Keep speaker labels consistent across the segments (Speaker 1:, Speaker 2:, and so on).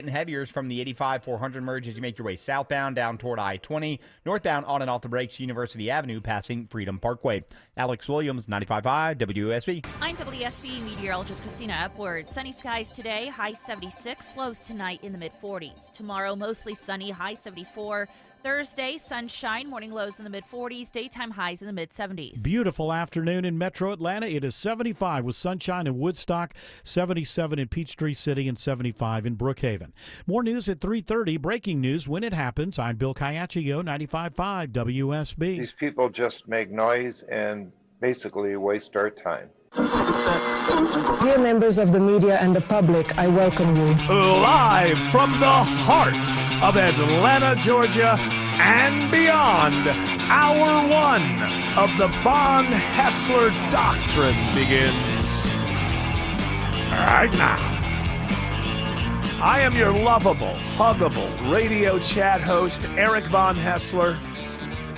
Speaker 1: And heaviers from the 85-400 merge as you make your way southbound down toward I-20, northbound on and off the brakes, University Avenue, passing Freedom Parkway. Alex Williams, 95.5 WSB.
Speaker 2: I'm WSB meteorologist Christina Upward. Sunny skies today, high 76, lows tonight in the mid-40s. Tomorrow, mostly sunny, high 74. Thursday, sunshine, morning lows in the mid-40s, daytime highs in the mid-70s.
Speaker 3: Beautiful afternoon in Metro Atlanta. It is 75 with sunshine in Woodstock, 77 in Peachtree City, and 75 in Brookhaven. More news at 3:30. Breaking news when it happens. I'm Bill Caiaccio, 95.5 WSB.
Speaker 4: These people just make noise and basically waste our time.
Speaker 5: Dear members of the media and the public, I welcome you.
Speaker 6: Live from the heart of Atlanta, Georgia, and beyond, hour one of the Von Haessler Doctrine begins right now. I am your lovable, huggable radio chat host, Eric Von Haessler.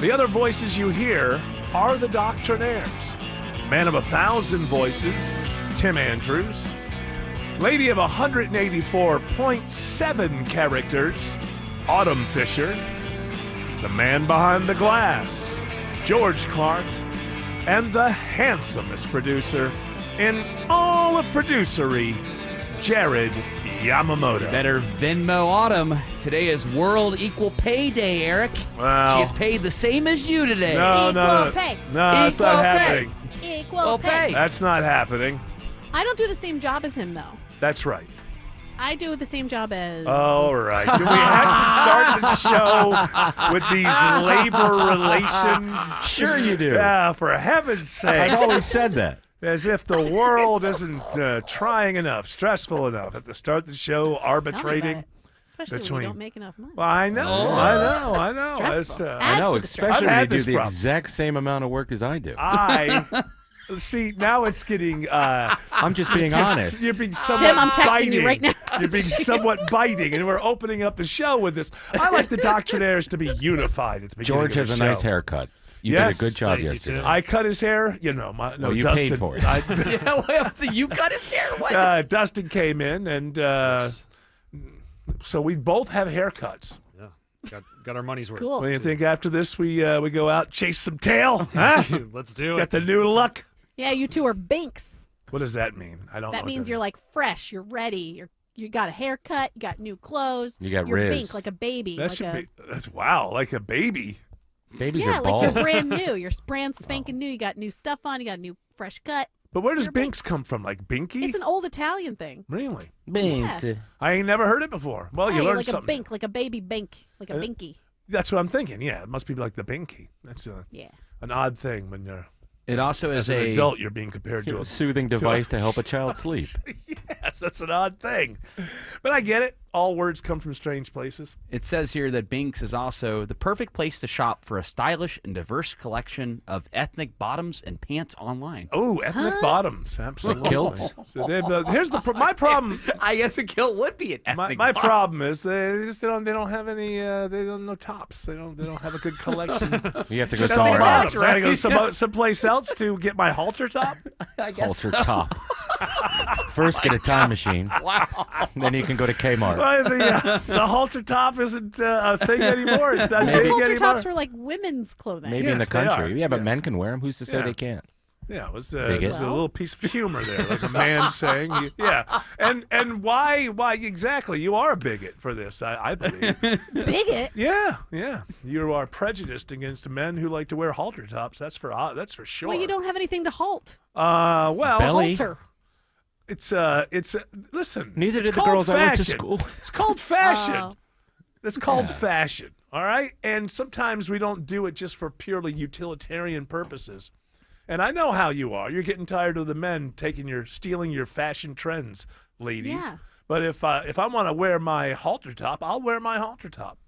Speaker 6: The other voices you hear are the Doctrinaires. Man of 1,000 voices, Tim Andrews. Lady of 184.7 characters, Autumn Fisher. The man behind the glass, George Clark. And the handsomest producer in all of producery, Jared Yamamoto.
Speaker 7: Better Venmo Autumn. Today is World Equal Pay Day, Eric.
Speaker 6: Wow.
Speaker 7: She is paid the same as you today.
Speaker 6: No,
Speaker 8: Equal pay.
Speaker 6: No, that's
Speaker 7: Equal
Speaker 6: not
Speaker 7: pay.
Speaker 6: happening.
Speaker 8: Equal pay.
Speaker 6: That's not happening.
Speaker 8: I don't do the same job as him, though.
Speaker 6: That's right.
Speaker 8: I do the same job as...
Speaker 6: All right. Do we have to start the show with these labor relations?
Speaker 9: Sure you do.
Speaker 6: Yeah, for heaven's sake.
Speaker 9: I've always said that.
Speaker 6: As if the world isn't trying enough, stressful enough. Have to start the show arbitrating.
Speaker 8: Especially when you don't make enough money.
Speaker 6: Well, I know. It's,
Speaker 8: Stressful.
Speaker 9: I know,
Speaker 8: Adds to the
Speaker 9: especially
Speaker 6: I've
Speaker 9: when
Speaker 6: had
Speaker 9: you do
Speaker 6: this
Speaker 9: the
Speaker 6: problem.
Speaker 9: exact same amount of work as I do.
Speaker 6: See, now it's getting...
Speaker 9: I'm just being honest.
Speaker 6: You're being somewhat
Speaker 8: Tim, I'm texting
Speaker 6: biting.
Speaker 8: you right now.
Speaker 6: You're being somewhat biting, and we're opening up the show with this. I like the Doctrinaires to be unified at the beginning
Speaker 9: George
Speaker 6: of the
Speaker 9: has a nice
Speaker 6: show.
Speaker 9: haircut. You
Speaker 6: Yes.
Speaker 9: did a good job
Speaker 10: Thank you,
Speaker 9: yesterday.
Speaker 10: Tim.
Speaker 6: I cut his hair. You know,
Speaker 9: you
Speaker 6: Dustin,
Speaker 9: paid for it.
Speaker 7: So you cut his hair? What?
Speaker 6: Dustin came in, and so we both have haircuts.
Speaker 10: Yeah, got our money's worth.
Speaker 8: Cool.
Speaker 6: What do you think after this we go out, chase some tail? Huh?
Speaker 10: Let's do
Speaker 6: Got
Speaker 10: it.
Speaker 6: the new look.
Speaker 8: Yeah, you two are binks.
Speaker 6: What does that mean? I don't know.
Speaker 8: That
Speaker 6: what
Speaker 8: means you're
Speaker 6: is.
Speaker 8: like fresh, you're ready, you got a haircut, you got new clothes.
Speaker 9: You got
Speaker 8: you're
Speaker 9: Riz.
Speaker 8: bink like a baby.
Speaker 6: That
Speaker 8: like
Speaker 6: should
Speaker 8: a,
Speaker 6: be. That's wow, like a baby.
Speaker 9: Babies
Speaker 8: yeah,
Speaker 9: are
Speaker 8: like
Speaker 9: bald.
Speaker 8: you're brand new. You're brand spanking new. You got new stuff on. You got a new fresh cut.
Speaker 6: But where does
Speaker 8: You're bink.
Speaker 6: Binks come from? Like Binky?
Speaker 8: It's an old Italian thing.
Speaker 6: Really?
Speaker 9: Binks.
Speaker 8: Yeah.
Speaker 6: I ain't never heard it before. Well,
Speaker 8: Yeah,
Speaker 6: you
Speaker 8: you're
Speaker 6: learned
Speaker 8: like
Speaker 6: something.
Speaker 8: a bink, like a baby bink, like a binky.
Speaker 6: That's what I'm thinking. Yeah, it must be like the Binky. That's
Speaker 8: Yeah.
Speaker 6: an odd thing when you're
Speaker 7: It also
Speaker 6: as
Speaker 7: is
Speaker 6: an
Speaker 7: a
Speaker 6: adult. You're being compared to a
Speaker 9: Soothing device to help a child sleep.
Speaker 6: Yes, that's an odd thing. But I get it. All words come from strange places.
Speaker 7: It says here that Binks is also the perfect place to shop for a stylish and diverse collection of ethnic bottoms and pants online.
Speaker 6: Oh, ethnic bottoms. Absolutely.
Speaker 9: Kilts.
Speaker 6: So here's my problem.
Speaker 7: I guess a kilt would be an ethnic
Speaker 6: My
Speaker 7: bottom.
Speaker 6: problem is they don't have any they don't know tops. They don't have a good collection.
Speaker 9: You have to go
Speaker 6: Just
Speaker 9: somewhere
Speaker 6: bottoms.
Speaker 9: else.
Speaker 6: I gotta go someplace else to get my halter top.
Speaker 7: I guess
Speaker 9: Halter top. First, get a time machine.
Speaker 7: Wow.
Speaker 9: Then you can go to Kmart.
Speaker 6: Well, the halter top isn't a thing anymore. It's not big
Speaker 8: Halter
Speaker 6: anymore.
Speaker 8: tops were like women's clothing.
Speaker 9: Maybe in
Speaker 6: Yes,
Speaker 9: the
Speaker 6: they
Speaker 9: country.
Speaker 6: are.
Speaker 9: Yeah, but
Speaker 6: Yes.
Speaker 9: men can wear them. Who's to say
Speaker 6: Yeah.
Speaker 9: they can't?
Speaker 6: Yeah, it was,
Speaker 9: Bigot.
Speaker 6: it was a little piece of humor there, like a man saying, yeah. And why exactly? You are a bigot for this, I believe.
Speaker 8: Bigot.
Speaker 6: Yeah. You are prejudiced against men who like to wear halter tops. That's for sure.
Speaker 8: Well, you don't have anything to halt.
Speaker 6: Well,
Speaker 9: Belly.
Speaker 8: Halter.
Speaker 6: it's listen.
Speaker 9: Neither
Speaker 6: it's
Speaker 9: did the
Speaker 6: called
Speaker 9: girls I went to
Speaker 6: fashion.
Speaker 9: school.
Speaker 6: It's called fashion.
Speaker 8: Oh.
Speaker 6: It's called
Speaker 9: Yeah.
Speaker 6: fashion, all right? And sometimes we don't do it just for purely utilitarian purposes. And I know how you are. You're getting tired of the men stealing your fashion trends, ladies.
Speaker 8: Yeah.
Speaker 6: But if I want to wear my halter top, I'll wear my halter top,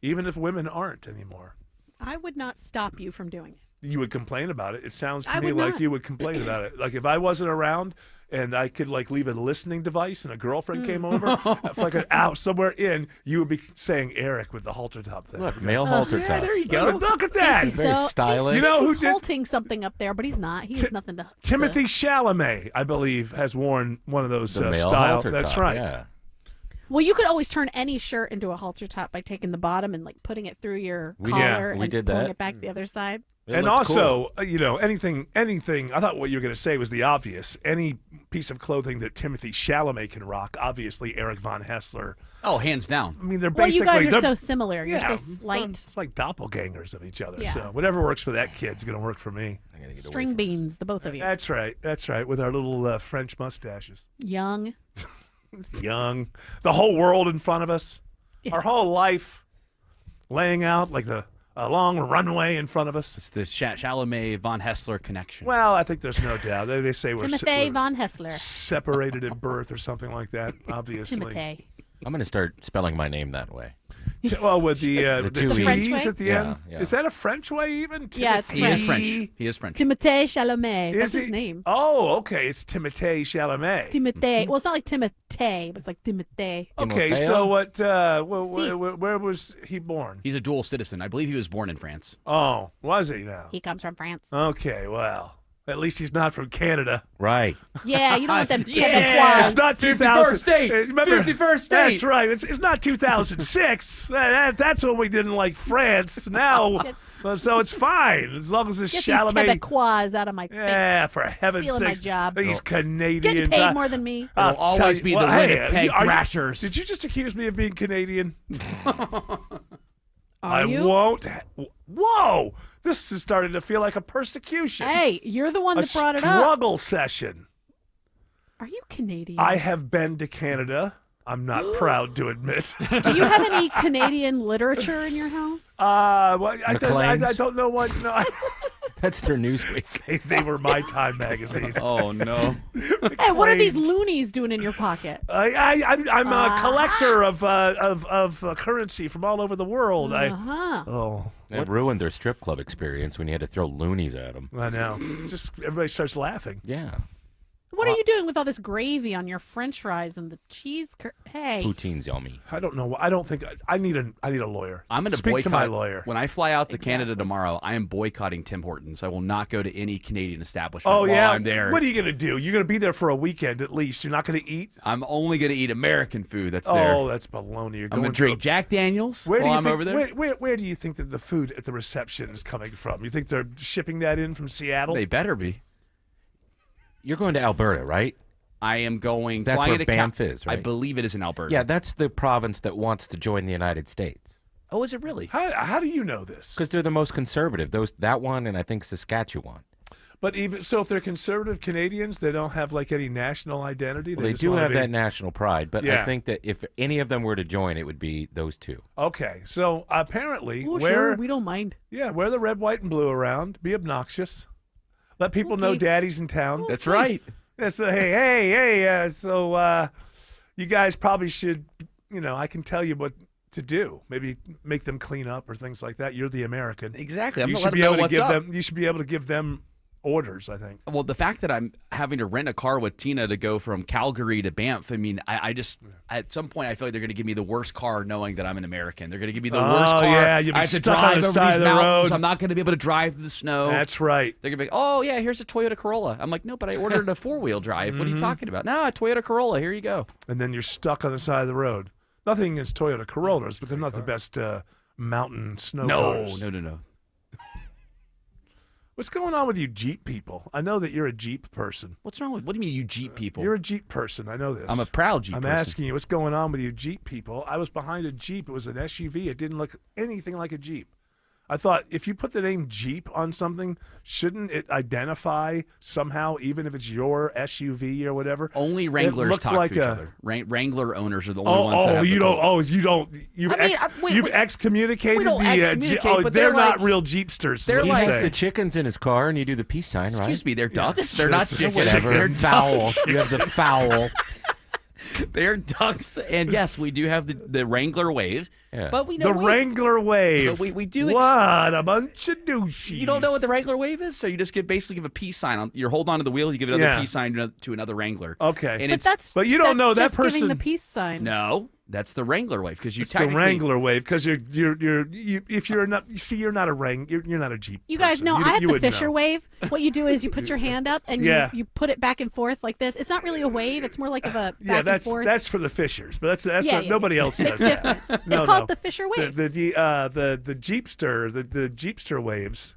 Speaker 6: even if women aren't anymore.
Speaker 8: I would not stop you from doing it.
Speaker 6: You would complain about it. It sounds to
Speaker 8: I
Speaker 6: me
Speaker 8: would
Speaker 6: like
Speaker 8: not.
Speaker 6: you would complain about it. Like if I wasn't around and I could like leave a listening device and a girlfriend came over, if like an out somewhere in, you would be saying Eric with the halter top thing.
Speaker 9: Look, male halter
Speaker 7: Yeah,
Speaker 9: top.
Speaker 7: there you go.
Speaker 6: Look at that.
Speaker 8: Thinks he's
Speaker 9: Very
Speaker 8: so,
Speaker 9: stylish.
Speaker 6: You know
Speaker 8: thinks
Speaker 6: who
Speaker 8: he's
Speaker 6: did-
Speaker 8: halting something up there, but he's not. He has nothing to.
Speaker 6: Timothy Chalamet, I believe, has worn one of those
Speaker 9: The male
Speaker 6: style.
Speaker 9: halter
Speaker 6: That's
Speaker 9: top.
Speaker 6: right.
Speaker 9: Yeah.
Speaker 8: Well, you could always turn any shirt into a halter top by taking the bottom and like putting it through your collar
Speaker 9: we
Speaker 8: and
Speaker 9: did
Speaker 8: pulling
Speaker 9: that.
Speaker 8: it back the other side.
Speaker 9: It
Speaker 6: And
Speaker 9: looked
Speaker 6: also,
Speaker 9: cool.
Speaker 6: anything. I thought what you were going to say was the obvious. Any piece of clothing that Timothy Chalamet can rock, obviously Eric Von Haessler.
Speaker 7: Oh, hands down.
Speaker 6: I mean, they're
Speaker 8: Well, you
Speaker 6: basically
Speaker 8: guys are
Speaker 6: they're-
Speaker 8: so similar. You're
Speaker 6: yeah,
Speaker 8: so slight.
Speaker 6: It's like doppelgangers of each other.
Speaker 8: Yeah.
Speaker 6: So whatever works for that kid's going to work for me.
Speaker 9: I gotta get away
Speaker 8: String
Speaker 9: from
Speaker 8: beans, the both of you.
Speaker 6: That's right. That's right. With our little French mustaches.
Speaker 8: Young.
Speaker 6: Young. The whole world in front of us.
Speaker 8: Yeah.
Speaker 6: Our whole life laying out like a long runway in front of us.
Speaker 7: It's the Chalamet Von Haessler connection.
Speaker 6: Well, I think there's no doubt. They say we're,
Speaker 8: Timothy
Speaker 6: we're
Speaker 8: Von Haessler.
Speaker 6: separated at birth or something like that, obviously.
Speaker 8: Timothy.
Speaker 9: I'm going to start spelling my name that way.
Speaker 6: Well, with the
Speaker 9: two
Speaker 6: T's
Speaker 8: French way?
Speaker 6: at the
Speaker 9: Yeah,
Speaker 6: end.
Speaker 9: yeah.
Speaker 6: Is that a French way even?
Speaker 8: Yeah, it's
Speaker 7: he is
Speaker 8: French.
Speaker 7: French. He is French.
Speaker 8: Timothée Chalamet. That's
Speaker 6: Is
Speaker 8: his
Speaker 6: he?
Speaker 8: name.
Speaker 6: Oh, okay. It's Timothée Chalamet.
Speaker 8: Timothée. Well, it's not like Timothée, but it's like Timothée.
Speaker 6: Okay,
Speaker 9: Timoteo?
Speaker 6: so what?
Speaker 8: See.
Speaker 6: Where was he born?
Speaker 7: He's a dual citizen. I believe he was born in France.
Speaker 6: Oh, was he now?
Speaker 8: He comes from France.
Speaker 6: Okay, well, at least he's not from Canada.
Speaker 9: Right.
Speaker 8: Yeah, you don't want them
Speaker 7: Yeah,
Speaker 6: It's not
Speaker 7: 51st
Speaker 6: 2000.
Speaker 7: state.
Speaker 6: Remember,
Speaker 7: 51st state.
Speaker 6: That's right. It's not 2006. That's when we didn't like France. Now, so it's fine as long as it's
Speaker 8: Get these
Speaker 6: Chalamet.
Speaker 8: Quebecois out of my face.
Speaker 6: Yeah, for heaven's
Speaker 8: Stealing my
Speaker 6: sake.
Speaker 8: job.
Speaker 6: These Canadians.
Speaker 8: Getting paid more than me.
Speaker 6: I'll
Speaker 7: It'll
Speaker 6: tell
Speaker 7: always
Speaker 6: you-
Speaker 7: be
Speaker 6: well,
Speaker 7: the
Speaker 6: hey,
Speaker 7: Winnipeg
Speaker 6: are you-
Speaker 7: Thrashers.
Speaker 6: Did you just accuse me of being Canadian?
Speaker 8: Are you?
Speaker 6: won't. Whoa! This is starting to feel like a persecution.
Speaker 8: Hey, you're the one
Speaker 6: a
Speaker 8: that brought it up.
Speaker 6: struggle session.
Speaker 8: Are you Canadian?
Speaker 6: I have been to Canada. I'm not proud to admit.
Speaker 8: Do you have any Canadian literature in your house?
Speaker 6: Well, I
Speaker 9: McLean's?
Speaker 6: don't know what. No,
Speaker 9: That's their Newsweek.
Speaker 6: they were my Time magazine.
Speaker 7: Oh, no.
Speaker 8: Hey, what are these
Speaker 6: McLean's.
Speaker 8: loonies doing in your pocket?
Speaker 6: I'm a collector of currency from all over the world.
Speaker 8: Uh-huh.
Speaker 9: It ruined their strip club experience when you had to throw loonies at them.
Speaker 6: I know. Just everybody starts laughing.
Speaker 9: Yeah.
Speaker 8: What are you doing with all this gravy on your French fries and the cheese? Hey,
Speaker 9: Poutine's yummy.
Speaker 6: I don't know. I don't think I need a lawyer.
Speaker 7: I'm going to
Speaker 6: speak
Speaker 7: boycott.
Speaker 6: to my lawyer.
Speaker 7: When I fly out to Canada tomorrow, I am boycotting Tim Hortons. I will not go to any Canadian establishment
Speaker 6: Oh
Speaker 7: while
Speaker 6: yeah.
Speaker 7: I'm there.
Speaker 6: What are you gonna do? You're gonna be there for a weekend at least. You're not gonna eat.
Speaker 7: I'm only going to eat American food that's there.
Speaker 6: Oh, that's baloney. You're
Speaker 7: I'm
Speaker 6: going
Speaker 7: going to drink Jack Daniels
Speaker 6: Where do
Speaker 7: while
Speaker 6: you
Speaker 7: I'm
Speaker 6: think,
Speaker 7: over there.
Speaker 6: Where do you think that the food at the reception is coming from? You think they're shipping that in from Seattle?
Speaker 7: They better be.
Speaker 9: You're going to Alberta, right?
Speaker 7: I am going.
Speaker 9: That's
Speaker 7: flying
Speaker 9: where
Speaker 7: to
Speaker 9: Banff is,
Speaker 7: I
Speaker 9: right?
Speaker 7: believe it is in Alberta.
Speaker 9: Yeah, that's the province that wants to join the United States.
Speaker 7: Oh, is it really?
Speaker 6: How do you know this?
Speaker 9: Because they're the most conservative. That one and I think Saskatchewan.
Speaker 6: But even so, if they're conservative Canadians, they don't have like any national identity.
Speaker 9: Well, they
Speaker 6: just
Speaker 9: do
Speaker 6: wanna
Speaker 9: have
Speaker 6: be-
Speaker 9: that national pride, but
Speaker 6: Yeah.
Speaker 9: I think that if any of them were to join, it would be those two.
Speaker 6: Okay, so apparently,
Speaker 8: oh,
Speaker 6: wear
Speaker 8: sure, we don't mind.
Speaker 6: wear the red, white, and blue around. Be obnoxious. Let people know
Speaker 8: Okay.
Speaker 6: Daddy's in town.
Speaker 7: That's right.
Speaker 6: Yeah, so hey, so you guys probably should, I can tell you what to do. Maybe make them clean up or things like that. You're the American.
Speaker 7: Exactly. I'm
Speaker 6: You
Speaker 7: going to
Speaker 6: should
Speaker 7: let
Speaker 6: be
Speaker 7: them know
Speaker 6: able to
Speaker 7: what's
Speaker 6: give
Speaker 7: up.
Speaker 6: them. You should be able to give them orders. I think.
Speaker 7: Well, the fact that I'm having to rent a car with Tina to go from Calgary to Banff, I mean, I just, at some point, I feel like they're going to give me the worst car knowing that I'm an American. They're going to give me the worst car.
Speaker 6: Yeah, you'll be
Speaker 7: I have to
Speaker 6: stuck on
Speaker 7: drive
Speaker 6: the
Speaker 7: over
Speaker 6: side
Speaker 7: these
Speaker 6: of the
Speaker 7: mountains.
Speaker 6: road.
Speaker 7: I'm not going to be able to drive through the snow.
Speaker 6: That's right.
Speaker 7: They're going to be like, oh, yeah, here's a Toyota Corolla. I'm like, no, but I ordered a four-wheel drive. What are you
Speaker 6: Mm-hmm.
Speaker 7: talking about? No, a Toyota Corolla. Here you go.
Speaker 6: And then you're stuck on the side of the road. Nothing against Toyota Corollas, but they're not the best mountain snow cars.
Speaker 7: No.
Speaker 6: What's going on with you Jeep people? I know that you're a Jeep person.
Speaker 7: What's wrong with, what do you mean you Jeep people?
Speaker 6: You're a Jeep person. I know this.
Speaker 7: I'm a proud Jeep
Speaker 6: I'm
Speaker 7: person.
Speaker 6: asking you, what's going on with you Jeep people? I was behind a Jeep. It was an SUV. It didn't look anything like a Jeep. I thought if you put the name Jeep on something, shouldn't it identify somehow, even if it's your SUV or whatever?
Speaker 7: Only Wranglers
Speaker 6: looked
Speaker 7: talk
Speaker 6: like
Speaker 7: to each
Speaker 6: a-
Speaker 7: other. Wrangler owners are the only ones that have
Speaker 6: you
Speaker 7: the
Speaker 6: don't.
Speaker 7: code.
Speaker 6: Oh, you don't. You've
Speaker 7: I mean,
Speaker 6: you've
Speaker 7: wait,
Speaker 6: excommunicated
Speaker 7: we don't
Speaker 6: the.
Speaker 7: excommunicate,
Speaker 6: oh,
Speaker 7: but
Speaker 6: they're
Speaker 7: they're
Speaker 6: not
Speaker 7: like-
Speaker 6: real Jeepsters.
Speaker 7: they're
Speaker 6: is what
Speaker 9: He
Speaker 6: you
Speaker 7: like-
Speaker 9: has
Speaker 6: say.
Speaker 9: the chickens in his car, and you do the peace sign, right?
Speaker 7: Excuse me, they're ducks. They're not
Speaker 6: Just-
Speaker 7: chickens.
Speaker 9: Whatever.
Speaker 7: They're
Speaker 9: Fowl.
Speaker 7: ducks.
Speaker 9: You have the fowl.
Speaker 7: They're ducks. And yes, we do have the Wrangler Wave.
Speaker 9: Yeah.
Speaker 7: But we know
Speaker 6: The Wrangler Wave.
Speaker 7: But we do
Speaker 6: What a bunch of douches.
Speaker 7: You don't know what the Wrangler Wave is? So you just basically give a peace sign. You're holding onto the wheel, you give another
Speaker 6: Yeah.
Speaker 7: peace sign to another Wrangler.
Speaker 6: Okay.
Speaker 7: And
Speaker 8: But
Speaker 7: it's
Speaker 8: that's
Speaker 6: But you don't know that
Speaker 8: just giving
Speaker 6: person-
Speaker 8: the peace sign.
Speaker 7: no. That's the Wrangler wave because you
Speaker 6: It's the
Speaker 7: technically
Speaker 6: Wrangler wave because you're not a Wrangler, you're not a Jeep.
Speaker 8: You guys
Speaker 6: person.
Speaker 8: know
Speaker 6: You-
Speaker 8: I have
Speaker 6: you
Speaker 8: the
Speaker 6: wouldn't
Speaker 8: Fisher
Speaker 6: know.
Speaker 8: wave. What you do is you put your hand up and
Speaker 6: Yeah.
Speaker 8: you put it back and forth like this. It's not really a wave. It's more like of a back
Speaker 6: that's
Speaker 8: and forth.
Speaker 6: that's for the Fishers, but that's
Speaker 8: Yeah,
Speaker 6: not,
Speaker 8: yeah,
Speaker 6: nobody
Speaker 8: yeah.
Speaker 6: else
Speaker 8: It's
Speaker 6: does that.
Speaker 8: different.
Speaker 6: No,
Speaker 8: It's called
Speaker 6: no.
Speaker 8: the Fisher wave.
Speaker 6: The Jeepster, the Jeepster waves.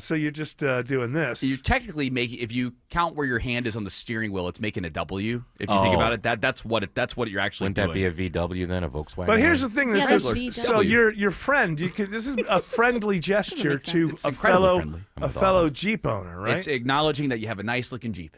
Speaker 6: So you're just doing this.
Speaker 7: you technically make if you count where your hand is on the steering wheel, it's making a W. If you think
Speaker 9: Oh.
Speaker 7: about it, that's what you're actually
Speaker 9: Wouldn't
Speaker 7: doing.
Speaker 9: that be a VW then, a Volkswagen?
Speaker 6: But here's the thing:
Speaker 8: Yeah,
Speaker 6: this
Speaker 8: that's
Speaker 6: is
Speaker 8: VW.
Speaker 6: so your friend. This is a friendly gesture
Speaker 8: makes
Speaker 6: to
Speaker 8: sense.
Speaker 7: It's
Speaker 6: a
Speaker 7: incredibly
Speaker 6: fellow
Speaker 7: friendly.
Speaker 9: I'm
Speaker 6: a
Speaker 9: a
Speaker 6: fellow
Speaker 9: dog.
Speaker 6: Jeep owner, right?
Speaker 7: It's acknowledging that you have a nice looking Jeep.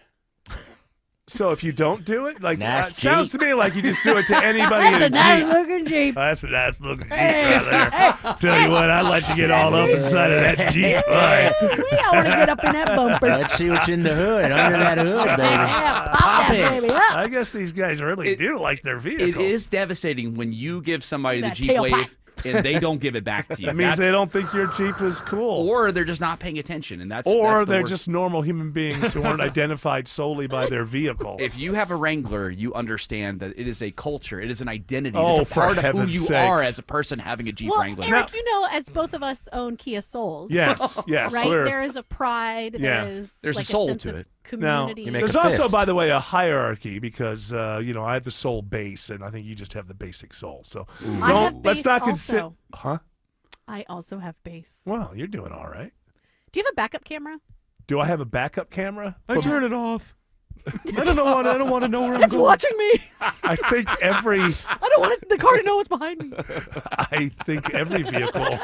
Speaker 6: So if you don't do it, like
Speaker 9: Nice
Speaker 6: it sounds
Speaker 9: Jeep.
Speaker 6: to me like you just do it to anybody in a Jeep.
Speaker 8: looking Jeep.
Speaker 6: That's a nice looking Jeep right there. Tell you what, I'd like to get all up inside of that Jeep. Boy.
Speaker 8: I want to get up in that bumper.
Speaker 9: Let's see what's in the hood, under that hood, baby.
Speaker 8: Yeah, pop that
Speaker 9: it.
Speaker 8: baby up.
Speaker 6: I guess these guys really do like their vehicles.
Speaker 7: It is devastating when you give somebody the
Speaker 8: That
Speaker 7: Jeep
Speaker 8: tailpipe.
Speaker 7: wave and they don't give it back to you.
Speaker 6: It means
Speaker 7: That's-
Speaker 6: they don't think your Jeep is cool.
Speaker 7: or they're just not paying attention, and that's
Speaker 6: Or
Speaker 7: the
Speaker 6: they're
Speaker 7: worst.
Speaker 6: just normal human beings who aren't identified solely by their vehicle.
Speaker 7: If you have a Wrangler, you understand that it is a culture, it is an identity,
Speaker 6: Oh,
Speaker 7: it is a
Speaker 6: for
Speaker 7: part of who
Speaker 6: heaven's
Speaker 7: you
Speaker 6: sakes.
Speaker 7: are as a person having a Jeep
Speaker 8: Well,
Speaker 7: Wrangler.
Speaker 8: Eric, you know, as both of us own Kia Souls.
Speaker 6: Yes, yes.
Speaker 8: Right?
Speaker 6: we're-
Speaker 8: There is a pride.
Speaker 6: Yeah.
Speaker 8: There is
Speaker 7: There's a
Speaker 8: like
Speaker 7: soul
Speaker 8: sense
Speaker 7: to
Speaker 8: of
Speaker 7: it.
Speaker 6: Now,
Speaker 8: community.
Speaker 9: You make
Speaker 6: there's
Speaker 9: a
Speaker 6: also,
Speaker 9: fist.
Speaker 6: by the way, a hierarchy because, I have the Soul base, and I think you just have the basic Soul. So
Speaker 8: I have
Speaker 6: let's
Speaker 8: base
Speaker 6: not consider.
Speaker 8: also.
Speaker 6: Huh?
Speaker 8: I also have base.
Speaker 6: Well, you're doing all right.
Speaker 8: Do you have a backup camera?
Speaker 6: Do I have a backup camera?
Speaker 1: I turn it off. I don't want to know where I'm
Speaker 8: It's
Speaker 1: going.
Speaker 8: watching me.
Speaker 6: I think every
Speaker 8: I don't want the car to know what's behind me.
Speaker 6: I think every vehicle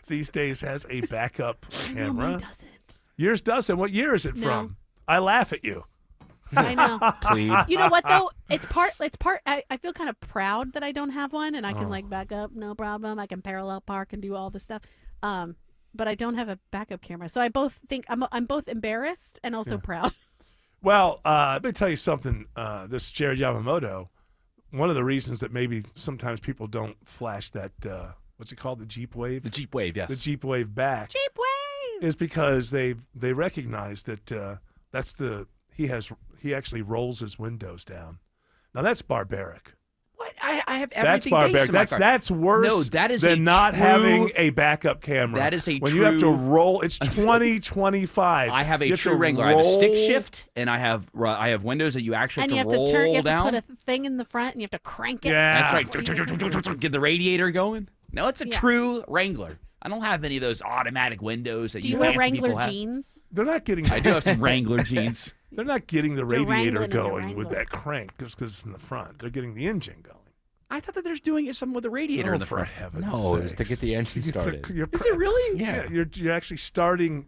Speaker 6: these days has a backup
Speaker 8: No,
Speaker 6: camera.
Speaker 8: mine doesn't.
Speaker 6: Yours doesn't. What year is it
Speaker 8: No.
Speaker 6: from? I laugh at you.
Speaker 8: I know.
Speaker 9: Please.
Speaker 8: You know what though? It's part. I feel kind of proud that I don't have one, and I can
Speaker 6: Oh.
Speaker 8: like back up, no problem. I can parallel park and do all this stuff. But I don't have a backup camera, so I both think I'm both embarrassed and also proud.
Speaker 6: Well, let me tell you something. This Jared Yamamoto, one of the reasons that maybe sometimes people don't flash that, what's it called, the Jeep Wave?
Speaker 7: The Jeep Wave, yes.
Speaker 6: The Jeep Wave back
Speaker 8: Jeep wave.
Speaker 6: is because they recognize that he actually rolls his windows down. Now that's barbaric.
Speaker 7: What? I have
Speaker 6: That's
Speaker 7: everything
Speaker 6: barbaric.
Speaker 7: based in my car.
Speaker 6: That's worse
Speaker 7: No, that is
Speaker 6: than
Speaker 7: a
Speaker 6: not
Speaker 7: true-
Speaker 6: having a backup camera.
Speaker 7: That is a
Speaker 6: when you have to
Speaker 7: true-
Speaker 6: roll. It's 2025.
Speaker 7: I have a
Speaker 6: You to
Speaker 7: true Wrangler. I have a stick
Speaker 6: roll-
Speaker 7: shift, and I have windows that you actually
Speaker 8: And you
Speaker 7: have
Speaker 8: have
Speaker 7: to roll
Speaker 8: to turn. You have
Speaker 7: down.
Speaker 8: to put a thing in the front, and you have to crank it.
Speaker 6: Yeah.
Speaker 7: That's
Speaker 8: What do you do?
Speaker 7: right. Get the radiator going. No, it's a
Speaker 8: Yeah.
Speaker 7: true Wrangler. I don't have any of those automatic windows that
Speaker 8: Do you
Speaker 7: fancy
Speaker 8: wear
Speaker 7: people
Speaker 8: Wrangler
Speaker 7: have.
Speaker 8: jeans?
Speaker 6: They're not getting.
Speaker 7: I do have some Wrangler jeans.
Speaker 6: They're not getting the
Speaker 8: You're
Speaker 6: radiator
Speaker 8: wrangling in your
Speaker 6: going with
Speaker 8: Wrangler.
Speaker 6: that crank just because it's in the front. They're getting the engine going.
Speaker 7: I thought that there's doing something with the radiator in the
Speaker 6: for
Speaker 7: front.
Speaker 6: heaven's
Speaker 9: No, it was to
Speaker 6: sakes.
Speaker 9: get the engine
Speaker 6: It's a-
Speaker 9: started.
Speaker 6: you're
Speaker 7: Is it really?
Speaker 6: Yeah, you're actually starting.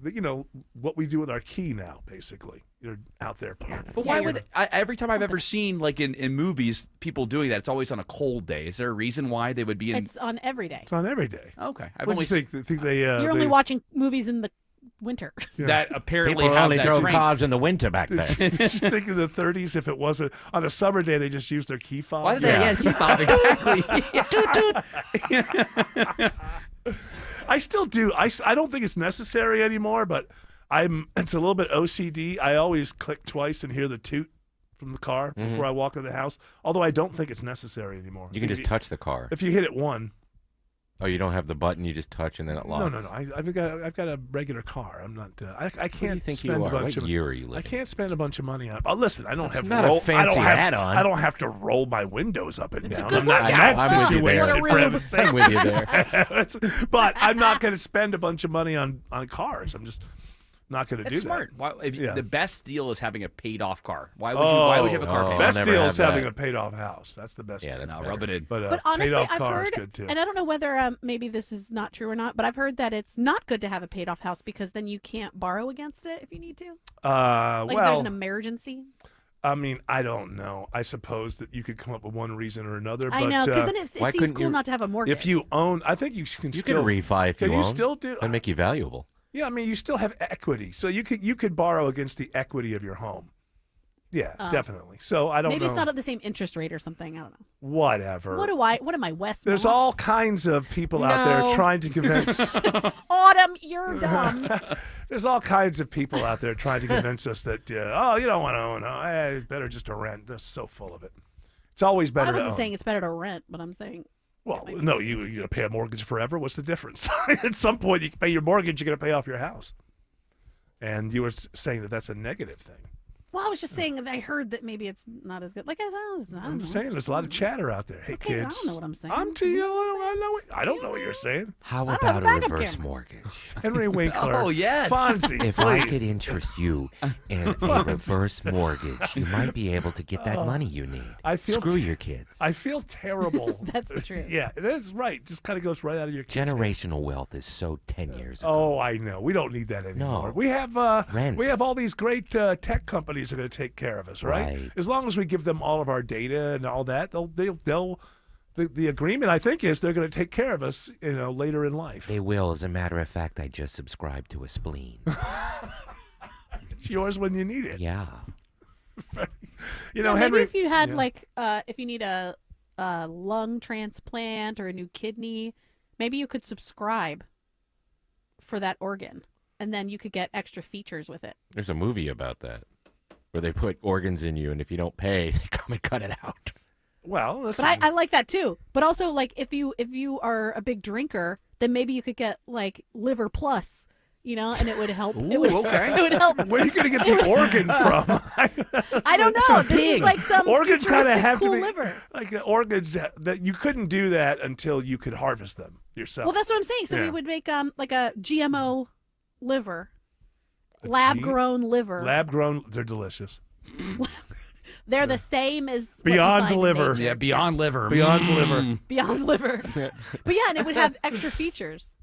Speaker 6: What we do with our key now, basically. You're out there.
Speaker 7: But why would every time I've ever seen like in movies people doing that, it's always on a cold day. Is there a reason why they would be in?
Speaker 8: It's on every day.
Speaker 6: It's on every day.
Speaker 7: Okay, I've
Speaker 6: What do
Speaker 7: only
Speaker 6: you think? Think they?
Speaker 8: You're only watching movies in the winter.
Speaker 7: that apparently
Speaker 9: People
Speaker 7: have
Speaker 9: only
Speaker 7: that
Speaker 9: drove
Speaker 7: strength.
Speaker 9: cars in the winter back then.
Speaker 6: Just think of the 30s. If it wasn't on a summer day, they just used their key fob.
Speaker 7: Why did they? Yeah, key fob exactly.
Speaker 6: I still do. I don't think it's necessary anymore, but it's a little bit OCD. I always click twice and hear the toot from the car before I walk in the house, although I don't think it's necessary anymore.
Speaker 9: You can just touch the car.
Speaker 6: If you hit it one.
Speaker 9: Oh, you don't have the button. You just touch and then it locks.
Speaker 6: No. I've got a regular car. I'm not. I can't
Speaker 9: What do you think
Speaker 6: spend
Speaker 9: you
Speaker 6: a
Speaker 9: are?
Speaker 6: bunch
Speaker 9: What
Speaker 6: of.
Speaker 9: year are you
Speaker 6: I
Speaker 9: living?
Speaker 6: can't spend a bunch of money on. Oh, listen, I don't
Speaker 9: That's
Speaker 6: have
Speaker 9: not a
Speaker 6: roll, I
Speaker 9: fancy
Speaker 6: don't have,
Speaker 9: add-on.
Speaker 6: I don't have to roll my windows up and down.
Speaker 8: good
Speaker 6: I'm not in
Speaker 8: workout.
Speaker 6: that
Speaker 9: I'm with you there.
Speaker 6: situation, for heaven's sakes.
Speaker 9: I'm with you there.
Speaker 6: But I'm not going to spend a bunch of money on cars. I'm just not going to do
Speaker 7: That's smart.
Speaker 6: that.
Speaker 7: Why,
Speaker 6: Yeah.
Speaker 7: The best deal is having a paid-off car. Why would you have a car paid?
Speaker 6: Best
Speaker 9: never
Speaker 6: deal
Speaker 9: have
Speaker 6: is having
Speaker 9: that.
Speaker 6: a paid-off house. That's the best.
Speaker 9: Yeah,
Speaker 6: deal.
Speaker 9: that's
Speaker 7: No,
Speaker 9: better.
Speaker 7: rub it in.
Speaker 6: But,
Speaker 8: But honestly,
Speaker 6: paid-off
Speaker 8: I've
Speaker 6: car
Speaker 8: heard,
Speaker 6: is good too.
Speaker 8: and I don't know whether maybe this is not true or not, but I've heard that it's not good to have a paid-off house because then you can't borrow against it if you need to. Like if there's an emergency.
Speaker 6: I mean, I don't know. I suppose that you could come up with one reason or another.
Speaker 8: I
Speaker 6: but,
Speaker 8: know, because then it
Speaker 9: why
Speaker 8: seems
Speaker 9: couldn't
Speaker 8: cool
Speaker 9: you-
Speaker 8: not to have a mortgage.
Speaker 6: if you own, I think you can
Speaker 9: You
Speaker 6: still
Speaker 9: can refi if you
Speaker 6: Can
Speaker 9: own.
Speaker 6: you still do?
Speaker 9: That'd make you valuable.
Speaker 6: Yeah, I mean, you still have equity, so you could borrow against the equity of your home. Yeah, definitely. So I don't
Speaker 8: Maybe
Speaker 6: know.
Speaker 8: it's not at the same interest rate or something. I don't know.
Speaker 6: Whatever.
Speaker 8: What am I, West?
Speaker 6: There's
Speaker 8: Moss?
Speaker 6: all kinds of people out there
Speaker 7: No.
Speaker 6: trying to convince.
Speaker 8: Autumn, you're dumb.
Speaker 6: There's all kinds of people out there trying to convince us that you don't want to own. It's better just to rent. They're so full of it. It's always better
Speaker 8: I
Speaker 6: to
Speaker 8: wasn't
Speaker 6: own.
Speaker 8: saying it's better to rent, but I'm saying.
Speaker 6: Well, no, you're going to pay a mortgage forever. What's the difference? At some point, you can pay your mortgage, you're going to pay off your house. And you were saying that that's a negative thing.
Speaker 8: Well, I was just saying that I heard that maybe it's not as good. Like
Speaker 6: I'm just saying there's a lot of chatter out there. Hey,
Speaker 8: Okay,
Speaker 6: kids.
Speaker 8: I don't know what I'm saying.
Speaker 6: I'm too young. I don't know what you're saying.
Speaker 9: How
Speaker 8: I don't have
Speaker 9: about
Speaker 8: a
Speaker 9: a
Speaker 8: backup
Speaker 9: reverse
Speaker 8: camera.
Speaker 9: mortgage?
Speaker 6: Henry Winkler.
Speaker 7: Oh, yes.
Speaker 6: Fonzie,
Speaker 9: If
Speaker 6: please.
Speaker 9: I could interest you in a
Speaker 6: Fonzie.
Speaker 9: reverse mortgage, you might be able to get that money you need.
Speaker 6: I feel
Speaker 9: Screw your kids.
Speaker 6: I feel terrible.
Speaker 8: That's the truth.
Speaker 6: Yeah, that's right. Just kind of goes right out of your kids' hands.
Speaker 9: Generational wealth is so 10 years ago.
Speaker 6: Oh, I know. We don't need that anymore.
Speaker 9: No.
Speaker 6: We have
Speaker 9: Rent.
Speaker 6: we have all these great tech companies that are going to take care of us, right?
Speaker 9: Right.
Speaker 6: As long as we give them all of our data and all that, they'll the agreement I think is they're going to take care of us, later in life.
Speaker 9: They will. As a matter of fact, I just subscribed to a spleen.
Speaker 6: It's yours when you need it.
Speaker 9: Yeah.
Speaker 8: Maybe
Speaker 6: Henry.
Speaker 8: if you had if you need a lung transplant or a new kidney, maybe you could subscribe for that organ, and then you could get extra features with it.
Speaker 9: There's a movie about that where they put organs in you, and if you don't pay, they come and cut it out.
Speaker 6: Well, listen.
Speaker 8: But I like that too. But also, like, if you are a big drinker, then maybe you could get like Liver Plus, and it would help. It would,
Speaker 7: okay.
Speaker 8: It would help.
Speaker 6: Where are you going to get the organ from?
Speaker 8: I don't know. This is like some
Speaker 6: Organs kind of
Speaker 8: futuristic
Speaker 6: have
Speaker 8: cool
Speaker 6: to be
Speaker 8: liver.
Speaker 6: like organs that you couldn't do that until you could harvest them yourself.
Speaker 8: Well, that's what I'm saying. So
Speaker 6: Yeah.
Speaker 8: we would make like a GMO liver, lab grown liver.
Speaker 6: Lab grown. They're delicious.
Speaker 8: They're the same as what you
Speaker 6: Beyond
Speaker 8: find in
Speaker 6: liver.
Speaker 8: nature.
Speaker 7: Yeah, Beyond Liver.
Speaker 6: Beyond
Speaker 7: Mm.
Speaker 6: liver.
Speaker 8: Beyond liver. But yeah, and it would have extra features.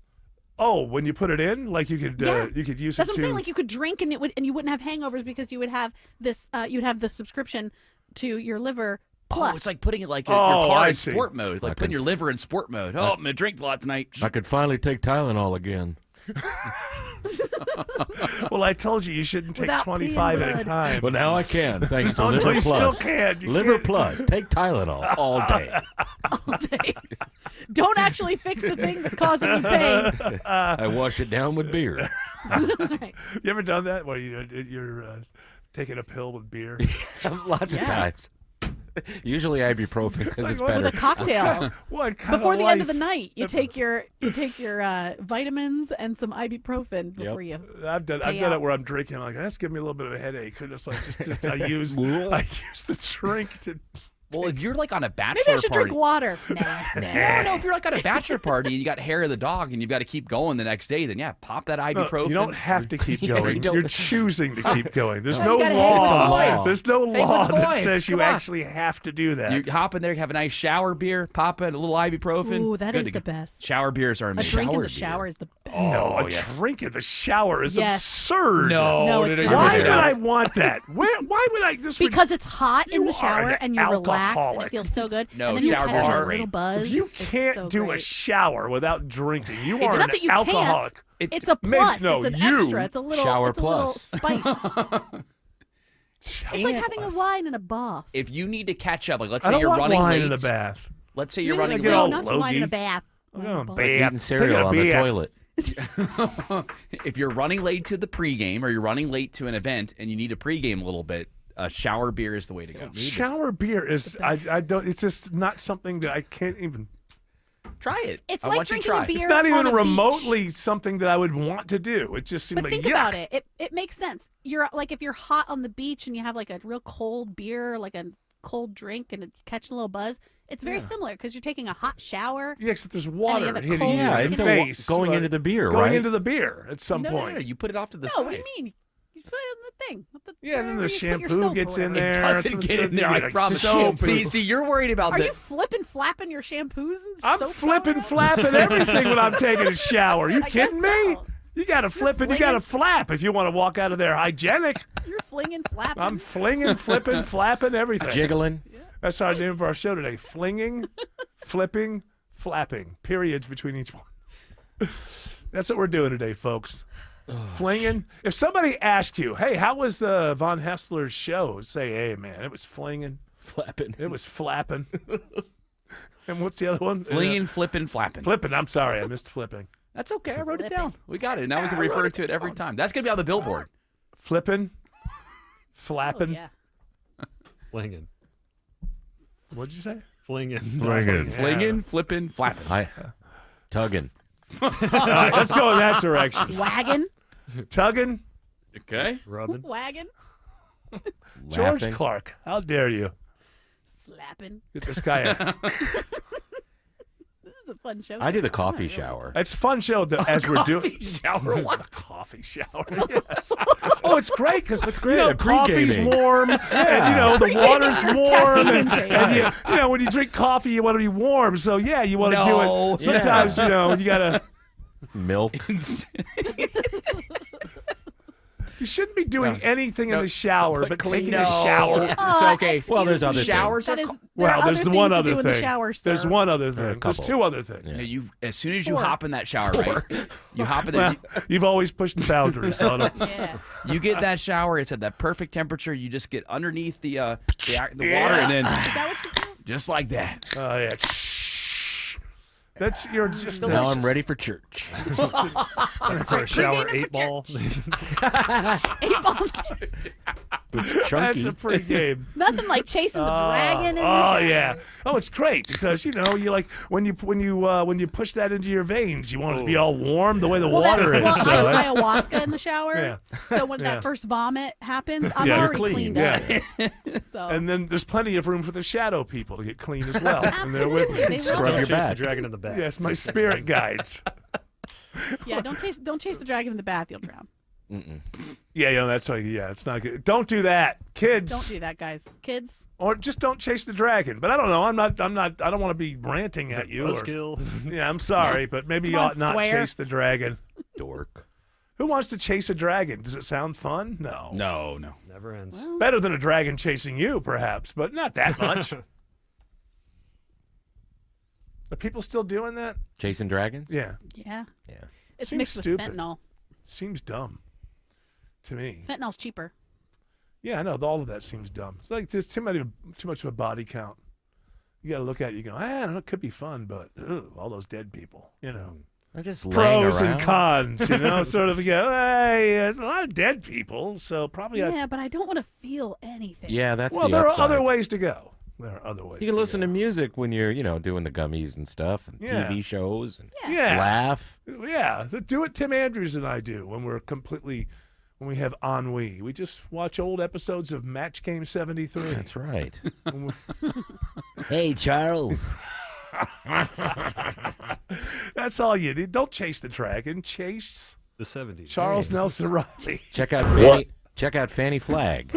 Speaker 6: Oh, when you put it in, like you could
Speaker 8: Yeah.
Speaker 6: you could use
Speaker 8: That's
Speaker 6: it
Speaker 8: what
Speaker 6: to.
Speaker 8: I'm saying. Like you could drink and you wouldn't have hangovers because you would have this. You'd have the subscription to your liver plus.
Speaker 7: Oh, it's like putting it like
Speaker 6: Oh,
Speaker 7: your car
Speaker 6: I
Speaker 7: in
Speaker 6: see.
Speaker 7: sport mode, like putting your liver in sport mode. Oh, I'm gonna drink a lot tonight.
Speaker 9: I could finally take Tylenol again.
Speaker 6: Well, I told you shouldn't take
Speaker 8: Without
Speaker 6: 25
Speaker 8: peeing
Speaker 6: at a
Speaker 8: blood.
Speaker 6: time.
Speaker 9: Well, now I can, thanks to
Speaker 6: Oh, no,
Speaker 9: Liver
Speaker 6: you
Speaker 9: Plus.
Speaker 6: still can. You
Speaker 9: Liver
Speaker 6: can't.
Speaker 9: Plus. Take Tylenol all day.
Speaker 8: all day. Don't actually fix the thing that's causing you pain.
Speaker 9: I wash it down with beer.
Speaker 8: That's right.
Speaker 6: You ever done that? Where you're taking a pill with beer?
Speaker 9: Lots of times. Usually ibuprofen because it's
Speaker 6: what-
Speaker 9: better.
Speaker 8: With a cocktail.
Speaker 6: What kind
Speaker 8: Before
Speaker 6: of
Speaker 8: the end of
Speaker 6: life?
Speaker 8: the night, you take your vitamins and some ibuprofen before you.
Speaker 6: I've done
Speaker 8: pay
Speaker 6: it
Speaker 8: out.
Speaker 6: where I'm drinking. I'm like, that's giving me a little bit of a headache. And it's like just I use the drink to.
Speaker 7: Well, if you're like on a bachelor
Speaker 8: Maybe I should
Speaker 7: party,
Speaker 8: drink water. Nah.
Speaker 7: no, if you're like on a bachelor party and you got hair of the dog and you've got to keep going the next day, then yeah, pop that
Speaker 6: No,
Speaker 7: ibuprofen.
Speaker 6: you don't have to keep
Speaker 7: Yeah,
Speaker 6: going.
Speaker 7: you don't-
Speaker 6: You're choosing to keep going. There's
Speaker 7: No,
Speaker 6: no
Speaker 7: you gotta hang with the
Speaker 6: law.
Speaker 7: boys.
Speaker 6: There's no
Speaker 7: Hang with
Speaker 6: law
Speaker 7: the
Speaker 6: that
Speaker 7: boys.
Speaker 6: says you
Speaker 7: Come on.
Speaker 6: actually have to do that.
Speaker 7: You hop in there, have a nice shower beer, pop in a little ibuprofen.
Speaker 8: Ooh, that
Speaker 7: good
Speaker 8: is
Speaker 7: to
Speaker 8: the
Speaker 7: go.
Speaker 8: best.
Speaker 7: Shower beers are
Speaker 8: A
Speaker 7: amazing.
Speaker 8: drink in the
Speaker 7: beer.
Speaker 8: shower is the best.
Speaker 6: No,
Speaker 7: Oh,
Speaker 6: a
Speaker 7: yes.
Speaker 6: drink in the shower is
Speaker 8: Yes.
Speaker 6: absurd.
Speaker 7: No,
Speaker 8: No,
Speaker 7: no,
Speaker 8: it's
Speaker 7: no,
Speaker 8: not.
Speaker 7: you're
Speaker 6: Why
Speaker 7: missing
Speaker 6: would
Speaker 7: out.
Speaker 6: I want that? Why would I just?
Speaker 8: Because it's hot in
Speaker 6: You
Speaker 8: the
Speaker 6: are
Speaker 8: shower
Speaker 6: an
Speaker 8: and you're relaxed and
Speaker 6: alcoholic.
Speaker 8: it feels so good.
Speaker 7: No,
Speaker 8: and then you
Speaker 7: shower
Speaker 8: catch
Speaker 7: beers
Speaker 8: a
Speaker 7: are
Speaker 8: little
Speaker 7: great.
Speaker 8: buzz.
Speaker 6: If you
Speaker 8: It's
Speaker 6: can't
Speaker 8: so
Speaker 6: do a
Speaker 8: great.
Speaker 6: shower without drinking, you
Speaker 8: It's
Speaker 6: are
Speaker 8: not
Speaker 6: an
Speaker 8: that you
Speaker 6: alcoholic.
Speaker 8: can't. It's a plus.
Speaker 6: no,
Speaker 8: it's an
Speaker 6: you.
Speaker 8: extra. It's a little
Speaker 9: Shower
Speaker 8: it's a little
Speaker 9: plus.
Speaker 8: spice. It's like having a wine in a bath.
Speaker 7: If you need to catch up, like let's
Speaker 6: I
Speaker 7: say
Speaker 6: don't
Speaker 7: you're
Speaker 6: want
Speaker 7: running
Speaker 6: wine
Speaker 7: late.
Speaker 6: in the bath.
Speaker 7: Let's say you're
Speaker 8: No,
Speaker 7: running
Speaker 6: get all
Speaker 8: not
Speaker 7: late.
Speaker 8: wine in a
Speaker 6: logy.
Speaker 8: bath.
Speaker 6: I'm
Speaker 8: Wine in a
Speaker 6: going
Speaker 8: bath.
Speaker 6: bath.
Speaker 9: Eating cereal on the toilet.
Speaker 7: If you're running late to the pregame or you're running late to an event and you need to pregame a little bit, a shower beer is the way to go.
Speaker 6: Shower beer is I don't. It's just not something that I can't even.
Speaker 7: Try it.
Speaker 8: It's
Speaker 7: I
Speaker 8: like
Speaker 7: want you to
Speaker 8: drinking
Speaker 7: try.
Speaker 8: a beer
Speaker 6: It's not
Speaker 8: on
Speaker 6: even
Speaker 8: a
Speaker 6: remotely
Speaker 8: beach.
Speaker 6: something that I would want to do. It just seems
Speaker 8: But
Speaker 6: like
Speaker 8: think
Speaker 6: yuck.
Speaker 8: about it. It makes sense. You're like if you're hot on the beach and you have like a real cold beer, like a cold drink, and it's catching a little buzz. It's very similar because you're taking a hot shower.
Speaker 6: Yeah, except there's water
Speaker 8: have a
Speaker 6: hitting
Speaker 8: cold-
Speaker 6: you
Speaker 9: Yeah,
Speaker 6: in
Speaker 9: it's
Speaker 6: the
Speaker 9: the wa-
Speaker 6: face.
Speaker 9: going into the beer,
Speaker 6: going
Speaker 9: right?
Speaker 6: into the beer at some
Speaker 7: No,
Speaker 6: point.
Speaker 7: no. You put it off to the
Speaker 8: No,
Speaker 7: side.
Speaker 8: what do you mean? You put it on the thing.
Speaker 6: Yeah, then
Speaker 8: wherever
Speaker 6: the
Speaker 8: you put your
Speaker 6: shampoo
Speaker 8: soap or
Speaker 6: gets in
Speaker 8: whatever.
Speaker 7: It
Speaker 6: there.
Speaker 7: doesn't
Speaker 6: Some
Speaker 7: get
Speaker 6: stuff
Speaker 7: in there,
Speaker 6: you
Speaker 7: I
Speaker 6: get,
Speaker 7: promise.
Speaker 6: soap
Speaker 7: See,
Speaker 6: and-
Speaker 7: see, you're worried about
Speaker 8: Are
Speaker 7: the.
Speaker 8: you flapping your shampoos and
Speaker 6: I'm
Speaker 8: soaps
Speaker 6: flipping,
Speaker 8: all around?
Speaker 6: flapping everything when I'm taking a shower. You
Speaker 8: I
Speaker 6: kidding
Speaker 8: guess
Speaker 6: me?
Speaker 8: so.
Speaker 6: You got to flip and you got to flap if you want to walk out of there hygienic.
Speaker 8: You're flinging, flapping.
Speaker 6: I'm flinging, flipping, flapping everything.
Speaker 9: Jiggling.
Speaker 6: That's our name for our show today. Flinging, flipping, flapping. Periods between each one. That's what we're doing today, folks. Flinging. If somebody asks you, hey, how was Von Hessler's show? Say, hey, man, it was flinging.
Speaker 9: Flapping.
Speaker 6: It was flapping. And what's the other one?
Speaker 7: Flinging, flipping, flapping.
Speaker 6: Flipping. I'm sorry. I missed flipping.
Speaker 7: That's okay. I wrote it
Speaker 8: Flipping.
Speaker 7: down. We got it. Now we can refer to it every time. That's going to be on the billboard.
Speaker 6: Flipping.
Speaker 8: Oh,
Speaker 6: Flapping.
Speaker 8: yeah.
Speaker 10: Flinging.
Speaker 6: What'd you say?
Speaker 10: Flinging.
Speaker 7: Flinging, flipping, flapping.
Speaker 9: Tugging.
Speaker 6: All right, let's go in that direction.
Speaker 8: Wagon.
Speaker 6: Tugging.
Speaker 7: Okay.
Speaker 10: Rubbing.
Speaker 8: Wagon.
Speaker 6: George
Speaker 9: Laughing.
Speaker 6: Clark, how dare you?
Speaker 8: Slapping.
Speaker 6: Get this guy a...
Speaker 8: This is a fun show.
Speaker 9: I do the coffee shower.
Speaker 6: It's a fun show as we're doing.
Speaker 7: Shower. What?
Speaker 6: Coffee shower. Yes. Oh, it's great because
Speaker 9: great.
Speaker 6: coffee's
Speaker 9: Pre-gaming.
Speaker 6: warm, and the water's warm,
Speaker 8: Caffeine
Speaker 6: and when you drink coffee, you want to be warm. So yeah, you want to do
Speaker 7: No.
Speaker 6: it. Sometimes you gotta.
Speaker 9: Milk.
Speaker 6: You shouldn't be doing anything in the shower but taking a
Speaker 7: No.
Speaker 6: shower.
Speaker 7: It's okay.
Speaker 9: Well, there's other
Speaker 7: Showers
Speaker 8: That
Speaker 7: are.
Speaker 8: is,
Speaker 6: Well, there's
Speaker 8: other
Speaker 6: one
Speaker 8: things to
Speaker 6: other
Speaker 8: do in
Speaker 6: thing.
Speaker 8: the shower,
Speaker 6: There's
Speaker 8: sir.
Speaker 6: one other
Speaker 9: There are a
Speaker 6: thing. There's
Speaker 9: couple.
Speaker 6: two other things.
Speaker 7: No, you as soon as you
Speaker 8: Four.
Speaker 7: hop in that shower, right? You hop in there.
Speaker 6: Well, you've always pushed boundaries on it.
Speaker 8: Yeah.
Speaker 7: You get that shower. It's at that perfect temperature. You just get underneath the water, and then
Speaker 8: Is that what you do?
Speaker 7: just like that.
Speaker 6: Oh yeah. You're just
Speaker 9: Now I'm ready for church.
Speaker 10: For a shower 8-ball.
Speaker 8: 8-ball.
Speaker 6: That's
Speaker 9: Chunky.
Speaker 6: a pretty game.
Speaker 8: Nothing like chasing the dragon in the
Speaker 6: Oh
Speaker 8: shower.
Speaker 6: yeah. Oh, it's great because you like when you push that into your veins, you want it to be all warm the way the
Speaker 8: Well,
Speaker 6: water is.
Speaker 8: I
Speaker 6: So
Speaker 8: do
Speaker 6: that's-
Speaker 8: ayahuasca in the shower.
Speaker 6: Yeah.
Speaker 8: So when
Speaker 6: Yeah.
Speaker 8: that first vomit happens, I'm
Speaker 6: Yeah, you're
Speaker 8: already
Speaker 9: clean.
Speaker 8: cleaned up.
Speaker 6: yeah.
Speaker 8: So
Speaker 6: And then there's plenty of room for the shadow people to get clean as well. And they're with
Speaker 8: absolutely,
Speaker 6: you.
Speaker 8: they will.
Speaker 9: Scrub
Speaker 10: Don't
Speaker 9: your
Speaker 10: chase
Speaker 9: back.
Speaker 10: the dragon in the back.
Speaker 6: Yes, my spirit guides.
Speaker 8: Yeah, don't chase the dragon in the bath. You'll drown.
Speaker 6: Yeah, that's right. Yeah, it's not good. Don't do that, kids.
Speaker 8: Don't do that, guys. Kids.
Speaker 6: Or just don't chase the dragon. But I don't know. I don't want to be ranting at you. or-
Speaker 10: Buzzkill.
Speaker 6: yeah, I'm sorry, but maybe you
Speaker 8: Come on,
Speaker 6: ought not
Speaker 8: Square.
Speaker 6: chase the dragon.
Speaker 9: Dork.
Speaker 6: Who wants to chase a dragon? Does it sound fun? No.
Speaker 7: No.
Speaker 10: Never ends.
Speaker 6: Better than a dragon chasing you, perhaps, but not that much. Are people still doing that?
Speaker 9: Chasing dragons?
Speaker 6: Yeah.
Speaker 8: Yeah.
Speaker 9: Yeah.
Speaker 8: It's
Speaker 6: Seems
Speaker 8: mixed
Speaker 6: stupid.
Speaker 8: with fentanyl.
Speaker 6: Seems dumb to me.
Speaker 8: Fentanyl's cheaper.
Speaker 6: Yeah, I know. All of that seems dumb. It's like there's too much of a body count. You got to look at it. You go, I don't know, it could be fun, but all those dead people,
Speaker 9: I'm just laying
Speaker 6: Pros
Speaker 9: around.
Speaker 6: and cons, sort of. You go, hey, there's a lot of dead people, so probably.
Speaker 8: Yeah, but I don't want to feel anything.
Speaker 9: Yeah, that's
Speaker 6: Well,
Speaker 9: the
Speaker 6: there
Speaker 9: upside.
Speaker 6: are other ways to go. There are other ways.
Speaker 9: You can listen to music when you're, doing the gummies and stuff, and
Speaker 6: Yeah.
Speaker 9: TV shows, and
Speaker 6: Yeah.
Speaker 9: laugh.
Speaker 6: Yeah, so do what Tim Andrews and I do when we have ennui. We just watch old episodes of Match Game 73.
Speaker 9: That's right.
Speaker 11: Hey, Charles.
Speaker 6: That's all you need. Don't chase the dragon. Chase
Speaker 10: The 70s.
Speaker 6: Charles Nelson Riley.
Speaker 9: Check out Fanny Flagg.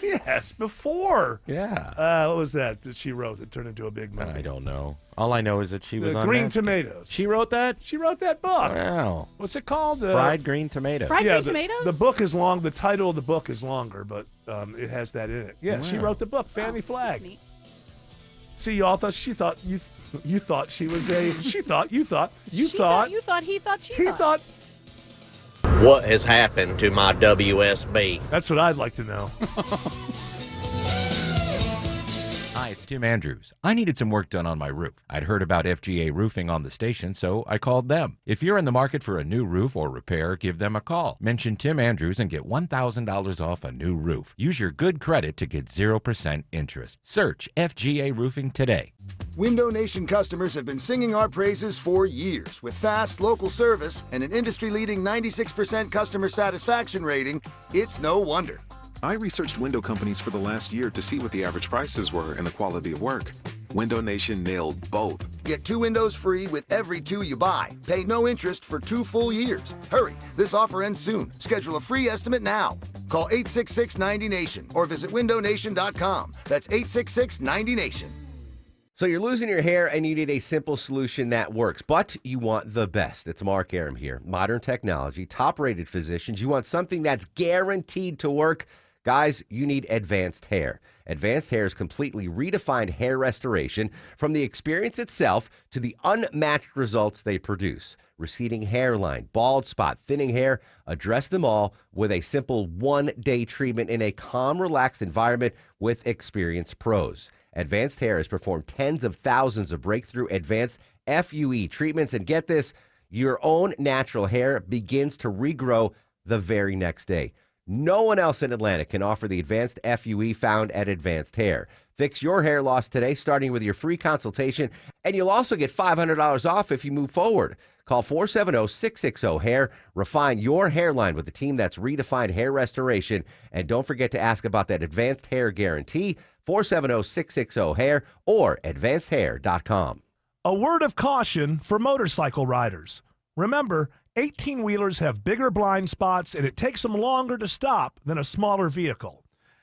Speaker 6: Yes, before.
Speaker 9: Yeah.
Speaker 6: What was that she wrote that turned into a big movie?
Speaker 9: I don't know. All I know is that she was on
Speaker 6: Green
Speaker 9: that.
Speaker 6: Tomatoes.
Speaker 9: She wrote that?
Speaker 6: She wrote that book.
Speaker 9: Wow.
Speaker 6: What's it called?
Speaker 9: Fried green tomato.
Speaker 8: Fried
Speaker 6: yeah,
Speaker 8: green tomatoes?
Speaker 6: The book is long. The title of the book is longer, but it has that in it. Yeah, she
Speaker 9: Wow.
Speaker 6: wrote the book, Fanny Flagg.
Speaker 8: Neat.
Speaker 6: See, y'all thought you thought she was a. She thought you thought
Speaker 8: She thought, you thought, he thought, she
Speaker 6: he thought.
Speaker 11: What has happened to my WSB?
Speaker 6: That's what I'd like to know.
Speaker 9: Hi, it's Tim Andrews. I needed some work done on my roof. I'd heard about FGA Roofing on the station, so I called them. If you're in the market for a new roof or repair, give them a call. Mention Tim Andrews and get $1,000 off a new roof. Use your good credit to get 0% interest. Search FGA Roofing today.
Speaker 12: Window Nation customers have been singing our praises for years. With fast, local service and an industry-leading 96% customer satisfaction rating, it's no wonder.
Speaker 13: I researched window companies for the last year to see what the average prices were and the quality of work. Window Nation nailed both.
Speaker 12: Get 2 windows free with every 2 you buy. Pay no interest for 2 full years. Hurry, this offer ends soon. Schedule a free estimate now. Call 866-90-NATION or visit windownation.com. That's 866-90-NATION.
Speaker 14: So you're losing your hair and you need a simple solution that works, but you want the best. It's Mark Aram here. Modern technology, top-rated physicians. You want something that's guaranteed to work. Guys, you need Advanced Hair. Advanced Hair's completely redefined hair restoration, from the experience itself to the unmatched results they produce. Receding hairline, bald spot, thinning hair, address them all with a simple one-day treatment in a calm, relaxed environment with experienced pros. Advanced Hair has performed tens of thousands of breakthrough advanced FUE treatments, and get this, your own natural hair begins to regrow the very next day. No one else in Atlanta can offer the advanced FUE found at Advanced Hair. Fix your hair loss today, starting with your free consultation, and you'll also get $500 off if you move forward. Call 470-660-HAIR. Refine your hairline with a team that's redefined hair restoration. And don't forget to ask about that advanced hair guarantee, 470-660-HAIR or advancedhair.com.
Speaker 6: A word of caution for motorcycle riders. Remember, 18-wheelers have bigger blind spots and it takes them longer to stop than a smaller vehicle.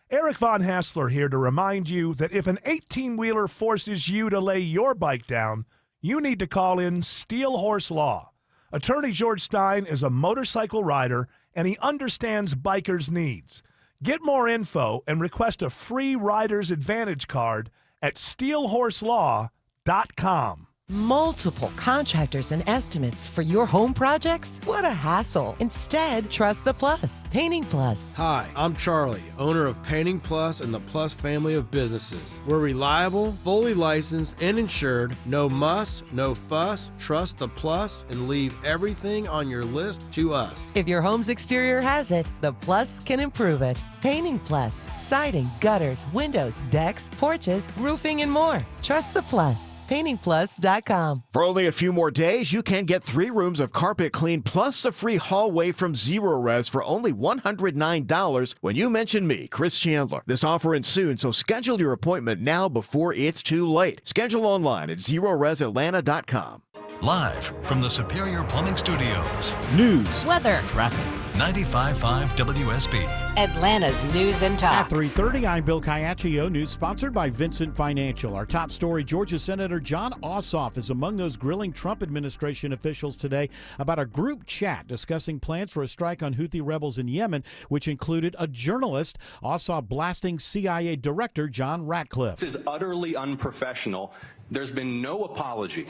Speaker 6: Eric Von Hassler here to remind you that if an 18-wheeler forces you to lay your bike down, you need to call in Steel Horse Law. Attorney George Stein is a motorcycle rider and he understands bikers' needs. Get more info and request a free Rider's Advantage card at steelhorselaw.com.
Speaker 15: Multiple contractors and estimates for your home projects? What a hassle. Instead, trust the Plus. Painting Plus.
Speaker 16: Hi, I'm Charlie, owner of Painting Plus and the Plus family of businesses. We're reliable, fully licensed, and insured. No muss, no fuss. Trust the Plus and leave everything on your list to us.
Speaker 15: If your home's exterior has it, the Plus can improve it. Painting Plus. Siding, gutters, windows, decks, porches, roofing, and more. Trust the Plus. PaintingPlus.com.
Speaker 17: For only a few more days, you can get 3 rooms of carpet clean plus a free hallway from Zero Res for only $109 when you mention me, Chris Chandler. This offer ends soon, so schedule your appointment now before it's too late. Schedule online at ZeroResAtlanta.com.
Speaker 18: Live from the Superior Plumbing Studios.
Speaker 3: News,
Speaker 2: weather,
Speaker 3: traffic.
Speaker 18: 95.5 WSB.
Speaker 15: Atlanta's News and
Speaker 3: At
Speaker 15: Talk.
Speaker 3: 3:30, I'm Bill Caiaccio. News sponsored by Vincent Financial. Our top story, Georgia Senator Jon Ossoff is among those grilling Trump administration officials today about a group chat discussing plans for a strike on Houthi rebels in Yemen, which included a journalist. Ossoff blasting CIA Director John Ratcliffe.
Speaker 19: This is utterly unprofessional. There's been no apology.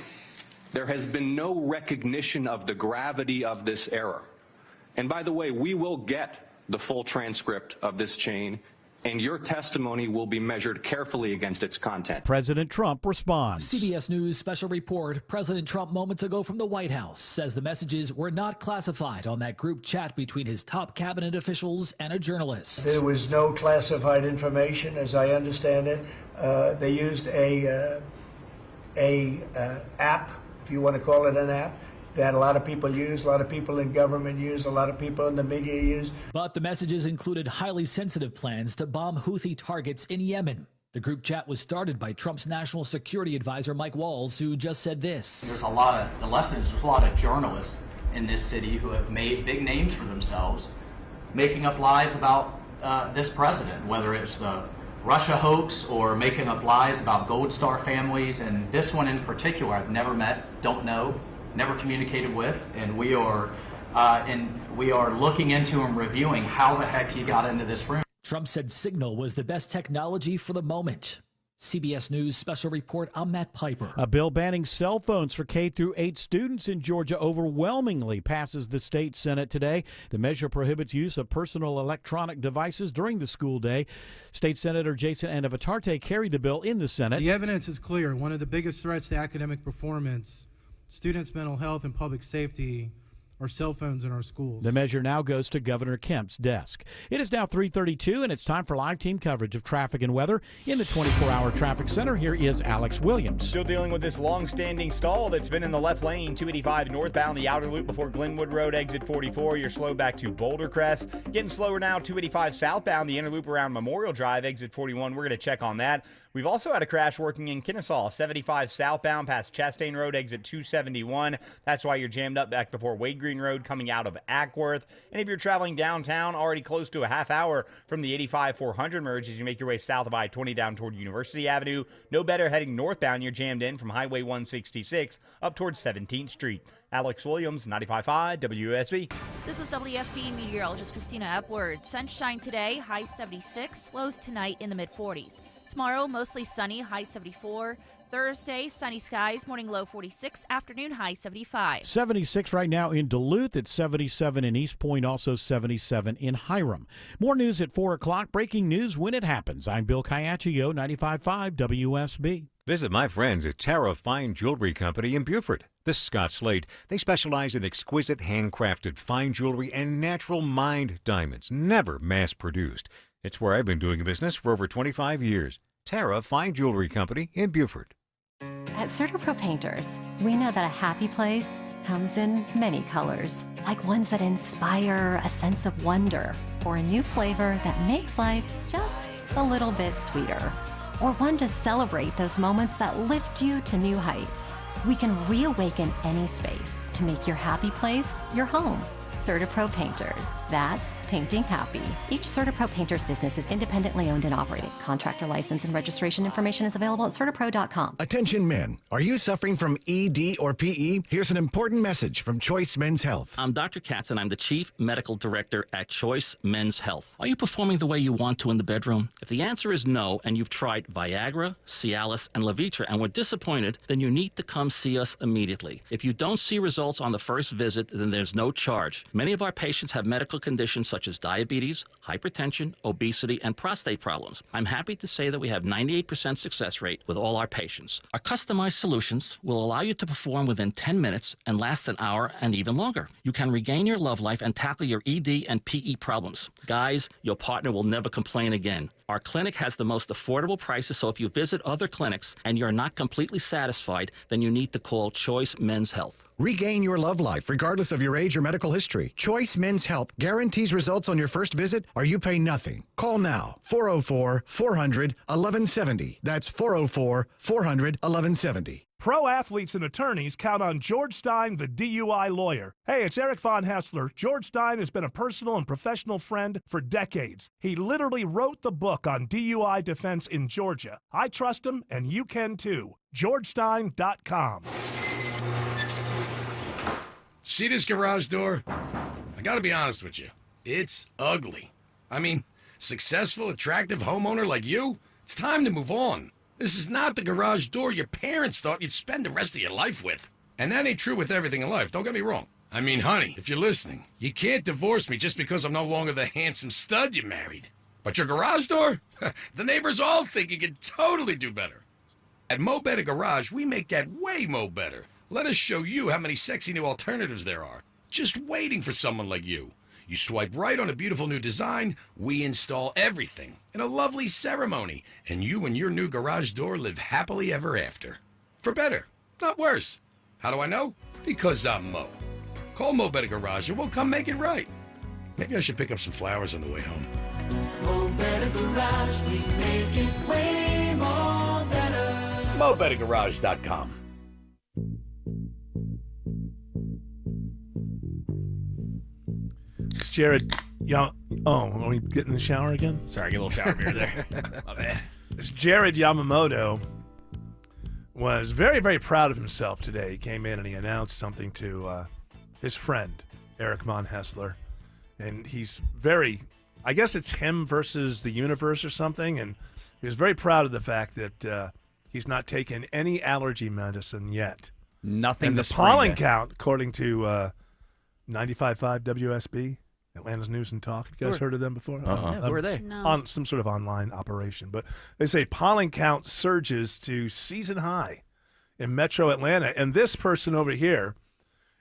Speaker 19: There has been no recognition of the gravity of this error. And by the way, we will get the full transcript of this chain, and your testimony will be measured carefully against its content.
Speaker 3: President Trump responds.
Speaker 20: CBS News special report. President Trump moments ago from the White House says the messages were not classified on that group chat between his top cabinet officials and a journalist.
Speaker 21: There was no classified information, as I understand it. They used a app, if you want to call it an app, that a lot of people use, a lot of people in government use, a lot of people in the media use.
Speaker 20: But the messages included highly sensitive plans to bomb Houthi targets in Yemen. The group chat was started by Trump's national security advisor, Mike Walls, who just said this.
Speaker 22: There's a lot of journalists in this city who have made big names for themselves, making up lies about this president, whether it's the Russia hoax or making up lies about Gold Star families. And this one in particular, I've never met, don't know, never communicated with, and we are looking into and reviewing how the heck he got into this room.
Speaker 20: Trump said Signal was the best technology for the moment. CBS News special report, I'm Matt Piper.
Speaker 3: A bill banning cell phones for K through 8 students in Georgia overwhelmingly passes the state Senate today. The measure prohibits use of personal electronic devices during the school day. State Senator Jason Anavitarte carried the bill in the Senate.
Speaker 23: The evidence is clear. One of the biggest threats to academic performance, students' mental health, and public safety are cell phones in our schools.
Speaker 3: The measure now goes to Governor Kemp's desk. It is now 3:32, and it's time for live team coverage of traffic and weather. In the 24-hour traffic center, here is Alex Williams.
Speaker 1: Still dealing with this long-standing stall that's been in the left lane, 285 northbound, the outer loop before Glenwood Road, exit 44. You're slow back to Boulder Crest. Getting slower now, 285 southbound, the inner loop around Memorial Drive, exit 41. We're going to check on that. We've also had a crash working in Kennesaw, 75 southbound past Chastain Road, exit 271. That's why you're jammed up back before Wade Green Road coming out of Ackworth. And if you're traveling downtown, already close to a half hour from the 85-400 merge as you make your way south of I-20 down toward University Avenue. No better heading northbound. You're jammed in from Highway 166 up towards 17th Street. Alex Williams, 95.5 WSB.
Speaker 2: This is WSB meteorologist Christina Epward. Sunshine today, high 76, lows tonight in the mid-40s. Tomorrow, mostly sunny, high 74. Thursday, sunny skies, morning low 46, afternoon high 75.
Speaker 3: 76 right now in Duluth. It's 77 in East Point, also 77 in Hiram. More news at 4 o'clock. Breaking news when it happens. I'm Bill Caiaccio, 95.5 WSB.
Speaker 24: Visit my friends at Tara Fine Jewelry Company in Beaufort. This is Scott Slade. They specialize in exquisite handcrafted fine jewelry and natural mined diamonds, never mass-produced. It's where I've been doing business for over 25 years. Tara Fine Jewelry Company in Beaufort.
Speaker 4: At CertaPro Painters, we know that a happy place comes in many colors, like ones that inspire a sense of wonder, or a new flavor that makes life just a little bit sweeter, or one to celebrate those moments that lift you to new heights. We can reawaken any space to make your happy place your home. CertaPro Painters. That's painting happy. Each CertaPro Painters business is independently owned and operated. Contractor license and registration information is available at CertaPro.com.
Speaker 5: Attention men, are you suffering from ED or PE? Here's an important message from Choice Men's Health.
Speaker 7: I'm Dr. Katz and I'm the Chief Medical Director at Choice Men's Health. Are you performing the way you want to in the bedroom? If the answer is no and you've tried Viagra, Cialis, and Levitra and were disappointed, then you need to come see us immediately. If you don't see results on the first visit, then there's no charge. Many of our patients have medical conditions such as diabetes, hypertension, obesity, and prostate problems. I'm happy to say that we have 98% success rate with all our patients. Our customized solutions will allow you to perform within 10 minutes and last an hour and even longer. You can regain your love life and tackle your ED and PE problems. Guys, your partner will never complain again. Our clinic has the most affordable prices, so if you visit other clinics and you're not completely satisfied, then you need to call Choice Men's Health.
Speaker 5: Regain your love life regardless of your age or medical history. Choice Men's Health guarantees results on your first visit or you pay nothing. Call now, 404-400-1170. That's 404-400-1170.
Speaker 6: Pro athletes and attorneys count on George Stein, the DUI lawyer. Hey, it's Eric Von Hessler. George Stein has been a personal and professional friend for decades. He literally wrote the book on DUI defense in Georgia. I trust him, and you can too. GeorgeStein.com.
Speaker 10: See this garage door? I gotta be honest with you. It's ugly. I mean, successful, attractive homeowner like you, it's time to move on. This is not the garage door your parents thought you'd spend the rest of your life with. And that ain't true with everything in life, don't get me wrong. I mean, honey, if you're listening, you can't divorce me just because I'm no longer the handsome stud you married. But your garage door? The neighbors all think you can totally do better. At Mo Better Garage, we make that way mo better. Let us show you how many sexy new alternatives there are. Just waiting for someone like you. You swipe right on a beautiful new design, we install everything in a lovely ceremony, and you and your new garage door live happily ever after. For better, not worse. How do I know? Because I'm Mo. Call Mo Better Garage and we'll come make it right. Maybe I should pick up some flowers on the way home.
Speaker 25: Mo Better Garage, we make it way more better.
Speaker 10: MoBetterGarage.com.
Speaker 6: It's Jared. Are we getting in the shower again?
Speaker 26: Sorry, get a little shower beer there. My bad.
Speaker 6: It's Jared Yamamoto was very, very proud of himself today. He came in and he announced something to his friend, Eric Von Hessler. And he's very, I guess it's him versus the universe or something. And he was very proud of the fact that he's not taken any allergy medicine yet.
Speaker 26: Nothing
Speaker 6: and
Speaker 26: this
Speaker 6: the pollen
Speaker 26: spring,
Speaker 6: count, according to 95.5 WSB, Atlanta's News and Talk. Have you guys heard of them before?
Speaker 26: Yeah, who are they?
Speaker 8: No.
Speaker 6: On some sort of online operation. But they say pollen count surges to season high in metro Atlanta. And this person over here,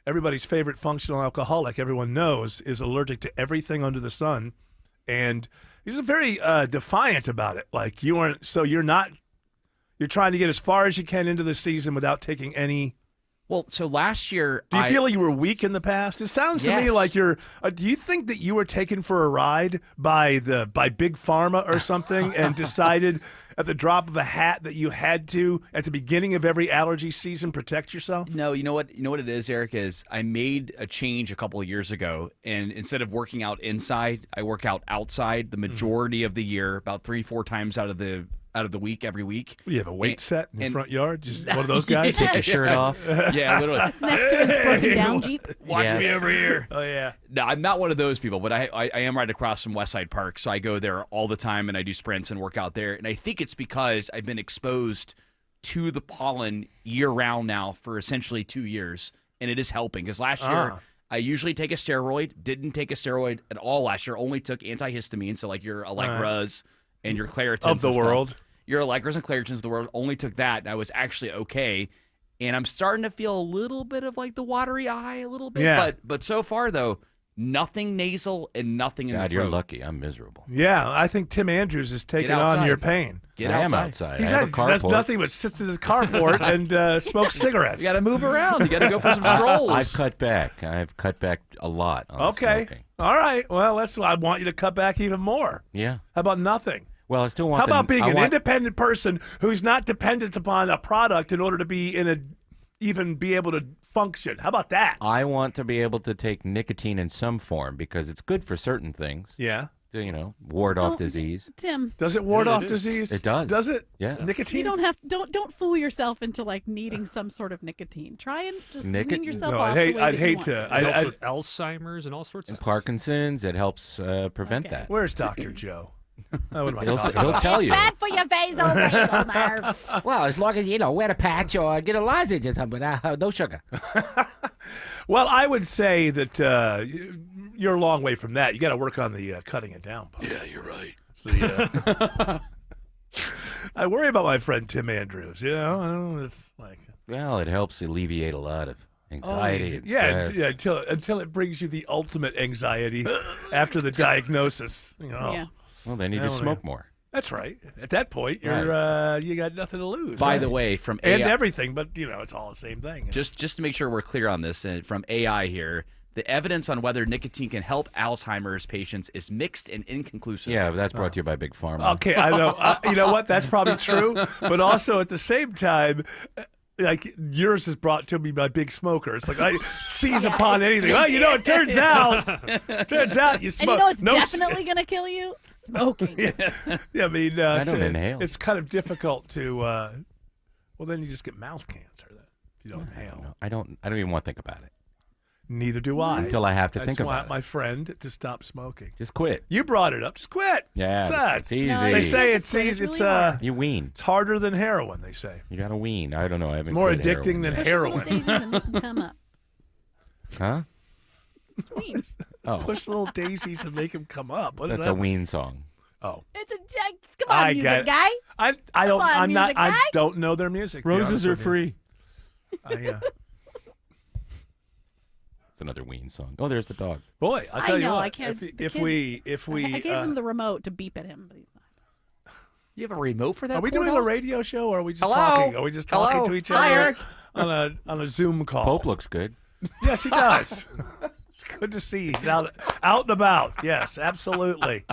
Speaker 6: everybody's favorite functional alcoholic, everyone knows, is allergic to everything under the sun. And he's very defiant about it. Like, you're trying to get as far as you can into the season without taking any.
Speaker 26: Well, so last year,
Speaker 6: Do you feel like you were weak in the past? It sounds to me
Speaker 26: Yes.
Speaker 6: like you're. Do you think that you were taken for a ride by Big Pharma or something, and decided at the drop of a hat that you had to, at the beginning of every allergy season, protect yourself?
Speaker 26: No, you know what it is, Eric, is I made a change a couple of years ago, and instead of working out inside, I work out outside the majority of the year, about 3-4 times out of the week, every week.
Speaker 6: You have a weight set in your front yard? Just one of those guys?
Speaker 26: Yeah.
Speaker 6: Take your shirt off?
Speaker 26: Yeah, literally.
Speaker 8: It's next to his broken down Jeep.
Speaker 26: Watch me over here.
Speaker 6: Oh, yeah.
Speaker 26: No, I'm not one of those people, but I am right across from Westside Park, so I go there all the time, and I do sprints and work out there. And I think it's because I've been exposed to the pollen year-round now for essentially 2 years, and it is helping. Because last year, I usually take a steroid, didn't take a steroid at all last year, only took antihistamine, so like your Allegras and your Claritins.
Speaker 6: Of the world.
Speaker 26: Your Allegras and Claritins of the world, only took that, and I was actually okay. And I'm starting to feel a little bit of like the watery eye a little bit.
Speaker 6: Yeah.
Speaker 26: But so far, though, Nothing nasal and nothing in the
Speaker 9: God,
Speaker 26: throat.
Speaker 9: you're lucky. I'm miserable.
Speaker 6: Yeah, I think Tim Andrews is taking on your pain.
Speaker 26: Get
Speaker 9: I am
Speaker 26: outside.
Speaker 9: outside. I have a
Speaker 6: He does
Speaker 9: carport.
Speaker 6: nothing but sits in his carport and smokes cigarettes.
Speaker 26: You got to move around. You got to go for some strolls.
Speaker 9: I've cut back. I've cut back a lot on the
Speaker 6: Okay.
Speaker 9: smoking.
Speaker 6: All right. Well, I want you to cut back even more.
Speaker 9: Yeah.
Speaker 6: How about nothing?
Speaker 9: Well, I still want.
Speaker 6: How about being
Speaker 9: I
Speaker 6: an
Speaker 9: want-
Speaker 6: independent person who's not dependent upon a product in order to be even be able to function? How about that?
Speaker 9: I want to be able to take nicotine in some form because it's good for certain things.
Speaker 6: Yeah.
Speaker 9: To, ward off disease.
Speaker 8: Tim,
Speaker 6: Does it ward off disease?
Speaker 9: It does.
Speaker 6: Does it?
Speaker 9: Yeah.
Speaker 6: Nicotine?
Speaker 8: you don't fool yourself into like needing some sort of nicotine. Try and just wean yourself
Speaker 6: No,
Speaker 8: off.
Speaker 6: I'd hate-
Speaker 8: the way
Speaker 6: I'd
Speaker 8: that you
Speaker 6: hate
Speaker 8: want
Speaker 6: to-
Speaker 11: It helps with Alzheimer's and all sorts of
Speaker 9: And Parkinson's, it helps prevent that.
Speaker 6: Where's Dr. Joe? What am I
Speaker 9: He'll,
Speaker 6: talking
Speaker 9: he'll
Speaker 6: about?
Speaker 9: tell you.
Speaker 8: Bad for your vasovagal nerve.
Speaker 9: Well, as long as, wear a patch or get a lozenge or something, no sugar.
Speaker 6: Well, I would say that you're a long way from that. You got to work on the cutting it down part.
Speaker 10: Yeah, you're right.
Speaker 6: I worry about my friend Tim Andrews. It's like
Speaker 9: Well, it helps alleviate a lot of anxiety and stress.
Speaker 6: yeah, until it brings you the ultimate anxiety after the diagnosis.
Speaker 8: Yeah.
Speaker 9: Well, then you just smoke more.
Speaker 6: That's right. At that point, you're you got nothing to lose.
Speaker 26: By
Speaker 6: right?
Speaker 26: the way, from
Speaker 6: and
Speaker 26: AI
Speaker 6: everything, but it's all the same thing.
Speaker 26: Just to make sure we're clear on this, from AI here, the evidence on whether nicotine can help Alzheimer's patients is mixed and inconclusive.
Speaker 9: Yeah, but that's brought to you by Big Pharma.
Speaker 6: Okay, I know. You know what? That's probably true. But also at the same time, like yours is brought to me by Big Smoker. It's like I seize upon anything. Well, it turns out you smoke.
Speaker 8: And it's definitely going to kill you? Smoking.
Speaker 6: Yeah, I mean,
Speaker 9: I don't inhale.
Speaker 6: It's kind of difficult to. Well, then you just get mouth cancer then if you don't inhale.
Speaker 9: No, I don't even want to think about it.
Speaker 6: Neither do I.
Speaker 9: Until I have to
Speaker 6: That's
Speaker 9: think
Speaker 6: why
Speaker 9: about it.
Speaker 6: my friend to stop smoking.
Speaker 9: Just quit.
Speaker 6: You brought it up. Just quit.
Speaker 9: Yeah,
Speaker 6: What's that?
Speaker 9: it's easy.
Speaker 6: They say
Speaker 8: Just quit. It's
Speaker 6: it's
Speaker 8: really hard.
Speaker 9: You wean.
Speaker 6: it's harder than heroin. They say
Speaker 9: You got to wean. I don't know. I haven't
Speaker 6: more
Speaker 9: quit
Speaker 6: addicting than
Speaker 9: heroin
Speaker 8: Push little
Speaker 6: heroin.
Speaker 8: daisies and make them come up.
Speaker 9: yet. Huh?
Speaker 8: Sweet.
Speaker 9: Oh,
Speaker 6: Push little daisies and make them come up. What is
Speaker 9: that's
Speaker 6: that?
Speaker 9: a wean song.
Speaker 6: Oh,
Speaker 8: It's a come on,
Speaker 6: I
Speaker 8: music
Speaker 6: get it.
Speaker 8: guy.
Speaker 6: I don't.
Speaker 8: on,
Speaker 6: I'm not.
Speaker 8: music
Speaker 6: I
Speaker 8: guy.
Speaker 6: don't know their music. to be honest with you.
Speaker 9: It's another wean song. Oh, there's the dog.
Speaker 6: Boy, I'll
Speaker 8: I
Speaker 6: tell you
Speaker 8: know,
Speaker 6: what.
Speaker 8: I can't-
Speaker 6: if
Speaker 8: the
Speaker 6: we
Speaker 8: I gave him the remote to beep at him, but he's not.
Speaker 26: You have a remote for that?
Speaker 6: are we
Speaker 26: poor
Speaker 6: doing
Speaker 26: dog?
Speaker 6: a radio show or are we just
Speaker 26: Hello?
Speaker 6: talking? Are we just talking
Speaker 26: Hello?
Speaker 6: to each
Speaker 26: Hi,
Speaker 6: other
Speaker 26: Eric.
Speaker 6: on a Zoom call?
Speaker 9: Pope looks good.
Speaker 6: Yes, he does. It's good to see he's out and about. Yes, absolutely.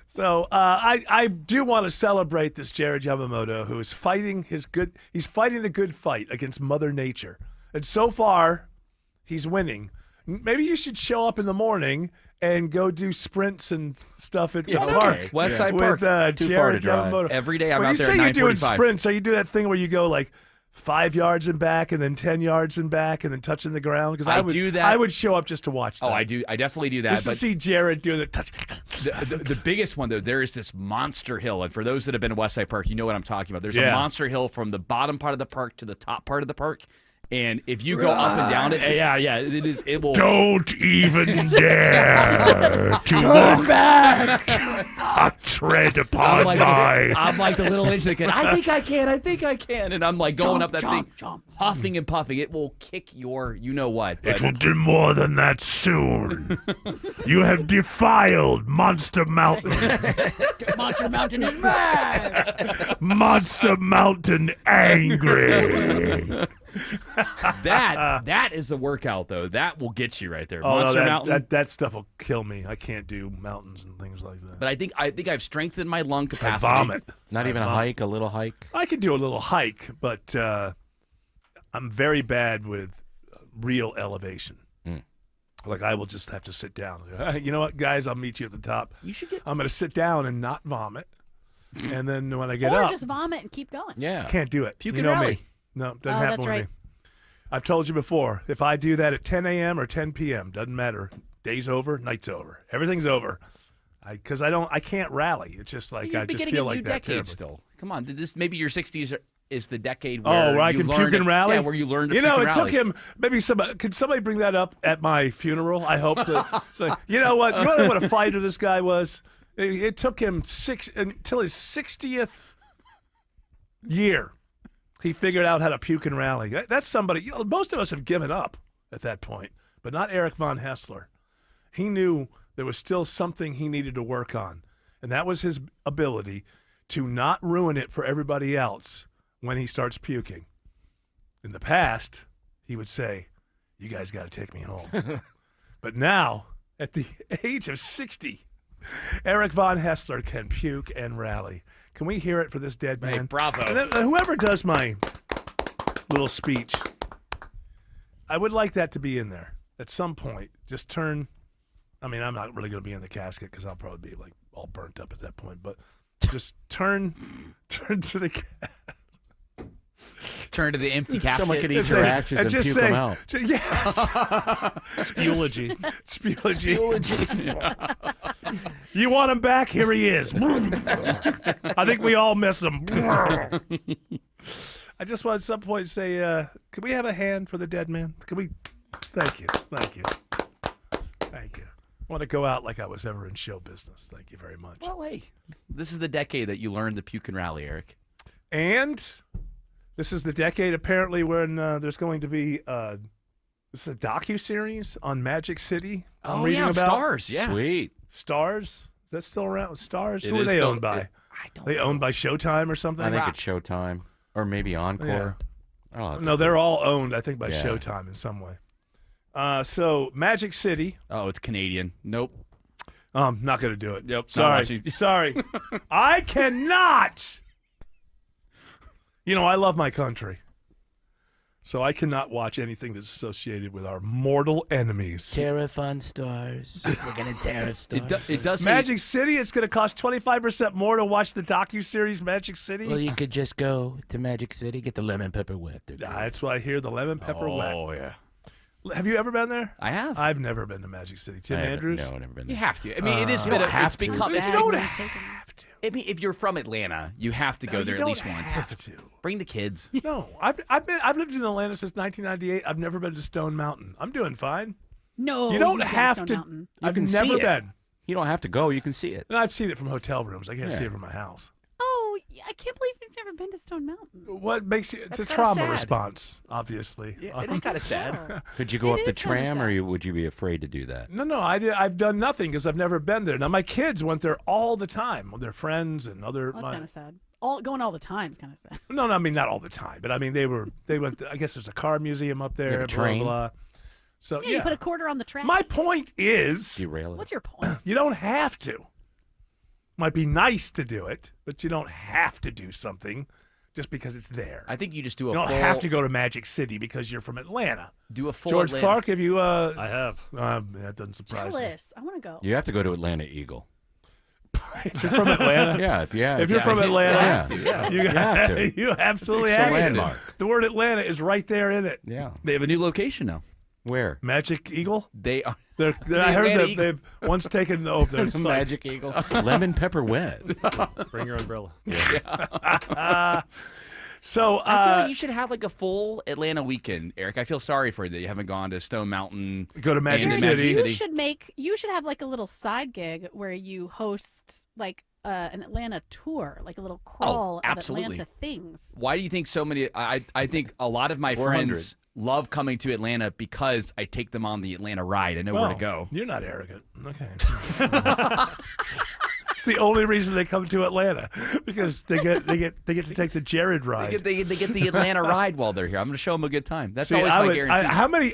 Speaker 6: So I do want to celebrate this Jared Yamamoto, who is fighting he's fighting the good fight against Mother Nature, and so far he's winning. Maybe you should show up in the morning and go do sprints and stuff at the park.
Speaker 26: West Side
Speaker 6: with
Speaker 26: Park.
Speaker 9: Too far to
Speaker 6: Jared
Speaker 9: drive.
Speaker 6: Yamamoto.
Speaker 26: Every day I'm
Speaker 6: when
Speaker 26: out
Speaker 6: you
Speaker 26: there
Speaker 6: say
Speaker 26: at
Speaker 6: you're doing
Speaker 26: 9:45.
Speaker 6: sprints, so you do that thing where you go like 5 yards and back and then 10 yards and back and then touching the ground? Because
Speaker 26: I
Speaker 6: would
Speaker 26: do that.
Speaker 6: I would show up just to watch that.
Speaker 26: Oh, I do. I definitely do that.
Speaker 6: Just to
Speaker 26: but
Speaker 6: see Jared doing the touch.
Speaker 26: the biggest one, though, there is this monster hill. And for those that have been to West Side Park, you know what I'm talking about. There's a
Speaker 6: Yeah.
Speaker 26: monster hill from the bottom part of the park to the top part of the park. And if you go up and down it, it will.
Speaker 6: Don't even dare to
Speaker 26: Turn back.
Speaker 6: not tread upon
Speaker 26: I'm like the little inch that can. I think I can. And I'm like going up that thing, huffing and puffing. It will kick your, you know what.
Speaker 6: It will do more than that soon. You have defiled Monster Mountain.
Speaker 8: Monster Mountain is mad.
Speaker 6: Monster Mountain angry.
Speaker 26: That is a workout, though. That will get you right there.
Speaker 6: Oh,
Speaker 26: Monster
Speaker 6: no,
Speaker 26: Mountain.
Speaker 6: that stuff will kill me. I can't do mountains and things like that.
Speaker 26: But I think I've strengthened my lung
Speaker 6: I
Speaker 26: capacity.
Speaker 6: vomit.
Speaker 9: Not even a hike, a little hike.
Speaker 6: I can do a little hike, but I'm very bad with real elevation. Like I will just have to sit down. You know what, guys? I'll meet you at the top.
Speaker 26: You should get.
Speaker 6: I'm going to sit down and not vomit, and then when I get
Speaker 8: Or
Speaker 6: up,
Speaker 8: just vomit and keep going.
Speaker 9: Yeah.
Speaker 6: can't do it.
Speaker 26: Puke
Speaker 6: you
Speaker 26: and
Speaker 6: know
Speaker 26: rally.
Speaker 6: me. No, doesn't
Speaker 8: Oh,
Speaker 6: happen
Speaker 8: that's
Speaker 6: with
Speaker 8: right.
Speaker 6: me. I've told you before. If I do that at 10 a.m. or 10 p.m., doesn't matter. Day's over, night's over, everything's over. Because I can't rally. It's just like
Speaker 26: You're
Speaker 6: I just
Speaker 26: beginning
Speaker 6: feel
Speaker 26: a
Speaker 6: like
Speaker 26: new
Speaker 6: that.
Speaker 26: decade
Speaker 6: terribly.
Speaker 26: still. Come on, this maybe your 60s is the decade where
Speaker 6: Where I
Speaker 26: you
Speaker 6: can
Speaker 26: learned
Speaker 6: puke and
Speaker 26: to-
Speaker 6: rally?
Speaker 26: Yeah, where you learned to
Speaker 6: You
Speaker 26: puke
Speaker 6: know,
Speaker 26: and
Speaker 6: it took
Speaker 26: rally.
Speaker 6: him, maybe could somebody bring that up at my funeral? I hope. So, you know what? You know what a fighter this guy was? It took him until his 60th year. He figured out how to puke and rally. That's somebody, most of us have given up at that point. but not Eric Von Hessler. He knew there was still something he needed to work on, and that was his ability to not ruin it for everybody else when he starts puking. In the past, he would say, "You guys got to take me home." But now, at the age of 60, Eric Von Hessler can puke and rally. Can we hear it for this dead man?
Speaker 26: Hey, bravo.
Speaker 6: And then, whoever does my little speech, I would like that to be in there at some point. Just turn. I mean, I'm not really going to be in the casket because I'll probably be like all burnt up at that point. But just turn to the.
Speaker 26: Turn to the empty casket.
Speaker 9: Someone could eat your ashes and puke them out.
Speaker 6: Yes.
Speaker 26: Spewology.
Speaker 6: Spewology. You want him back? Here he is. I think we all miss him. I just want at some point to say, can we have a hand for the dead man? Can we? Thank you. I want to go out like I was ever in show business. Thank you very much.
Speaker 26: Well, hey, this is the decade that you learned to puke and rally, Eric.
Speaker 6: And this is the decade, apparently, when there's going to be this is a docuseries on Magic City. I'm reading about.
Speaker 26: Stars, yeah.
Speaker 9: Sweet.
Speaker 6: Stars? Is that still around? Stars?
Speaker 26: It
Speaker 6: Who are
Speaker 26: is
Speaker 6: they
Speaker 26: still-
Speaker 6: owned by?
Speaker 26: I don't
Speaker 6: They
Speaker 26: know.
Speaker 6: owned by Showtime or something?
Speaker 9: I think it's Showtime or maybe Encore.
Speaker 6: No, they're all owned, I think, by
Speaker 9: Yeah.
Speaker 6: Showtime in some way. So Magic City.
Speaker 26: Oh, it's Canadian. Nope.
Speaker 6: Not going to do it.
Speaker 26: Yep. not
Speaker 6: Sorry.
Speaker 26: watching.
Speaker 6: Sorry. I cannot. You know, I love my country. So I cannot watch anything that's associated with our mortal enemies.
Speaker 12: Tariff on stars. We're going to tariff stars.
Speaker 26: It does say-
Speaker 6: Magic City, it's going to cost 25% more to watch the docuseries Magic City.
Speaker 12: Well, you could just go to Magic City, get the lemon pepper wet.
Speaker 6: That's why I hear the lemon pepper wet.
Speaker 26: Oh, yeah.
Speaker 6: Have you ever been there?
Speaker 26: I have.
Speaker 6: I've never been to Magic City. Tim Andrews?
Speaker 9: No, never been
Speaker 26: You
Speaker 9: there.
Speaker 26: have to. I mean, it is
Speaker 6: You
Speaker 26: been
Speaker 6: don't
Speaker 26: a,
Speaker 6: have
Speaker 26: it's
Speaker 6: to.
Speaker 26: become.
Speaker 6: You
Speaker 26: It's
Speaker 6: don't
Speaker 26: been-
Speaker 6: have to.
Speaker 26: I mean, if you're from Atlanta, you have to go
Speaker 6: No,
Speaker 26: there
Speaker 6: you
Speaker 26: at least
Speaker 6: don't
Speaker 26: once.
Speaker 6: have to.
Speaker 26: Bring the kids.
Speaker 6: No, I've lived in Atlanta since 1998. I've never been to Stone Mountain. I'm doing fine.
Speaker 8: No,
Speaker 6: you don't
Speaker 8: you've been to
Speaker 6: have
Speaker 8: Stone
Speaker 6: to.
Speaker 8: Mountain.
Speaker 9: You
Speaker 6: I've
Speaker 9: can
Speaker 6: never
Speaker 9: see it.
Speaker 6: been.
Speaker 9: You don't have to go. You can see it.
Speaker 6: And I've seen it from hotel rooms. I can't
Speaker 9: Yeah.
Speaker 6: see it from my house.
Speaker 8: Oh, I can't believe you've never been to Stone Mountain.
Speaker 6: What makes you? It's
Speaker 26: That's
Speaker 6: a
Speaker 26: kinda
Speaker 6: trauma
Speaker 26: sad.
Speaker 6: response, obviously.
Speaker 26: Yeah, it is kind of sad.
Speaker 9: Could you go
Speaker 8: It
Speaker 9: up the
Speaker 8: is kinda
Speaker 9: tram,
Speaker 8: sad.
Speaker 9: or would you be afraid to do that?
Speaker 6: No, I've done nothing because I've never been there. Now my kids went there all the time with their friends and other.
Speaker 8: Well, that's kind of sad. Going all the time is kind of sad.
Speaker 6: No, I mean not all the time, but I mean they went. I guess there's a car museum up there.
Speaker 9: have a
Speaker 6: blah,
Speaker 9: train?
Speaker 6: blah. So
Speaker 8: Yeah, you put a quarter on the track.
Speaker 6: My point is,
Speaker 9: Derail it.
Speaker 8: What's your point?
Speaker 6: you don't have to. Might be nice to do it, but you don't have to do something just because it's there.
Speaker 26: I think you just do a
Speaker 6: You don't
Speaker 26: full.
Speaker 6: have to go to Magic City because you're from Atlanta.
Speaker 26: Do a full.
Speaker 6: George
Speaker 26: Atlanta.
Speaker 6: Clark, have you?
Speaker 11: I have.
Speaker 6: That doesn't surprise me.
Speaker 8: Jealous. I want to go.
Speaker 9: You have to go to Atlanta Eagle.
Speaker 6: If you're from Atlanta,
Speaker 9: Yeah, if
Speaker 6: you're from Atlanta,
Speaker 9: have to, yeah.
Speaker 6: you,
Speaker 9: You have to.
Speaker 6: You absolutely
Speaker 9: It's a
Speaker 6: have to.
Speaker 9: landmark.
Speaker 6: The word Atlanta is right there in it.
Speaker 9: Yeah.
Speaker 26: They have a new location now.
Speaker 9: Where?
Speaker 6: Magic Eagle.
Speaker 26: They are.
Speaker 6: I heard
Speaker 26: Atlanta
Speaker 6: that
Speaker 26: Eagle.
Speaker 6: they've once taken there's
Speaker 9: The
Speaker 6: like-
Speaker 9: Magic Eagle. Lemon pepper wet.
Speaker 11: Bring your umbrella.
Speaker 6: So
Speaker 26: I feel like you should have like a full Atlanta weekend, Eric. I feel sorry for you that you haven't gone to Stone Mountain.
Speaker 6: Go to Magic
Speaker 26: and
Speaker 6: City.
Speaker 8: You should have like a little side gig where you host like an Atlanta tour, like a little crawl of
Speaker 26: absolutely.
Speaker 8: Atlanta things.
Speaker 26: Why do you think so many? I think a lot of my
Speaker 9: 400.
Speaker 26: friends love coming to Atlanta because I take them on the Atlanta ride. I know where
Speaker 6: Well,
Speaker 26: to go.
Speaker 6: You're not arrogant. Okay. It's the only reason they come to Atlanta because they get to take the Jared ride.
Speaker 26: They get the Atlanta ride while they're here. I'm going to show them a good time. That's
Speaker 6: See,
Speaker 26: always
Speaker 6: I
Speaker 26: my
Speaker 6: would-
Speaker 26: guarantee.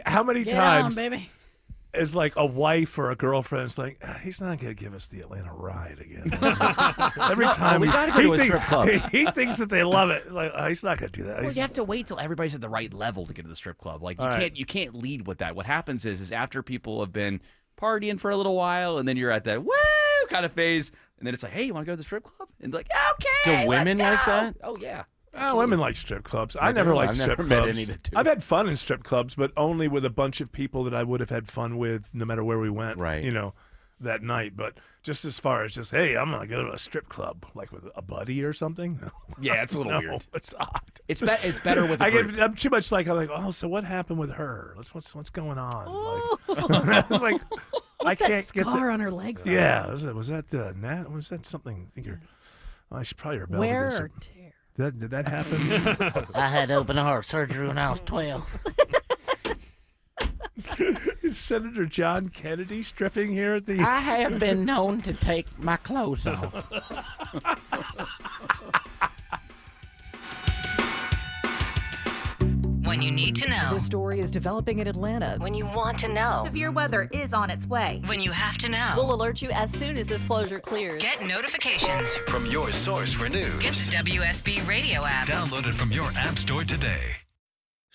Speaker 6: how many
Speaker 8: Get
Speaker 6: times
Speaker 8: on, baby.
Speaker 6: is like a wife or a girlfriend is like, he's not going to give us the Atlanta ride again. Every time
Speaker 9: we gotta go to a
Speaker 6: he
Speaker 9: strip club.
Speaker 6: He thinks that they love it. It's like, he's not going to do that.
Speaker 26: Well,
Speaker 6: He's
Speaker 26: you have to wait till everybody's at the right level to get to the strip club. Like
Speaker 6: All right.
Speaker 26: you can't lead with that. What happens is after people have been partying for a little while, and then you're at that woo kind of phase, and then it's like, hey, you want to go to the strip club? And they're like, okay.
Speaker 9: Do women
Speaker 26: let's
Speaker 9: like
Speaker 26: go.
Speaker 9: that?
Speaker 26: Oh yeah.
Speaker 6: Women like strip clubs. I
Speaker 9: They
Speaker 6: never
Speaker 9: do.
Speaker 6: liked
Speaker 9: I've
Speaker 6: strip
Speaker 9: never met
Speaker 6: clubs.
Speaker 9: any that do.
Speaker 6: I've had fun in strip clubs, but only with a bunch of people that I would have had fun with no matter where we went.
Speaker 9: Right.
Speaker 6: You know, that night. But just as far as just, hey, I'm gonna go to a strip club like with a buddy or something.
Speaker 26: Yeah, it's a little
Speaker 6: No,
Speaker 26: weird.
Speaker 6: It's odd.
Speaker 26: It's better with a
Speaker 6: I
Speaker 26: group.
Speaker 6: I'm too much like I'm like, oh, so what happened with her? What's going on? Like, it's like I
Speaker 8: What's that
Speaker 6: can't get
Speaker 8: scar
Speaker 6: the,
Speaker 8: on her leg? from?
Speaker 6: Yeah, was that Nat? Was that something? I think you're. I should probably rebel.
Speaker 8: Wear
Speaker 6: against
Speaker 8: or
Speaker 6: it.
Speaker 8: tear?
Speaker 6: Did that happen?
Speaker 12: I had open heart surgery when I was 12.
Speaker 6: Is Senator John Kennedy stripping here at the...
Speaker 12: I have been known to take my clothes off.
Speaker 13: When you need to know.
Speaker 14: This story is developing in Atlanta.
Speaker 13: When you want to know.
Speaker 2: Severe weather is on its way.
Speaker 13: When you have to know.
Speaker 14: We'll alert you as soon as this closure clears.
Speaker 13: Get notifications
Speaker 15: from your source for news.
Speaker 13: Get the WSB Radio app.
Speaker 15: Download it from your app store today.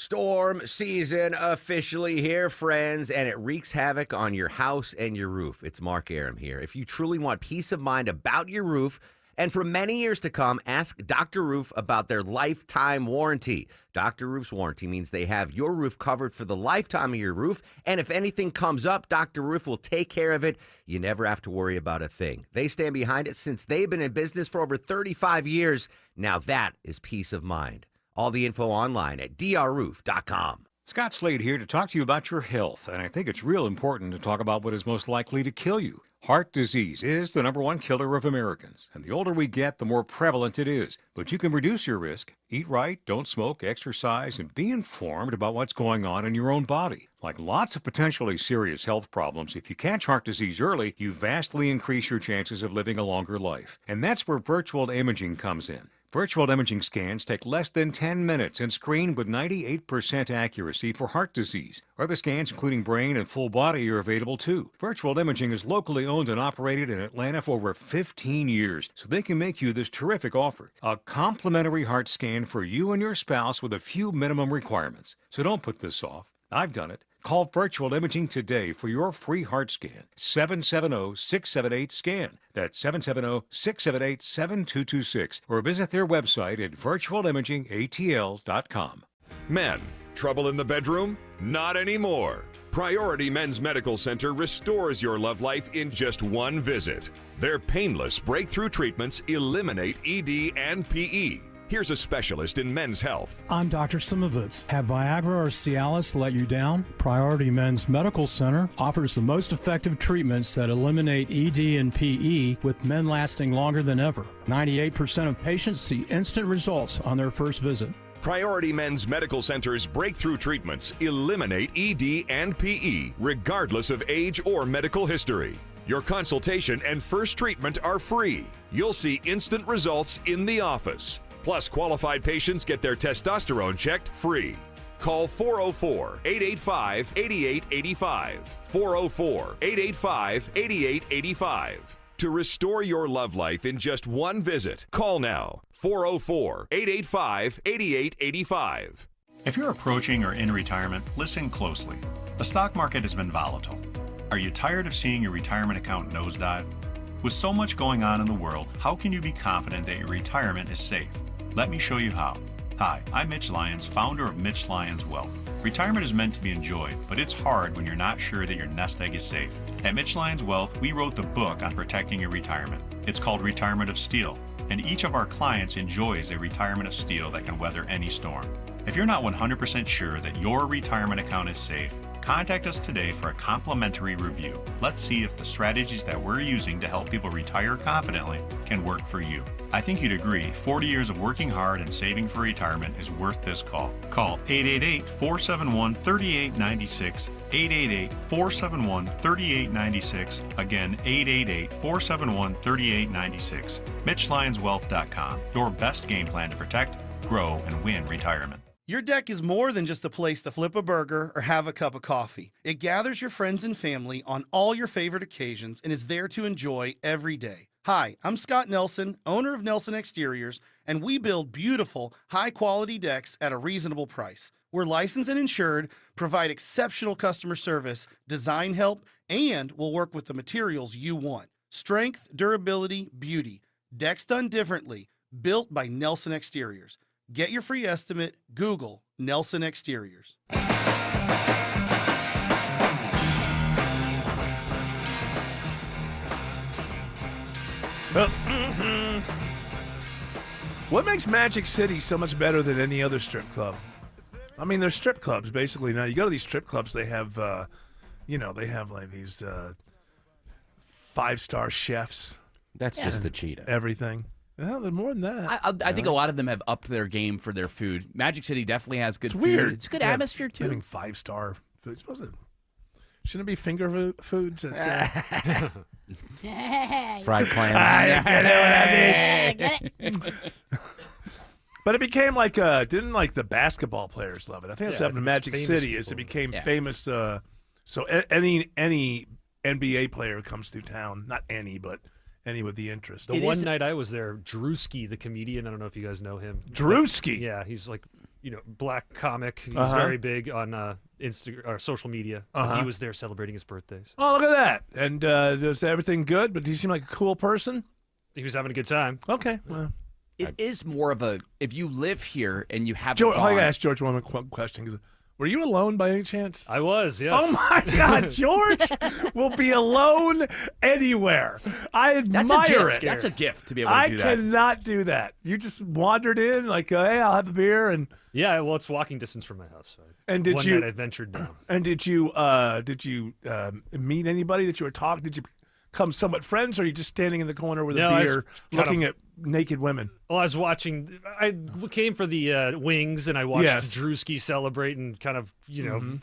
Speaker 16: Storm season officially here, friends, and it wreaks havoc on your house and your roof. It's Mark Aram here. If you truly want peace of mind about your roof, and for many years to come, ask Dr. Roof about their lifetime warranty. Dr. Roof's warranty means they have your roof covered for the lifetime of your roof, and if anything comes up, Dr. Roof will take care of it. You never have to worry about a thing. They stand behind it since they've been in business for over 35 years. Now that is peace of mind. All the info online at drroof.com.
Speaker 24: Scott Slade here to talk to you about your health, and I think it's real important to talk about what is most likely to kill you. Heart disease is the #1 killer of Americans, and the older we get, the more prevalent it is. But you can reduce your risk. Eat right, don't smoke, exercise, and be informed about what's going on in your own body. Like lots of potentially serious health problems, if you catch heart disease early, you vastly increase your chances of living a longer life. And that's where virtual imaging comes in. Virtual imaging scans take less than 10 minutes and screen with 98% accuracy for heart disease. Other scans, including brain and full body, are available too. Virtual imaging is locally owned and operated in Atlanta for over 15 years, so they can make you this terrific offer. A complimentary heart scan for you and your spouse with a few minimum requirements. So don't put this off. I've done it. Call Virtual Imaging today for your free heart scan. 770-678-SCAN. That's 770-678-7226. Or visit their website at virtualimagingatl.com.
Speaker 17: Men, trouble in the bedroom? Not anymore. Priority Men's Medical Center restores your love life in just one visit. Their painless breakthrough treatments eliminate ED and PE. Here's a specialist in men's health.
Speaker 18: I'm Dr. Simovitz. Have Viagra or Cialis let you down? Priority Men's Medical Center offers the most effective treatments that eliminate ED and PE, with men lasting longer than ever. 98% of patients see instant results on their first visit.
Speaker 17: Priority Men's Medical Center's breakthrough treatments eliminate ED and PE, regardless of age or medical history. Your consultation and first treatment are free. You'll see instant results in the office. Plus, qualified patients get their testosterone checked free. Call 404-885-8885. 404-885-8885. To restore your love life in just one visit, call now. 404-885-8885.
Speaker 27: If you're approaching or in retirement, listen closely. The stock market has been volatile. Are you tired of seeing your retirement account nosedive? With so much going on in the world, how can you be confident that your retirement is safe? Let me show you how. Hi, I'm Mitch Lyons, founder of Mitch Lyons Wealth. Retirement is meant to be enjoyed, but it's hard when you're not sure that your nest egg is safe. At Mitch Lyons Wealth, we wrote the book on protecting your retirement. It's called Retirement of Steel, and each of our clients enjoys a retirement of steel that can weather any storm. If you're not 100% sure that your retirement account is safe, contact us today for a complimentary review. Let's see if the strategies that we're using to help people retire confidently can work for you. I think you'd agree 40 years of working hard and saving for retirement is worth this call. Call 888-471-3896, 888-471-3896, again 888-471-3896. MitchLyonsWealth.com, your best game plan to protect, grow, and win retirement.
Speaker 28: Your deck is more than just a place to flip a burger or have a cup of coffee. It gathers your friends and family on all your favorite occasions and is there to enjoy every day. Hi, I'm Scott Nelson, owner of Nelson Exteriors, and we build beautiful, high-quality decks at a reasonable price. We're licensed and insured, provide exceptional customer service, design help, and we'll work with the materials you want. Strength, durability, beauty. Decks done differently. Built by Nelson Exteriors. Get your free estimate. Google Nelson Exteriors.
Speaker 6: What makes Magic City so much better than any other strip club? I mean, they're strip clubs, basically. Now, you go to these strip clubs, they have, they have like these 5-star chefs.
Speaker 9: That's just the cheetah.
Speaker 6: Everything. Well, they're more than that.
Speaker 26: I think a lot of them have upped their game for their food. Magic City definitely has good food.
Speaker 6: Weird.
Speaker 26: It's a good atmosphere, too.
Speaker 6: Having 5-star food. Shouldn't it be finger foods?
Speaker 9: Fried clams.
Speaker 6: I get it. But it became like didn't like the basketball players love it? I think that's what happened in Magic City. Is it became famous? So any NBA player comes through town, not any, but any with the interest.
Speaker 11: The one night I was there, Drewski, the comedian. I don't know if you guys know him.
Speaker 6: Drewski.
Speaker 11: Yeah, he's like, black comic. He's very big on Instagram or social media. He was there celebrating his birthdays.
Speaker 6: Oh, look at that! And was everything good? But do you seem like a cool person?
Speaker 11: He was having a good time.
Speaker 6: Okay. Well.
Speaker 26: It is more of a, if you live here and you have
Speaker 6: George, I got to ask George one question. Were you alone by any chance?
Speaker 11: I was, yes.
Speaker 6: Oh, my God. George will be alone anywhere. I admire it.
Speaker 26: That's a gift to be able to do that.
Speaker 6: I cannot do that. You just wandered in like, hey, I'll have a beer. And
Speaker 11: yeah, well, it's walking distance from my house. So
Speaker 6: and did
Speaker 11: one
Speaker 6: you,
Speaker 11: night I ventured down.
Speaker 6: And did you meet anybody that you were talking? Did you become somewhat friends, or are you just standing in the corner with a beer looking at naked women?
Speaker 11: Well, I was watching. I came for the wings, and I watched
Speaker 6: Yes.
Speaker 11: Drewski celebrate, and kind of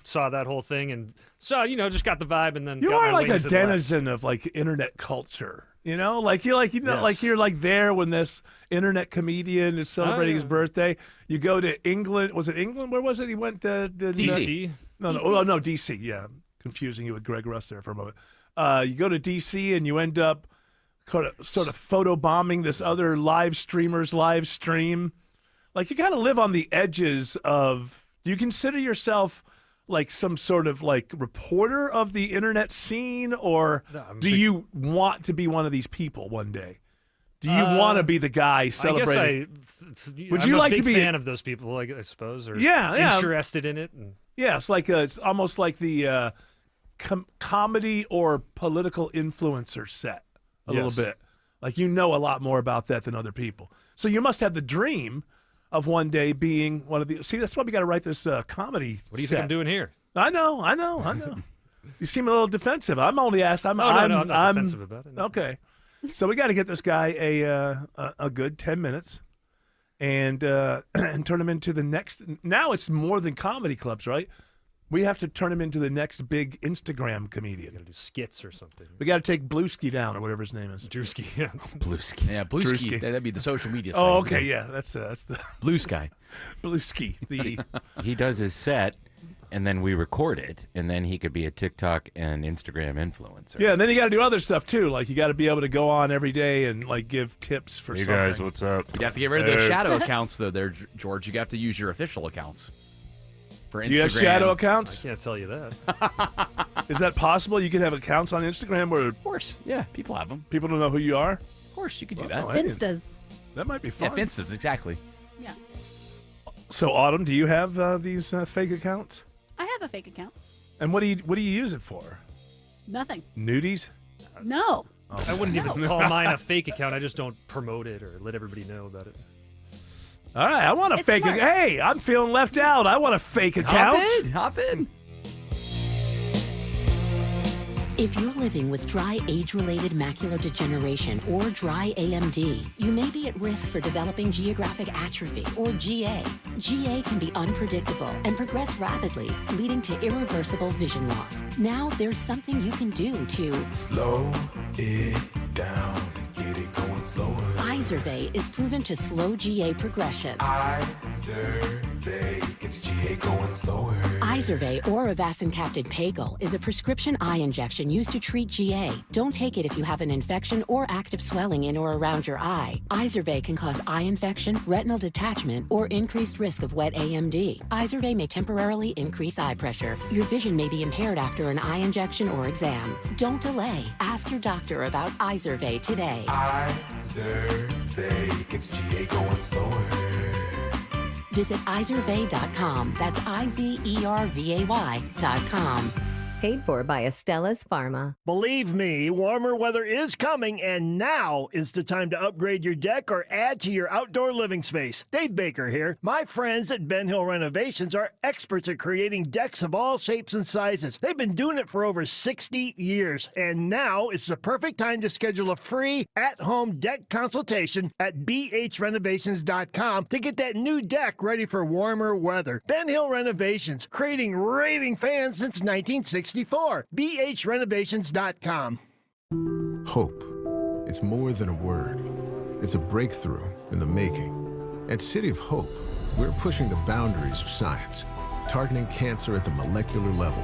Speaker 11: saw that whole thing, and saw just got the vibe, and then
Speaker 6: You
Speaker 11: got
Speaker 6: are
Speaker 11: my
Speaker 6: like a
Speaker 11: wings and left.
Speaker 6: denizen of like internet culture. Like you're
Speaker 11: Yes.
Speaker 6: like you're like there when this internet comedian is celebrating his birthday. You go to England. Was it England? Where was it? He went to
Speaker 11: DC.
Speaker 6: No, DC. Yeah, confusing you with Greg Russ there for a moment. You go to DC and you end up sort of photobombing this other live streamer's live stream. Like you got to live on the edges of. Do you consider yourself like some sort of like reporter of the internet scene, or do you want to be one of these people one day? Do you want to be the guy celebrating?
Speaker 11: I'm a big fan of those people, I suppose, or interested in it. And...
Speaker 6: Yeah, it's almost like the comedy or political influencer set a little bit. Like a lot more about that than other people. So you must have the dream of one day being one of the. See, that's why we got to write this comedy.
Speaker 11: What do you think I'm doing here?
Speaker 6: I know. You seem a little defensive. I'm only asking.
Speaker 11: I'm not defensive about it. No.
Speaker 6: Okay, so we got to get this guy a good 10 minutes, and turn him into the next. Now it's more than comedy clubs, right? We have to turn him into the next big Instagram comedian.
Speaker 11: Got to do skits or something.
Speaker 6: We got to take Blueski down, or whatever his name is.
Speaker 11: Drewski, yeah.
Speaker 9: Blueski.
Speaker 26: Yeah, Blueski. That'd be the social media site.
Speaker 6: Oh, okay, yeah. That's the
Speaker 9: Blue Sky.
Speaker 6: Blueski.
Speaker 9: He does his set, and then we record it, and then he could be a TikTok and Instagram influencer.
Speaker 6: Yeah, and then you got to do other stuff too. Like you got to be able to go on every day and like give tips for something.
Speaker 24: Hey guys, what's up?
Speaker 26: You'd have to get rid of those shadow accounts, though. There, George. You have to use your official accounts. For Instagram.
Speaker 6: Do you have shadow accounts?
Speaker 11: I can't tell you that.
Speaker 6: Is that possible? You can have accounts on Instagram where
Speaker 26: Of course. Yeah, people have them.
Speaker 6: people don't know who you are?
Speaker 26: Of course, you could do that.
Speaker 6: Oh,
Speaker 8: Finstas.
Speaker 6: That might be fun.
Speaker 26: Yeah, Finstas, exactly.
Speaker 8: Yeah.
Speaker 6: So, Autumn, do you have these fake accounts?
Speaker 8: I have a fake account.
Speaker 6: And what do you use it for?
Speaker 8: Nothing.
Speaker 6: Nudies?
Speaker 8: No.
Speaker 11: I wouldn't even call mine a fake account. I just don't promote it or let everybody know about it.
Speaker 6: All right, I want a fake account. Hey, I'm feeling left out. I want a fake account.
Speaker 26: Hop in.
Speaker 1: If you're living with dry age-related macular degeneration or dry AMD, you may be at risk for developing geographic atrophy or GA. GA can be unpredictable and progress rapidly, leading to irreversible vision loss. Now there's something you can do to
Speaker 25: slow it down, get it going slower.
Speaker 1: Izervay is proven to slow GA progression.
Speaker 25: Izervay gets GA going slower.
Speaker 1: Izervay or avacincaptad pagel is a prescription eye injection used to treat GA. Don't take it if you have an infection or active swelling in or around your eye. Izervay can cause eye infection, retinal detachment, or increased risk of wet AMD. Izervay may temporarily increase eye pressure. Your vision may be impaired after an eye injection or exam. Don't delay. Ask your doctor about Izervay today.
Speaker 25: Izervay gets GA going slower.
Speaker 1: Visit Izervay.com. That's IZERVAY.com.
Speaker 14: Paid for by Astellas Pharma.
Speaker 3: Believe me, warmer weather is coming, and now is the time to upgrade your deck or add to your outdoor living space. Dave Baker here. My friends at Ben Hill Renovations are experts at creating decks of all shapes and sizes. They've been doing it for over 60 years, and now is the perfect time to schedule a free at-home deck consultation at bhrenovations.com to get that new deck ready for warmer weather. Ben Hill Renovations, creating raving fans since 1960. 64. bhrenovations.com.
Speaker 4: Hope. It's more than a word. It's a breakthrough in the making. At City of Hope, we're pushing the boundaries of science, targeting cancer at the molecular level,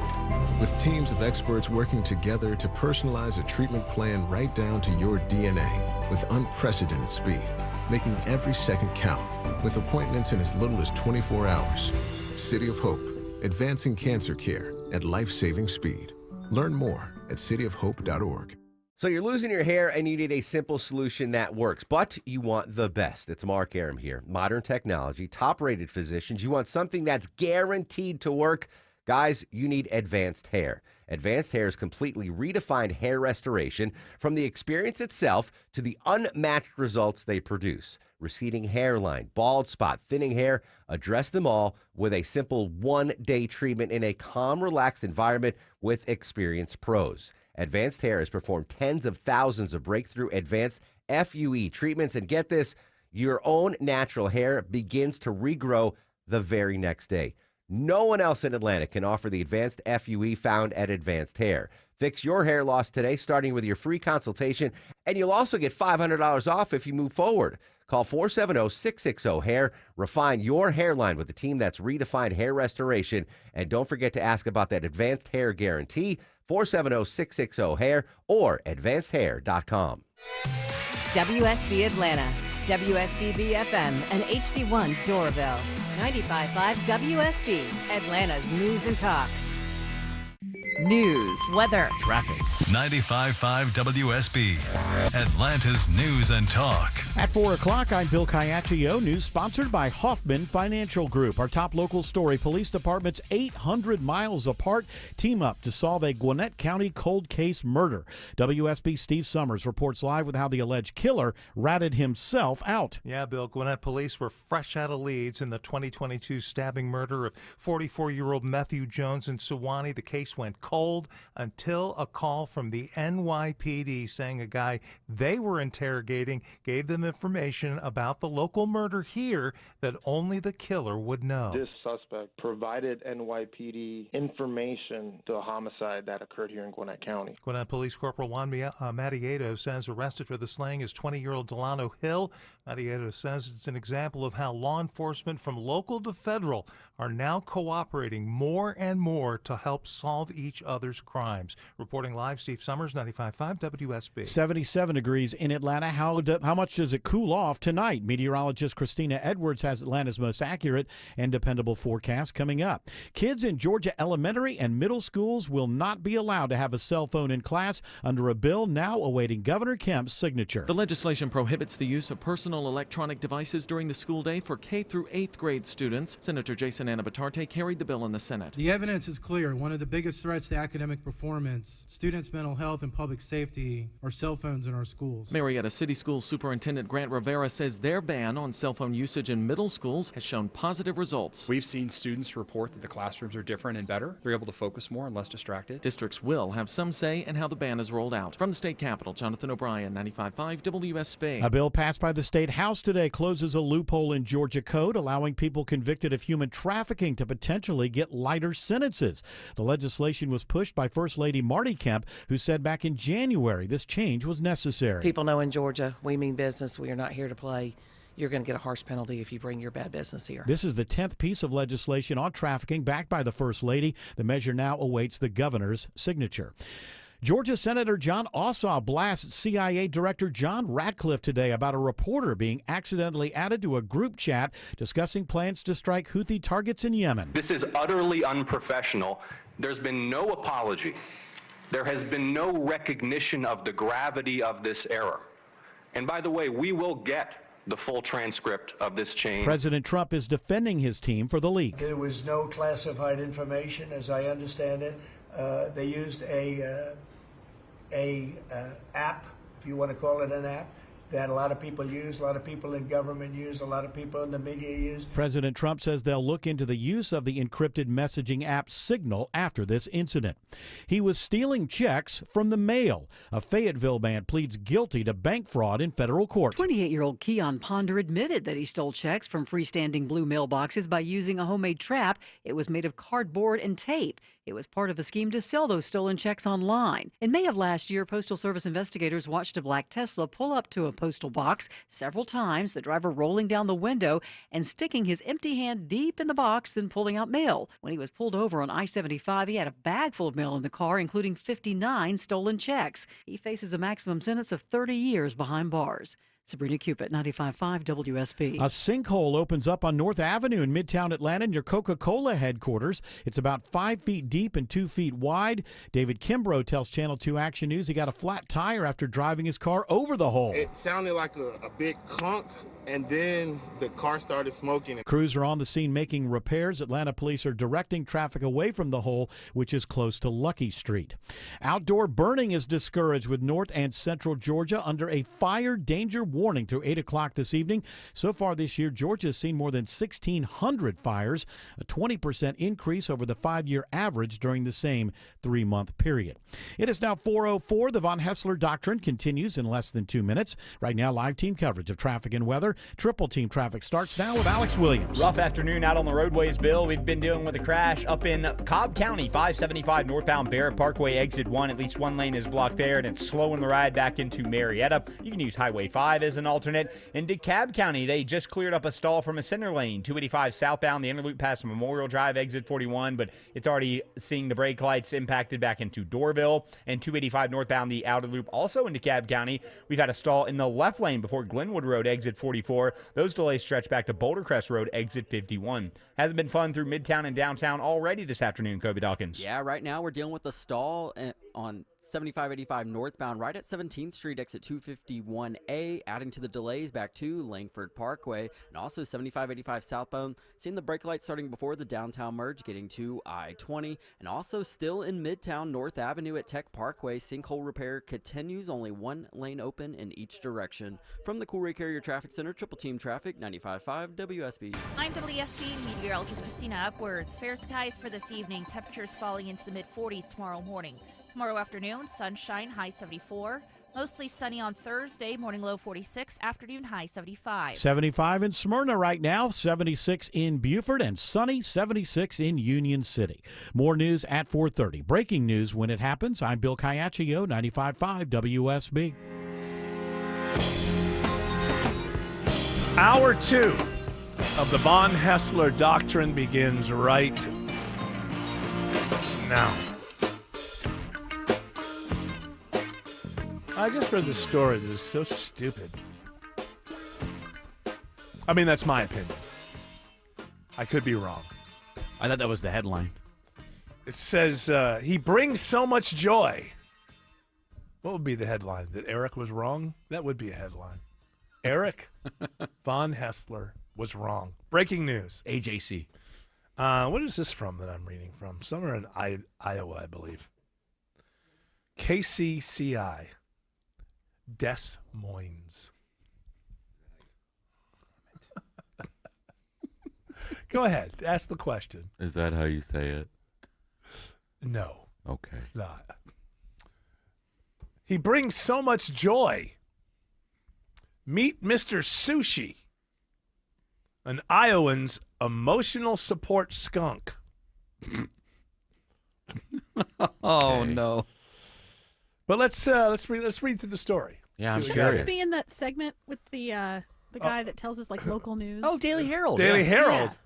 Speaker 4: with teams of experts working together to personalize a treatment plan right down to your DNA with unprecedented speed, making every second count, with appointments in as little as 24 hours. City of Hope, advancing cancer care at life-saving speed. Learn more at cityofhope.org.
Speaker 16: So you're losing your hair and you need a simple solution that works, but you want the best. It's Mark Arum here. Modern technology, top-rated physicians. You want something that's guaranteed to work. Guys, you need Advanced Hair. Advanced Hair's completely redefined hair restoration, from the experience itself to the unmatched results they produce. Receding hairline, bald spot, thinning hair, address them all with a simple one-day treatment in a calm, relaxed environment with experienced pros. Advanced Hair has performed tens of thousands of breakthrough advanced FUE treatments, and get this, your own natural hair begins to regrow the very next day. No one else in Atlanta can offer the advanced FUE found at Advanced Hair. Fix your hair loss today, starting with your free consultation, and you'll also get $500 off if you move forward. Call 470-660-HAIR. Refine your hairline with a team that's redefined hair restoration. And don't forget to ask about that Advanced Hair Guarantee, 470-660-HAIR or advancedhair.com.
Speaker 5: WSB Atlanta, WSB FM, and HD1 Doraville. 95.5 WSB, Atlanta's news and talk.
Speaker 2: News, weather,
Speaker 15: traffic. 95.5 WSB, Atlanta's news and talk.
Speaker 7: At 4 o'clock, I'm Bill Caiaccio. News sponsored by Hoffman Financial Group. Our top local story: police departments 800 miles apart team up to solve a Gwinnett County cold case murder. WSB Steve Summers reports live with how the alleged killer ratted himself out.
Speaker 19: Yeah, Bill, Gwinnett police were fresh out of leads in the 2022 stabbing murder of 44-year-old Matthew Jones in Suwanee. The case went cold until a call from the NYPD saying a guy they were interrogating gave them information about the local murder here that only the killer would know.
Speaker 20: This suspect provided NYPD information to a homicide that occurred here in Gwinnett County.
Speaker 19: Gwinnett Police Corporal Juan Matieto says arrested for the slaying is 20-year-old Delano Hill. Matieto says it's an example of how law enforcement from local to federal are now cooperating more and more to help solve each other's crimes. Reporting live, Steve Summers, 95.5 WSB.
Speaker 7: 77 degrees in Atlanta. How much does it cool off tonight? Meteorologist Christina Edwards has Atlanta's most accurate and dependable forecast coming up. Kids in Georgia elementary and middle schools will not be allowed to have a cell phone in class under a bill now awaiting Governor Kemp's signature.
Speaker 21: The legislation prohibits the use of personal electronic devices during the school day for K through 8th grade students. Senator Jason Anabatarte carried the bill in the Senate.
Speaker 22: The evidence is clear. One of the biggest threats to academic performance, students' mental health, and public safety are cell phones in our schools.
Speaker 21: Marietta City Schools Superintendent Grant Rivera says their ban on cell phone usage in middle schools has shown positive results.
Speaker 23: We've seen students report that the classrooms are different and better. They're able to focus more and less distracted.
Speaker 21: Districts will have some say in how the ban is rolled out. From the state capitol, Jonathan O'Brien, 95.5 WSB.
Speaker 7: A bill passed by the State House today closes a loophole in Georgia code allowing people convicted of human trafficking to potentially get lighter sentences. The legislation was pushed by First Lady Marty Kemp, who said back in January this change was necessary.
Speaker 29: People know in Georgia we mean business. We are not here to play. You're going to get a harsh penalty if you bring your bad business here.
Speaker 7: This is the 10th piece of legislation on trafficking backed by the First Lady. The measure now awaits the governor's signature. Georgia Senator John Ossoff blasts CIA Director John Ratcliffe today about a reporter being accidentally added to a group chat discussing plans to strike Houthi targets in Yemen.
Speaker 30: This is utterly unprofessional. There's been no apology. There has been no recognition of the gravity of this error. And by the way, we will get the full transcript of this change.
Speaker 7: President Trump is defending his team for the leak.
Speaker 31: There was no classified information, as I understand it. They used a app, if you want to call it an app, that a lot of people use, a lot of people in government use, a lot of people in the media use.
Speaker 7: President Trump says they'll look into the use of the encrypted messaging app Signal after this incident. He was stealing checks from the mail. A Fayetteville man pleads guilty to bank fraud in federal court.
Speaker 8: 28-year-old Keon Ponder admitted that he stole checks from freestanding blue mailboxes by using a homemade trap. It was made of cardboard and tape. It was part of a scheme to sell those stolen checks online. In May of last year, Postal Service investigators watched a black Tesla pull up to a postal box several times, the driver rolling down the window and sticking his empty hand deep in the box, then pulling out mail. When he was pulled over on I-75, he had a bag full of mail in the car, including 59 stolen checks. He faces a maximum sentence of 30 years behind bars. Sabrina Cupid, 95.5 WSB.
Speaker 7: A sinkhole opens up on North Avenue in Midtown Atlanta near Coca-Cola headquarters. It's about 5 feet deep and 2 feet wide. David Kimbrough tells Channel 2 Action News he got a flat tire after driving his car over the hole.
Speaker 9: It sounded like a big clunk, and then the car started smoking.
Speaker 7: Crews are on the scene making repairs. Atlanta police are directing traffic away from the hole, which is close to Lucky Street. Outdoor burning is discouraged with North and Central Georgia under a fire danger warning through 8 o'clock this evening. So far this year, Georgia has seen more than 1,600 fires, a 20% increase over the 5-year average during the same 3-month period. It is now 4:04. The Von Hessler Doctrine continues in less than 2 minutes. Right now, live team coverage of traffic and weather. Triple team traffic starts now with Alex Williams.
Speaker 10: Rough afternoon out on the roadways, Bill. We've been dealing with a crash up in Cobb County, 575 northbound Barrett Parkway, exit 1. At least one lane is blocked there, and it's slowing the ride back into Marietta. You can use Highway 5 as an alternate. In DeKalb County, they just cleared up a stall from a center lane, 285 southbound, the inner loop past Memorial Drive, exit 41, but it's already seeing the brake lights impacted back into Doorville. And 285 northbound, the outer loop, also in DeKalb County. We've had a stall in the left lane before Glenwood Road, exit 44. Those delays stretch back to Boulder Crest Road, exit 51. Hasn't been fun through Midtown and downtown already this afternoon, Kobe Dawkins.
Speaker 11: Yeah, right now we're dealing with the stall on 7585 northbound right at 17th Street, exit 251A, adding to the delays back to Langford Parkway, and also 7585 southbound, seeing the brake lights starting before the downtown merge, getting to I-20, and also still in Midtown North Avenue at Tech Parkway. Sinkhole repair continues, only one lane open in each direction. From the Cool Ray Carrier Traffic Center, Triple Team Traffic, 95.5 WSB.
Speaker 2: I'm WSB meteorologist Christina Upwards. Fair skies for this evening. Temperatures falling into the mid-40s tomorrow morning. Tomorrow afternoon, sunshine, high 74. Mostly sunny on Thursday, morning low 46, afternoon high 75.
Speaker 7: 75 in Smyrna right now, 76 in Beaufort, and sunny 76 in Union City. More news at 4:30. Breaking news when it happens. I'm Bill Caiaccio, 95.5 WSB.
Speaker 6: Hour 2 of the Von Hessler Doctrine begins right now. I just read this story that is so stupid. I mean, that's my opinion. I could be wrong.
Speaker 26: I thought that was the headline.
Speaker 6: It says, he brings so much joy. What would be the headline? That Eric was wrong? That would be a headline. Eric Von Hessler was wrong. Breaking news.
Speaker 26: AJC.
Speaker 6: What is this from that I'm reading from? Somewhere in Iowa, I believe. KCCI. Des Moines. Go ahead. Ask the question.
Speaker 12: Is that how you say it?
Speaker 6: No.
Speaker 12: Okay.
Speaker 6: It's not. He brings so much joy. Meet Mr. Sushi, an Iowan's emotional support skunk.
Speaker 26: Oh, no.
Speaker 6: But let's read through the story.
Speaker 26: Yeah, I'm
Speaker 13: Should
Speaker 6: curious.
Speaker 13: this be in that segment with the guy that tells us like local news?
Speaker 26: Oh, Daily Herald.
Speaker 6: Daily Herald.
Speaker 13: Yeah.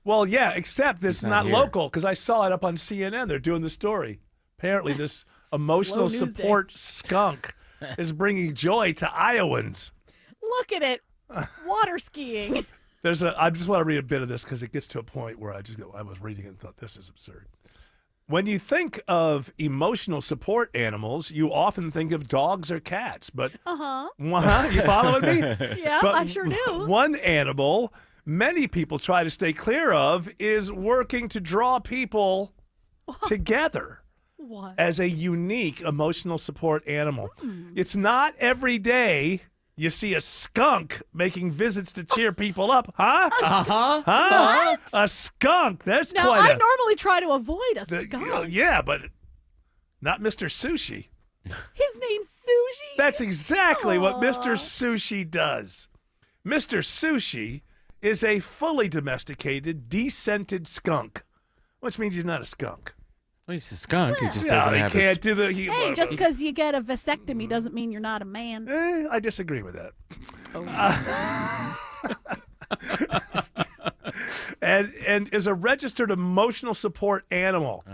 Speaker 6: Well, yeah, except this is not
Speaker 26: here.
Speaker 6: local because I saw it up on CNN. They're doing the story. Apparently, this emotional
Speaker 13: Slow news
Speaker 6: support skunk is bringing joy to Iowans.
Speaker 13: Look at it, water skiing.
Speaker 6: I just want to read a bit of this because it gets to a point where I was reading it and thought this is absurd. When you think of emotional support animals, you often think of dogs or cats, but you following me?
Speaker 13: Yeah,
Speaker 6: But
Speaker 13: I sure do.
Speaker 6: One animal many people try to stay clear of is working to draw people together
Speaker 13: What?
Speaker 6: as a unique emotional support animal. It's not every day you see a skunk making visits to cheer people up, huh?
Speaker 2: Uh-huh.
Speaker 6: Huh?
Speaker 13: What?
Speaker 6: A skunk. That's
Speaker 13: Now,
Speaker 6: quite
Speaker 13: I
Speaker 6: a...
Speaker 13: normally try to avoid a skunk.
Speaker 6: Yeah, but not Mr. Sushi.
Speaker 13: His name's Sushi.
Speaker 6: That's exactly what
Speaker 13: Aw.
Speaker 6: Mr. Sushi does. Mr. Sushi is a fully domesticated, descented skunk, which means he's not a skunk.
Speaker 1: Well, he's a skunk. He just
Speaker 6: No,
Speaker 1: doesn't
Speaker 6: he
Speaker 1: have
Speaker 6: can't do the...
Speaker 13: Hey, just because you get a vasectomy doesn't mean you're not a man.
Speaker 6: I disagree with that. And is a registered emotional support animal.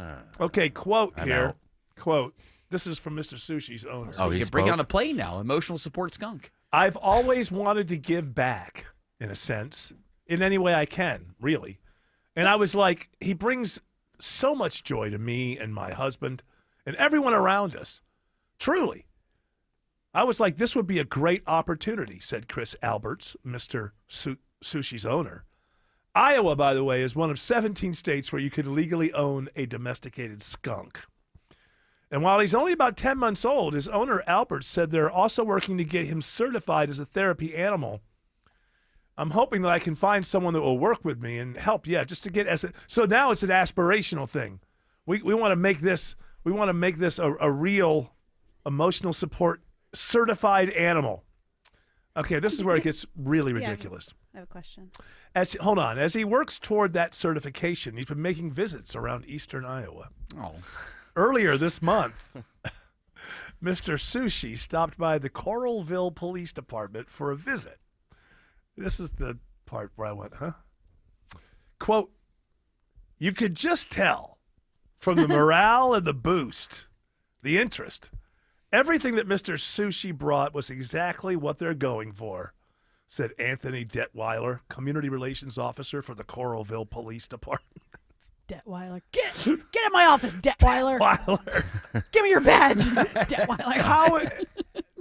Speaker 6: Okay, quote
Speaker 26: I'm
Speaker 6: here.
Speaker 26: out.
Speaker 6: Quote. This is from Mr. Sushi's owner.
Speaker 26: So you can bring it on a plane now. Emotional support skunk.
Speaker 6: I've always wanted to give back, in a sense, in any way I can, really. And I was like, he brings so much joy to me and my husband and everyone around us. Truly. I was like, this would be a great opportunity, said Chris Alberts, Mr. Sushi's owner. Iowa, by the way, is one of 17 states where you can legally own a domesticated skunk. And while he's only about 10 months old, his owner, Albert, said they're also working to get him certified as a therapy animal. I'm hoping that I can find someone that will work with me and help, just to get so now it's an aspirational thing. We want to make this a real emotional support certified animal. Okay, this is where it gets really ridiculous.
Speaker 13: I have a question.
Speaker 6: Hold on. As he works toward that certification, he's been making visits around eastern Iowa.
Speaker 26: Oh.
Speaker 6: Earlier this month, Mr. Sushi stopped by the Coralville Police Department for a visit. This is the part where I went, huh? Quote, you could just tell from the morale and the boost, the interest, everything that Mr. Sushi brought was exactly what they're going for, said Anthony Detweiler, Community Relations Officer for the Coralville Police Department.
Speaker 13: Detweiler. Get in my office, Detweiler. Give me your badge, Detweiler.
Speaker 6: How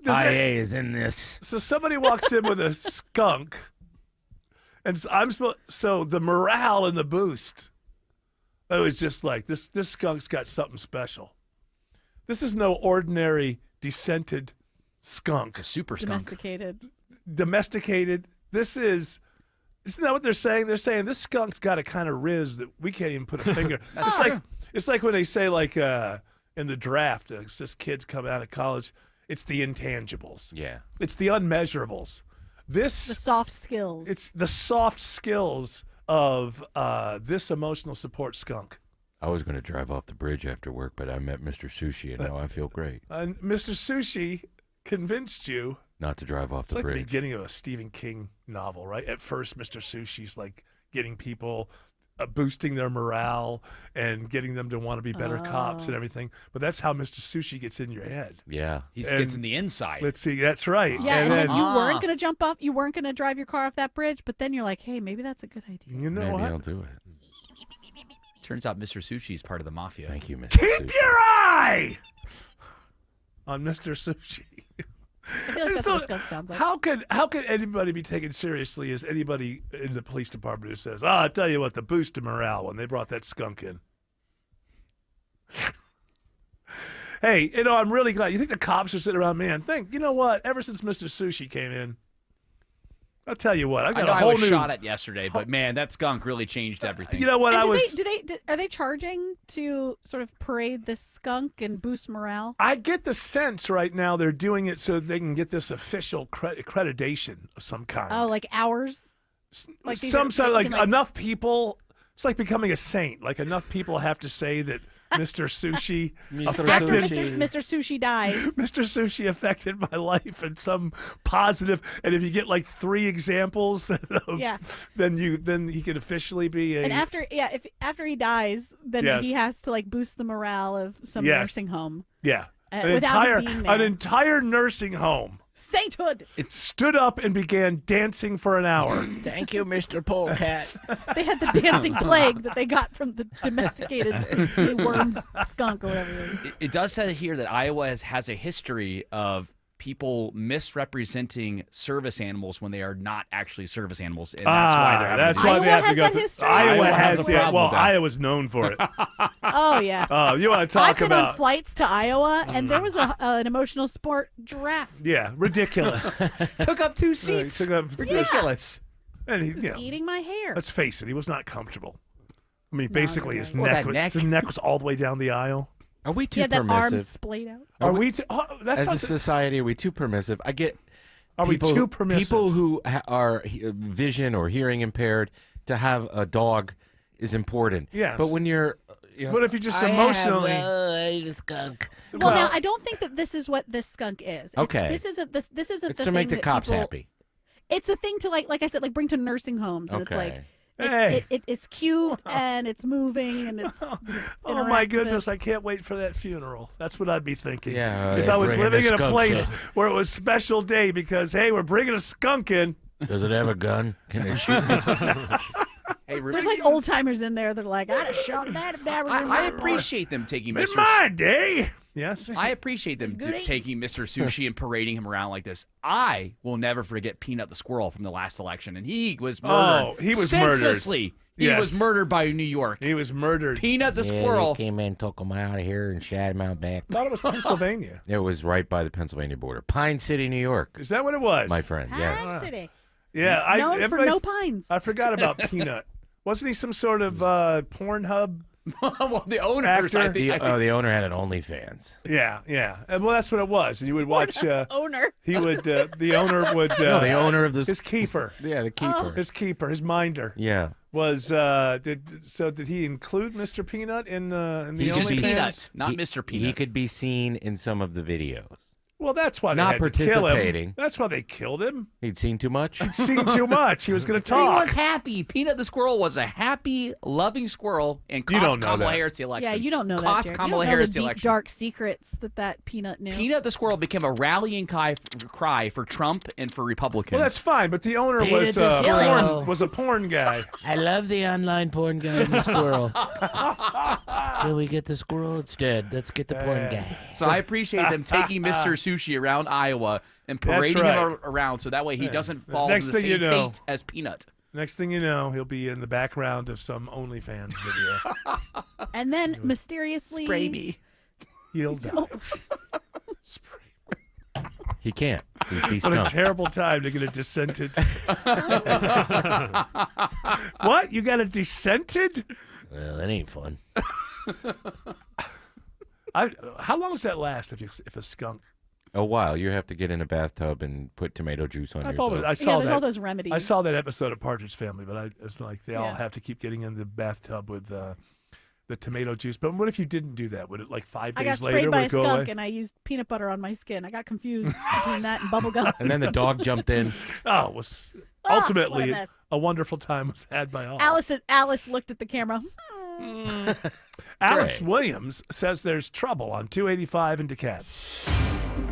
Speaker 1: IA is in this.
Speaker 6: So somebody walks in with a skunk, and so the morale and the boost. It was just like this skunk's got something special. This is no ordinary descented skunk.
Speaker 26: A super skunk.
Speaker 13: Domesticated.
Speaker 6: Isn't that what they're saying? They're saying this skunk's got a kind of riz that we can't even put a finger. It's like when they say in the draft, this kid's coming out of college. It's the intangibles.
Speaker 1: Yeah.
Speaker 6: It's the unmeasurables.
Speaker 13: The soft skills.
Speaker 6: It's the soft skills of this emotional support skunk.
Speaker 1: I was going to drive off the bridge after work, but I met Mr. Sushi, and now I feel great.
Speaker 6: And Mr. Sushi convinced you
Speaker 1: not to drive off the
Speaker 6: bridge. It's like the beginning of a Stephen King novel, right? At first, Mr. Sushi's like getting people, boosting their morale and getting them to want to be better cops and everything. But that's how Mr. Sushi gets in your head.
Speaker 1: Yeah.
Speaker 26: He gets in the inside.
Speaker 6: Let's see. That's right.
Speaker 13: Yeah, and then you weren't going to jump off. You weren't going to drive your car off that bridge. But then you're like, hey, maybe that's a good idea.
Speaker 6: You know
Speaker 1: Maybe
Speaker 6: what?
Speaker 1: I'll do it.
Speaker 26: Turns out Mr. Sushi is part of the mafia.
Speaker 1: Thank you, Mr.
Speaker 6: Keep
Speaker 1: Sushi.
Speaker 6: your eye on Mr. Sushi.
Speaker 13: I feel like that's what a skunk sounds like.
Speaker 6: How can anybody be taken seriously as anybody in the police department who says, I'll tell you what, the boost of morale when they brought that skunk in. Hey, I'm really glad. You think the cops are sitting around, man, you know what? Ever since Mr. Sushi came in, I'll tell you what.
Speaker 26: I was shot at yesterday, but man, that skunk really changed everything.
Speaker 6: You know what?
Speaker 13: Are they charging to sort of parade this skunk and boost morale?
Speaker 6: I get the sense right now they're doing it so they can get this official accreditation of some kind.
Speaker 13: Oh, like hours?
Speaker 6: Like enough people. It's like becoming a saint. Like enough people have to say that Mr. Sushi affected
Speaker 13: Mr. Sushi dies.
Speaker 6: Mr. Sushi affected my life in some positive. And if you get like 3 examples, then he can officially be a.
Speaker 13: And after he dies, then he has to like boost the morale of some nursing home.
Speaker 6: Yeah,
Speaker 13: without him being there.
Speaker 6: An entire nursing home.
Speaker 13: Sainthood.
Speaker 6: It stood up and began dancing for an hour.
Speaker 1: Thank you, Mr. Polecat.
Speaker 13: They had the dancing plague that they got from the domesticated worm skunk or whatever.
Speaker 26: It does say here that Iowa has a history of people misrepresenting service animals when they are not actually service animals, and that's why they're having
Speaker 6: that's
Speaker 26: to
Speaker 6: why
Speaker 26: do
Speaker 6: they
Speaker 26: it.
Speaker 6: have to go. Iowa has
Speaker 26: a problem with that.
Speaker 6: Iowa's known for it.
Speaker 13: Oh yeah.
Speaker 6: Oh, you want to
Speaker 13: I've
Speaker 6: talk
Speaker 13: been on
Speaker 6: about?
Speaker 13: flights to Iowa, and there was an emotional sport giraffe.
Speaker 6: Yeah, ridiculous.
Speaker 26: Took up 2 seats.
Speaker 6: Took up
Speaker 26: Ridiculous.
Speaker 6: And he,
Speaker 13: Eating my hair.
Speaker 6: let's face it, he was not comfortable. I mean,
Speaker 13: No,
Speaker 6: basically,
Speaker 13: you're
Speaker 6: his
Speaker 13: right.
Speaker 6: neck, his neck was all the way down the aisle.
Speaker 1: Are we
Speaker 13: He
Speaker 1: too
Speaker 13: had that arm
Speaker 1: permissive?
Speaker 13: splayed out.
Speaker 6: Are we? That's
Speaker 1: As
Speaker 6: not
Speaker 1: a society, are we too permissive? I get.
Speaker 6: Are we
Speaker 1: people,
Speaker 6: too permissive?
Speaker 1: People who are vision or hearing impaired, to have a dog is important.
Speaker 6: Yes.
Speaker 1: But when you're,
Speaker 6: What if you just
Speaker 1: I
Speaker 6: emotionally?
Speaker 1: I hate a skunk.
Speaker 13: Well, now I don't think that this is what this skunk is.
Speaker 1: Okay.
Speaker 13: This isn't this. This isn't
Speaker 1: It's
Speaker 13: the
Speaker 1: to
Speaker 13: thing
Speaker 1: make the
Speaker 13: that
Speaker 1: cops
Speaker 13: people-
Speaker 1: happy.
Speaker 13: It's a thing to like I said, like bring to nursing homes, and it's like
Speaker 1: Okay.
Speaker 6: Hey.
Speaker 13: it is cute and it's moving and it's.
Speaker 6: Oh my
Speaker 13: interactive.
Speaker 6: goodness! I can't wait for that funeral. That's what I'd be thinking.
Speaker 1: Yeah,
Speaker 6: if I was
Speaker 1: bringing
Speaker 6: living
Speaker 1: the
Speaker 6: in a
Speaker 1: skunks
Speaker 6: place
Speaker 1: in.
Speaker 6: where it was special day because hey, we're bringing a skunk in.
Speaker 1: Does it have a gun? Can it shoot?
Speaker 26: Hey,
Speaker 13: There's like old timers in there that are like, I'd have shot that if that was in
Speaker 26: I
Speaker 13: my
Speaker 26: appreciate them taking
Speaker 6: In
Speaker 26: Mr.
Speaker 6: my day. Yes.
Speaker 26: I appreciate them taking Mr. Sushi and parading him around like this. I will never forget Peanut the squirrel from the last election, and he was murdered.
Speaker 6: Oh, he was murdered.
Speaker 26: senselessly. He
Speaker 6: Yes.
Speaker 26: was murdered by New York.
Speaker 6: He was murdered.
Speaker 26: Peanut the squirrel.
Speaker 1: They came in, took him out of here, and shot him out back.
Speaker 6: I thought it was Pennsylvania.
Speaker 1: It was right by the Pennsylvania border. Pine City, New York.
Speaker 6: Is that what it was?
Speaker 1: My friend, yes.
Speaker 13: Pine City.
Speaker 6: Yeah,
Speaker 13: Known for
Speaker 6: everybody-
Speaker 13: no pines.
Speaker 6: I forgot about Peanut. Wasn't he some sort of Pornhub
Speaker 26: well, the owners, I
Speaker 6: actor?
Speaker 26: think.
Speaker 1: The owner had an OnlyFans.
Speaker 6: Yeah, yeah. Well, that's what it was. And you would watch.
Speaker 13: Owner.
Speaker 6: He would. The owner would.
Speaker 1: No, the owner of this.
Speaker 6: His keeper.
Speaker 1: Yeah, the keeper.
Speaker 6: His keeper. His minder.
Speaker 1: Yeah.
Speaker 6: Was did he include Mr. Peanut in the
Speaker 1: He could be-
Speaker 6: OnlyFans?
Speaker 26: Peanut, not Mr. Peanut.
Speaker 1: He could be seen in some of the videos.
Speaker 6: Well, that's why they
Speaker 1: Not
Speaker 6: had to kill him.
Speaker 1: participating.
Speaker 6: That's why they killed him.
Speaker 1: He'd seen too much.
Speaker 6: He'd seen too much. He was going to
Speaker 26: He
Speaker 6: talk.
Speaker 26: was happy. Peanut the squirrel was a happy, loving squirrel and
Speaker 6: You
Speaker 26: cost
Speaker 6: don't know
Speaker 26: Kamala
Speaker 6: that.
Speaker 26: Harris the election.
Speaker 13: Yeah, you don't know that.
Speaker 26: Cost
Speaker 13: Jared.
Speaker 26: Kamala
Speaker 13: you don't know
Speaker 26: Harris
Speaker 13: the
Speaker 26: the
Speaker 13: deep,
Speaker 26: election.
Speaker 13: dark secrets that Peanut knew.
Speaker 26: Peanut the squirrel became a rallying cry for Trump and for Republicans.
Speaker 6: Well, that's fine, but the owner
Speaker 1: Peanut
Speaker 6: was
Speaker 1: the squirrel.
Speaker 6: was a porn guy.
Speaker 1: I love the online porn guy and the squirrel. Can we get the squirrel? It's dead. Let's get the porn guy.
Speaker 26: So I appreciate them taking Mr. Sushi around Iowa and
Speaker 6: That's
Speaker 26: parading
Speaker 6: right.
Speaker 26: him around so that way he doesn't fall
Speaker 6: Next
Speaker 26: into the
Speaker 6: thing
Speaker 26: same
Speaker 6: you know-
Speaker 26: fate as Peanut.
Speaker 6: Next thing you know, he'll be in the background of some OnlyFans video.
Speaker 13: And then mysteriously.
Speaker 26: Spray me.
Speaker 6: He'll die.
Speaker 1: He can't. He's
Speaker 6: What a
Speaker 1: de-skunked.
Speaker 6: terrible time to get a dissented. What? You got a dissented?
Speaker 1: Well, that ain't fun.
Speaker 6: How long does that last if a skunk?
Speaker 1: A while. You have to get in a bathtub and put tomato juice on
Speaker 6: I
Speaker 1: yourself.
Speaker 6: saw
Speaker 13: there's
Speaker 6: that.
Speaker 13: all those remedies.
Speaker 6: I saw that episode of Partridge Family, but it's like they all
Speaker 13: Yeah.
Speaker 6: have to keep getting in the bathtub with the tomato juice. But what if you didn't do that? Would it like 5
Speaker 13: I
Speaker 6: days
Speaker 13: got sprayed
Speaker 6: later
Speaker 13: by
Speaker 6: would
Speaker 13: a
Speaker 6: it go
Speaker 13: skunk
Speaker 6: away?
Speaker 13: and I used peanut butter on my skin. I got confused between that and bubble gum.
Speaker 1: And then the dog jumped in.
Speaker 6: Oh, it was
Speaker 13: what a
Speaker 6: ultimately
Speaker 13: mess.
Speaker 6: a wonderful time was had by all.
Speaker 13: Alice looked at the camera.
Speaker 6: Alex Williams says there's trouble on 285 in DeKalb.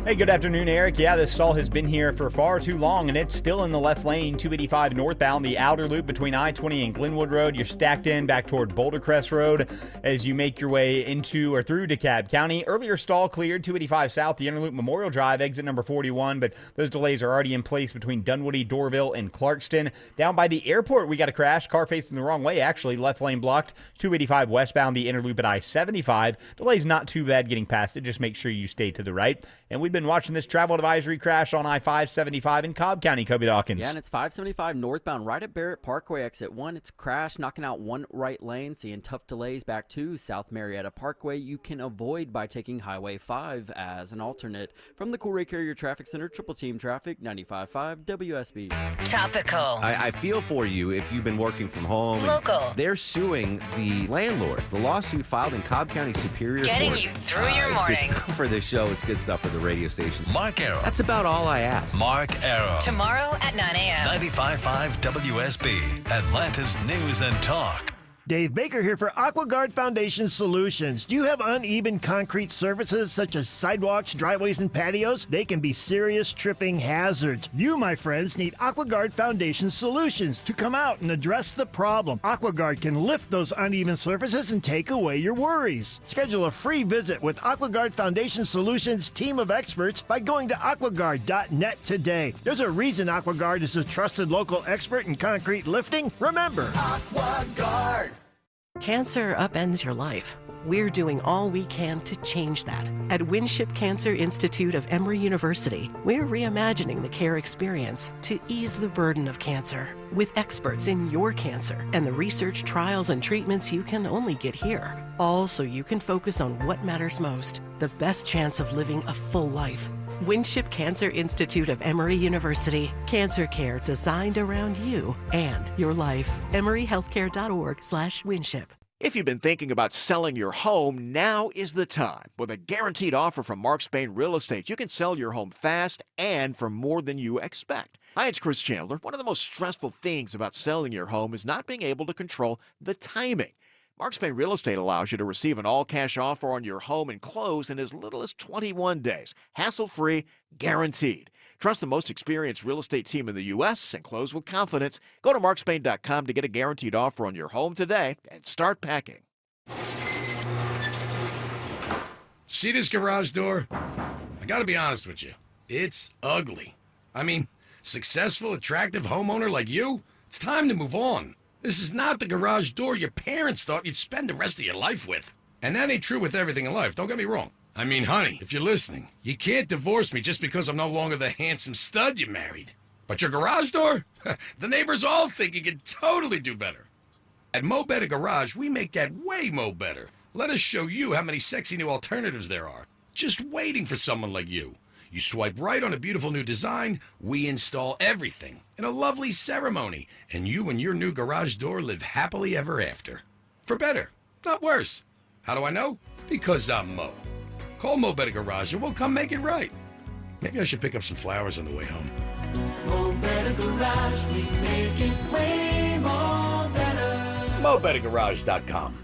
Speaker 10: Hey, good afternoon, Eric. Yeah, this stall has been here for far too long, and it's still in the left lane, 285 northbound, the outer loop between I-20 and Glenwood Road. You're stacked in back toward Boulder Crest Road as you make your way into or through DeKalb County. Earlier stall cleared, 285 south, the Interloop Memorial Drive, exit number 41, but those delays are already in place between Dunwoody, Dorville, and Clarkston. Down by the airport, we got a crash. Car facing the wrong way, actually. Left lane blocked, 285 westbound, the Interloop at I-75. Delays not too bad getting past it. Just make sure you stay to the right. And we've been watching this travel advisory crash on I-575 in Cobb County, Kobe Dawkins.
Speaker 11: Yeah, and it's 575 northbound right at Barrett Parkway, exit 1. It's crashed, knocking out one right lane, seeing tough delays back to South Marietta Parkway. You can avoid by taking Highway 5 as an alternate. From the Cool Ray Carrier Traffic Center, Triple Team Traffic, 95.5 WSB.
Speaker 3: Topical.
Speaker 4: I feel for you if you've been working from home. and
Speaker 3: Local.
Speaker 4: They're suing the landlord. The lawsuit filed in Cobb County Superior
Speaker 3: Getting
Speaker 4: Court.
Speaker 3: you through your
Speaker 4: It's
Speaker 3: morning.
Speaker 4: good stuff for this show. It's good stuff for the radio station.
Speaker 15: Mark Arrow.
Speaker 4: That's about all I ask.
Speaker 15: Mark Arrow.
Speaker 3: Tomorrow at 9 a.m.
Speaker 15: 95.5 WSB, Atlanta's News and Talk.
Speaker 3: Dave Baker here for AquaGuard Foundation Solutions. Do you have uneven concrete surfaces such as sidewalks, driveways, and patios? They can be serious tripping hazards. You, my friends, need AquaGuard Foundation Solutions to come out and address the problem. AquaGuard can lift those uneven surfaces and take away your worries. Schedule a free visit with AquaGuard Foundation Solutions team of experts by going to aquaguard.net today. There's a reason AquaGuard is a trusted local expert in concrete lifting. Remember, AquaGuard.
Speaker 5: Cancer upends your life. We're doing all we can to change that. At Winship Cancer Institute of Emory University, we're reimagining the care experience to ease the burden of cancer with experts in your cancer and the research, trials, and treatments you can only get here. All so you can focus on what matters most, the best chance of living a full life. Winship Cancer Institute of Emory University. Cancer care designed around you and your life. EmoryHealthcare.org/Winship.
Speaker 12: If you've been thinking about selling your home, now is the time. With a guaranteed offer from Mark Spain Real Estate, you can sell your home fast and for more than you expect. Hi, it's Chris Chandler. One of the most stressful things about selling your home is not being able to control the timing. Mark Spain Real Estate allows you to receive an all-cash offer on your home and close in as little as 21 days. Hassle-free, guaranteed. Trust the most experienced real estate team in the U.S. and close with confidence. Go to markspain.com to get a guaranteed offer on your home today and start packing.
Speaker 14: See this garage door? I gotta be honest with you. It's ugly. I mean, successful, attractive homeowner like you, it's time to move on. This is not the garage door your parents thought you'd spend the rest of your life with. And that ain't true with everything in life, don't get me wrong. I mean, honey, if you're listening, you can't divorce me just because I'm no longer the handsome stud you married. But your garage door? The neighbors all think you can totally do better. At Mo Better Garage, we make that way mo better. Let us show you how many sexy new alternatives there are. Just waiting for someone like you. You swipe right on a beautiful new design, we install everything in a lovely ceremony, and you and your new garage door live happily ever after. For better, not worse. How do I know? Because I'm Mo. Call Mo Better Garage and we'll come make it right. Maybe I should pick up some flowers on the way home.
Speaker 16: Mo Better Garage, we make it way more better.
Speaker 14: MoBetterGarage.com.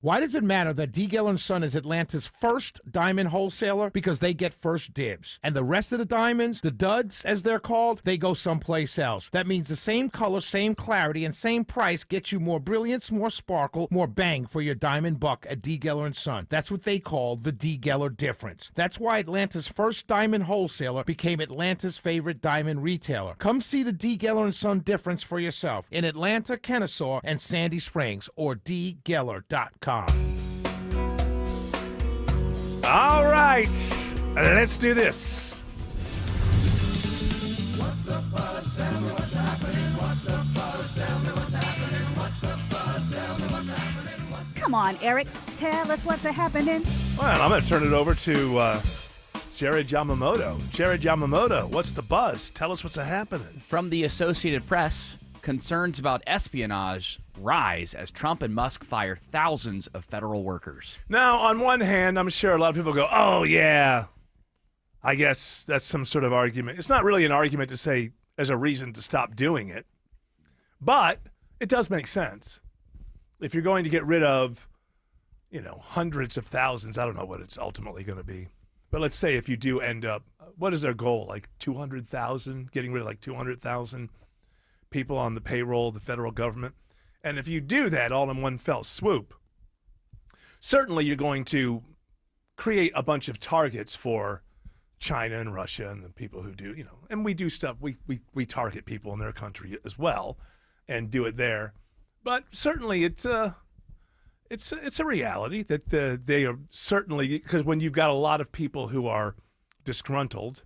Speaker 17: Why does it matter that D. Geller & Son is Atlanta's first diamond wholesaler? Because they get first dibs. And the rest of the diamonds, the duds as they're called, they go someplace else. That means the same color, same clarity, and same price gets you more brilliance, more sparkle, more bang for your diamond buck at D. Geller & Son. That's what they call the D. Geller difference. That's why Atlanta's first diamond wholesaler became Atlanta's favorite diamond retailer. Come see the D. Geller & Son difference for yourself in Atlanta, Kennesaw, and Sandy Springs, or dgeller.com.
Speaker 6: All right, let's do this.
Speaker 16: What's the buzz? Tell me what's happening. What's the buzz? Tell me what's happening. What's the buzz? Tell me what's happening.
Speaker 13: Come on, Eric. Tell us what's happening.
Speaker 6: Well, I'm going to turn it over to Jared Yamamoto. Jared Yamamoto, what's the buzz? Tell us what's happening.
Speaker 26: From the Associated Press, concerns about espionage rise as Trump and Musk fire thousands of federal workers.
Speaker 6: Now, on one hand, I'm sure a lot of people go, oh, yeah, I guess that's some sort of argument. It's not really an argument to say as a reason to stop doing it, but it does make sense. If you're going to get rid of, hundreds of thousands, I don't know what it's ultimately going to be, but let's say if you do end up, what is their goal, like 200,000, getting rid of like 200,000 people on the payroll of the federal government? And if you do that all in one fell swoop, certainly you're going to create a bunch of targets for China and Russia and the people who do, and we do stuff, we target people in their country as well and do it there. But certainly it's a reality that they are certainly, because when you've got a lot of people who are disgruntled,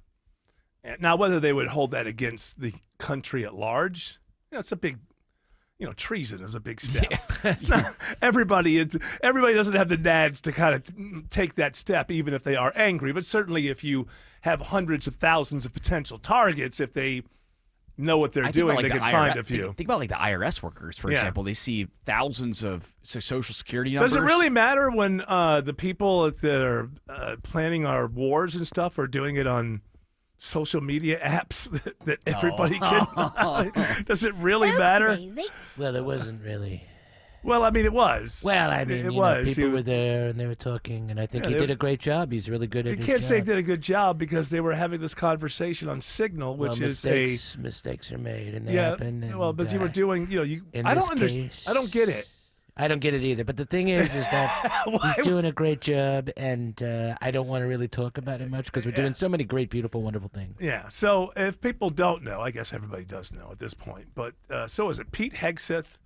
Speaker 6: now whether they would hold that against the country at large, it's a big, treason is a big step. Yeah. It's not, everybody doesn't have the nads to kind of take that step, even if they are angry. But certainly if you have hundreds of thousands of potential targets, if they know what they're doing, they can find a few.
Speaker 26: Think about like the IRS workers, for example. They see thousands of Social Security numbers.
Speaker 6: Does it really matter when the people that are planning our wars and stuff are doing it on social media apps that everybody can? Does it really matter?
Speaker 1: Well, it wasn't really.
Speaker 6: Well, I mean, it was.
Speaker 1: Well, I mean,
Speaker 6: it
Speaker 1: you
Speaker 6: was.
Speaker 1: know, people were there and they were talking, and I think
Speaker 6: Yeah,
Speaker 1: he
Speaker 6: they
Speaker 1: did
Speaker 6: were-
Speaker 1: a great job. He's really good at
Speaker 6: You
Speaker 1: his
Speaker 6: can't
Speaker 1: job.
Speaker 6: say he did a good job because they were having this conversation on Signal, which
Speaker 1: well,
Speaker 6: is
Speaker 1: mistakes are made, and they
Speaker 6: yeah.
Speaker 1: happen. And,
Speaker 6: Well, but you were doing,
Speaker 1: in
Speaker 6: I
Speaker 1: this
Speaker 6: don't understand.
Speaker 1: case-
Speaker 6: I don't get it.
Speaker 1: I don't get it either. But the thing is that
Speaker 6: Why
Speaker 1: he's doing
Speaker 6: was-
Speaker 1: a great job, and I don't want to really talk about it much because we're doing so many great, beautiful, wonderful things.
Speaker 6: Yeah. So if people don't know, I guess everybody does know at this point. But so is it Pete Hegseth,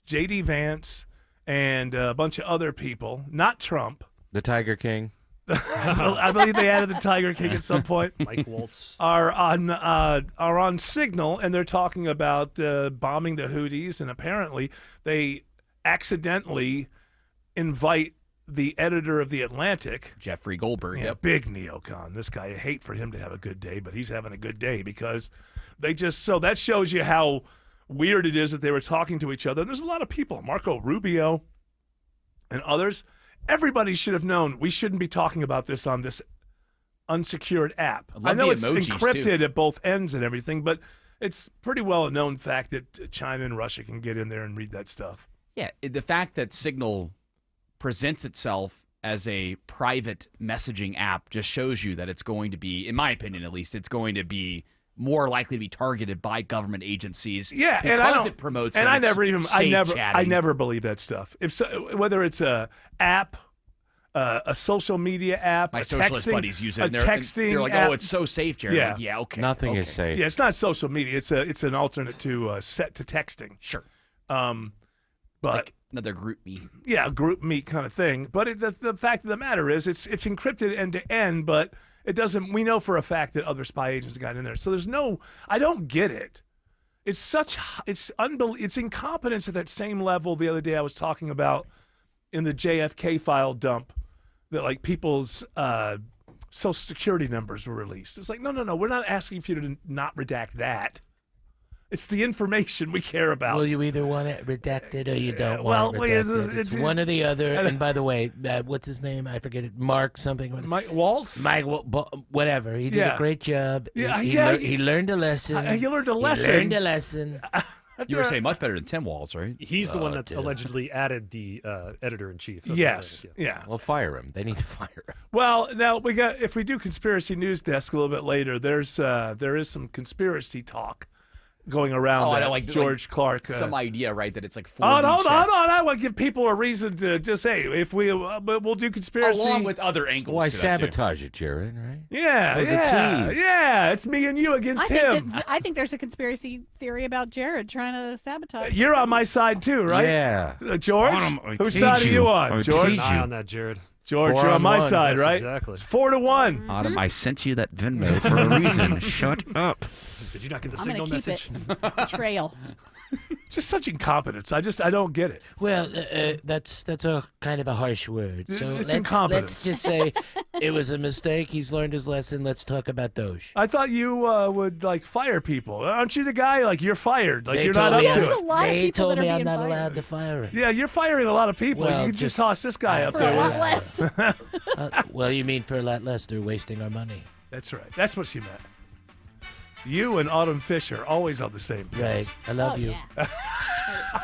Speaker 6: J.D. Vance, and a bunch of other people, not Trump.
Speaker 4: The Tiger King.
Speaker 6: I believe they added the Tiger King at some point.
Speaker 18: Mike Waltz
Speaker 6: are on Signal, and they're talking about bombing the Houthis, and apparently they accidentally invite the editor of the Atlantic,
Speaker 26: Jeffrey Goldberg.
Speaker 6: yeah,
Speaker 26: Yep.
Speaker 6: big neocon. This guy, I hate for him to have a good day, but he's having a good day because they just so that shows you how weird it is that they were talking to each other. And there's a lot of people, Marco Rubio and others. Everybody should have known we shouldn't be talking about this on this unsecured app.
Speaker 26: love
Speaker 6: I know
Speaker 26: the
Speaker 6: it's
Speaker 26: emojis,
Speaker 6: encrypted
Speaker 26: too.
Speaker 6: at both ends and everything, but it's pretty well a known fact that China and Russia can get in there and read that stuff.
Speaker 26: Yeah, the fact that Signal presents itself as a private messaging app just shows you that it's going to be, in my opinion at least, it's going to be more likely to be targeted by government agencies.
Speaker 6: Yeah,
Speaker 26: because
Speaker 6: and I don't,
Speaker 26: it promotes.
Speaker 6: and
Speaker 26: that
Speaker 6: I
Speaker 26: it's safe
Speaker 6: I
Speaker 26: chatting.
Speaker 6: never believe that stuff. If so, whether it's a app, a social media app,
Speaker 26: My
Speaker 6: a
Speaker 26: socialist
Speaker 6: texting,
Speaker 26: buddies use it.
Speaker 6: a
Speaker 26: And
Speaker 6: texting
Speaker 26: they're like,
Speaker 6: app.
Speaker 26: "Oh, it's so safe, Jared."
Speaker 6: Yeah,
Speaker 26: Like, yeah, okay.
Speaker 4: Nothing is
Speaker 26: okay.
Speaker 4: safe.
Speaker 6: Yeah, it's not social media. It's an alternate to set to texting.
Speaker 26: Sure.
Speaker 6: But
Speaker 26: Like another group me.
Speaker 6: yeah, group meet kind of thing. But the fact of the matter is, it's encrypted end to end, but it doesn't. We know for a fact that other spy agents got in there. So there's no. I don't get it. It's incompetence at that same level. The other day I was talking about in the JFK file dump that like people's social security numbers were released. It's like no, we're not asking for you to not redact that. It's the information we care about.
Speaker 1: Well, you either want it redacted or you don't
Speaker 6: well,
Speaker 1: want it redacted.
Speaker 6: it's-
Speaker 1: It's one or the other. And by the way, what's his name? I forget it. Mark something.
Speaker 6: Mike Waltz?
Speaker 1: Whatever. He did
Speaker 6: Yeah.
Speaker 1: a great job.
Speaker 6: Yeah,
Speaker 1: He learned a lesson.
Speaker 6: He learned a
Speaker 1: He
Speaker 6: lesson.
Speaker 1: learned a lesson.
Speaker 26: You were saying much better than Tim Walz, right?
Speaker 18: He's the one that
Speaker 1: dude.
Speaker 18: allegedly added the editor-in-chief. of
Speaker 6: Yes.
Speaker 18: The Atlantic,
Speaker 6: Yeah.
Speaker 4: Well, fire him. They need to fire him.
Speaker 6: Well, now if we do conspiracy news desk a little bit later, there is some conspiracy talk going around.
Speaker 26: Oh, I
Speaker 6: that
Speaker 26: know, like
Speaker 6: George Clark.
Speaker 26: Some idea, right? That it's like 4D
Speaker 6: hold on.
Speaker 26: chess.
Speaker 6: I want to give people a reason to just say if we'll do conspiracy
Speaker 26: Along with other angles.
Speaker 4: Why
Speaker 26: to that, too.
Speaker 4: sabotage it, Jared? Right?
Speaker 6: Yeah,
Speaker 4: That was a tease.
Speaker 6: yeah. It's me and you against him.
Speaker 13: I think there's a conspiracy theory about Jared trying to sabotage.
Speaker 6: You're on my side too, right?
Speaker 4: Yeah.
Speaker 6: George,
Speaker 18: I
Speaker 6: whose
Speaker 18: tease
Speaker 6: side are
Speaker 18: you.
Speaker 6: you
Speaker 18: I
Speaker 6: on,
Speaker 18: would
Speaker 6: George?
Speaker 18: keep an eye on that, Jared.
Speaker 6: George, you're on my
Speaker 4: 4-on-1.
Speaker 6: side,
Speaker 18: Yes,
Speaker 6: right?
Speaker 18: exactly.
Speaker 6: It's 4-1.
Speaker 26: Autumn, I sent you that Venmo for a reason. Shut up.
Speaker 18: Did you not get the
Speaker 13: I'm
Speaker 18: signal
Speaker 13: gonna keep
Speaker 18: message?
Speaker 13: it. Betrayal.
Speaker 6: Just such incompetence. I don't get it.
Speaker 1: Well, that's a kind of a harsh word. So
Speaker 6: It's
Speaker 1: let's
Speaker 6: incompetence.
Speaker 1: just say it was a mistake. He's learned his lesson. Let's talk about Doge.
Speaker 6: I thought you would like fire people. Aren't you the guy? Like you're fired. Like
Speaker 1: They
Speaker 6: you're not
Speaker 1: told
Speaker 6: up
Speaker 1: me
Speaker 6: to
Speaker 13: There's
Speaker 6: it.
Speaker 13: a lot of
Speaker 1: They
Speaker 13: people
Speaker 1: told
Speaker 13: that are
Speaker 1: me I'm
Speaker 13: being
Speaker 1: not
Speaker 13: fired.
Speaker 1: allowed to fire him.
Speaker 6: Yeah, you're firing a lot of people.
Speaker 1: Well,
Speaker 6: you can just
Speaker 1: just-
Speaker 6: toss this guy up
Speaker 13: For
Speaker 6: there.
Speaker 13: a lot less.
Speaker 1: Well, you mean for a lot less? They're wasting our money.
Speaker 6: That's right. That's what she meant. You and Autumn Fisher always on the same page.
Speaker 1: Right. I love you.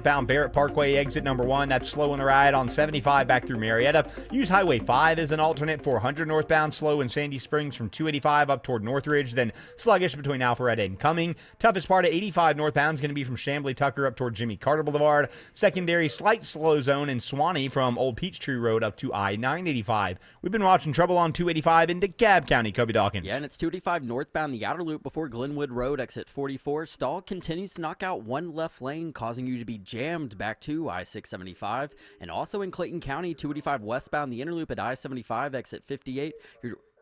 Speaker 10: Bound Barrett Parkway exit number 1. That's slow in the ride on 75 back through Marietta. Use Highway 5 as an alternate. 400 northbound, slow in Sandy Springs from 285 up toward Northridge, then sluggish between Alpharetta and Cumming. Toughest part of 85 northbound is going to be from Chamblee Tucker up toward Jimmy Carter Boulevard. Secondary slight slow zone in Swanee from Old Peachtree Road up to I-985. We've been watching trouble on 285 in DeKalb County. Kobe Dawkins.
Speaker 11: Yeah, and it's 285 northbound, the outer loop before Glenwood Road, exit 44. Stall continues to knock out one left lane, causing you to be jammed back to I-675. And also in Clayton County, 285 westbound, the inner loop at I-75, exit 58.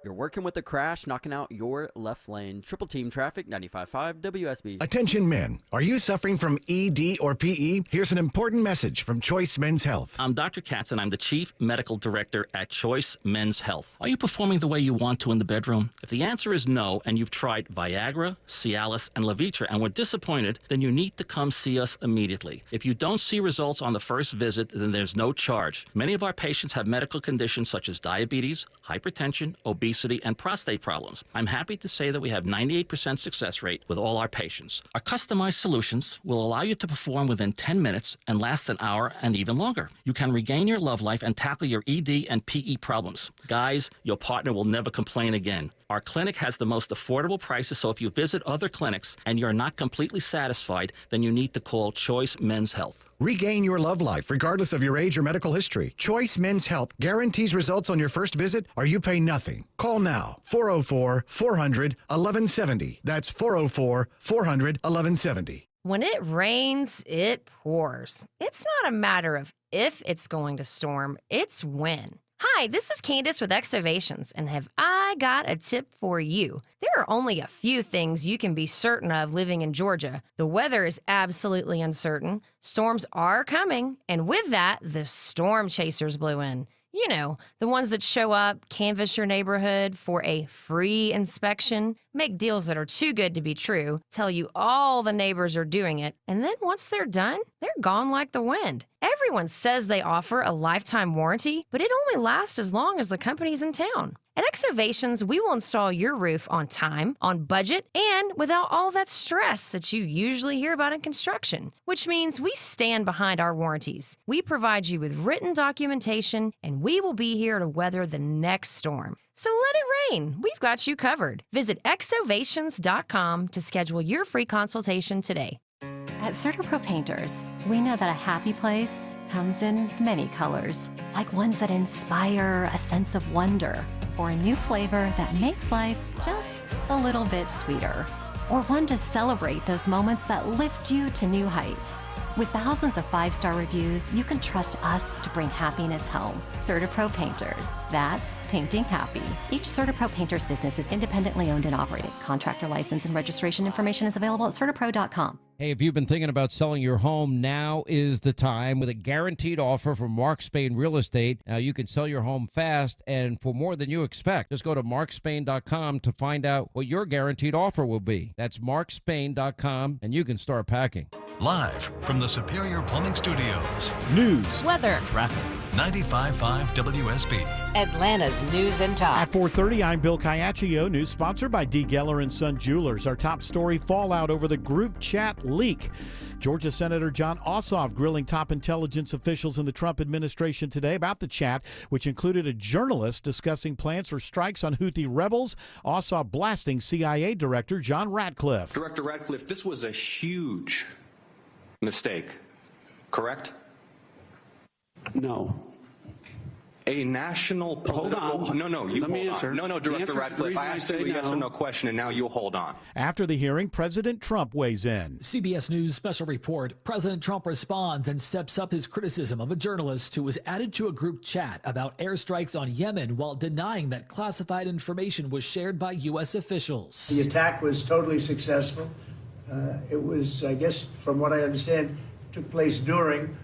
Speaker 11: You're working with a crash, knocking out your left lane. Triple team traffic, 95.5 WSB.
Speaker 19: Attention men, are you suffering from ED or PE? Here's an important message from Choice Men's Health.
Speaker 20: I'm Dr. Katz, and I'm the Chief Medical Director at Choice Men's Health. Are you performing the way you want to in the bedroom? If the answer is no, and you've tried Viagra, Cialis, and Levitra and were disappointed, then you need to come see us immediately. If you don't see results on the first visit, then there's no charge. Many of our patients have medical conditions such as diabetes, hypertension, obesity, obesity, and prostate problems. I'm happy to say that we have 98% success rate with all our patients. Our customized solutions will allow you to perform within 10 minutes and last an hour and even longer. You can regain your love life and tackle your ED and PE problems. Guys, your partner will never complain again. Our clinic has the most affordable prices, so if you visit other clinics and you're not completely satisfied, then you need to call Choice Men's Health.
Speaker 19: Regain your love life regardless of your age or medical history. Choice Men's Health guarantees results on your first visit or you pay nothing. Call now. 404-400-1170. That's 404-400-1170.
Speaker 8: When it rains, it pours. It's not a matter of if it's going to storm, it's when. Hi, this is Candace with Exovations, and have I got a tip for you? There are only a few things you can be certain of living in Georgia. The weather is absolutely uncertain, storms are coming, and with that, the storm chasers blew in. You know, the ones that show up, canvass your neighborhood for a free inspection, make deals that are too good to be true, tell you all the neighbors are doing it, and then once they're done, they're gone like the wind. Everyone says they offer a lifetime warranty, but it only lasts as long as the company's in town. At Exovations, we will install your roof on time, on budget, and without all that stress that you usually hear about in construction, which means we stand behind our warranties. We provide you with written documentation, and we will be here to weather the next storm. So let it rain. We've got you covered. Visit exovations.com to schedule your free consultation today.
Speaker 21: At CertaPro Painters, we know that a happy place comes in many colors, like ones that inspire a sense of wonder, or a new flavor that makes life just a little bit sweeter, or one to celebrate those moments that lift you to new heights. With thousands of 5-star reviews, you can trust us to bring happiness home. CertaPro Painters. That's painting happy. Each CertaPro Painters business is independently owned and operated. Contractor license and registration information is available at CertaPro.com.
Speaker 22: Hey, if you've been thinking about selling your home, now is the time with a guaranteed offer from Mark Spain Real Estate. Now, you can sell your home fast and for more than you expect. Just go to markspain.com to find out what your guaranteed offer will be. That's markspain.com, and you can start packing.
Speaker 15: Live from the Superior Plumbing Studios.
Speaker 7: News,
Speaker 2: weather,
Speaker 7: traffic.
Speaker 15: 95.5 WSB.
Speaker 5: Atlanta's News and Talk.
Speaker 7: At 4:30, I'm Bill Caiaccio. News sponsored by D. Geller & Son Jewelers. Our top story, fallout over the group chat leak. Georgia Senator Jon Ossoff grilling top intelligence officials in the Trump administration today about the chat, which included a journalist discussing plans for strikes on Houthi rebels. Ossoff blasting CIA Director John Ratcliffe.
Speaker 23: Director Ratcliffe, this was a huge mistake, correct?
Speaker 24: No.
Speaker 23: A national...
Speaker 24: Hold on.
Speaker 23: No, you
Speaker 24: Let me
Speaker 23: hold
Speaker 24: answer.
Speaker 23: on. No, Director Ratcliffe, I asked you a yes or no question, and now you'll hold on.
Speaker 7: After the hearing, President Trump weighs in.
Speaker 25: CBS News special report. President Trump responds and steps up his criticism of a journalist who was added to a group chat about airstrikes on Yemen while denying that classified information was shared by U.S. officials.
Speaker 27: The attack was totally successful. It was, I guess, from what I understand, took place during,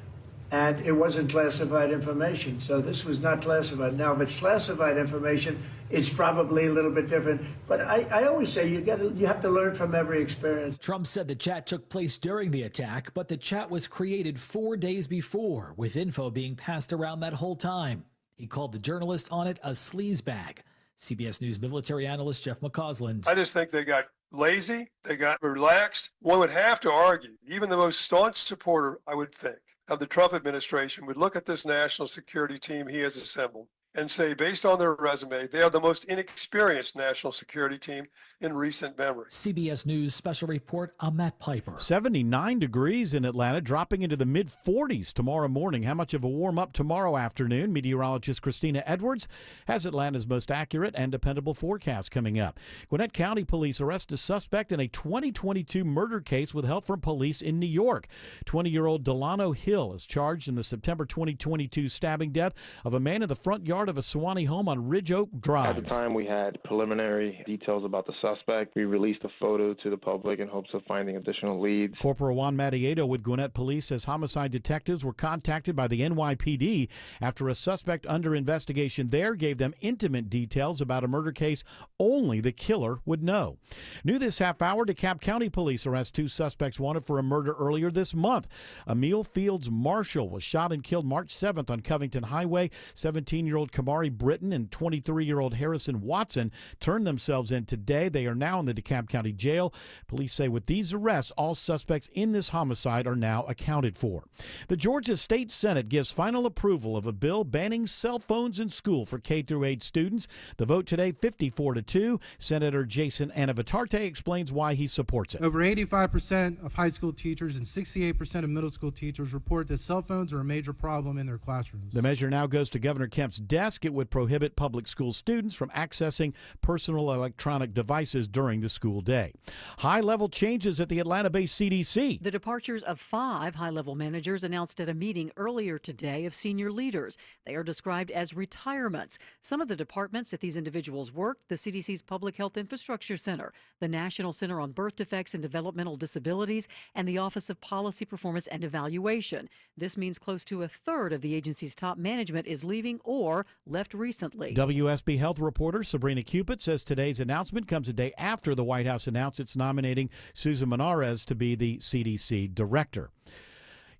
Speaker 27: and it wasn't classified information. So this was not classified. Now, if it's classified information, it's probably a little bit different. But I always say you have to learn from every experience.
Speaker 25: Trump said the chat took place during the attack, but the chat was created 4 days before, with info being passed around that whole time. He called the journalist on it a sleazebag. CBS News military analyst Jeff McCausland.
Speaker 28: I just think they got lazy, they got relaxed. One would have to argue, even the most staunch supporter, I would think, of the Trump administration would look at this national security team he has assembled and say, based on their resume, they are the most inexperienced national security team in recent memory.
Speaker 25: CBS News special report, I'm Matt Piper.
Speaker 7: 79 degrees in Atlanta, dropping into the mid-40s tomorrow morning. How much of a warm-up tomorrow afternoon? Meteorologist Christina Edwards has Atlanta's most accurate and dependable forecast coming up. Gwinnett County Police arrest a suspect in a 2022 murder case with help from police in New York. 20-year-old Delano Hill is charged in the September 2022 stabbing death of a man in the front yard of a Sewanee home on Ridge Oak Drive.
Speaker 29: At the time, we had preliminary details about the suspect. We released a photo to the public in hopes of finding additional leads.
Speaker 7: Corporal Juan Matieto with Gwinnett Police says homicide detectives were contacted by the NYPD after a suspect under investigation there gave them intimate details about a murder case only the killer would know. New this half hour, DeKalb County Police arrest 2 suspects wanted for a murder earlier this month. Emil Fields Marshall was shot and killed March 7th on Covington Highway. 17-year-old 19-year-old Kamari Britton and 23-year-old Harrison Watson turned themselves in today. They are now in the DeKalb County Jail. Police say with these arrests, all suspects in this homicide are now accounted for. The Georgia State Senate gives final approval of a bill banning cell phones in school for K-8 students. The vote today, 54-2. Senator Jason Anavitarte explains why he supports it.
Speaker 3: Over 85% of high school teachers and 68% of middle school teachers report that cell phones are a major problem in their classrooms.
Speaker 7: The measure now goes to Governor Kemp's desk. It would prohibit public school students from accessing personal electronic devices during the school day. High-level changes at the Atlanta-based CDC.
Speaker 4: The departures of 5 high-level managers announced at a meeting earlier today of senior leaders. They are described as retirements. Some of the departments that these individuals worked: the CDC's Public Health Infrastructure Center, the National Center on Birth Defects and Developmental Disabilities, and the Office of Policy Performance and Evaluation. This means close to a third of the agency's top management is leaving or left recently.
Speaker 7: WSB Health reporter Sabrina Cupid says today's announcement comes a day after the White House announced it's nominating Susan Menarez to be the CDC director.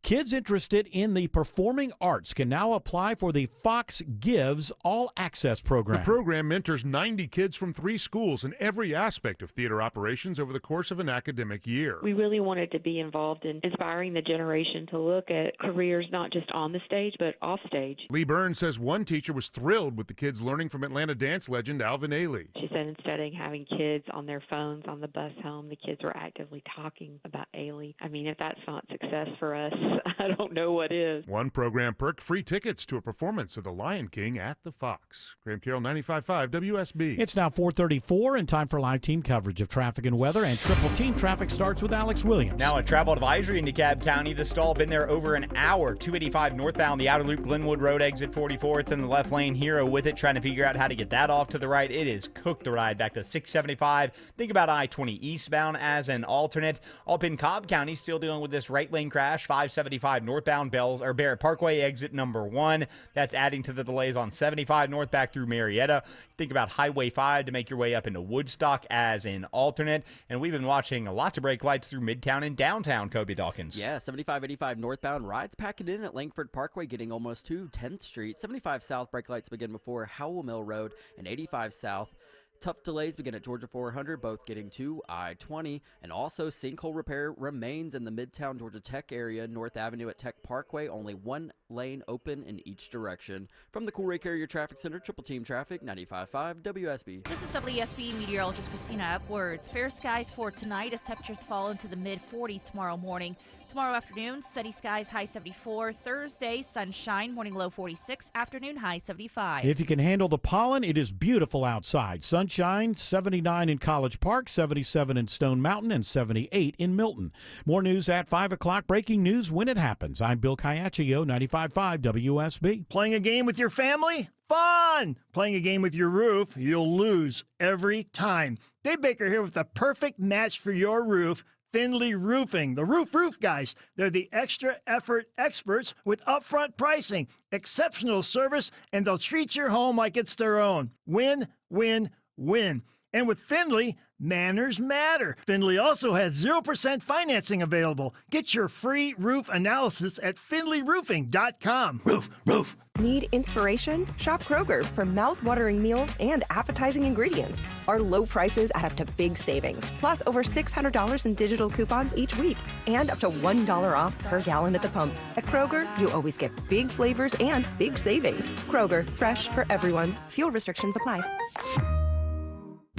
Speaker 7: Kids interested in the performing arts can now apply for the Fox Gives All Access program.
Speaker 9: The program mentors 90 kids from 3 schools in every aspect of theater operations over the course of an academic year.
Speaker 12: We really wanted to be involved in inspiring the generation to look at careers not just on the stage, but off stage.
Speaker 9: Lee Burns says one teacher was thrilled with the kids learning from Atlanta dance legend Alvin Ailey.
Speaker 12: She said instead of having kids on their phones on the bus home, the kids were actively talking about Ailey. I mean, if that's not success for us, I don't know what is.
Speaker 9: One program perked free tickets to a performance of The Lion King at the Fox. Graham Carroll, 95.5 WSB.
Speaker 7: It's now 4:34 and time for live team coverage of traffic and weather. And Triple Team traffic starts with Alex Williams.
Speaker 10: Now a travel advisory in DeKalb County. The stall been there over an hour. 285 northbound, the outer loop, Glenwood Road, exit 44. It's in the left lane. Hero with it, trying to figure out how to get that off to the right. It is cooked the ride back to 675. Think about I-20 eastbound as an alternate. Up in Cobb County, still dealing with this right lane crash. 575 northbound, Barrett Parkway, exit number 1. That's adding to the delays on 75 north back through Marietta. Think about Highway 5 to make your way up into Woodstock as an alternate. And we've been watching lots of brake lights through Midtown and downtown, Kobe Dawkins.
Speaker 11: Yeah, 75-85 northbound rides packing in at Langford Parkway, getting almost to 10th Street. 75 south brake lights begin before Howell Mill Road, and 85 south. Tough delays begin at Georgia 400, both getting to I-20, and also sinkhole repair remains in the Midtown Georgia Tech area, North Avenue at Tech Parkway, only one lane open in each direction. From the Coolray Carrier Traffic Center, Triple Team Traffic, 95.5 WSB.
Speaker 2: This is WSB meteorologist Christina Upwards. Fair skies for tonight as temperatures fall into the mid-40s tomorrow morning. Tomorrow afternoon, sunny skies, high 74. Thursday, sunshine, morning low 46, afternoon high 75.
Speaker 7: If you can handle the pollen, it is beautiful outside. Sunshine, 79 in College Park, 77 in Stone Mountain, and 78 in Milton. More news at 5 o'clock. Breaking news when it happens. I'm Bill Caiaccio, 95.5 WSB.
Speaker 14: Playing a game with your family? Fun! Playing a game with your roof? You'll lose every time. Dave Baker here with the perfect match for your roof. Findlay Roofing, the roof guys. They're the extra effort experts with upfront pricing, exceptional service, and they'll treat your home like it's their own. Win, win, win. And with Findlay, manners matter. Findlay also has 0% financing available. Get your free roof analysis at FindlayRoofing.com. Roof.
Speaker 16: Need inspiration? Shop Kroger for mouth-watering meals and appetizing ingredients. Our low prices add up to big savings, plus over $600 in digital coupons each week, and up to $1 off per gallon at the pump. At Kroger, you always get big flavors and big savings. Kroger, fresh for everyone. Fuel restrictions apply.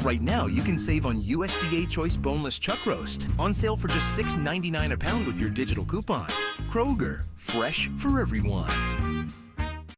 Speaker 17: Right now, you can save on USDA Choice Boneless Chuck Roast, on sale for just $6.99 a pound with your digital coupon. Kroger, fresh for everyone.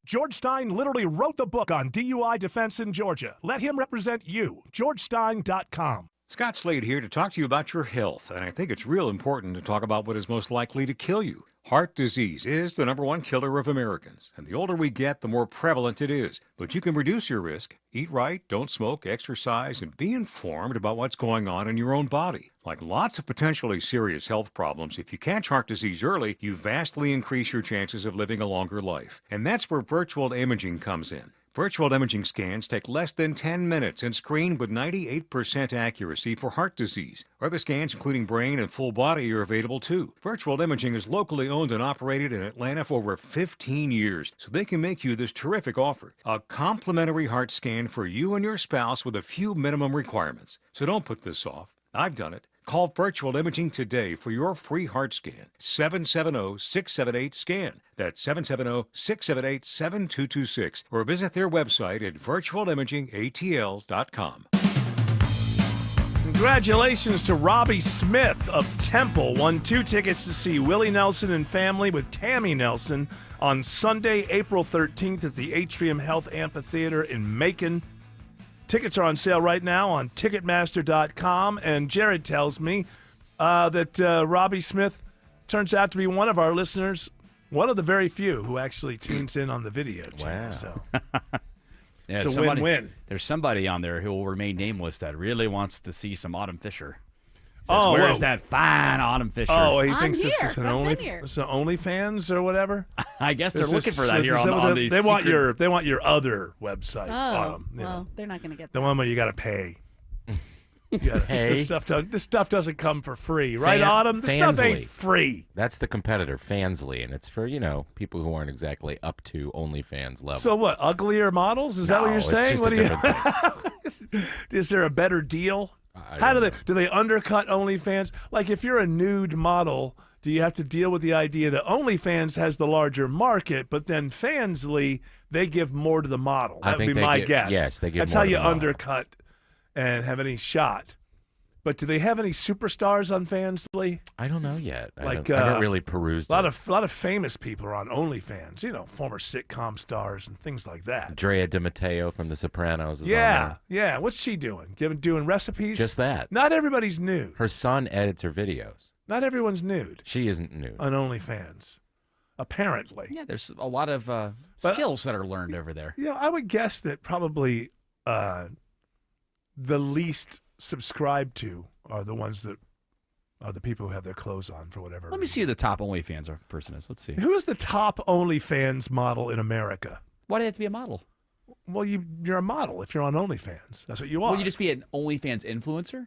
Speaker 6: George Stein literally wrote the book on DUI defense in Georgia. Let him represent you. GeorgeStein.com.
Speaker 24: Scott Slade here to talk to you about your health, and I think it's real important to talk about what is most likely to kill you. Heart disease is the #1 killer of Americans, and the older we get, the more prevalent it is. But you can reduce your risk. Eat right, don't smoke, exercise, and be informed about what's going on in your own body. Like lots of potentially serious health problems, if you catch heart disease early, you vastly increase your chances of living a longer life. And that's where virtual imaging comes in. Virtual imaging scans take less than 10 minutes and screen with 98% accuracy for heart disease. Other scans, including brain and full body, are available too. Virtual imaging is locally owned and operated in Atlanta for over 15 years, so they can make you this terrific offer. A complimentary heart scan for you and your spouse with a few minimum requirements. So don't put this off. I've done it. Call Virtual Imaging today for your free heart scan. 770-678-SCAN. That's 770-678-7226. Or visit their website at virtualimagingatl.com.
Speaker 6: Congratulations to Robbie Smith of Temple. Won 2 tickets to see Willie Nelson and family with Tammy Nelson on Sunday, April 13th at the Atrium Health Amphitheater in Macon. Tickets are on sale right now on Ticketmaster.com, and Jared tells me that Robbie Smith turns out to be one of our listeners, one of the very few who actually tunes in on the video channel.
Speaker 1: Wow.
Speaker 6: So
Speaker 1: Yeah,
Speaker 6: it's a win-win.
Speaker 1: There's somebody on there who will remain nameless that really wants to see some Autumn Fisher. Says,
Speaker 6: Oh,
Speaker 1: where's
Speaker 6: whoa.
Speaker 1: that fine Autumn Fisher?
Speaker 6: Oh, he thinks this is an OnlyFans or whatever.
Speaker 1: I guess they're
Speaker 6: This
Speaker 1: looking
Speaker 6: is-
Speaker 1: for that here
Speaker 6: is
Speaker 1: on,
Speaker 6: what
Speaker 1: on
Speaker 6: they
Speaker 1: the
Speaker 6: want
Speaker 1: secret-
Speaker 6: they want your other website.
Speaker 8: Oh,
Speaker 6: you know.
Speaker 8: well, they're not going to get
Speaker 6: The
Speaker 8: that.
Speaker 6: one where you got to pay. You gotta-
Speaker 1: Pay?
Speaker 6: This stuff doesn't come for free, right, Autumn? This stuff ain't
Speaker 1: Fansly.
Speaker 6: free.
Speaker 1: That's the competitor, Fansly, and it's for, people who aren't exactly up to OnlyFans level.
Speaker 6: So what? Uglier models? Is that what
Speaker 1: No,
Speaker 6: you're
Speaker 1: it's
Speaker 6: saying?
Speaker 1: just
Speaker 6: What
Speaker 1: a
Speaker 6: do you?
Speaker 1: different
Speaker 6: Is there a better deal?
Speaker 1: I
Speaker 6: How
Speaker 1: don't
Speaker 6: do they undercut OnlyFans? Like if you're a nude model, do you have to deal with the idea that OnlyFans has the larger market, but then Fansly they give more to the model?
Speaker 1: I
Speaker 6: That would
Speaker 1: think
Speaker 6: be
Speaker 1: they
Speaker 6: my
Speaker 1: give-
Speaker 6: guess.
Speaker 1: yes, they give
Speaker 6: That's
Speaker 1: more
Speaker 6: how
Speaker 1: to
Speaker 6: you
Speaker 1: the model.
Speaker 6: undercut and have any shot. But do they have any superstars on Fansly?
Speaker 1: I don't know yet. I
Speaker 6: Like
Speaker 1: haven't really perused
Speaker 6: a
Speaker 1: it.
Speaker 6: lot of famous people are on OnlyFans. Former sitcom stars and things like that.
Speaker 1: Drea De Matteo from The Sopranos is on
Speaker 6: Yeah,
Speaker 1: there.
Speaker 6: yeah. What's she doing? Doing recipes?
Speaker 1: Just that.
Speaker 6: Not everybody's nude.
Speaker 1: Her son edits her videos.
Speaker 6: Not everyone's nude
Speaker 1: She isn't nude.
Speaker 6: on OnlyFans, apparently.
Speaker 11: Yeah, there's a lot of
Speaker 6: But-
Speaker 11: skills that are learned over there.
Speaker 6: I would guess that probably the least subscribed to are the ones that are the people who have their clothes on for whatever
Speaker 11: Let me see who the top OnlyFans person is. Let's see.
Speaker 6: reason. Who is the top OnlyFans model in America?
Speaker 11: Why do you have to be a model?
Speaker 6: Well, you're a model if you're on OnlyFans. That's what you are.
Speaker 11: Will you just be an OnlyFans influencer?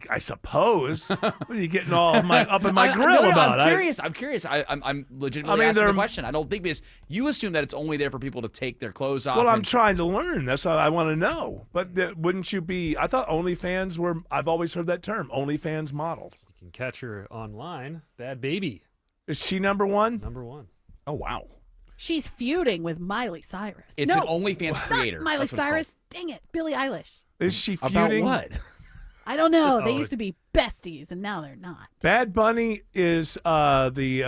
Speaker 6: I suppose. What are you getting all up in my grill
Speaker 11: no,
Speaker 6: about?
Speaker 11: I'm curious. I'm curious. I'm legitimately asking the question. I don't think because you assume that it's only there for people to take their clothes off.
Speaker 6: Well, I'm
Speaker 11: and-
Speaker 6: trying to learn. That's what I want to know. But wouldn't you be? I thought OnlyFans were. I've always heard that term, OnlyFans models.
Speaker 13: You can catch her online. Bad Baby.
Speaker 6: Is she number one?
Speaker 13: Number one.
Speaker 11: Oh wow.
Speaker 8: She's feuding with Miley Cyrus.
Speaker 11: It's
Speaker 8: no,
Speaker 11: an OnlyFans
Speaker 8: not
Speaker 11: creator.
Speaker 8: Miley
Speaker 11: That's what it's
Speaker 8: Cyrus. Dang it, Billie Eilish.
Speaker 6: Is she
Speaker 1: About
Speaker 6: feuding?
Speaker 1: what?
Speaker 8: I don't know. They
Speaker 6: Oh.
Speaker 8: used to be besties, and now they're not.
Speaker 6: Bad Bunny is the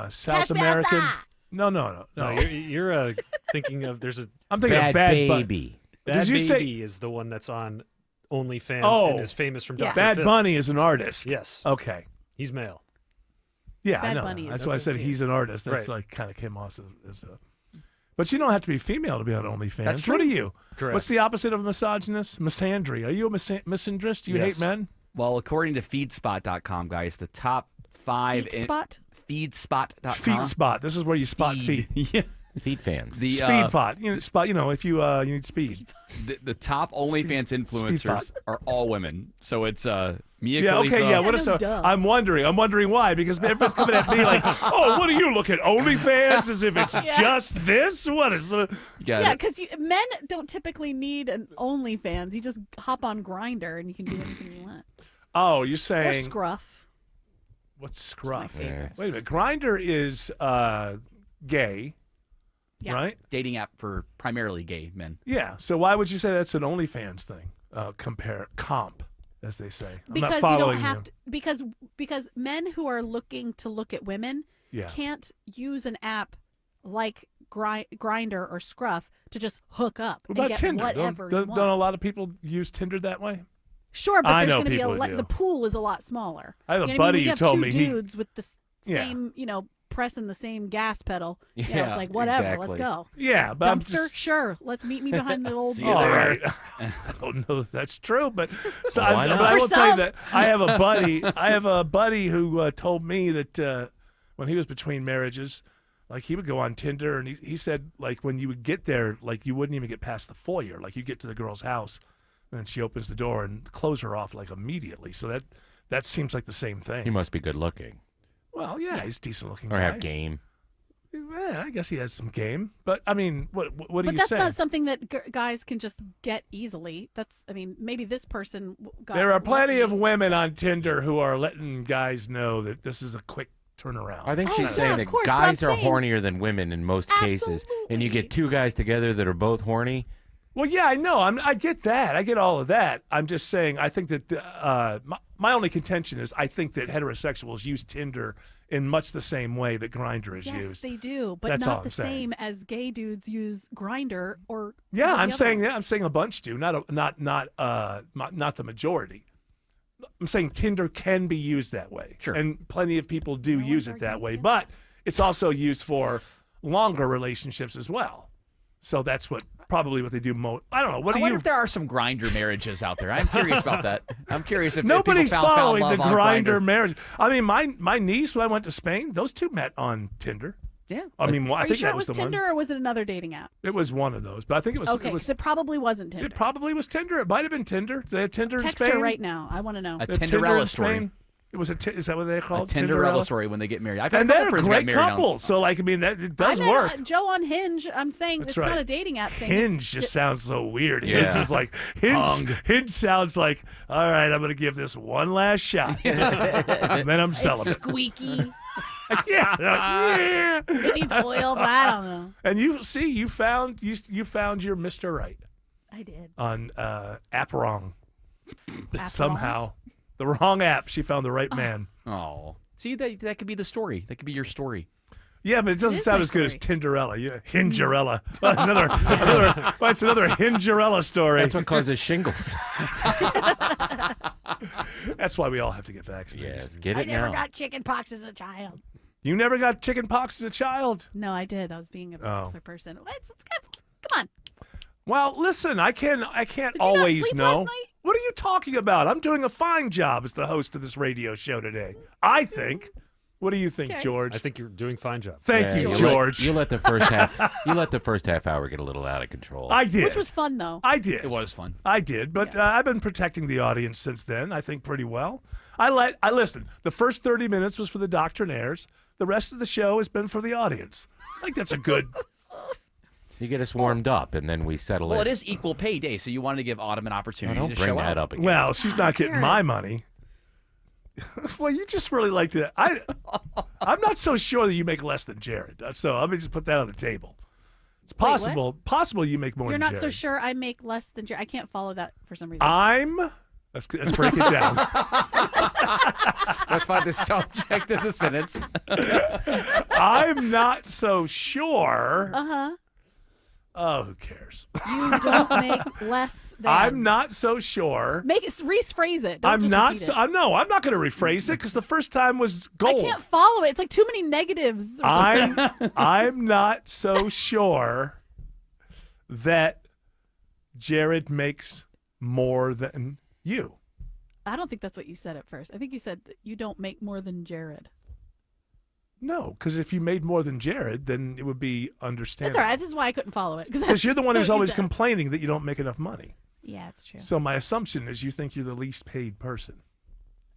Speaker 6: South
Speaker 8: Cash me
Speaker 6: American.
Speaker 8: outside.
Speaker 6: No.
Speaker 13: You're thinking of there's a
Speaker 6: I'm thinking of Bad Bunny.
Speaker 13: Bad
Speaker 6: Did you
Speaker 13: Baby
Speaker 6: say
Speaker 13: is the one that's on OnlyFans
Speaker 6: Oh.
Speaker 13: and is famous from
Speaker 8: Yeah.
Speaker 13: Dr.
Speaker 6: Bad
Speaker 13: Phil.
Speaker 6: Bunny is an artist?
Speaker 13: Yes.
Speaker 6: Okay.
Speaker 13: He's male.
Speaker 6: Yeah, I
Speaker 8: Bad
Speaker 6: know.
Speaker 8: Bunny is
Speaker 6: That's why I said
Speaker 8: okay,
Speaker 6: he's an artist. That's
Speaker 13: Right.
Speaker 6: like kind of came off as a. But you don't have to be female to be on OnlyFans.
Speaker 11: That's
Speaker 6: What
Speaker 11: true.
Speaker 6: are you?
Speaker 13: Correct.
Speaker 6: What's the opposite of a misogynist? Misandry. Are you a misandrist? Do you
Speaker 13: Yes.
Speaker 6: hate men?
Speaker 11: Well, according to Feedspot.com, guys, the top 5
Speaker 8: Spot.
Speaker 11: Feedspot.com.
Speaker 6: Feet spot. This is where you spot feet.
Speaker 11: yeah.
Speaker 1: Feet fans.
Speaker 11: The
Speaker 6: Speed spot. Spot. If you need speed.
Speaker 11: the top OnlyFans influencers are all women. So it's Mia
Speaker 6: Yeah.
Speaker 11: Khalifa.
Speaker 6: Okay. Yeah. What
Speaker 8: Kind
Speaker 6: is
Speaker 8: of
Speaker 6: so?
Speaker 8: dumb.
Speaker 6: I'm wondering why because everybody's coming at me like, oh, what do you look at OnlyFans as if it's
Speaker 8: Yeah.
Speaker 6: just this? What is?
Speaker 11: You got
Speaker 8: Yeah,
Speaker 11: it.
Speaker 8: because men don't typically need an OnlyFans. You just hop on Grinder and you can do anything you want.
Speaker 6: Oh, you're
Speaker 8: Or
Speaker 6: saying
Speaker 8: Scruff.
Speaker 6: what's scruff?
Speaker 8: favorite.
Speaker 6: Wait a minute. Grinder is gay,
Speaker 8: Yeah.
Speaker 6: right?
Speaker 11: Dating app for primarily gay men.
Speaker 6: Yeah. So why would you say that's an OnlyFans thing? Comp, as they say. I'm not
Speaker 8: Because you
Speaker 6: following
Speaker 8: don't have to, because men who are looking to look at women
Speaker 6: Yeah.
Speaker 8: can't use an app like Grinder or Scruff to just hook up
Speaker 6: What
Speaker 8: and
Speaker 6: about
Speaker 8: get
Speaker 6: Tinder?
Speaker 8: whatever you
Speaker 6: Don't
Speaker 8: want.
Speaker 6: a lot of people use Tinder that way?
Speaker 8: Sure, but
Speaker 6: I
Speaker 8: there's
Speaker 6: know
Speaker 8: going to be
Speaker 6: people who do.
Speaker 8: the pool is a lot smaller.
Speaker 6: I have a
Speaker 8: You know what
Speaker 6: buddy
Speaker 8: mean?
Speaker 6: who
Speaker 8: When
Speaker 6: told
Speaker 8: you
Speaker 6: me
Speaker 8: have
Speaker 6: he-
Speaker 8: two dudes with the
Speaker 6: Yeah.
Speaker 8: same, pressing the same gas pedal.
Speaker 11: Yeah,
Speaker 8: It's like whatever,
Speaker 11: exactly.
Speaker 8: let's go.
Speaker 6: Yeah, but I'm
Speaker 8: Dumpster,
Speaker 6: just-
Speaker 8: sure. Let's meet me behind the old.
Speaker 11: See you
Speaker 6: All
Speaker 11: there.
Speaker 6: right. I don't know if that's true, but so
Speaker 1: Why not?
Speaker 6: but I will
Speaker 8: For
Speaker 6: tell you
Speaker 8: some.
Speaker 6: that I have a buddy. who told me that when he was between marriages, Like he would go on Tinder, and he said like when you would get there, like you wouldn't even get past the foyer. Like you get to the girl's house, and then she opens the door and close her off like immediately. So that seems like the same thing.
Speaker 1: He must be good looking.
Speaker 6: Well, yeah, he's decent looking.
Speaker 1: Or
Speaker 6: guy.
Speaker 1: have game.
Speaker 6: Yeah, I guess he has some game. But I mean, what do
Speaker 8: But
Speaker 6: you
Speaker 8: that's
Speaker 6: say?
Speaker 8: not something that guys can just get easily. Maybe this person got
Speaker 6: There are plenty
Speaker 8: lucky.
Speaker 6: of women on Tinder who are letting guys know that this is a quick turnaround.
Speaker 1: I think
Speaker 8: Oh,
Speaker 1: she's saying that guys are hornier than women in most cases, and you get two guys together that are both horny.
Speaker 6: Well, yeah, I know. I get that. I get all of that. I'm just saying. I think that my only contention is I think that heterosexuals use Tinder in much the same way that Grindr is
Speaker 8: Yes,
Speaker 6: used.
Speaker 8: they do, but
Speaker 6: That's all
Speaker 8: not
Speaker 6: I'm
Speaker 8: the
Speaker 6: saying.
Speaker 8: same as gay dudes use Grindr or.
Speaker 6: Yeah,
Speaker 8: the
Speaker 6: I'm
Speaker 8: other
Speaker 6: saying
Speaker 8: one.
Speaker 6: that. I'm saying a bunch do, not the majority. I'm saying Tinder can be used that way.
Speaker 1: Sure.
Speaker 6: And plenty of people do use it that way, but it's also used for longer relationships as well. So that's probably what they do most. I don't know. What
Speaker 5: I
Speaker 6: do
Speaker 5: wonder
Speaker 6: you?
Speaker 5: if there are some Grindr marriages out there. I'm curious about that. I'm curious if
Speaker 6: Nobody's
Speaker 5: people found
Speaker 6: following
Speaker 5: love
Speaker 6: the
Speaker 5: on
Speaker 6: Grindr marriage. I mean, my niece, when I went to Spain, those two met on Tinder.
Speaker 5: Yeah.
Speaker 6: I mean, I
Speaker 8: Are you
Speaker 6: think
Speaker 8: sure
Speaker 6: that
Speaker 8: it was
Speaker 6: the
Speaker 8: Tinder
Speaker 6: one.
Speaker 8: or was it another dating app?
Speaker 6: It was one of those, but I think it was.
Speaker 8: Okay,
Speaker 6: it was.
Speaker 8: because it probably wasn't Tinder.
Speaker 6: It probably was Tinder. It might have been Tinder. Do they have Tinder
Speaker 8: Text
Speaker 6: in Spain?
Speaker 8: her right now. I want to know.
Speaker 5: A
Speaker 6: They have Tinder in
Speaker 5: Tinderella story.
Speaker 6: Spain? It was is that what they're
Speaker 5: A
Speaker 6: called?
Speaker 5: Tinderella story when they get married. I've had
Speaker 6: And
Speaker 5: a couple
Speaker 6: they're a
Speaker 5: friends got
Speaker 6: great
Speaker 5: married
Speaker 6: couple.
Speaker 5: on.
Speaker 6: So, like, I mean, it does
Speaker 8: I met
Speaker 6: work.
Speaker 8: Joe on Hinge. I'm saying
Speaker 6: That's
Speaker 8: it's
Speaker 6: right.
Speaker 8: not a dating app thing.
Speaker 6: Hinge just sounds so weird.
Speaker 1: Yeah.
Speaker 6: Hinge is like Hinge sounds like, all right, I'm gonna give this one last shot, and then I'm
Speaker 8: It's
Speaker 6: celibate.
Speaker 8: squeaky.
Speaker 6: Yeah.
Speaker 8: It needs oil, but I don't know.
Speaker 6: And you found your Mr. Right
Speaker 8: I did.
Speaker 6: on app wrong.
Speaker 8: App
Speaker 6: Somehow, the wrong app. She found the right man.
Speaker 5: Oh, see that could be the story. That could be your story.
Speaker 6: Yeah, but it doesn't
Speaker 8: is
Speaker 6: sound
Speaker 8: my
Speaker 6: as good as
Speaker 8: story.
Speaker 6: Tinderella. Yeah, Hingerella. It's another Hingerella story.
Speaker 1: That's what causes shingles.
Speaker 6: That's why we all have to get vaccinated.
Speaker 1: Yes, get
Speaker 8: I
Speaker 1: it
Speaker 8: never
Speaker 1: now.
Speaker 8: got chicken pox as a child.
Speaker 6: You never got chicken pox as a child?
Speaker 8: No, I did. I was being a
Speaker 6: Oh.
Speaker 8: particular person. Let's go. Come on.
Speaker 6: Well, listen, I can't
Speaker 8: Did you not
Speaker 6: always
Speaker 8: sleep
Speaker 6: know.
Speaker 8: last night?
Speaker 6: What are you talking about? I'm doing a fine job as the host of this radio show today. I think. What do you think,
Speaker 8: Okay.
Speaker 6: George?
Speaker 13: I think you're doing a fine job.
Speaker 6: Thank you,
Speaker 1: let-
Speaker 6: George.
Speaker 1: You let the first half hour get a little out of control.
Speaker 6: I did.
Speaker 8: Which was fun, though.
Speaker 6: I did.
Speaker 5: It was fun.
Speaker 6: I did, but I've been protecting the audience since then. I think pretty well. I listen. The first 30 minutes was for the doctrinaires. The rest of the show has been for the audience. I think that's a good.
Speaker 1: You get us warmed up, and then we settle
Speaker 5: Well,
Speaker 1: in.
Speaker 5: it is equal pay day, so you wanted to give Autumn an opportunity
Speaker 1: don't
Speaker 5: to
Speaker 1: bring
Speaker 5: show
Speaker 1: that
Speaker 5: out.
Speaker 1: up again.
Speaker 6: Well, she's not getting
Speaker 8: Sure.
Speaker 6: my money. Well, you just really like to. I'm not so sure that you make less than Jared. So let me just put that on the table. It's
Speaker 8: Wait, what?
Speaker 6: possible you make more.
Speaker 8: You're
Speaker 6: than
Speaker 8: not so
Speaker 6: Jared.
Speaker 8: sure I make less than Jared. I can't follow that for some reason.
Speaker 6: Let's break it down.
Speaker 5: Let's find the subject of the sentence.
Speaker 6: I'm not so sure.
Speaker 8: Uh-huh.
Speaker 6: Oh, who cares?
Speaker 8: You don't make less than.
Speaker 6: I'm not so sure.
Speaker 8: Make it, rephrase it. Don't
Speaker 6: I'm
Speaker 8: just
Speaker 6: not.
Speaker 8: repeat
Speaker 6: So,
Speaker 8: it.
Speaker 6: I'm not going to rephrase it because the first time was gold.
Speaker 8: I can't follow it. It's like too many negatives. or something.
Speaker 6: I'm not so sure that Jared makes more than you.
Speaker 8: I don't think that's what you said at first. I think you said that you don't make more than Jared.
Speaker 6: No, because if you made more than Jared, then it would be
Speaker 8: That's
Speaker 6: understandable.
Speaker 8: all right. This is why I couldn't follow it.
Speaker 6: Because you're the one
Speaker 8: that's
Speaker 6: who's
Speaker 8: what you
Speaker 6: always
Speaker 8: said.
Speaker 6: complaining that you don't make enough money.
Speaker 8: Yeah, it's true.
Speaker 6: So my assumption is you think you're the least paid person.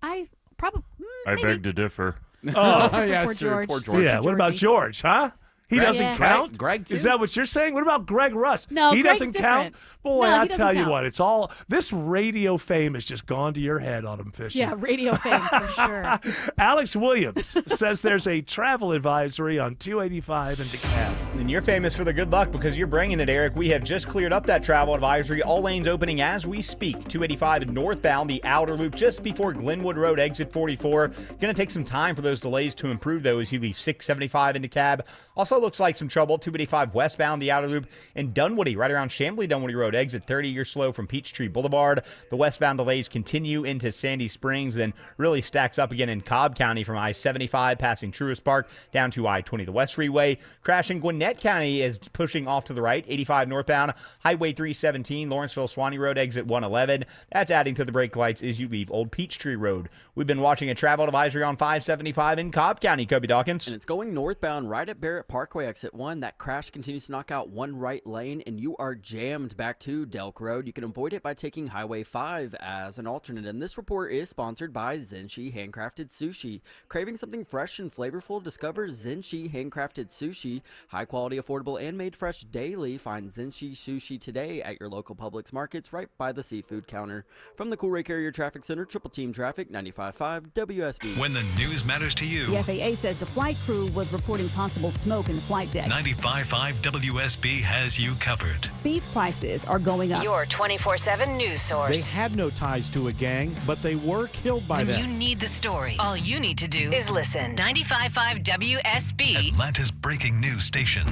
Speaker 8: I probably.
Speaker 9: I beg to differ.
Speaker 6: Oh,
Speaker 8: yeah, poor George.
Speaker 5: Poor George.
Speaker 6: Yeah, what about George, huh? He
Speaker 5: Greg-
Speaker 6: doesn't
Speaker 8: Yeah.
Speaker 6: count?
Speaker 5: Greg, too.
Speaker 6: Is that what you're saying? What about Greg Russ?
Speaker 8: No,
Speaker 6: he
Speaker 8: Greg's
Speaker 6: doesn't count?
Speaker 8: different.
Speaker 6: Boy,
Speaker 8: No, he
Speaker 6: I
Speaker 8: doesn't
Speaker 6: tell you
Speaker 8: count.
Speaker 6: what, it's all this radio fame has just gone to your head, Autumn Fisher.
Speaker 8: Yeah, radio fame for sure.
Speaker 6: Alex Williams says there's a travel advisory on 285 in DeKalb.
Speaker 10: And you're famous for the good luck because you're bringing it, Eric. We have just cleared up that travel advisory. All lanes opening as we speak. 285 northbound, the outer loop just before Glenwood Road, exit 44. Going to take some time for those delays to improve, though, as you leave 675 into cab. Also, Also looks like some trouble, 285 westbound, the outer loop in Dunwoody, right around Chamblee-Dunwoody Road. Exit 30, you're slow from Peachtree Boulevard. The westbound delays continue into Sandy Springs, then really stacks up again in Cobb County from I-75 passing Truist Park down to I-20, the West Freeway. Crash in Gwinnett County is pushing off to the right, 85 northbound, Highway 317, Lawrenceville-Swanee Road, exit 111. That's adding to the brake lights as you leave Old Peachtree Road. We've been watching a travel advisory on 575 in Cobb County, Kobe Dawkins.
Speaker 11: And it's going northbound right at Barrett Parkway, exit 1. That crash continues to knock out one right lane, and you are jammed back to Delk Road. You can avoid it by taking Highway 5 as an alternate. And this report is sponsored by Zenshi Handcrafted Sushi. Craving something fresh and flavorful? Discover Zenshi Handcrafted Sushi. High quality, affordable, and made fresh daily. Find Zenshi Sushi today at your local Publix markets right by the seafood counter. From the Coolray Carrier Traffic Center, Triple Team Traffic, 95.5 WSB.
Speaker 15: When the news matters to you.
Speaker 18: The FAA says the flight crew was reporting possible smoke in the flight deck.
Speaker 15: 95.5 WSB has you covered.
Speaker 18: Beef prices are going up.
Speaker 19: Your 24/7 news source.
Speaker 7: They had no ties to a gang, but they were killed by
Speaker 19: when
Speaker 7: them.
Speaker 19: you need the story, all you need to do is listen. 95.5 WSB.
Speaker 15: Atlanta's breaking news station.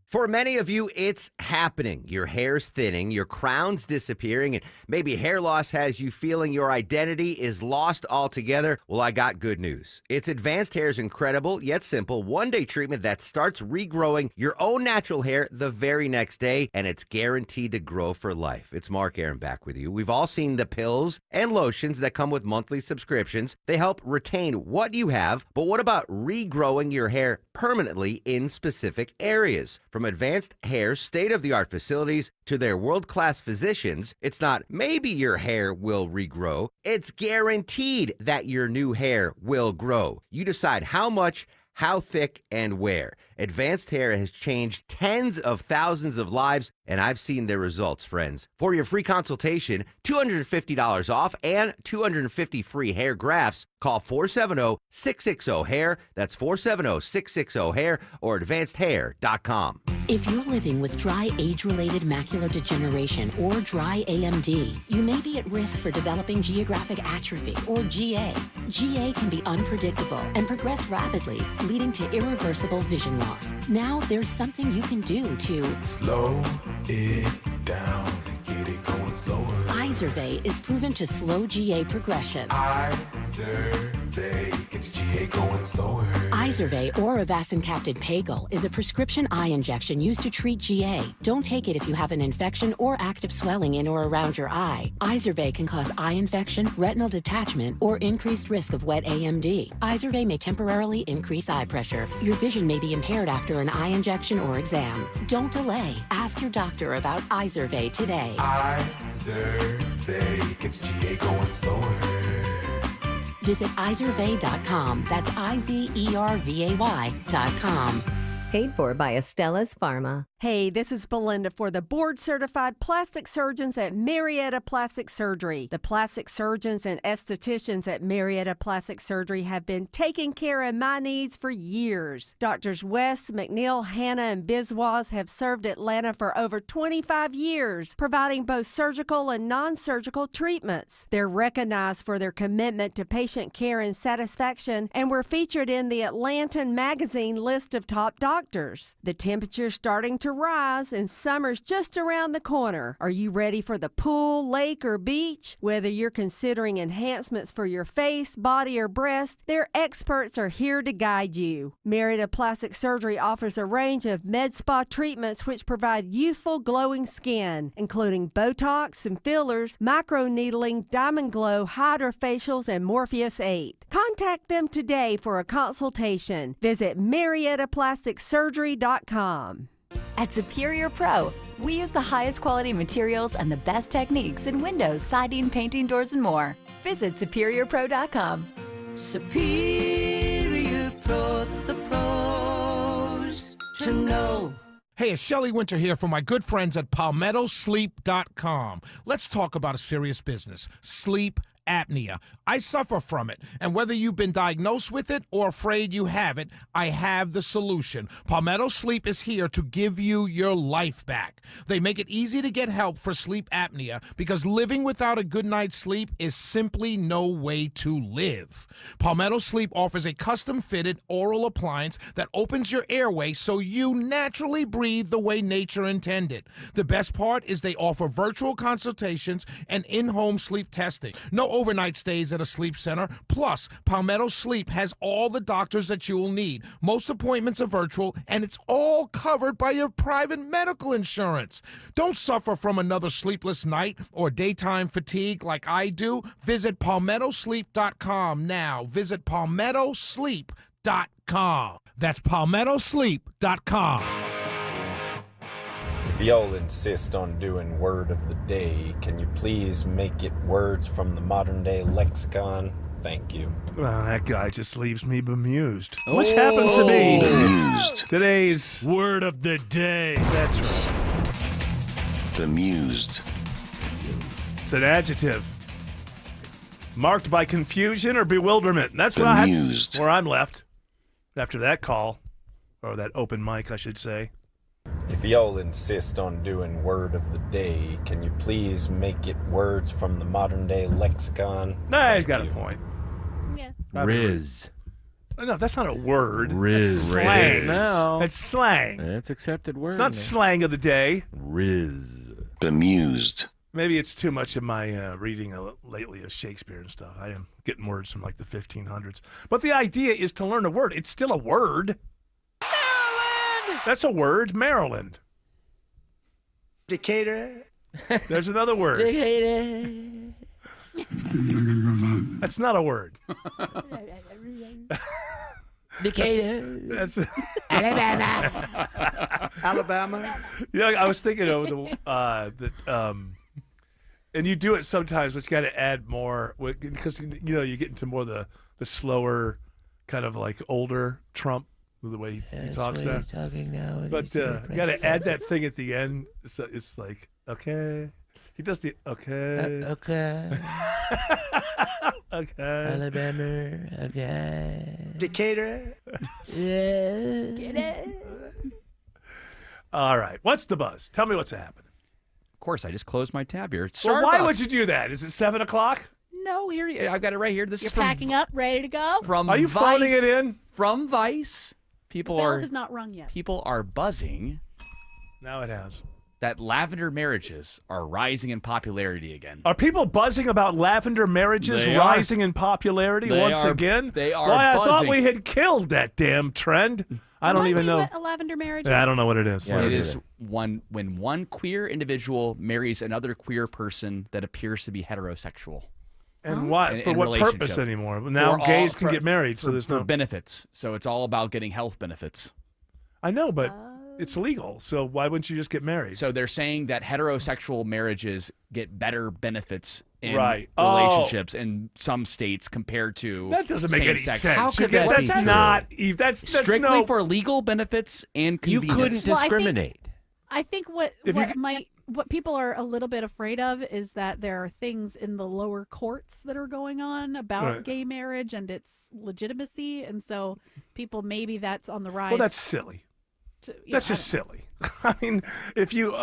Speaker 1: For many of you, it's happening. Your hair's thinning, your crown's disappearing, and maybe hair loss has you feeling your identity is lost altogether. Well, I got good news. It's Advanced Hair's incredible yet simple one-day treatment that starts regrowing your own natural hair the very next day, and it's guaranteed to grow for life. It's Mark Aaron back with you. We've all seen the pills and lotions that come with monthly subscriptions. They help retain what you have, but what about regrowing your hair permanently in specific areas? From Advanced Hair's state-of-the-art facilities to their world-class physicians, it's not maybe your hair will regrow, it's guaranteed that your new hair will grow. You decide how much, how thick, and where. Advanced Hair has changed tens of thousands of lives, and I've seen their results, friends. For your free consultation, $250 off and 250 free hair grafts, call 470-660-HAIR. That's 470-660-HAIR or advancedhair.com.
Speaker 20: If you're living with dry age-related macular degeneration or dry AMD, you may be at risk for developing geographic atrophy or GA. GA can be unpredictable and progress rapidly, leading to irreversible vision loss. Now there's something you can do to
Speaker 21: slow it down and get it going slower.
Speaker 20: Izervay is proven to slow GA progression.
Speaker 21: Izervay gets GA going slower.
Speaker 20: Izervay or avacincaptad pegol is a prescription eye injection used to treat GA. Don't take it if you have an infection or active swelling in or around your eye. Izervay can cause eye infection, retinal detachment, or increased risk of wet AMD. Izervay may temporarily increase eye pressure. Your vision may be impaired after an eye injection or exam. Don't delay. Ask your doctor about Izervay today.
Speaker 21: Izervay gets GA going slower.
Speaker 20: Visit Izervay.com. That's IZERVAY.com.
Speaker 22: Paid for by Estella's Pharma.
Speaker 23: Hey, this is Belinda for the board-certified plastic surgeons at Marietta Plastic Surgery. The plastic surgeons and estheticians at Marietta Plastic Surgery have been taking care of my needs for years. Doctors West, McNeil, Hanna, and Biswas have served Atlanta for over 25 years, providing both surgical and non-surgical treatments. They're recognized for their commitment to patient care and satisfaction, and were featured in the Atlantan Magazine list of top doctors. The temperature's starting to rise and summer's just around the corner. Are you ready for the pool, lake, or beach? Whether you're considering enhancements for your face, body, or breast, their experts are here to guide you. Marietta Plastic Surgery offers a range of med spa treatments which provide youthful, glowing skin, including Botox and fillers, microneedling, Diamond Glow, hydrofacials, and Morpheus 8. Contact them today for a consultation. Visit MariettaPlasticSurgery.com.
Speaker 26: At Superior Pro, we use the highest quality materials and the best techniques in windows, siding, painting, doors, and more. Visit SuperiorPro.com.
Speaker 27: Superior Pro, the pros to know.
Speaker 30: Hey, it's Shelley Winter here from my good friends at PalmettoSleep.com. Let's talk about a serious business, sleep apnea. I suffer from it, and whether you've been diagnosed with it or afraid you have it, I have the solution. Palmetto Sleep is here to give you your life back. They make it easy to get help for sleep apnea because living without a good night's sleep is simply no way to live. Palmetto Sleep offers a custom-fitted oral appliance that opens your airway so you naturally breathe the way nature intended. The best part is they offer virtual consultations and in-home sleep testing. No overnight stays at a sleep center. Plus, Palmetto Sleep has all the doctors that you will need. Most appointments are virtual, and it's all covered by your private medical insurance. Don't suffer from another sleepless night or daytime fatigue like I do. Visit PalmettoSleep.com now. Visit PalmettoSleep.com. That's PalmettoSleep.com.
Speaker 2: If y'all insist on doing word of the day, can you please make it words from the modern day lexicon? Thank you.
Speaker 6: Well, that guy just leaves me bemused. Which happens to be today's
Speaker 13: word of the day.
Speaker 6: That's right.
Speaker 3: Bemused.
Speaker 6: It's an adjective marked by confusion or bewilderment. That's where I'm left after that call, or that open mic, I should say.
Speaker 2: If y'all insist on doing word of the day, can you please make it words from the modern day lexicon?
Speaker 6: Nah, he's got a point.
Speaker 8: Yeah.
Speaker 5: Riz.
Speaker 6: No, that's not a word.
Speaker 5: Riz.
Speaker 6: That's slang.
Speaker 5: Riz. No.
Speaker 6: That's slang.
Speaker 5: It's accepted word.
Speaker 6: It's not slang of the day.
Speaker 5: Riz.
Speaker 3: Bemused.
Speaker 6: Maybe it's too much of my reading lately of Shakespeare and stuff. I am getting words from like the 1500s. But the idea is to learn a word. It's still a word. Maryland! That's a word. Maryland.
Speaker 2: Decatur.
Speaker 6: There's another word.
Speaker 2: Decatur.
Speaker 6: That's not a word.
Speaker 2: Decatur.
Speaker 6: That's
Speaker 2: Alabama. Alabama.
Speaker 6: Yeah, I was thinking of and you do it sometimes, but you got to add more because you get into more the slower, kind of like older Trump, the way he talks.
Speaker 2: Talking now.
Speaker 6: But you got to add that thing at the end. So it's like okay. He does the okay.
Speaker 2: Okay.
Speaker 6: Okay.
Speaker 2: Alabama. Okay. Decatur. Yeah.
Speaker 8: Get it?
Speaker 6: All right. What's the buzz? Tell me what's happening.
Speaker 5: Of course, I just closed my tab here.
Speaker 6: Well, why would you do that? Is it 7:00?
Speaker 5: No, here I've got it right here. This
Speaker 8: You're
Speaker 5: is from
Speaker 8: packing up, ready to go?
Speaker 5: From
Speaker 6: Are you
Speaker 5: Vice,
Speaker 6: phoning it in?
Speaker 5: From Vice. People
Speaker 8: Bell
Speaker 5: are
Speaker 8: has not rung yet.
Speaker 5: People are buzzing
Speaker 6: Now it has.
Speaker 5: that lavender marriages are rising in popularity again.
Speaker 6: Are people buzzing about lavender marriages
Speaker 5: They are.
Speaker 6: rising in popularity
Speaker 5: They
Speaker 6: once
Speaker 5: are-
Speaker 6: again?
Speaker 5: they are
Speaker 6: Why, I thought
Speaker 5: buzzing.
Speaker 6: we had killed that damn trend. I don't even know.
Speaker 8: What a lavender marriage
Speaker 6: Yeah, I don't know what it is.
Speaker 5: Yeah,
Speaker 6: What
Speaker 5: it
Speaker 6: is
Speaker 5: is when one queer individual marries another queer person that appears to be heterosexual.
Speaker 6: And what?
Speaker 5: In-
Speaker 6: For
Speaker 5: in
Speaker 6: what
Speaker 5: relationship.
Speaker 6: purpose anymore? Now
Speaker 5: For
Speaker 6: gays
Speaker 5: all-
Speaker 6: can
Speaker 5: for-
Speaker 6: get married, so
Speaker 5: for-
Speaker 6: there's
Speaker 5: for
Speaker 6: no
Speaker 5: benefits. So it's all about getting health benefits.
Speaker 6: I know, but it's legal. So why wouldn't you just get married?
Speaker 5: So they're saying that heterosexual marriages get better benefits in
Speaker 6: Right. Oh.
Speaker 5: relationships in some states compared to
Speaker 6: That doesn't make any
Speaker 5: same-sex.
Speaker 6: sense.
Speaker 5: How
Speaker 6: You
Speaker 5: could
Speaker 6: get-
Speaker 5: that be
Speaker 6: that's
Speaker 5: true?
Speaker 6: not. That's
Speaker 5: strictly
Speaker 6: no.
Speaker 5: for legal benefits and
Speaker 1: You
Speaker 5: convenience.
Speaker 1: couldn't
Speaker 8: Well, I think-
Speaker 1: discriminate.
Speaker 8: I think what
Speaker 6: If you
Speaker 8: what people are a little bit afraid of is that there are things in the lower courts that are going on about
Speaker 6: Right.
Speaker 8: gay marriage and its legitimacy, and so people maybe that's on the rise.
Speaker 6: Well, that's silly.
Speaker 8: to- you
Speaker 6: That's
Speaker 8: know, I
Speaker 6: just
Speaker 8: don't-
Speaker 6: silly. I mean, if you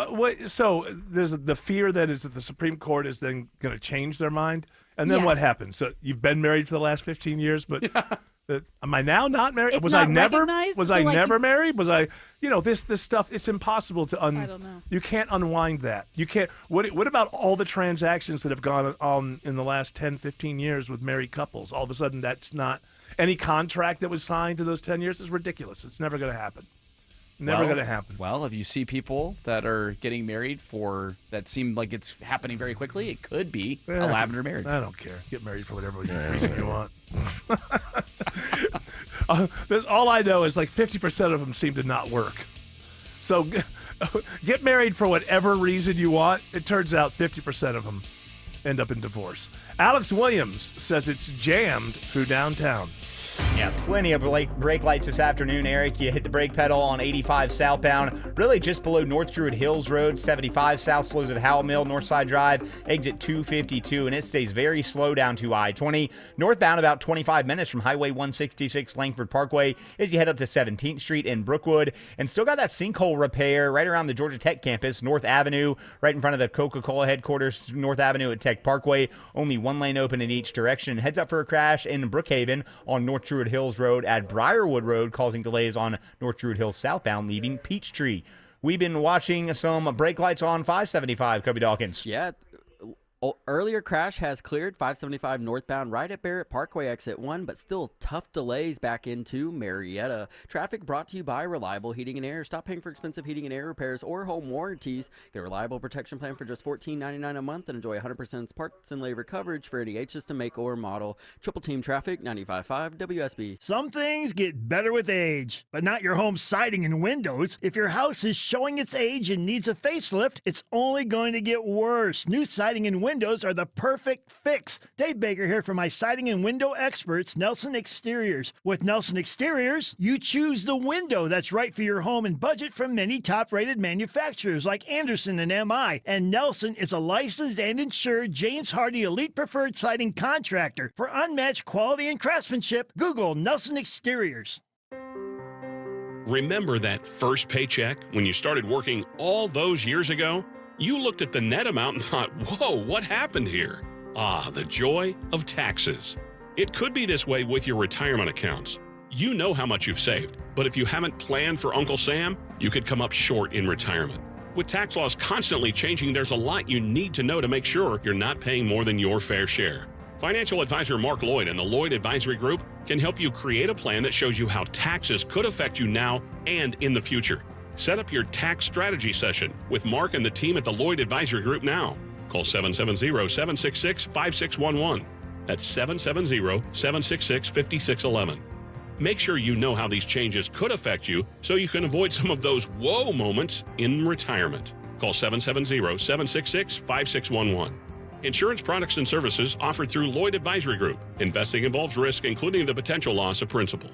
Speaker 6: so there's the fear that is that the Supreme Court is then going to change their mind, and then
Speaker 8: Yeah.
Speaker 6: what happens? So you've been married for the last 15 years, but am I now not married?
Speaker 8: It's
Speaker 6: was I
Speaker 8: not
Speaker 6: never?
Speaker 8: recognized,
Speaker 6: Was
Speaker 8: so,
Speaker 6: I
Speaker 8: like,
Speaker 6: never married? Was I? This stuff. It's impossible to
Speaker 8: I don't know.
Speaker 6: You can't unwind that. You can't. What about all the transactions that have gone on in the last 10, 15 years with married couples? All of a sudden, that's not any contract that was signed to those 10 years is ridiculous. It's never going to happen. Never going to happen.
Speaker 5: Well, if you see people that are getting married for that seem like it's happening very quickly, it could be a lavender marriage.
Speaker 6: I don't care. Get married for whatever reason you want. All I know is like 50% of them seem to not work. So get married for whatever reason you want. It turns out 50% of them end up in divorce. Alex Williams says it's jammed through downtown.
Speaker 10: Yeah, plenty of brake lights this afternoon, Eric. You hit the brake pedal on 85 southbound, really just below North Druid Hills Road. 75 south slows at Howell Mill, Northside Drive, exit 252, and it stays very slow down to I-20. Northbound about 25 minutes from Highway 166 Langford Parkway as you head up to 17th Street in Brookwood. And still got that sinkhole repair right around the Georgia Tech campus, North Avenue, right in front of the Coca-Cola headquarters, North Avenue at Tech Parkway. Only one lane open in each direction. Heads up for a crash in Brookhaven on North Druid Hills Road at Briarwood Road, causing delays on North Druid Hills southbound, leaving Peachtree. We've been watching some brake lights on 575, Kobe Dawkins.
Speaker 11: Yeah. Earlier crash has cleared 575 northbound right at Barrett Parkway exit 1, but still tough delays back into Marietta. Traffic brought to you by Reliable Heating and Air. Stop paying for expensive heating and air repairs or home warranties. Get a reliable protection plan for just $14.99 a month and enjoy 100% parts and labor coverage for any H system make or model. Triple Team Traffic, 95.5 WSB.
Speaker 3: Some things get better with age, but not your home siding and windows. If your house is showing its age and needs a facelift, it's only going to get worse. New siding and windows are the perfect fix. Dave Baker here for my siding and window experts, Nelson Exteriors. With Nelson Exteriors, you choose the window that's right for your home and budget from many top-rated manufacturers like Anderson and MI. And Nelson is a licensed and insured James Hardy Elite Preferred Siding contractor. For unmatched quality and craftsmanship, Google Nelson Exteriors.
Speaker 4: Remember that first paycheck when you started working all those years ago? You looked at the net amount and thought, whoa, what happened here? Ah, the joy of taxes. It could be this way with your retirement accounts. You know how much you've saved, but if you haven't planned for Uncle Sam, you could come up short in retirement. With tax laws constantly changing, there's a lot you need to know to make sure you're not paying more than your fair share. Financial advisor Mark Lloyd and the Lloyd Advisory Group can help you create a plan that shows you how taxes could affect you now and in the future. Set up your tax strategy session with Mark and the team at the Lloyd Advisory Group now. Call 770-766-5611. That's 770-766-5611. Make sure you know how these changes could affect you so you can avoid some of those whoa moments in retirement. Call 770-766-5611. Insurance products and services offered through Lloyd Advisory Group. Investing involves risk, including the potential loss of principal.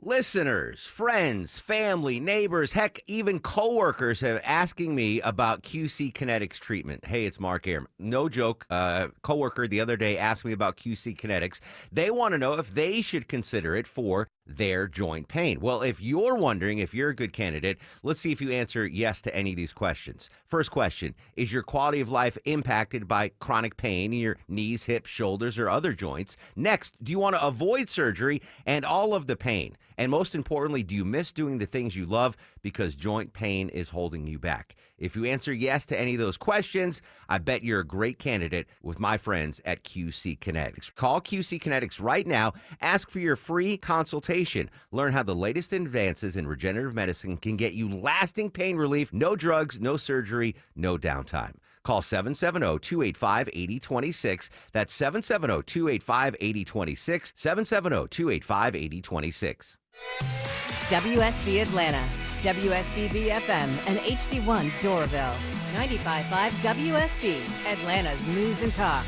Speaker 1: Listeners, friends, family, neighbors, heck, even coworkers have asking me about QC Kinetics treatment. Hey, it's Mark Arum. No joke. Coworker the other day asked me about QC Kinetics. They want to know if they should consider it for their joint pain. Well, if you're wondering if you're a good candidate, let's see if you answer yes to any of these questions. First question, is your quality of life impacted by chronic pain in your knees, hips, shoulders, or other joints? Next, do you want to avoid surgery and all of the pain? And most importantly, do you miss doing the things you love because joint pain is holding you back? If you answer yes to any of those questions, I bet you're a great candidate with my friends at QC Kinetics. Call QC Kinetics right now. Ask for your free consultation. Learn how the latest advances in regenerative medicine can get you lasting pain relief. No drugs, no surgery, no downtime. Call 770-285-8026. That's 770-285-8026. 770-285-8026.
Speaker 12: WSB Atlanta, WSB FM, and HD1 Doraville. 95.5 WSB, Atlanta's news and talk.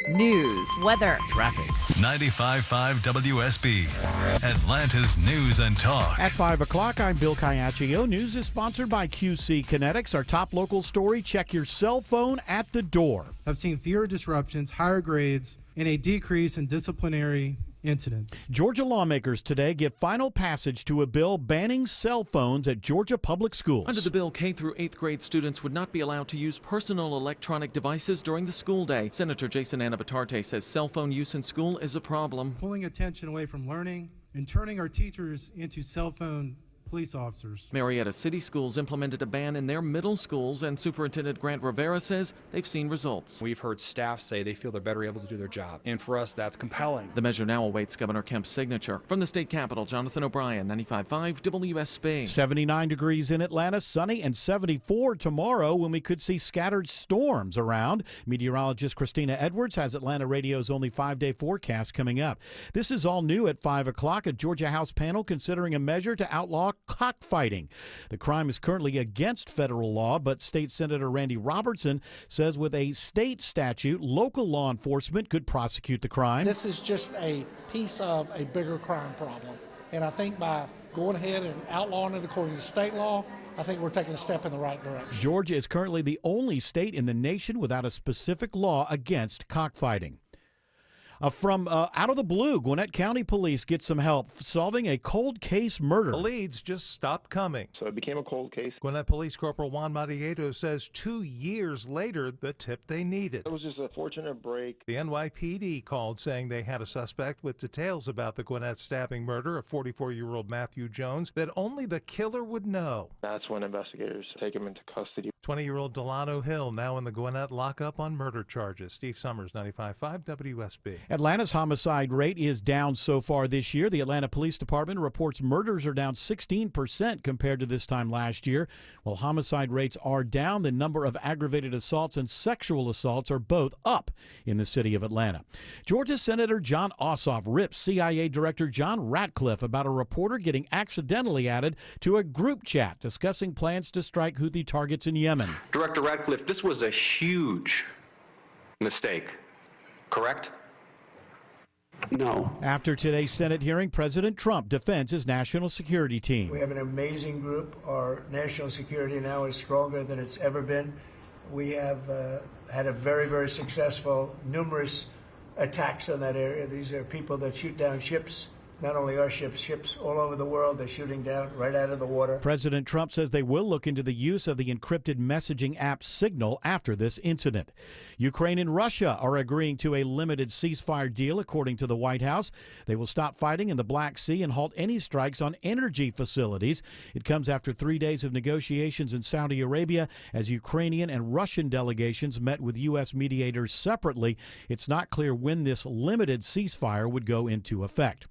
Speaker 12: News, weather,
Speaker 1: traffic.
Speaker 15: 95.5 WSB, Atlanta's news and talk.
Speaker 7: At 5 o'clock, I'm Bill Caiaccio. News is sponsored by QC Kinetics. Our top local story, check your cell phone at the door.
Speaker 14: I've seen fewer disruptions, higher grades, and a decrease in disciplinary incidents.
Speaker 7: Georgia lawmakers today give final passage to a bill banning cell phones at Georgia public schools.
Speaker 16: Under the bill, K through 8th grade students would not be allowed to use personal electronic devices during the school day. Senator Jason Anavatarte says cell phone use in school is a problem.
Speaker 14: Pulling attention away from learning and turning our teachers into cell phone police officers.
Speaker 16: Marietta City Schools implemented a ban in their middle schools, and Superintendent Grant Rivera says they've seen results.
Speaker 17: We've heard staff say they feel they're better able to do their job, and for us, that's compelling.
Speaker 16: The measure now awaits Governor Kemp's signature. From the state capitol, Jonathan O'Brien, 95.5 WSB.
Speaker 7: 79 degrees in Atlanta, sunny, and 74 tomorrow when we could see scattered storms around. Meteorologist Christina Edwards has Atlanta Radio's only 5-day forecast coming up. This is all new at 5 o'clock. A Georgia House panel considering a measure to outlaw cockfighting. The crime is currently against federal law, but State Senator Randy Robertson says with a state statute, local law enforcement could prosecute the crime.
Speaker 9: This is just a piece of a bigger crime problem. And I think by going ahead and outlawing it according to state law, I think we're taking a step in the right direction.
Speaker 7: Georgia is currently the only state in the nation without a specific law against cockfighting. From out of the blue, Gwinnett County Police get some help solving a cold case murder.
Speaker 6: The leads just stopped coming.
Speaker 18: So it became a cold case.
Speaker 6: Gwinnett Police Corporal Juan Marieto says 2 years later, the tip they needed.
Speaker 18: It was just a fortunate break.
Speaker 6: The NYPD called saying they had a suspect with details about the Gwinnett stabbing murder of 44-year-old Matthew Jones that only the killer would know.
Speaker 18: That's when investigators take him into custody.
Speaker 6: 20-year-old Delano Hill now in the Gwinnett lockup on murder charges. Steve Summers, 95.5 WSB.
Speaker 7: Atlanta's homicide rate is down so far this year. The Atlanta Police Department reports murders are down 16% compared to this time last year. While homicide rates are down, the number of aggravated assaults and sexual assaults are both up in the city of Atlanta. Georgia Senator Jon Ossoff rips CIA Director John Ratcliffe about a reporter getting accidentally added to a group chat discussing plans to strike Houthi targets in Yemen.
Speaker 19: Director Ratcliffe, this was a huge mistake, correct? No.
Speaker 7: After today's Senate hearing, President Trump defends his national security team.
Speaker 20: We have an amazing group. Our national security now is stronger than it's ever been. We have had a very, very successful, numerous attacks on that area. These are people that shoot down ships. Not only our ships, ships all over the world they're shooting down right out of the water.
Speaker 7: President Trump says they will look into the use of the encrypted messaging app Signal after this incident. Ukraine and Russia are agreeing to a limited ceasefire deal, according to the White House. They will stop fighting in the Black Sea and halt any strikes on energy facilities. It comes after 3 days of negotiations in Saudi Arabia as Ukrainian and Russian delegations met with U.S. mediators separately. It's not clear when this limited ceasefire would go into effect.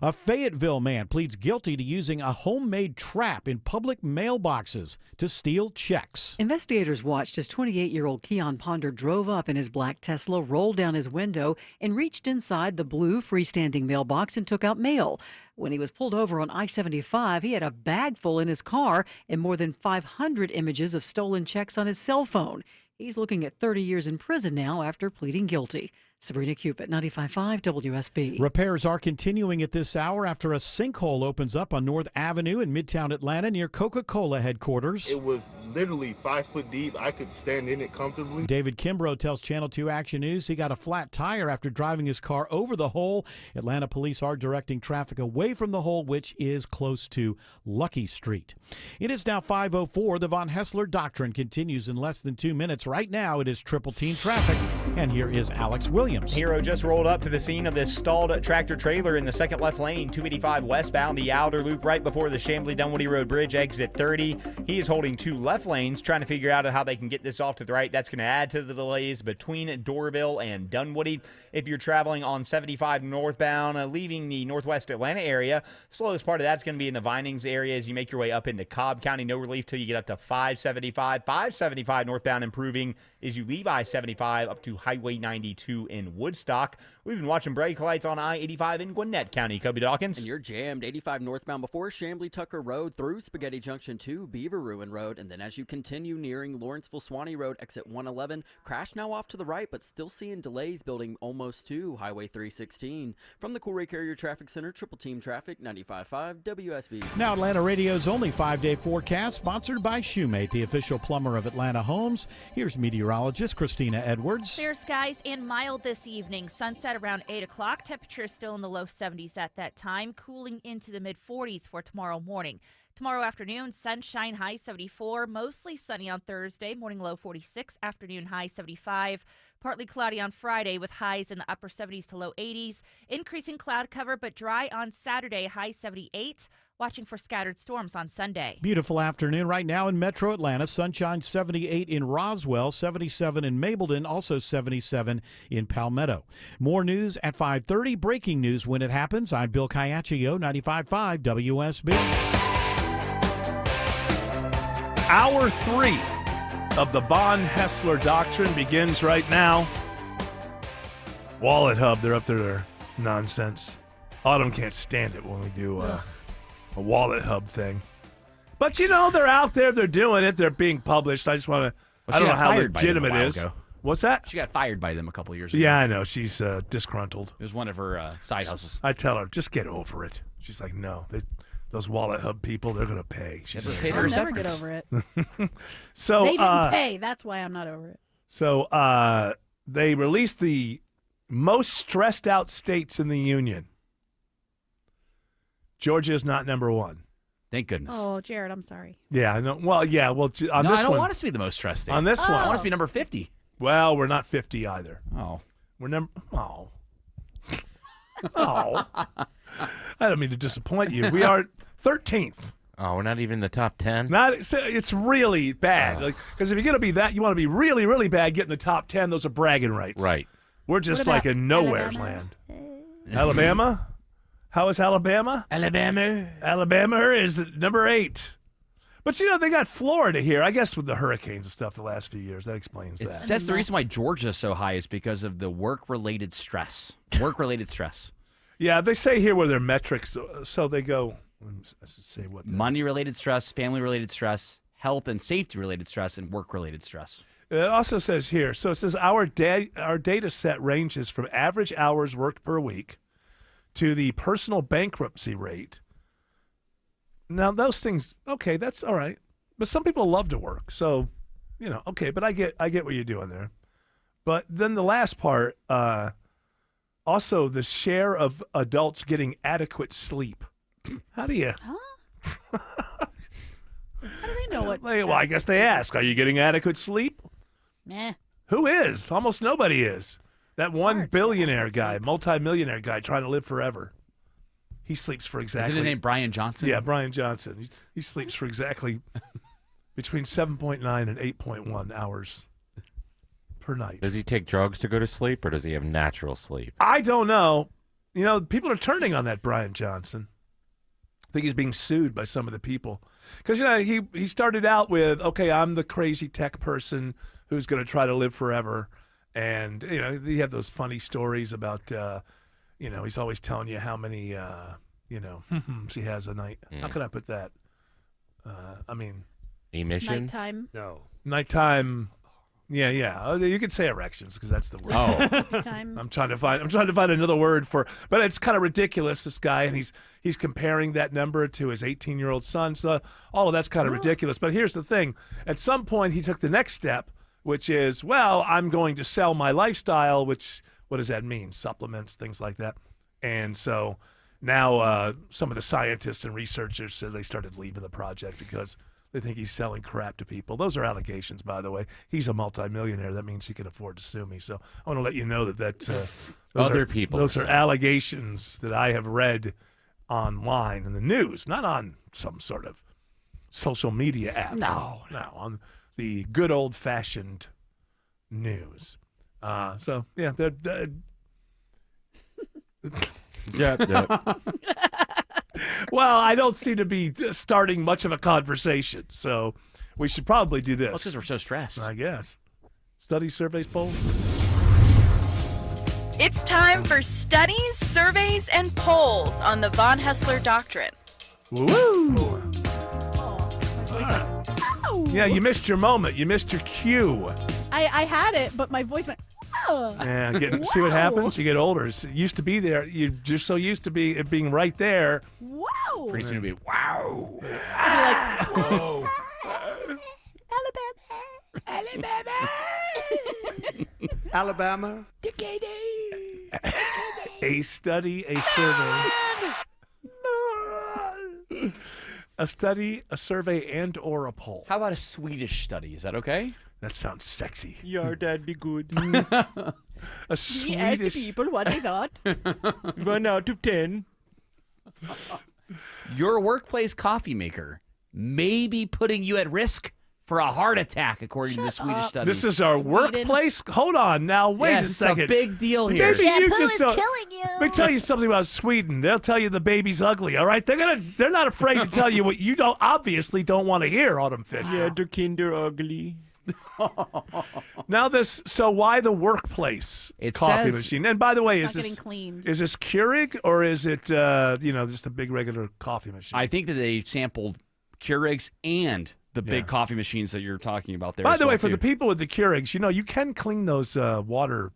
Speaker 7: A Fayetteville man pleads guilty to using a homemade trap in public mailboxes to steal checks.
Speaker 21: Investigators watched as 28-year-old Keon Ponder drove up in his black Tesla, rolled down his window, and reached inside the blue freestanding mailbox and took out mail. When he was pulled over on I-75, he had a bag full in his car and more than 500 images of stolen checks on his cell phone. He's looking at 30 years in prison now after pleading guilty. Sabrina Cupid, 95.5 WSB.
Speaker 7: Repairs are continuing at this hour after a sinkhole opens up on North Avenue in Midtown Atlanta near Coca-Cola headquarters.
Speaker 22: It was literally 5 foot deep. I could stand in it comfortably.
Speaker 7: David Kimbrough tells Channel 2 Action News he got a flat tire after driving his car over the hole. Atlanta police are directing traffic away from the hole, which is close to Lucky Street. It is now 5:04. The Von Hessler Doctrine continues in less than 2 minutes. Right now, it is Triple Team Traffic, and here is Alex Williams.
Speaker 10: Hero just rolled up to the scene of this stalled tractor trailer in the second left lane, 285 westbound, the outer loop right before the Chamblee-Dunwoody Road Bridge, exit 30. He is holding 2 left lanes, trying to figure out how they can get this off to the right. That's going to add to the delays between Doraville and Dunwoody. If you're traveling on 75 northbound, leaving the northwest Atlanta area, slowest part of that's going to be in the Vinings area as you make your way up into Cobb County. No relief till you get up to 575. 575 northbound improving as you leave I-75 up to Highway 92 in Woodstock. We've been watching brake lights on I-85 in Gwinnett County. Kobe Dawkins.
Speaker 11: And you're jammed 85 northbound before Chamblee-Tucker Road through Spaghetti Junction to Beaver Ruin Road. And then as you continue nearing Lawrenceville-Swanee Road, exit 111, crash now off to the right, but still seeing delays building almost to Highway 316. From the Coolray Carrier Traffic Center, Triple Team Traffic, 95.5 WSB.
Speaker 7: Now Atlanta Radio's only 5-day forecast, sponsored by Shoemate, the official plumber of Atlanta Homes. Here's meteorologist Christina Edwards.
Speaker 24: Clear skies and mild this evening. Sunset around 8 o'clock. Temperature still in the low 70s at that time, cooling into the mid-40s for tomorrow morning. Tomorrow afternoon, sunshine, high 74. Mostly sunny on Thursday, morning low 46, afternoon high 75. Partly cloudy on Friday with highs in the upper 70s to low 80s. Increasing cloud cover, but dry on Saturday, high 78. Watching for scattered storms on Sunday.
Speaker 7: Beautiful afternoon right now in Metro Atlanta. Sunshine 78 in Roswell, 77 in Mableton, also 77 in Palmetto. More news at 5:30. Breaking news when it happens. I'm Bill Caiaccio, 95.5 WSB.
Speaker 6: Hour 3 of the Von Hessler Doctrine begins right now. Wallet Hub, they're up to their nonsense. Autumn can't stand it when we do a Wallet Hub thing. But, they're out there. They're doing it. They're being published. I just want to – I don't know how legitimate it is.
Speaker 5: Ago.
Speaker 6: What's that?
Speaker 5: She got fired by them a couple years ago.
Speaker 6: Yeah, I know. She's disgruntled.
Speaker 5: It was one of her side hustles.
Speaker 6: I tell her, just get over it. She's like, no. Those Wallet Hub people, they're going to pay. She's like,
Speaker 2: I'll never get over it.
Speaker 6: So
Speaker 2: they didn't pay. That's why I'm not over it.
Speaker 6: So they released the most stressed out states in the union. Georgia is not number one.
Speaker 5: Thank goodness.
Speaker 2: Oh, Jared, I'm sorry.
Speaker 6: Yeah, I know. Well, yeah. Well, on
Speaker 5: no,
Speaker 6: this
Speaker 5: I don't
Speaker 6: one,
Speaker 5: want us to be the most stressed state.
Speaker 6: On this one,
Speaker 5: I want us to be number 50.
Speaker 6: Well, we're not 50 either.
Speaker 5: Oh,
Speaker 6: we're number. Oh. Oh. I don't mean to disappoint you. We are 13th.
Speaker 1: Oh, we're not even in the top 10?
Speaker 6: It's really bad. Because if you're going to be that, you want to be really, really bad, get in the top 10. Those are bragging rights.
Speaker 1: Right.
Speaker 6: We're just like in nowhere's land. Alabama? How is Alabama? Alabama is number 8. But, they got Florida here. I guess with the hurricanes and stuff the last few years. That explains that.
Speaker 5: It says the reason why Georgia's so high is because of the work-related stress. Work-related stress.
Speaker 6: Yeah, they say here where their metrics, so they go, I should say what.
Speaker 5: Money-related stress, family-related stress, health and safety-related stress, and work-related stress.
Speaker 6: It also says here, so it says our data set ranges from average hours worked per week to the personal bankruptcy rate. Now, those things, okay, that's all right. But some people love to work. So, okay, but I get what you're doing there. But then the last part, also the share of adults getting adequate sleep. How do you?
Speaker 2: Huh? How do they know what?
Speaker 6: Well, I guess they ask, are you getting adequate sleep?
Speaker 2: Meh.
Speaker 6: Who is? Almost nobody is. That one billionaire guy, multimillionaire guy trying to live forever. He sleeps for exactly.
Speaker 5: Is it his name Brian Johnson?
Speaker 6: Yeah, Brian Johnson. He sleeps for exactly between 7.9 and 8.1 hours per night.
Speaker 1: Does he take drugs to go to sleep, or does he have natural sleep?
Speaker 6: I don't know. People are turning on that Brian Johnson. I think he's being sued by some of the people. Because, he started out with, okay, I'm the crazy tech person who's going to try to live forever. And, you have those funny stories about, he's always telling you how many, he has a night. How can I put that?
Speaker 1: Emissions?
Speaker 2: Nighttime.
Speaker 6: No. Nighttime. Yeah. You could say erections because that's the word.
Speaker 1: Oh.
Speaker 6: I'm trying to find another word for, but it's kind of ridiculous, this guy, and he's comparing that number to his 18-year-old son. So all of that's kind of ridiculous. But here's the thing. At some point, he took the next step, which is, well, I'm going to sell my lifestyle, which, what does that mean? Supplements, things like that. And so now some of the scientists and researchers said they started leaving the project because they think he's selling crap to people. Those are allegations, by the way. He's a multimillionaire. That means he can afford to sue me. So I want to let you know that those are allegations that I have read online in the news, not on some sort of social media app. No, on the good old-fashioned news. So, yeah, they're
Speaker 1: yeah.
Speaker 6: Well, I don't seem to be starting much of a conversation, so we should probably do this.
Speaker 5: Well, it's because we're so stressed.
Speaker 6: I guess. Studies, surveys, polls.
Speaker 8: It's time for studies, surveys, and polls on the Von Hessler Doctrine.
Speaker 6: Woo! Yeah, you missed your moment. You missed your cue.
Speaker 2: I had it, but my voice went. Oh.
Speaker 6: Yeah, see what happens? You get older. It used to be there. You're just so used to it being right there.
Speaker 2: Wow.
Speaker 5: Pretty soon it'll be wow.
Speaker 6: Whoa.
Speaker 13: Alabama.
Speaker 6: A study, a survey. A study, a survey, and or a poll.
Speaker 5: How about a Swedish study? Is that okay?
Speaker 6: That sounds sexy.
Speaker 13: Yeah, that'd be good.
Speaker 6: A Swedish.
Speaker 2: He asked people what they thought.
Speaker 13: 1 out of 10.
Speaker 5: Your workplace coffee maker may be putting you at risk for a heart attack, according to the Swedish study.
Speaker 6: This is our workplace? Hold on now. Wait a second.
Speaker 5: It's a big deal here.
Speaker 6: Maybe you
Speaker 2: Shampoo
Speaker 6: just
Speaker 2: is
Speaker 6: don't.
Speaker 2: killing you.
Speaker 6: Let me tell you something about Sweden. They'll tell you the baby's ugly, all right? They're not afraid to tell you what you obviously don't want to hear, Autumn Fish.
Speaker 13: Yeah, the kinder ugly.
Speaker 6: Now so why the workplace coffee machine? And by the way, is this Keurig or is it just a big regular coffee machine?
Speaker 5: I think that they sampled Keurigs and the big coffee machines that you're talking about there.
Speaker 6: By
Speaker 5: as
Speaker 6: the
Speaker 5: well,
Speaker 6: way, for
Speaker 5: too.
Speaker 6: the people with the Keurigs, you can clean those water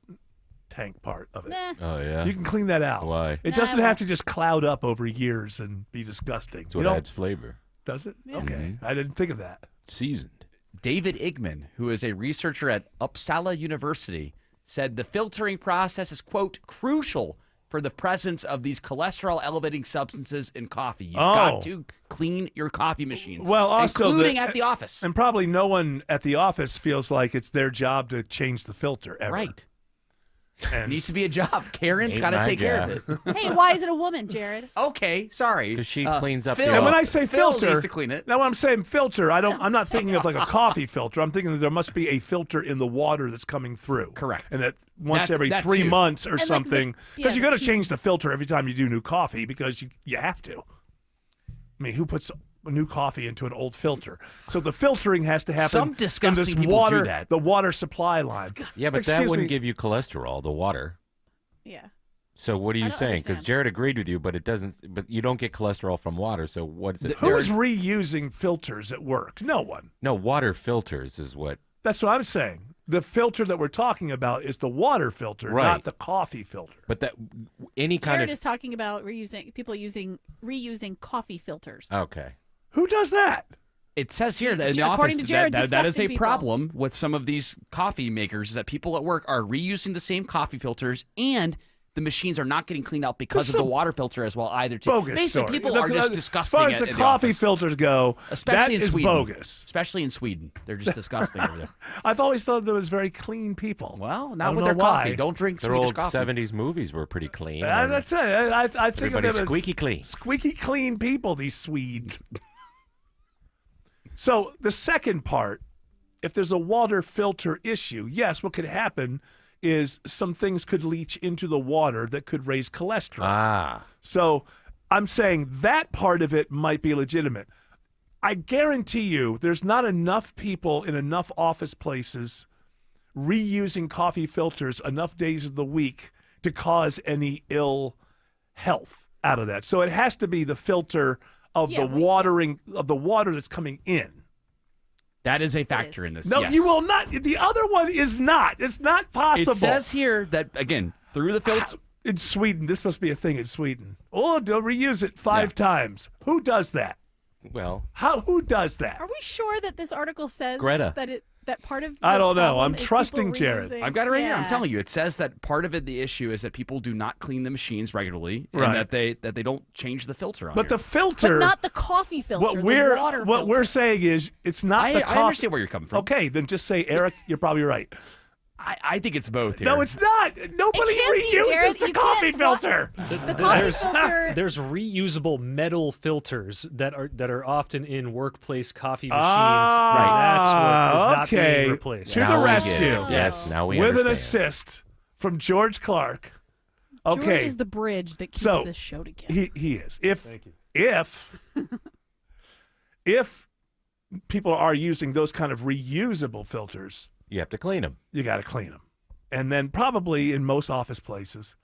Speaker 6: tank part of it.
Speaker 2: Nah.
Speaker 3: Oh, yeah?
Speaker 6: You can clean that out.
Speaker 3: Why?
Speaker 6: It doesn't have to just cloud up over years and be disgusting.
Speaker 3: That's what adds flavor.
Speaker 6: Does it?
Speaker 2: Yeah.
Speaker 6: Okay. I didn't think of that.
Speaker 3: Seasoned.
Speaker 5: David Igman, who is a researcher at Uppsala University, said the filtering process is, quote, crucial for the presence of these cholesterol-elevating substances in coffee. You've got to clean your coffee machines,
Speaker 6: Well, also
Speaker 5: including at the office.
Speaker 6: And probably no one at the office feels like it's their job to change the filter ever.
Speaker 5: Right.
Speaker 6: And
Speaker 5: Needs to be a job. Karen's
Speaker 3: Ain't
Speaker 5: got to
Speaker 3: my
Speaker 5: take care of it.
Speaker 2: Hey, why is it a woman, Jared?
Speaker 5: Okay, sorry.
Speaker 3: Because she cleans up
Speaker 5: Phil,
Speaker 3: the
Speaker 6: And when I
Speaker 3: office.
Speaker 6: say
Speaker 5: Phil
Speaker 6: filter,
Speaker 5: needs to clean it.
Speaker 6: now when I'm saying filter, I'm not thinking of like a coffee filter. I'm thinking that there must be a filter in the water that's coming through.
Speaker 5: Correct.
Speaker 6: And that once every
Speaker 5: that
Speaker 6: 3
Speaker 5: too.
Speaker 6: months or
Speaker 2: like the-
Speaker 6: something, because
Speaker 2: yeah,
Speaker 6: you got to
Speaker 2: the
Speaker 6: change the filter every time you do new coffee because you have to. I mean, who puts a new coffee into an old filter? So the filtering has to happen
Speaker 5: Some
Speaker 6: in
Speaker 5: disgusting
Speaker 6: this
Speaker 5: people
Speaker 6: water,
Speaker 5: do that.
Speaker 6: the water supply line.
Speaker 3: Yeah, but that
Speaker 6: Excuse
Speaker 3: wouldn't
Speaker 6: me.
Speaker 3: give you cholesterol, the water.
Speaker 2: Yeah.
Speaker 3: So what are
Speaker 2: I
Speaker 3: you
Speaker 2: don't
Speaker 3: saying? Because
Speaker 2: understand.
Speaker 3: Jared agreed with you, but it doesn't. But you don't get cholesterol from water. So what's it?
Speaker 6: Who's reusing filters at work? No one.
Speaker 3: No, water filters is what.
Speaker 6: That's what I'm saying. The filter that we're talking about is the water filter,
Speaker 3: Right.
Speaker 6: not the coffee filter.
Speaker 3: But that any kind
Speaker 2: Jared
Speaker 3: of.
Speaker 2: is talking about reusing coffee filters.
Speaker 3: Okay.
Speaker 6: Who does that?
Speaker 5: It says here that in the
Speaker 2: According
Speaker 5: office
Speaker 2: to Jared,
Speaker 5: that is a
Speaker 2: disgusting people.
Speaker 5: problem with some of these coffee makers is that people at work are reusing the same coffee filters and the machines are not getting cleaned out because
Speaker 6: This
Speaker 5: of the
Speaker 6: is a
Speaker 5: water filter as well either. Too.
Speaker 6: Bogus
Speaker 5: Basically,
Speaker 6: story.
Speaker 5: people are just
Speaker 6: As
Speaker 5: disgusting.
Speaker 6: far as the
Speaker 5: at
Speaker 6: coffee
Speaker 5: office.
Speaker 6: filters go,
Speaker 5: Especially
Speaker 6: that
Speaker 5: in
Speaker 6: is
Speaker 5: Sweden.
Speaker 6: bogus.
Speaker 5: Especially in Sweden. They're just disgusting over there.
Speaker 6: I've always thought there was very clean people.
Speaker 5: Well,
Speaker 6: I
Speaker 5: not
Speaker 6: don't
Speaker 5: with
Speaker 6: know
Speaker 5: their
Speaker 6: why.
Speaker 5: coffee. Don't drink
Speaker 3: Their
Speaker 5: Swedish
Speaker 3: old
Speaker 5: coffee.
Speaker 3: 70s movies were pretty clean.
Speaker 6: That's it. I think of
Speaker 3: Everybody's
Speaker 6: them as
Speaker 3: squeaky clean.
Speaker 6: squeaky clean people, these Swedes. So the second part, if there's a water filter issue, yes, what could happen is some things could leach into the water that could raise cholesterol.
Speaker 3: Ah.
Speaker 6: So I'm saying that part of it might be legitimate. I guarantee you there's not enough people in enough office places reusing coffee filters enough days of the week to cause any ill health out of that. So it has to be the filter of the water that's coming in.
Speaker 5: That is a factor in this.
Speaker 6: No,
Speaker 5: yes.
Speaker 6: you will not. The other one is not. It's not possible.
Speaker 5: It says here that, again, through the filter.
Speaker 6: In Sweden, this must be a thing in Sweden. Oh, they'll reuse it 5 times. Who does that?
Speaker 3: Well,
Speaker 6: who does that?
Speaker 2: Are we sure that this article says
Speaker 3: Greta.
Speaker 2: that part of
Speaker 6: I
Speaker 2: the
Speaker 6: don't know.
Speaker 2: problem
Speaker 6: I'm
Speaker 2: is
Speaker 6: trusting
Speaker 2: people
Speaker 6: Jared.
Speaker 2: reusing-
Speaker 5: I've got it right here. I'm
Speaker 2: Yeah.
Speaker 5: telling you. It says that part of it, the issue is that people do not clean the machines regularly,
Speaker 6: Right.
Speaker 5: and that they don't change the filter on
Speaker 6: But
Speaker 5: here.
Speaker 6: the filter.
Speaker 2: But not the coffee filter.
Speaker 6: what
Speaker 2: the
Speaker 6: we're
Speaker 2: water
Speaker 6: what
Speaker 2: filter.
Speaker 6: we're saying is it's not the coffee.
Speaker 5: I understand where you're coming from.
Speaker 6: Okay, then just say, Eric, you're probably right.
Speaker 5: I think it's both here.
Speaker 6: No, it's not. Nobody
Speaker 2: can't be,
Speaker 6: reuses
Speaker 2: Jared.
Speaker 6: the
Speaker 2: You
Speaker 6: coffee
Speaker 2: can't-
Speaker 6: filter.
Speaker 2: The coffee filter.
Speaker 4: There's reusable metal filters that are often in workplace coffee machines.
Speaker 6: Ah,
Speaker 4: That's what is not
Speaker 6: okay.
Speaker 4: being replaced.
Speaker 6: To
Speaker 3: Now
Speaker 6: the
Speaker 3: we get
Speaker 6: rescue.
Speaker 3: it. Yes, now we
Speaker 6: With an
Speaker 3: understand.
Speaker 6: assist from George Clark.
Speaker 2: George
Speaker 6: Okay.
Speaker 2: is the bridge that keeps
Speaker 6: So,
Speaker 2: this show together.
Speaker 6: He is. If
Speaker 4: Thank you.
Speaker 6: if people are using those kind of reusable filters,
Speaker 3: you have to clean them.
Speaker 6: you got to clean them. And then probably in most office places,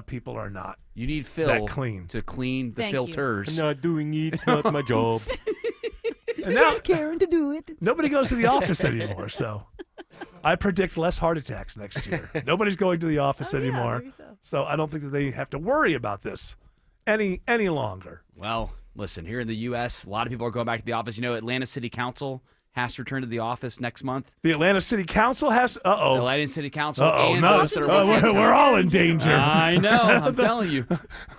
Speaker 6: people are not.
Speaker 5: You need Phil
Speaker 6: that clean.
Speaker 5: to clean the
Speaker 2: Thank you.
Speaker 5: filters.
Speaker 3: I'm not doing it. It's not my job.
Speaker 6: And now
Speaker 2: Karen to do it.
Speaker 6: nobody goes to the office anymore, so I predict less heart attacks next year. Nobody's going to the office anymore,
Speaker 2: maybe so.
Speaker 6: so I don't think that they have to worry about this any longer.
Speaker 5: Well, listen, here in the U.S., a lot of people are going back to the office. You know, Atlanta City Council has to return to the office next month.
Speaker 6: The Atlanta City Council has.
Speaker 5: The Atlanta City Council
Speaker 6: Uh-oh,
Speaker 5: and
Speaker 6: no,
Speaker 5: those that are working
Speaker 6: we're all in danger.
Speaker 5: I know. I'm telling you.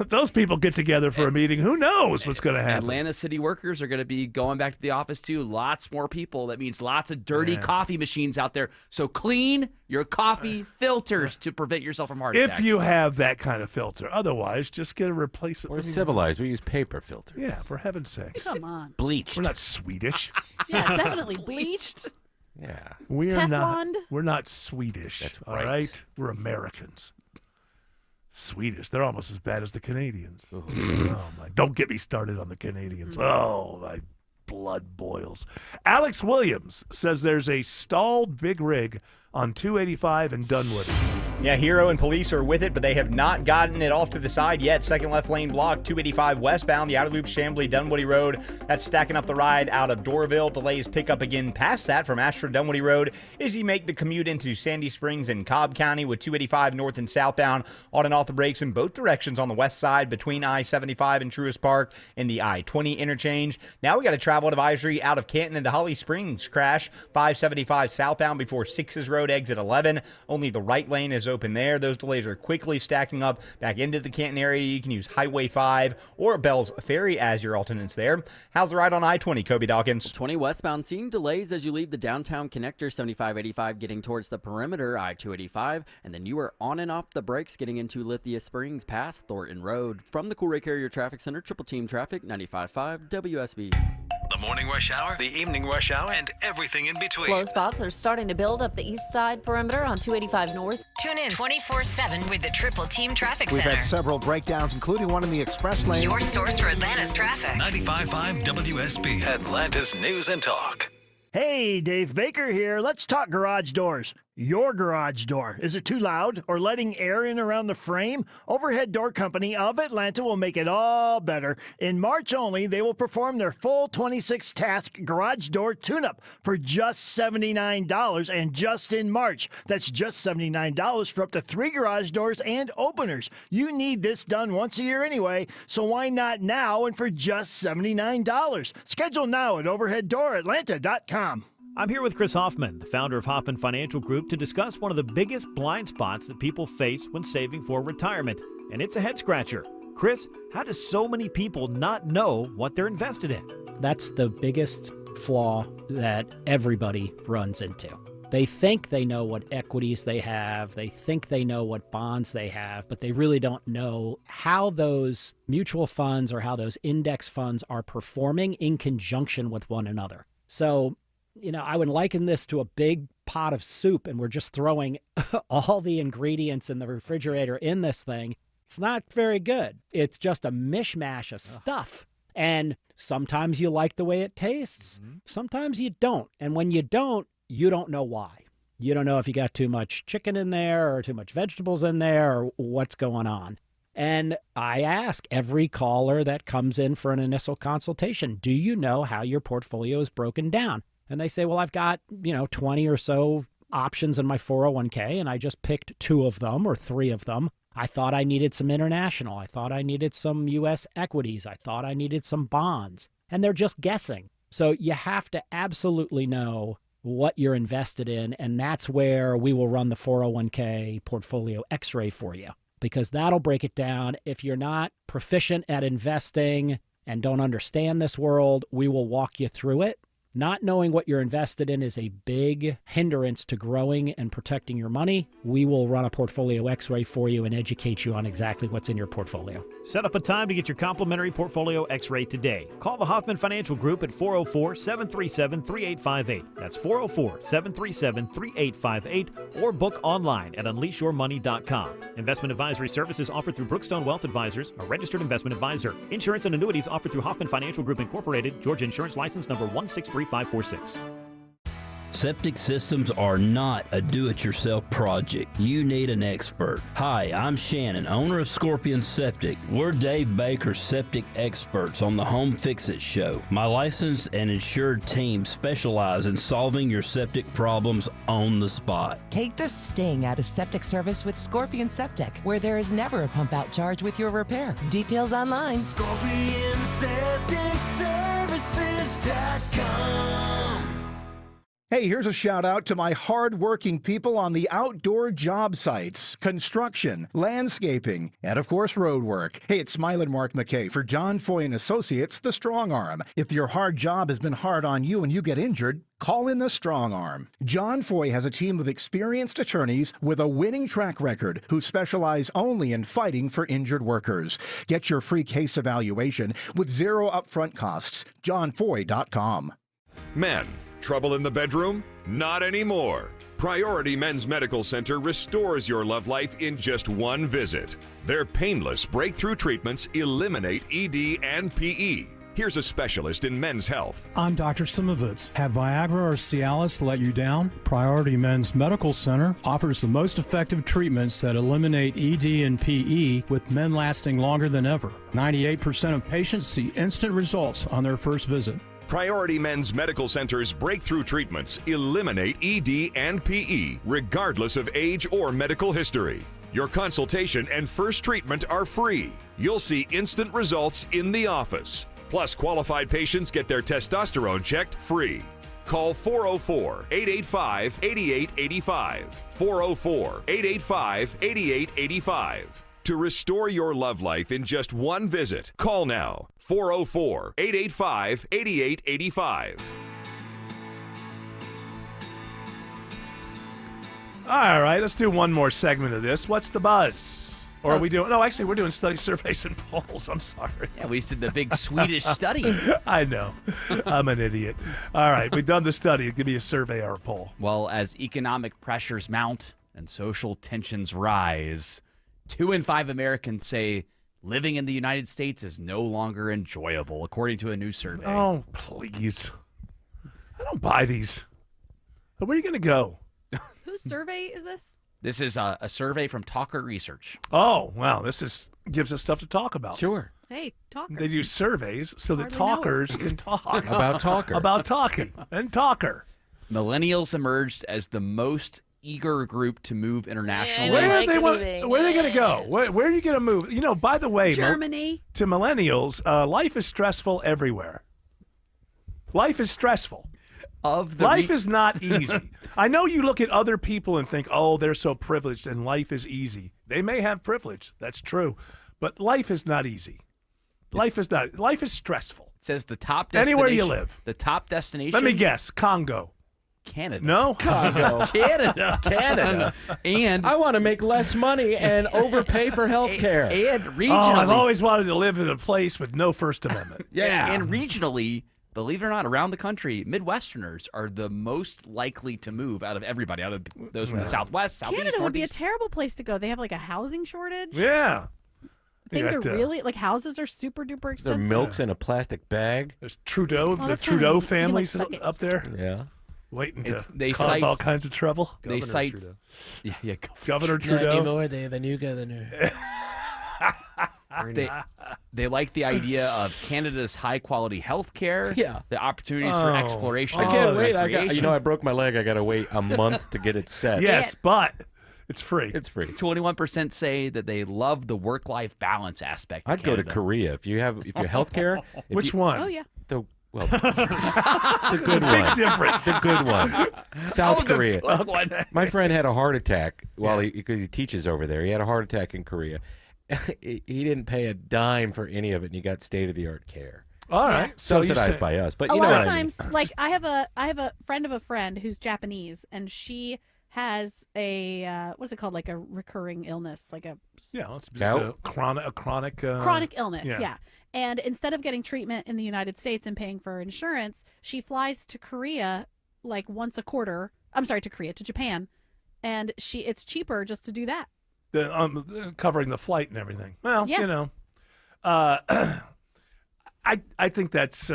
Speaker 6: Those people get together for a meeting. Who knows what's going to happen?
Speaker 5: Atlanta City workers are going to be going back to the office too. Lots more people. That means lots of dirty coffee machines out there. So clean your coffee filters to prevent yourself from heart attacks.
Speaker 6: If you have that kind of filter. Otherwise, just get a replacement.
Speaker 3: We're civilized. We use paper filters.
Speaker 6: Yeah, for heaven's sakes.
Speaker 2: Come on.
Speaker 3: Bleached.
Speaker 6: We're not Swedish.
Speaker 2: Yeah, definitely bleached.
Speaker 3: Yeah.
Speaker 6: We're not.
Speaker 2: Tefloned.
Speaker 6: We're not Swedish.
Speaker 3: That's
Speaker 6: all
Speaker 3: right.
Speaker 6: right. We're Americans. Swedish. They're almost as bad as the Canadians. Oh my! Don't get me started on the Canadians. Oh my blood boils. Alex Williams says there's a stalled big rig on 285 in Dunwoody.
Speaker 10: Yeah, Hero and police are with it, but they have not gotten it off to the side yet. Second left lane block, 285 westbound, the outer loop, Chambly, Dunwoody Road. That's stacking up the ride out of Dorville. Delays pick up again past that from Ashford, Dunwoody Road as you make the commute into Sandy Springs and Cobb County with 285 north and southbound. On and off the brakes in both directions on the west side between I-75 and Truist Park and the I-20 interchange. Now we got a travel advisory out of Canton into Holly Springs. Crash 575 southbound before 6's Road, exit 11. Only the right lane is open there. Those delays are quickly stacking up back into the Canton area. You can use Highway 5 or Bell's Ferry as your alternates there. How's the ride on I-20, Kobe Dawkins?
Speaker 11: 20 westbound, seeing delays as you leave the downtown connector, 7585 getting towards the perimeter, I-285, and then you are on and off the brakes getting into Lithia Springs past Thornton Road. From the Cool Ray Carrier Traffic Center, Triple Team Traffic, 95.5 WSB.
Speaker 12: The morning rush hour, the evening rush hour, and everything in between.
Speaker 14: Slow spots are starting to build up the east side perimeter on 285 North.
Speaker 15: Tune in 24/7 with the Triple Team Traffic
Speaker 23: We've
Speaker 15: Center.
Speaker 23: had several breakdowns, including one in the express lane.
Speaker 15: Your source for Atlanta's traffic.
Speaker 12: 95.5 WSB, Atlanta's News and Talk.
Speaker 25: Hey, Dave Baker here. Let's talk garage doors. Your garage door. Is it too loud or letting air in around the frame? Overhead Door Company of Atlanta will make it all better. In March only, they will perform their full 26-task garage door tune-up for just $79, and just in March. That's just $79 for up to 3 garage doors and openers. You need this done once a year anyway, so why not now and for just $79? Schedule now at overheaddooratlanta.com.
Speaker 7: I'm here with Chris Hoffman, the founder of Hoffman Financial Group, to discuss one of the biggest blind spots that people face when saving for retirement, and it's a head scratcher. Chris, how do so many people not know what they're invested in?
Speaker 26: That's the biggest flaw that everybody runs into. They think they know what equities they have, they think they know what bonds they have, but they really don't know how those mutual funds or how those index funds are performing in conjunction with one another. So, I would liken this to a big pot of soup, and we're just throwing all the ingredients in the refrigerator in this thing. It's not very good. It's just a mishmash of stuff. And sometimes you like the way it tastes. Sometimes you don't. And when you don't know why. You don't know if you got too much chicken in there or too much vegetables in there or what's going on. And I ask every caller that comes in for an initial consultation, do you know how your portfolio is broken down? And they say, well, I've got, 20 or so options in my 401k, and I just picked 2 of them or 3 of them. I thought I needed some international. I thought I needed some U.S. equities. I thought I needed some bonds. And they're just guessing. So you have to absolutely know what you're invested in, and that's where we will run the 401k portfolio x-ray for you, because that'll break it down. If you're not proficient at investing and don't understand this world, we will walk you through it. Not knowing what you're invested in is a big hindrance to growing and protecting your money. We will run a portfolio x-ray for you and educate you on exactly what's in your portfolio.
Speaker 7: Set up a time to get your complimentary portfolio x-ray today. Call the Hoffman Financial Group at 404-737-3858. That's 404-737-3858, or book online at unleashyourmoney.com. Investment advisory services offered through Brookstone Wealth Advisors, a registered investment advisor. Insurance and annuities offered through Hoffman Financial Group Incorporated, Georgia Insurance License number 163546.
Speaker 27: Septic systems are not a do-it-yourself project. You need an expert. Hi, I'm Shannon, owner of Scorpion Septic. We're Dave Baker's septic experts on the Home Fix-It Show. My licensed and insured team specialize in solving your septic problems on the spot.
Speaker 28: Take the sting out of septic service with Scorpion Septic, where there is never a pump-out charge with your repair. Details online.
Speaker 29: ScorpionSepticServices.com. Hey, here's a shout out to my hard-working people on the outdoor job sites, construction, landscaping, and of course road work. Hey, it's Smilin' Mark McKay for John Foy & Associates, the Strong Arm. If your hard job has been hard on you and you get injured, call in the Strong Arm. John Foy has a team of experienced attorneys with a winning track record who specialize only in fighting for injured workers. Get your free case evaluation with 0 upfront costs. JohnFoy.com.
Speaker 30: Men. Trouble in the bedroom? Not anymore. Priority Men's Medical Center restores your love life in just one visit. Their painless breakthrough treatments eliminate ED and PE. Here's a specialist in men's health.
Speaker 1: I'm Dr. Simovitz. Have Viagra or Cialis let you down? Priority Men's Medical Center offers the most effective treatments that eliminate ED and PE, with men lasting longer than ever. 98% of patients see instant results on their first visit.
Speaker 30: Priority Men's Medical Center's breakthrough treatments eliminate ED and PE, regardless of age or medical history. Your consultation and first treatment are free. You'll see instant results in the office. Plus, qualified patients get their testosterone checked free. Call 404-885-8885. 404-885-8885. To restore your love life in just one visit, call now. 404-885-8885.
Speaker 6: All right, let's do one more segment of this. What's the buzz? Or are we doing? No, actually, we're doing study surveys and polls. I'm sorry.
Speaker 5: Yeah, we did the big Swedish study.
Speaker 6: I know. I'm an idiot. All right, we've done the study. Give me a survey or a poll.
Speaker 5: Well, as economic pressures mount and social tensions rise, 2 in 5 Americans say living in the United States is no longer enjoyable, according to a new survey.
Speaker 6: Oh, please. I don't buy these. Where are you going to go?
Speaker 2: Whose survey is this?
Speaker 5: This is a survey from Talker Research.
Speaker 6: Oh, wow. This gives us stuff to talk about.
Speaker 3: Sure.
Speaker 2: Hey, talker.
Speaker 6: They do surveys so that
Speaker 2: Hardly know
Speaker 6: talkers can talk.
Speaker 3: About talker.
Speaker 6: About talking and talker.
Speaker 5: Millennials emerged as the most eager group to move internationally.
Speaker 6: Where are they going to go? Where are you going to move? You know, by the way,
Speaker 2: Germany.
Speaker 6: To millennials, life is stressful everywhere. Life is stressful. Life is not easy. I know you look at other people and think, oh, they're so privileged and life is easy. They may have privilege. That's true. But life is not easy. Life is stressful.
Speaker 5: It says the top destination.
Speaker 6: Anywhere you live.
Speaker 5: The top destination.
Speaker 6: Let me guess. Congo.
Speaker 5: Canada.
Speaker 6: No?
Speaker 3: Congo.
Speaker 5: Canada. And
Speaker 3: I want to make less money and overpay for health care.
Speaker 5: And regionally.
Speaker 6: Oh, I've always wanted to live in a place with no First Amendment.
Speaker 5: Yeah. And regionally, believe it or not, around the country, Midwesterners are the most likely to move out of everybody, out of those from the Southwest, Southeast,
Speaker 2: Canada would be a
Speaker 5: Northeast.
Speaker 2: terrible place to go. They have like a housing shortage.
Speaker 6: Yeah.
Speaker 2: Things are really, like houses are super duper
Speaker 3: Their
Speaker 2: expensive.
Speaker 3: milk's in a plastic bag.
Speaker 6: There's Trudeau,
Speaker 2: Oh,
Speaker 6: the
Speaker 2: that's kinda
Speaker 6: Trudeau
Speaker 2: neat. You can,
Speaker 6: family's
Speaker 2: like, suck it.
Speaker 6: up there.
Speaker 3: Yeah.
Speaker 6: Waiting to
Speaker 5: They
Speaker 6: cause
Speaker 5: cite-
Speaker 6: all kinds of trouble.
Speaker 5: They cite.
Speaker 4: Trudeau.
Speaker 5: Yeah,
Speaker 6: Governor
Speaker 13: Not
Speaker 6: Trudeau.
Speaker 13: anymore. They have a new governor.
Speaker 5: They like the idea of Canada's high quality health care.
Speaker 3: Yeah.
Speaker 5: The opportunities for exploration.
Speaker 3: I can't
Speaker 5: and
Speaker 3: wait.
Speaker 5: recreation.
Speaker 3: I broke my leg. I got to wait a month to get it set.
Speaker 6: Yes, but it's free.
Speaker 3: It's free.
Speaker 5: 21% say that they love the work-life balance aspect.
Speaker 3: I'd go to Korea if you have health care.
Speaker 6: Which one?
Speaker 2: Oh, yeah.
Speaker 3: The good one.
Speaker 6: Big difference.
Speaker 3: The good one. South Korea.
Speaker 5: good one.
Speaker 3: My friend had a heart attack because he teaches over there. He had a heart attack in Korea. He didn't pay a dime for any of it, and he got state-of-the-art care.
Speaker 6: All right. So you
Speaker 3: Subsidized
Speaker 6: say-
Speaker 3: by us, but
Speaker 2: A
Speaker 3: you know
Speaker 2: lot
Speaker 3: what
Speaker 2: of
Speaker 3: I mean.
Speaker 2: times, like I have a friend of a friend who's Japanese, and she has a what's it called, like a recurring illness, like a
Speaker 6: it's just
Speaker 3: Gout?
Speaker 6: a chronic
Speaker 2: illness, yeah. And instead of getting treatment in the United States and paying for insurance, she flies to Korea like once a quarter. I'm sorry, to Japan, and it's cheaper just to do that.
Speaker 6: Covering the flight and everything. Well,
Speaker 2: Yeah.
Speaker 6: you know, I think that's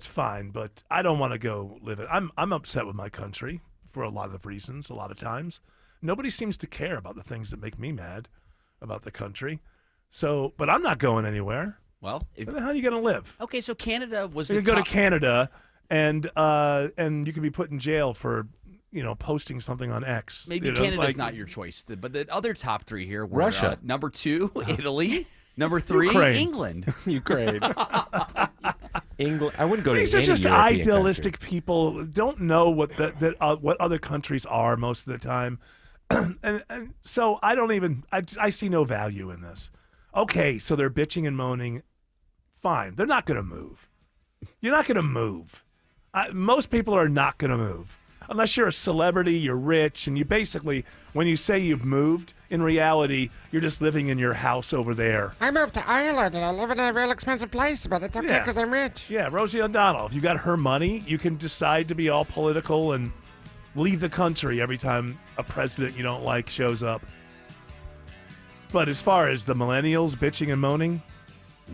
Speaker 6: fine, but I don't want to go live it. I'm upset with my country for a lot of reasons. A lot of times, nobody seems to care about the things that make me mad about the country. So, but I'm not going anywhere.
Speaker 5: Well,
Speaker 6: Where the hell are you going to live?
Speaker 5: okay, so Canada was
Speaker 6: You
Speaker 5: the
Speaker 6: can go to
Speaker 5: top-
Speaker 6: Canada, and you can be put in jail for posting something on X.
Speaker 5: Maybe
Speaker 6: It's
Speaker 5: Canada's
Speaker 6: like-
Speaker 5: not your choice, but the other top three here were
Speaker 3: Russia.
Speaker 5: number 2, Italy. Number 3,
Speaker 6: Ukraine.
Speaker 5: England.
Speaker 3: Ukraine. England. I wouldn't go
Speaker 6: These
Speaker 3: to
Speaker 6: are
Speaker 3: any
Speaker 6: just
Speaker 3: European
Speaker 6: idealistic people. Don't know what what other countries are most of the time, and so I don't even. I see no value in this. Okay, so they're bitching and moaning. Fine, they're not going to move. You're not going to move. Most people are not going to move unless you're a celebrity. You're rich, and you basically, when you say you've moved, in reality, you're just living in your house over there.
Speaker 9: I moved to Ireland and I live in a real expensive place, but it's okay
Speaker 6: Yeah.
Speaker 9: because I'm rich.
Speaker 6: Yeah, Rosie O'Donnell. If you got her money, you can decide to be all political and leave the country every time a president you don't like shows up. But as far as the millennials bitching and moaning,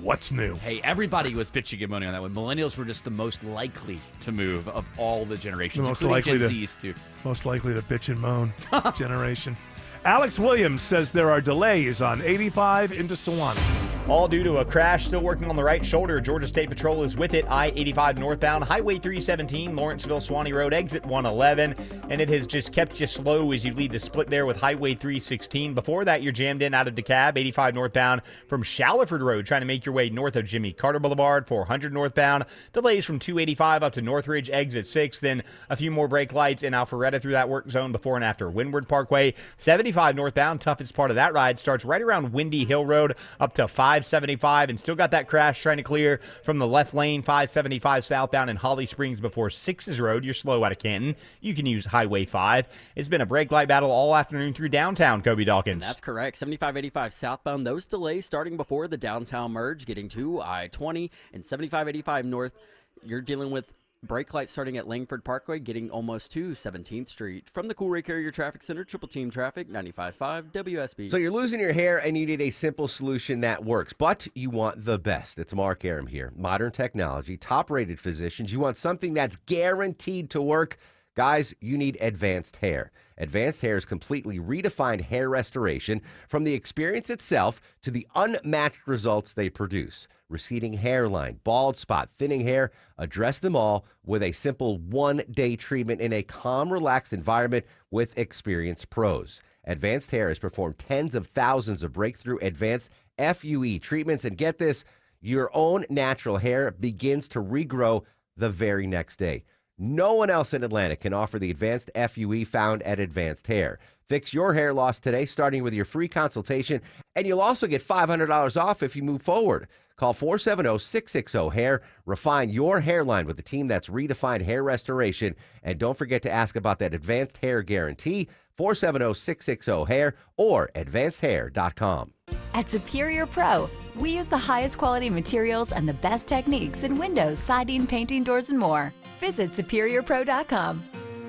Speaker 6: What's new?
Speaker 5: Hey, everybody was bitching and moaning on that one. Millennials were just the most likely to move of all the generations,
Speaker 6: Most
Speaker 5: including
Speaker 6: likely
Speaker 5: Gen Zs too.
Speaker 6: Most likely to bitch and moan generation. Alex Williams says there are delays on 85 into Sewanee.
Speaker 8: All due to a crash. Still working on the right shoulder. Georgia State Patrol is with it. I-85 northbound, Highway 317, Lawrenceville, Suwannee Road, exit 111. And it has just kept you slow as you lead the split there with Highway 316. Before that, you're jammed in out of DeKalb, 85 northbound from Shallowford Road, trying to make your way north of Jimmy Carter Boulevard, 400 northbound. Delays from 285 up to Northridge, exit 6. Then a few more brake lights in Alpharetta through that work zone before and after Windward Parkway. 75 northbound, toughest part of that ride starts right around Windy Hill Road up to 575, and still got that crash trying to clear from the left lane, 575 southbound in Holly Springs before 6's Road. You're slow out of Canton. You can use Highway 5. It's been a brake light battle all afternoon through downtown, Kobe Dawkins.
Speaker 11: That's correct. 7585 southbound, those delays starting before the downtown merge, getting to I-20, and 7585 north, you're dealing with brake lights starting at Langford Parkway, getting almost to 17th Street. From the Coolray Carrier Traffic Center, Triple Team Traffic, 95.5 WSB.
Speaker 10: So you're losing your hair and you need a simple solution that works, but you want the best. It's Mark Aram here. Modern technology, top-rated physicians. You want something that's guaranteed to work. Guys, you need Advanced Hair. Advanced Hair's completely redefined hair restoration, from the experience itself to the unmatched results they produce. Receding hairline, bald spot, thinning hair, address them all with a simple one-day treatment in a calm, relaxed environment with experienced pros. Advanced Hair has performed tens of thousands of breakthrough advanced FUE treatments, and get this, your own natural hair begins to regrow the very next day. No one else in Atlanta can offer the advanced FUE found at Advanced Hair. Fix your hair loss today, starting with your free consultation, and you'll also get $500 off if you move forward. Call 470-660-HAIR. Refine your hairline with a team that's redefined hair restoration. And don't forget to ask about that Advanced Hair Guarantee, 470-660-HAIR or advancedhair.com.
Speaker 16: At Superior Pro, we use the highest quality materials and the best techniques in windows, siding, painting, doors, and more. Visit SuperiorPro.com.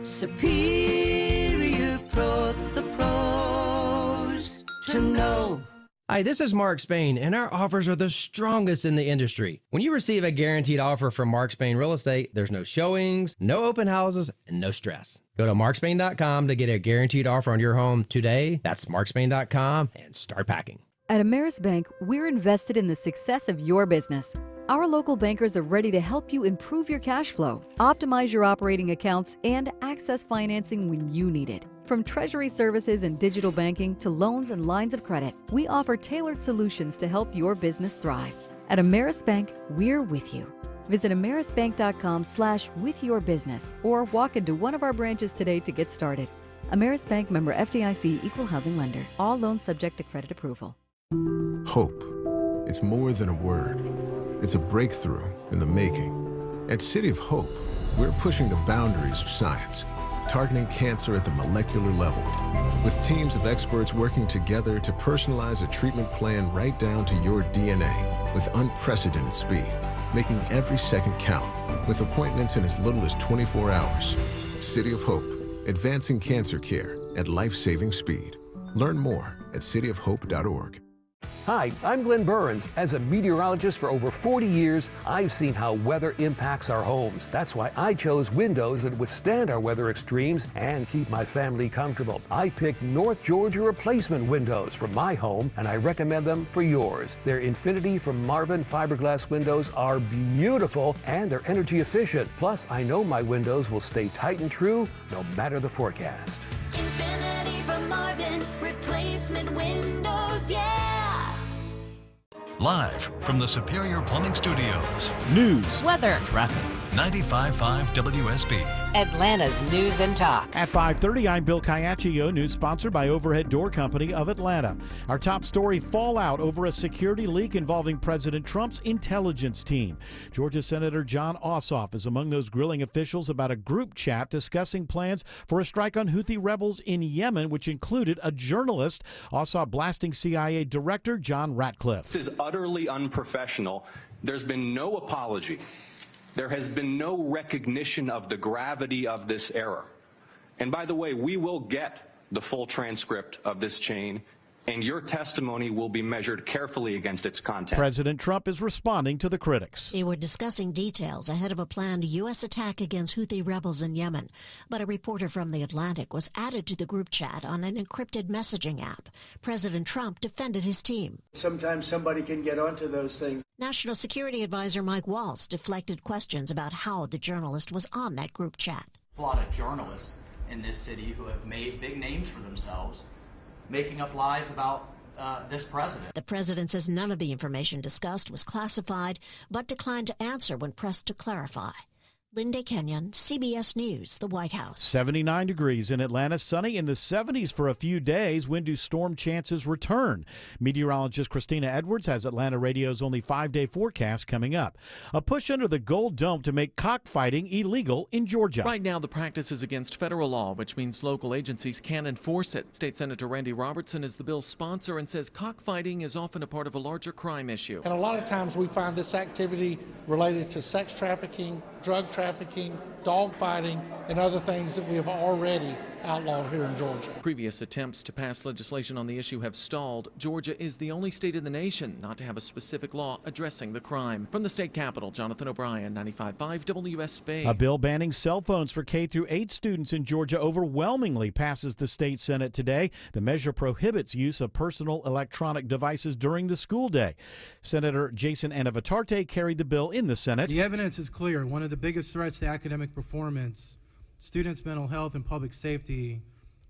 Speaker 17: Superior Pro, the pros to know.
Speaker 18: Hi, this is Mark Spain, and our offers are the strongest in the industry. When you receive a guaranteed offer from Mark Spain Real Estate, there's no showings, no open houses, and no stress. Go to markspain.com to get a guaranteed offer on your home today. That's markspain.com, and start packing.
Speaker 19: At Ameris Bank, we're invested in the success of your business. Our local bankers are ready to help you improve your cash flow, optimize your operating accounts, and access financing when you need it. From treasury services and digital banking to loans and lines of credit, we offer tailored solutions to help your business thrive. At Ameris Bank, we're with you. Visit amerisbank.com/withyourbusiness or walk into one of our branches today to get started. Ameris Bank, member FDIC, equal housing lender. All loans subject to credit approval.
Speaker 20: Hope. It's more than a word. It's a breakthrough in the making. At City of Hope, we're pushing the boundaries of science, targeting cancer at the molecular level, with teams of experts working together to personalize a treatment plan right down to your DNA with unprecedented speed, making every second count, with appointments in as little as 24 hours. City of Hope, advancing cancer care at life-saving speed. Learn more at cityofhope.org.
Speaker 21: Hi, I'm Glenn Burns. As a meteorologist for over 40 years, I've seen how weather impacts our homes. That's why I chose windows that withstand our weather extremes and keep my family comfortable. I picked North Georgia replacement windows for my home, and I recommend them for yours. Their Infinity from Marvin fiberglass windows are beautiful, and they're energy efficient. Plus, I know my windows will stay tight and true no matter the forecast.
Speaker 17: Infinity from Marvin, replacement windows, yeah!
Speaker 12: Live from the Superior Plumbing Studios.
Speaker 7: News,
Speaker 12: weather,
Speaker 7: traffic.
Speaker 12: 95.5 WSB.
Speaker 28: Atlanta's News and Talk.
Speaker 7: At 5:30, I'm Bill Caiaccio, news sponsored by Overhead Door Company of Atlanta. Our top story, fallout over a security leak involving President Trump's intelligence team. Georgia Senator Jon Ossoff is among those grilling officials about a group chat discussing plans for a strike on Houthi rebels in Yemen, which included a journalist. Ossoff blasting CIA Director John Ratcliffe.
Speaker 22: This is utterly unprofessional. There's been no apology. There has been no recognition of the gravity of this error. And by the way, we will get the full transcript of this chain and your testimony will be measured carefully against its content.
Speaker 7: President Trump is responding to the critics.
Speaker 1: They were discussing details ahead of a planned U.S. attack against Houthi rebels in Yemen. But a reporter from The Atlantic was added to the group chat on an encrypted messaging app. President Trump defended his team.
Speaker 14: Sometimes somebody can get onto those things.
Speaker 1: National Security Advisor Mike Waltz deflected questions about how the journalist was on that group chat.
Speaker 15: A lot of journalists in this city who have made big names for themselves, making up lies about this president.
Speaker 1: The president says none of the information discussed was classified, but declined to answer when pressed to clarify. Linda Kenyon, CBS News, the White House.
Speaker 7: 79 degrees in Atlanta, sunny in the 70s for a few days. When do storm chances return? Meteorologist Christina Edwards has Atlanta Radio's only 5-day forecast coming up. A push under the Gold Dome to make cockfighting illegal in Georgia.
Speaker 23: Right now, the practice is against federal law, which means local agencies can't enforce it. State Senator Randy Robertson is the bill's sponsor and says cockfighting is often a part of a larger crime issue.
Speaker 24: And a lot of times we find this activity related to sex trafficking, drug trafficking, dog fighting, and other things that we have already outlawed here in Georgia.
Speaker 23: Previous attempts to pass legislation on the issue have stalled. Georgia is the only state in the nation not to have a specific law addressing the crime. From the state capitol, Jonathan O'Brien, 95.5 WSB.
Speaker 7: A bill banning cell phones for K-8 students in Georgia overwhelmingly passes the state Senate today. The measure prohibits use of personal electronic devices during the school day. Senator Jason Anavitarte carried the bill in the Senate.
Speaker 25: The evidence is clear. One of the biggest threats to academic performance, students' mental health, and public safety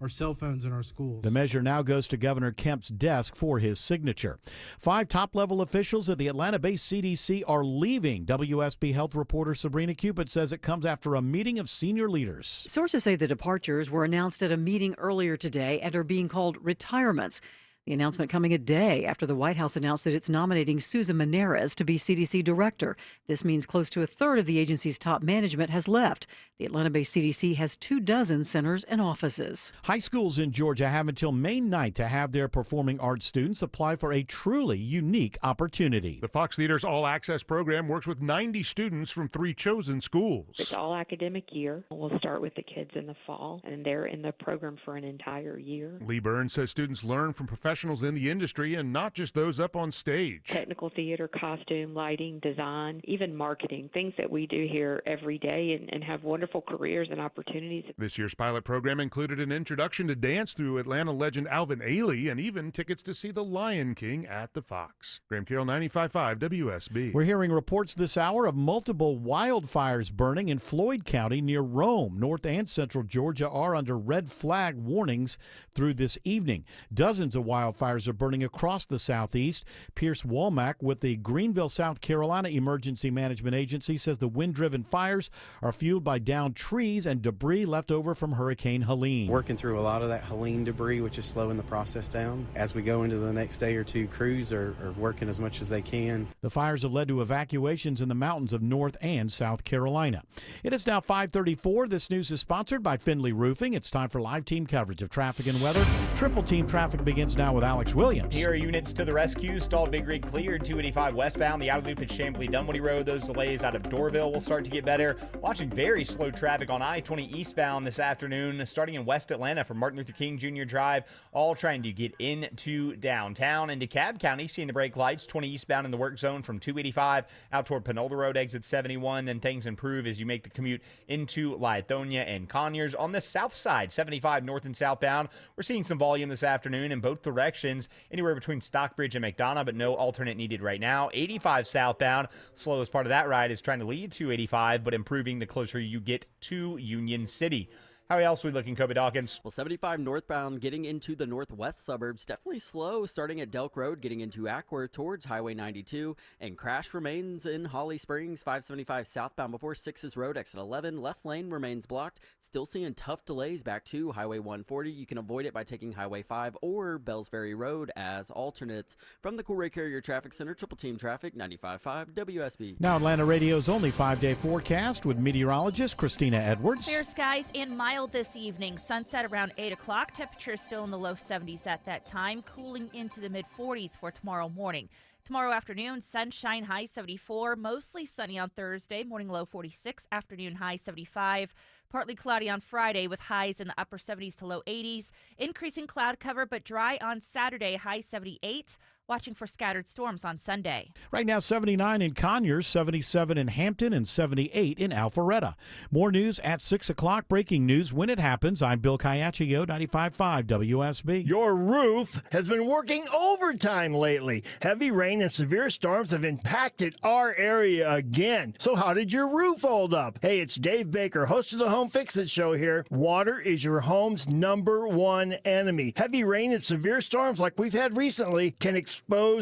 Speaker 25: are cell phones in our schools.
Speaker 7: The measure now goes to Governor Kemp's desk for his signature. 5 top-level officials at the Atlanta-based CDC are leaving. WSB Health reporter Sabrina Cupid says it comes after a meeting of senior leaders.
Speaker 26: Sources say the departures were announced at a meeting earlier today and are being called retirements. The announcement coming a day after the White House announced that it's nominating Susan Menares to be CDC director. This means close to a third of the agency's top management has left. The Atlanta-based CDC has 24 centers and offices.
Speaker 7: High schools in Georgia have until May 9th to have their performing arts students apply for a truly unique opportunity.
Speaker 27: The Fox Theater's All Access program works with 90 students from 3 chosen schools.
Speaker 29: It's all academic year. We'll start with the kids in the fall, and they're in the program for an entire year.
Speaker 27: Lee Burns says students learn from professionals in the industry and not just those up on stage.
Speaker 29: Technical theater, costume, lighting, design, even marketing, things that we do here every day and have wonderful careers and opportunities.
Speaker 27: This year's pilot program included an introduction to dance through Atlanta legend Alvin Ailey and even tickets to see The Lion King at the Fox. Graham Carroll, 95.5 WSB.
Speaker 7: We're hearing reports this hour of multiple wildfires burning in Floyd County near Rome. North and central Georgia are under red flag warnings through this evening. Dozens of wildfires are burning across the southeast. Pierce Womack with the Greenville, South Carolina Emergency Management Agency says the wind-driven fires are fueled by downed trees and debris left over from Hurricane Helene.
Speaker 30: Working through a lot of that Helene debris, which is slowing the process down. As we go into the next day or two, crews are working as much as they can.
Speaker 7: The fires have led to evacuations in the mountains of North and South Carolina. It is now 5:34. This news is sponsored by Finley Roofing. It's time for live team coverage of traffic and weather. Triple team traffic begins now with Alex Williams.
Speaker 8: Here are units to the rescue. Stalled Big Rig cleared. 285 westbound. The outer loop at Chamblee-Dunwoody Road. Those delays out of Doorville will start to get better. Watching very slow traffic on I-20 eastbound this afternoon, starting in West Atlanta from Martin Luther King Jr. Drive, all trying to get into downtown. And DeKalb County, seeing the brake lights, 20 eastbound in the work zone from 285 out toward Panola Road, exit 71. Then things improve as you make the commute into Lithonia and Conyers. On the south side, 75 north and southbound, we're seeing some volume this afternoon in both directions, anywhere between Stockbridge and McDonough, but no alternate needed right now. 85 southbound, slowest part of that ride is trying to lead to 85, but improving the closer you get to Union City. How else are we looking, Kobe Dawkins?
Speaker 11: Well, 75 northbound getting into the northwest suburbs, definitely slow starting at Delk Road, getting into Ackworth towards Highway 92, and crash remains in Holly Springs, 575 southbound before 6's Road, exit 11. Left lane remains blocked. Still seeing tough delays back to Highway 140. You can avoid it by taking Highway 5 or Bells Ferry Road as alternates. From the Coolray Carrier Traffic Center, Triple Team Traffic, 95.5 WSB.
Speaker 7: Now Atlanta Radio's only 5-day forecast with meteorologist Christina Edwards.
Speaker 31: Clear skies and mild this evening. Sunset around 8 o'clock. Temperature still in the low 70s at that time. Cooling into the mid 40s for tomorrow morning. Tomorrow afternoon, sunshine, high 74. Mostly sunny on Thursday. Morning low 46. Afternoon high 75. Partly cloudy on Friday with highs in the upper 70s to low 80s. Increasing cloud cover, but dry on Saturday, high 78. Watching for scattered storms on Sunday.
Speaker 7: Right now, 79 in Conyers, 77 in Hampton, and 78 in Alpharetta. More news at 6 o'clock. Breaking news when it happens. I'm Bill Caiaccio, 95.5 WSB.
Speaker 2: Your roof has been working overtime lately. Heavy rain and severe storms have impacted our area again. So how did your roof hold up? Hey, it's Dave Baker, host of the Home Fix-It Show here. Water is your home's #1 enemy. Heavy rain and severe storms like we've had recently can expose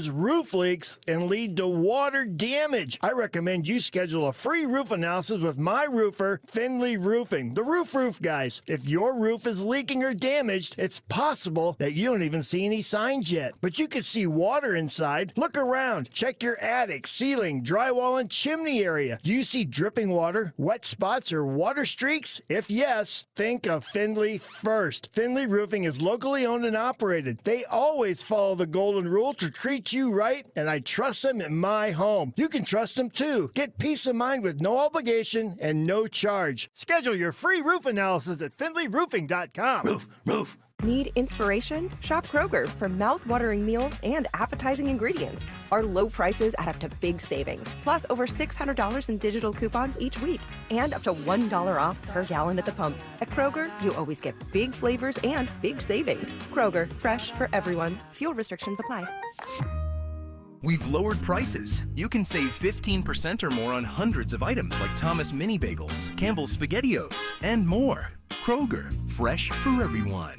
Speaker 2: roof leaks and lead to water damage. I recommend you schedule a free roof analysis with my roofer, Finley Roofing, the roof guys. If your roof is leaking or damaged, it's possible that you don't even see any signs yet, but you could see water inside. Look around. Check your attic, ceiling, drywall, and chimney area. Do you see dripping water, wet spots, or water streaks? If yes, think of Finley first. Finley Roofing is locally owned and operated. They always follow the golden rule to treat you right, and I trust them in my home. You can trust them too. Get peace of mind with no obligation and no charge. Schedule your free roof analysis at FinleyRoofing.com. Roof.
Speaker 3: Need inspiration? Shop Kroger for mouth-watering meals and appetizing ingredients. Our low prices add up to big savings, plus over $600 in digital coupons each week, and up to $1 off per gallon at the pump. At Kroger, you always get big flavors and big savings. Kroger, fresh for everyone. Fuel restrictions apply.
Speaker 4: We've lowered prices. You can save 15% or more on hundreds of items like Thomas Mini Bagels, Campbell's SpaghettiOs, and more. Kroger, fresh for everyone.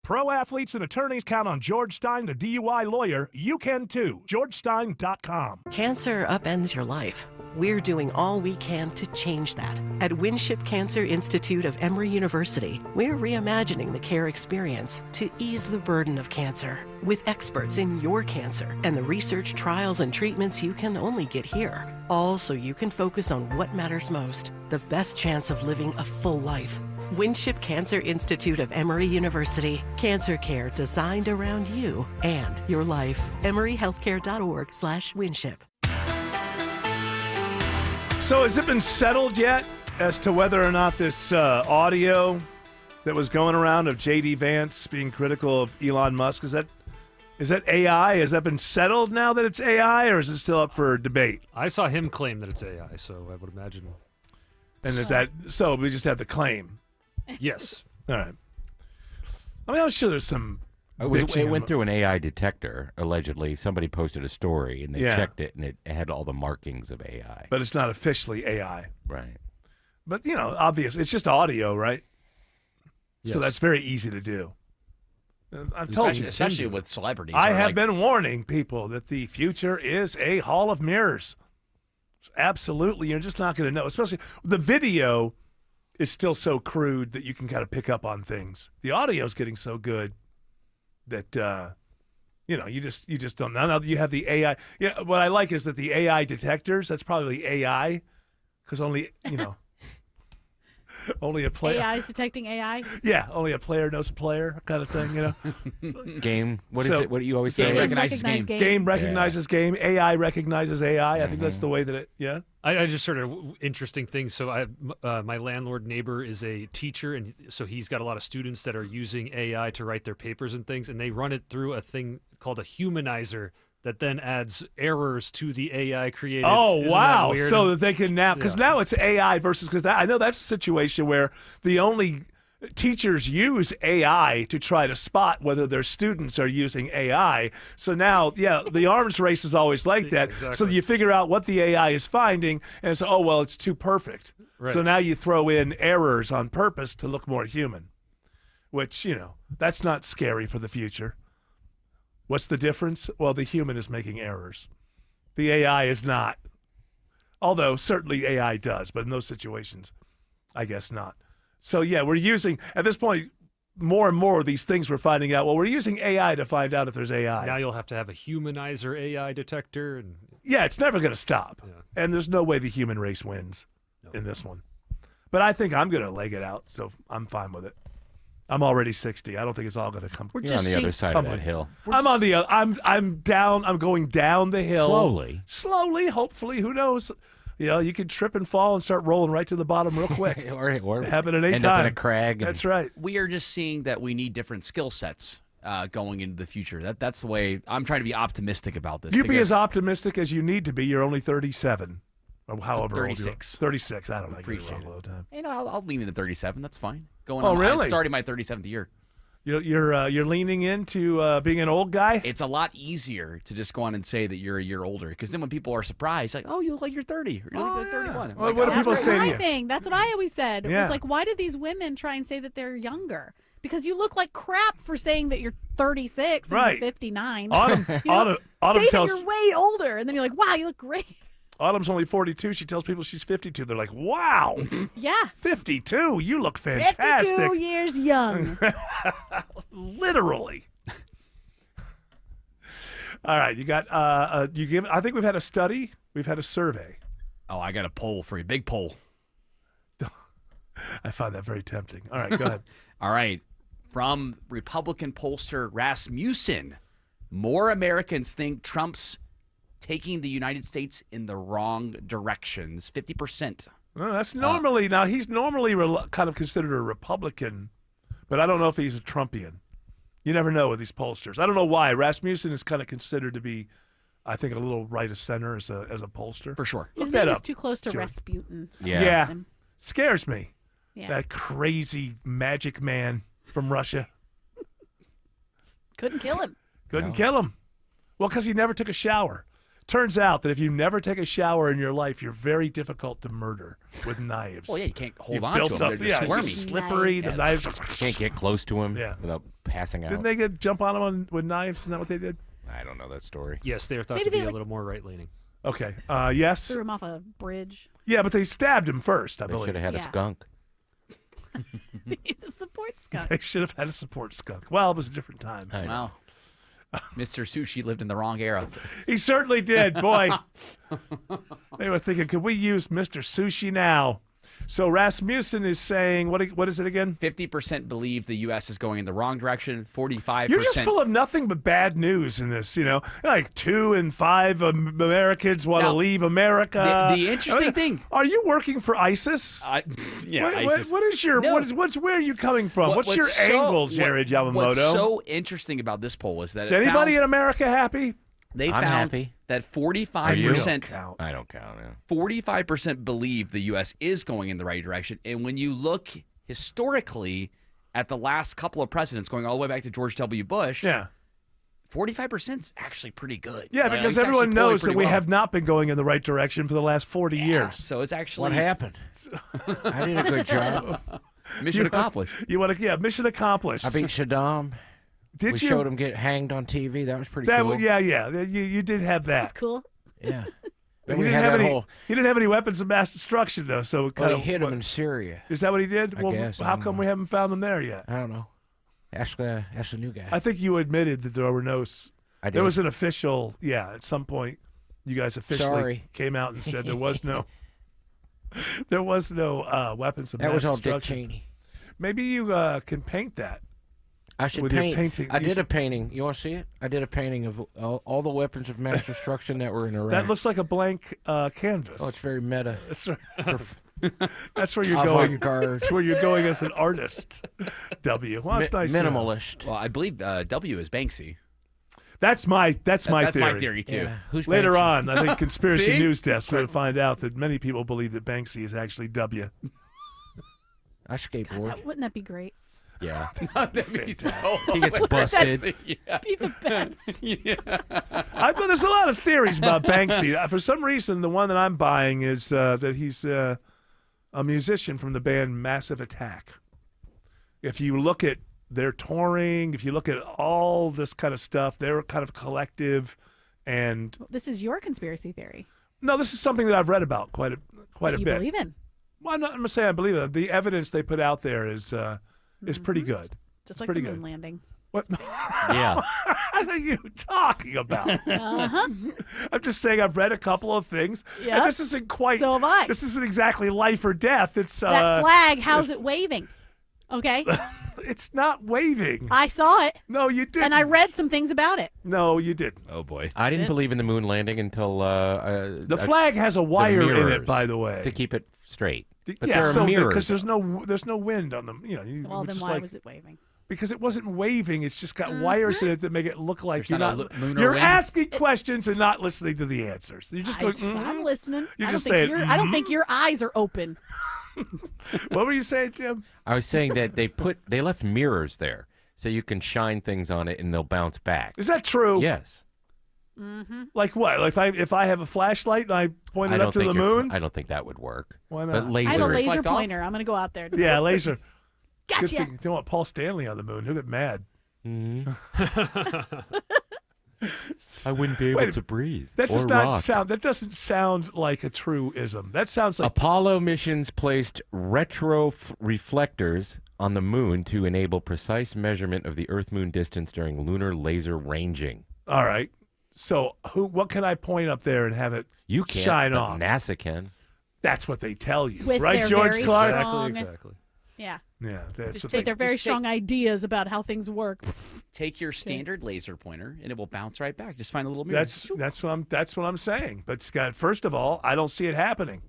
Speaker 5: Pro athletes and attorneys count on George Stein, the DUI lawyer. You can too. GeorgeStein.com.
Speaker 6: Cancer upends your life. We're doing all we can to change that. At Winship Cancer Institute of Emory University, we're reimagining the care experience to ease the burden of cancer. With experts in your cancer and the research, trials, and treatments you can only get here. All so you can focus on what matters most, the best chance of living a full life. Winship Cancer Institute of Emory University. Cancer care designed around you and your life. EmoryHealthcare.org/Winship.
Speaker 5: So has it been settled yet as to whether or not this audio that was going around of J.D. Vance being critical of Elon Musk, is that AI? Has that been settled now that it's AI, or is it still up for debate?
Speaker 9: I saw him claim that it's AI, so I would imagine.
Speaker 5: And is that so? We just have the claim.
Speaker 9: Yes.
Speaker 5: All right. I mean, I'm sure there's some.
Speaker 10: It went through an AI detector, allegedly. Somebody posted a story, and they checked it, and it had all the markings of AI.
Speaker 5: But it's not officially AI.
Speaker 10: Right.
Speaker 5: But, obvious. It's just audio, right?
Speaker 9: Yes.
Speaker 5: So that's very easy to do. I've told you.
Speaker 13: Especially with celebrities.
Speaker 5: I have been warning people that the future is a hall of mirrors. Absolutely. You're just not going to know. Especially the video is still so crude that you can kind of pick up on things. The audio is getting so good that you just don't know. Now you have the AI. Yeah, what I like is that the AI detectors. That's probably AI, because only only a player.
Speaker 16: AI is detecting AI.
Speaker 5: Yeah, only a player knows a player, kind of thing.
Speaker 10: Game. What is it? What do you always say?
Speaker 5: Game recognizes game. Game recognizes game. AI recognizes AI. I think that's the way that it. Yeah.
Speaker 9: I just heard an interesting thing. So my landlord neighbor is a teacher, and so he's got a lot of students that are using AI to write their papers and things, and they run it through a thing called a humanizer that then adds errors to the AI created.
Speaker 5: Oh,
Speaker 9: Isn't
Speaker 5: wow.
Speaker 9: that weird?
Speaker 5: So that they can now, because now it's AI versus, because I know that's a situation where the only teachers use AI to try to spot whether their students are using AI. So now, the arms race is always like that.
Speaker 9: Exactly.
Speaker 5: So you figure out what the AI is finding, and so, it's too perfect.
Speaker 9: Right.
Speaker 5: So now you throw in errors on purpose to look more human, which, that's not scary for the future. What's the difference? Well, the human is making errors. The AI is not. Although certainly AI does, but in those situations, I guess not. So, we're using, at this point, more and more of these things we're finding out. Well, we're using AI to find out if there's AI.
Speaker 9: Now you'll have to have a humanizer AI detector. And
Speaker 5: yeah, it's never going to stop.
Speaker 9: Yeah.
Speaker 5: And there's no way the human race wins in this one. But I think I'm going to leg it out, so I'm fine with it. I'm already 60. I don't think it's all going to come.
Speaker 10: You're on the other side of that hill.
Speaker 5: I'm on the. I'm down. I'm going down the hill
Speaker 10: slowly.
Speaker 5: Slowly, hopefully. Who knows? You know, you can trip and fall and start rolling right to the bottom real quick.
Speaker 10: or
Speaker 5: happen at any
Speaker 10: end
Speaker 5: time.
Speaker 10: up in a crag.
Speaker 5: That's right.
Speaker 12: We are just seeing that we need different skill sets going into the future. That's the way I'm trying to be optimistic about this.
Speaker 5: You be as optimistic as you need to be. You're only 37. Or however
Speaker 12: 36.
Speaker 5: old you are. 36. I don't know.
Speaker 12: Appreciate it.
Speaker 5: All the time.
Speaker 12: You know, I'll lean into 37. That's fine.
Speaker 5: Really?
Speaker 12: I'm starting my 37th year.
Speaker 5: You're leaning into being an old guy?
Speaker 12: It's a lot easier to just go on and say that you're a year older, because then when people are surprised, like, oh, you look like you're 30, or you look like 31.
Speaker 5: Well, what do people say to you?
Speaker 13: Thing. That's what I always said. It
Speaker 5: Yeah.
Speaker 13: was like, why do these women try and say that they're younger? Because you look like crap for saying that you're 36 and
Speaker 5: Right.
Speaker 13: you're 59.
Speaker 5: Autumn
Speaker 13: say
Speaker 5: tells
Speaker 13: that you're way older, and then you're like, wow, you look great.
Speaker 5: Autumn's only 42. She tells people she's 52. They're like, wow.
Speaker 13: Yeah.
Speaker 5: 52. You look fantastic.
Speaker 13: 52 years young.
Speaker 5: Literally. All right, you got I think we've had a study, we've had a survey.
Speaker 12: Oh, I got a poll for you. Big poll.
Speaker 5: I find that very tempting. All right, go ahead.
Speaker 12: All right. From Republican pollster Rasmussen, more Americans think Trump's taking the United States in the wrong directions. 50%.
Speaker 5: Well, that's normally now he's normally kind of considered a Republican, but I don't know if he's a Trumpian. You never know with these pollsters. I don't know why. Rasmussen is kind of considered to be, I think, a little right of center as a pollster.
Speaker 12: For sure.
Speaker 5: Look
Speaker 13: His
Speaker 5: that
Speaker 13: name is
Speaker 5: up.
Speaker 13: too close to
Speaker 5: Sure.
Speaker 13: Rasputin.
Speaker 5: Yeah. Scares me.
Speaker 13: Yeah.
Speaker 5: That crazy magic man from Russia.
Speaker 13: Couldn't kill him.
Speaker 5: Couldn't kill him. Well, because he never took a shower. Turns out that if you never take a shower in your life, you're very difficult to murder with knives.
Speaker 12: Well, yeah, you can't hold
Speaker 5: You've
Speaker 12: on to
Speaker 5: built
Speaker 12: them.
Speaker 5: up-
Speaker 12: They're just
Speaker 5: yeah,
Speaker 12: squirmy.
Speaker 5: it's just slippery. The knives.
Speaker 10: Can't get close to him
Speaker 5: Yeah.
Speaker 10: without passing out.
Speaker 5: Didn't they jump on him with knives? Isn't that what they did?
Speaker 10: I don't know that story.
Speaker 9: Yes, they're thought
Speaker 13: Maybe
Speaker 9: to be
Speaker 13: they,
Speaker 9: a
Speaker 13: like-
Speaker 9: little more right-leaning.
Speaker 5: Okay. Yes.
Speaker 13: Threw him off a bridge.
Speaker 5: Yeah, but they stabbed him first, I
Speaker 10: They
Speaker 5: believe.
Speaker 10: should have had a
Speaker 13: Yeah.
Speaker 10: skunk.
Speaker 13: The support skunk.
Speaker 5: They should have had a support skunk. Well, it was a different time.
Speaker 12: Wow. Mr. Sushi lived in the wrong era.
Speaker 5: He certainly did, boy. They were thinking, could we use Mr. Sushi now? So Rasmussen is saying, what is it again?
Speaker 12: 50% believe the U.S. is going in the wrong direction. 45%.
Speaker 5: You're just full of nothing but bad news in this, you know. Like 2 in 5 Americans want to
Speaker 12: Now,
Speaker 5: leave America.
Speaker 12: the interesting thing.
Speaker 5: Are you working for ISIS?
Speaker 12: Yeah,
Speaker 5: ISIS. What is your,
Speaker 12: No.
Speaker 5: where are you coming from? What's your angle, Jared Yamamoto?
Speaker 12: What's so interesting about this poll is that
Speaker 5: Is anybody in America happy?
Speaker 12: They
Speaker 10: I'm
Speaker 12: found
Speaker 10: happy.
Speaker 12: that
Speaker 10: Are you?
Speaker 12: 45%.
Speaker 10: I don't count. Yeah.
Speaker 12: 45% believe the U.S. is going in the right direction. And when you look historically at the last couple of presidents, going all the way back to George W. Bush, 45% is actually pretty good.
Speaker 5: Yeah, because
Speaker 12: It's
Speaker 5: everyone
Speaker 12: actually polling
Speaker 5: knows that
Speaker 12: pretty
Speaker 5: we
Speaker 12: well.
Speaker 5: have not been going in the right direction for the last 40 years.
Speaker 12: So it's actually.
Speaker 10: What happened? I did a good job.
Speaker 12: Mission accomplished.
Speaker 5: You want to? Yeah, mission accomplished.
Speaker 10: I beat Saddam.
Speaker 5: Did
Speaker 10: we
Speaker 5: you?
Speaker 10: showed him get hanged on TV. That was pretty cool.
Speaker 5: Yeah. You did have that.
Speaker 13: That's cool.
Speaker 10: Yeah.
Speaker 5: He
Speaker 10: We
Speaker 5: didn't
Speaker 10: had
Speaker 5: have
Speaker 10: that
Speaker 5: any.
Speaker 10: whole-
Speaker 5: He didn't have any weapons of mass destruction though. So it
Speaker 10: Well,
Speaker 5: kind
Speaker 10: he hit
Speaker 5: of
Speaker 10: him in Syria.
Speaker 5: Is that what he did?
Speaker 10: I
Speaker 5: Well,
Speaker 10: guess, I
Speaker 5: how
Speaker 10: don't
Speaker 5: come
Speaker 10: know.
Speaker 5: we haven't found them there yet?
Speaker 10: I don't know. Ask the new guy.
Speaker 5: I think you admitted that there were no.
Speaker 10: I
Speaker 5: There
Speaker 10: did.
Speaker 5: was an official. Yeah, at some point, you guys officially
Speaker 10: Sorry.
Speaker 5: came out and said there was no. There was no weapons of
Speaker 10: That
Speaker 5: mass
Speaker 10: was all Dick
Speaker 5: destruction.
Speaker 10: Cheney.
Speaker 5: Maybe you can paint that.
Speaker 10: I should
Speaker 5: with your
Speaker 10: paint.
Speaker 5: painting.
Speaker 10: I
Speaker 5: You
Speaker 10: did
Speaker 5: should-
Speaker 10: a painting. You want to see it? I did a painting of all the weapons of mass destruction that were in Iraq.
Speaker 5: That looks like a blank canvas.
Speaker 10: Oh, it's very meta.
Speaker 5: That's right. That's where you're
Speaker 10: Avant-garde.
Speaker 5: going. That's where you're going as an artist. W. Well, that's nice. to know.
Speaker 10: Minimalist.
Speaker 12: Well, I believe W is Banksy.
Speaker 5: That's my theory.
Speaker 12: That's my theory, too.
Speaker 10: Yeah. Who's
Speaker 5: Later
Speaker 10: Banksy?
Speaker 5: on, I think Conspiracy
Speaker 12: See?
Speaker 5: News Desk will find out that many people believe that Banksy is actually W.
Speaker 10: I skateboard.
Speaker 13: Wouldn't that be great?
Speaker 10: Yeah.
Speaker 5: He
Speaker 10: gets busted.
Speaker 12: Yeah.
Speaker 13: Be the best.
Speaker 5: But there's a lot of theories about Banksy. For some reason, the one that I'm buying is that he's a musician from the band Massive Attack. If you look at their touring, if you look at all this kind of stuff, they're kind of collective. And
Speaker 13: This is your conspiracy theory.
Speaker 5: no, this is something that I've read about quite a
Speaker 13: That you
Speaker 5: bit.
Speaker 13: believe in.
Speaker 5: Well, I'm not going to say I believe it. The evidence they put out there is pretty good.
Speaker 13: Just
Speaker 5: It's
Speaker 13: like
Speaker 5: pretty
Speaker 13: the moon
Speaker 5: good.
Speaker 13: landing.
Speaker 5: What?
Speaker 10: Yeah.
Speaker 5: What are you talking about?
Speaker 13: Uh-huh.
Speaker 5: I'm just saying I've read a couple of things.
Speaker 13: Yep.
Speaker 5: And this isn't quite.
Speaker 13: So have I.
Speaker 5: This isn't exactly life or death. It's
Speaker 13: That flag, how's it waving? Okay?
Speaker 5: It's not waving.
Speaker 13: I saw it.
Speaker 5: No, you didn't.
Speaker 13: And I read some things about it.
Speaker 5: No, you didn't.
Speaker 12: Oh, boy.
Speaker 10: I didn't believe in the moon landing until
Speaker 5: the flag has a wire in it, by the way,
Speaker 10: to keep it straight. But
Speaker 5: yeah,
Speaker 10: there are
Speaker 5: so
Speaker 10: mirrors.
Speaker 5: because there's no wind on them.
Speaker 13: Well, then why was it waving?
Speaker 5: Because it wasn't waving. It's just got wires in it that make it look like
Speaker 12: There's
Speaker 5: you're
Speaker 12: not
Speaker 5: not.
Speaker 12: a lunar
Speaker 5: You're
Speaker 12: wind?
Speaker 5: asking questions and not listening to the answers. You're just going.
Speaker 13: I'm listening.
Speaker 5: You're
Speaker 13: I
Speaker 5: just
Speaker 13: don't think
Speaker 5: saying.
Speaker 13: I don't think your eyes are open.
Speaker 5: What were you saying, Tim?
Speaker 10: I was saying that they left mirrors there so you can shine things on it and they'll bounce back.
Speaker 5: Is that true?
Speaker 10: Yes.
Speaker 13: Mm-hmm.
Speaker 5: Like what? Like if I have a flashlight and I point it up to the moon?
Speaker 10: I don't think that would work.
Speaker 5: Why not?
Speaker 10: But laser.
Speaker 13: I have a laser
Speaker 12: Reflect off?
Speaker 13: pointer. I'm going to go out there.
Speaker 5: Yeah, laser.
Speaker 13: Gotcha.
Speaker 5: Good thing you don't want Paul Stanley on the moon. He'll get mad.
Speaker 10: I wouldn't be able to breathe.
Speaker 5: That does
Speaker 10: or
Speaker 5: not
Speaker 10: rock.
Speaker 5: sound. That doesn't sound like a truism. That sounds like
Speaker 10: Apollo missions placed reflectors on the moon to enable precise measurement of the Earth-Moon distance during lunar laser ranging.
Speaker 5: All right. So what can I point up there and have it
Speaker 10: You can't,
Speaker 5: shine
Speaker 10: but
Speaker 5: off?
Speaker 10: NASA can.
Speaker 5: That's what they tell you,
Speaker 13: With
Speaker 5: right,
Speaker 13: their
Speaker 5: George
Speaker 13: very
Speaker 5: Clark?
Speaker 13: strong-
Speaker 9: Exactly.
Speaker 13: Yeah.
Speaker 5: Yeah, that's
Speaker 13: Just
Speaker 5: what
Speaker 13: take their very
Speaker 12: just take-
Speaker 13: strong ideas about how things work.
Speaker 12: Take your standard laser pointer, and it will bounce right back. Just find a little mirror.
Speaker 5: That's what I'm saying. But Scott, first of all, I don't see it happening.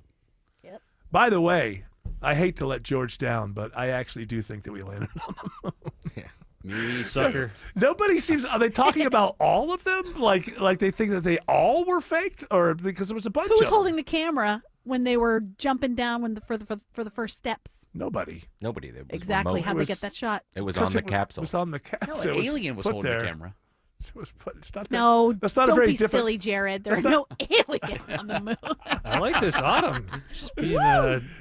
Speaker 13: Yep.
Speaker 5: By the way, I hate to let George down, but I actually do think that we landed on the moon.
Speaker 9: Me, sucker.
Speaker 5: Nobody seems. Are they talking about all of them? Like they think that they all were faked, or because there was a bunch
Speaker 13: Who
Speaker 5: of
Speaker 13: was
Speaker 5: them?
Speaker 13: holding the camera when they were jumping down for the first steps?
Speaker 5: Nobody.
Speaker 10: Nobody. There was
Speaker 13: Exactly.
Speaker 10: remote.
Speaker 13: How'd they get that shot?
Speaker 10: It was
Speaker 5: 'Cause
Speaker 10: on the capsule.
Speaker 5: It was on the capsule.
Speaker 12: No,
Speaker 5: It
Speaker 12: an
Speaker 5: was
Speaker 12: alien was
Speaker 5: put
Speaker 12: holding
Speaker 5: there.
Speaker 12: the camera.
Speaker 5: It was put. It's not that,
Speaker 13: No,
Speaker 5: that's not
Speaker 13: don't
Speaker 5: a very
Speaker 13: be
Speaker 5: different.
Speaker 13: silly, Jared. There are
Speaker 5: That's
Speaker 13: no aliens on the moon.
Speaker 9: I like this autumn. She's being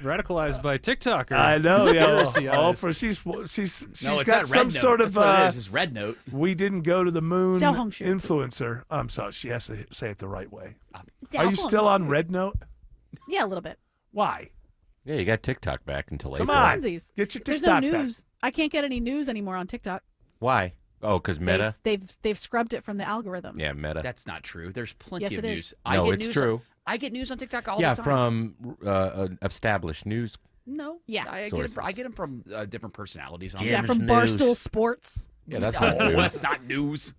Speaker 9: radicalized by TikToker.
Speaker 5: I know, yeah.
Speaker 9: Conspiracy
Speaker 5: She's
Speaker 12: No,
Speaker 5: she's
Speaker 12: it's
Speaker 5: got
Speaker 12: not
Speaker 5: some
Speaker 12: Red Note.
Speaker 5: sort of.
Speaker 12: That's what it is. It's Red Note.
Speaker 5: We didn't go to the moon.
Speaker 13: Xiaohongshu.
Speaker 5: Influencer. I'm sorry. She has to say it the right way.
Speaker 13: Xiaohongshu.
Speaker 5: Are you still on Red Note?
Speaker 13: Yeah, a little bit.
Speaker 5: Why?
Speaker 10: Yeah, you got TikTok back until
Speaker 5: Come
Speaker 10: April.
Speaker 5: on.
Speaker 13: Funsies.
Speaker 5: Get your
Speaker 13: There's
Speaker 5: TikTok
Speaker 13: no
Speaker 5: back.
Speaker 13: news. I can't get any news anymore on TikTok.
Speaker 10: Why? Oh, because Meta?
Speaker 13: They've scrubbed it from the algorithms.
Speaker 10: Yeah, Meta.
Speaker 12: That's not true. There's plenty
Speaker 13: Yes,
Speaker 12: of
Speaker 13: it is.
Speaker 12: news.
Speaker 10: No,
Speaker 12: I get
Speaker 10: it's
Speaker 12: news
Speaker 10: true.
Speaker 12: I get news on TikTok all
Speaker 10: Yeah,
Speaker 12: the time.
Speaker 10: from established news.
Speaker 12: No.
Speaker 13: Yeah.
Speaker 12: I get them from different personalities. On
Speaker 13: Yeah,
Speaker 12: there.
Speaker 13: from Barstool Sports.
Speaker 10: Yeah, that's
Speaker 12: No,
Speaker 10: not news.
Speaker 12: that's not news.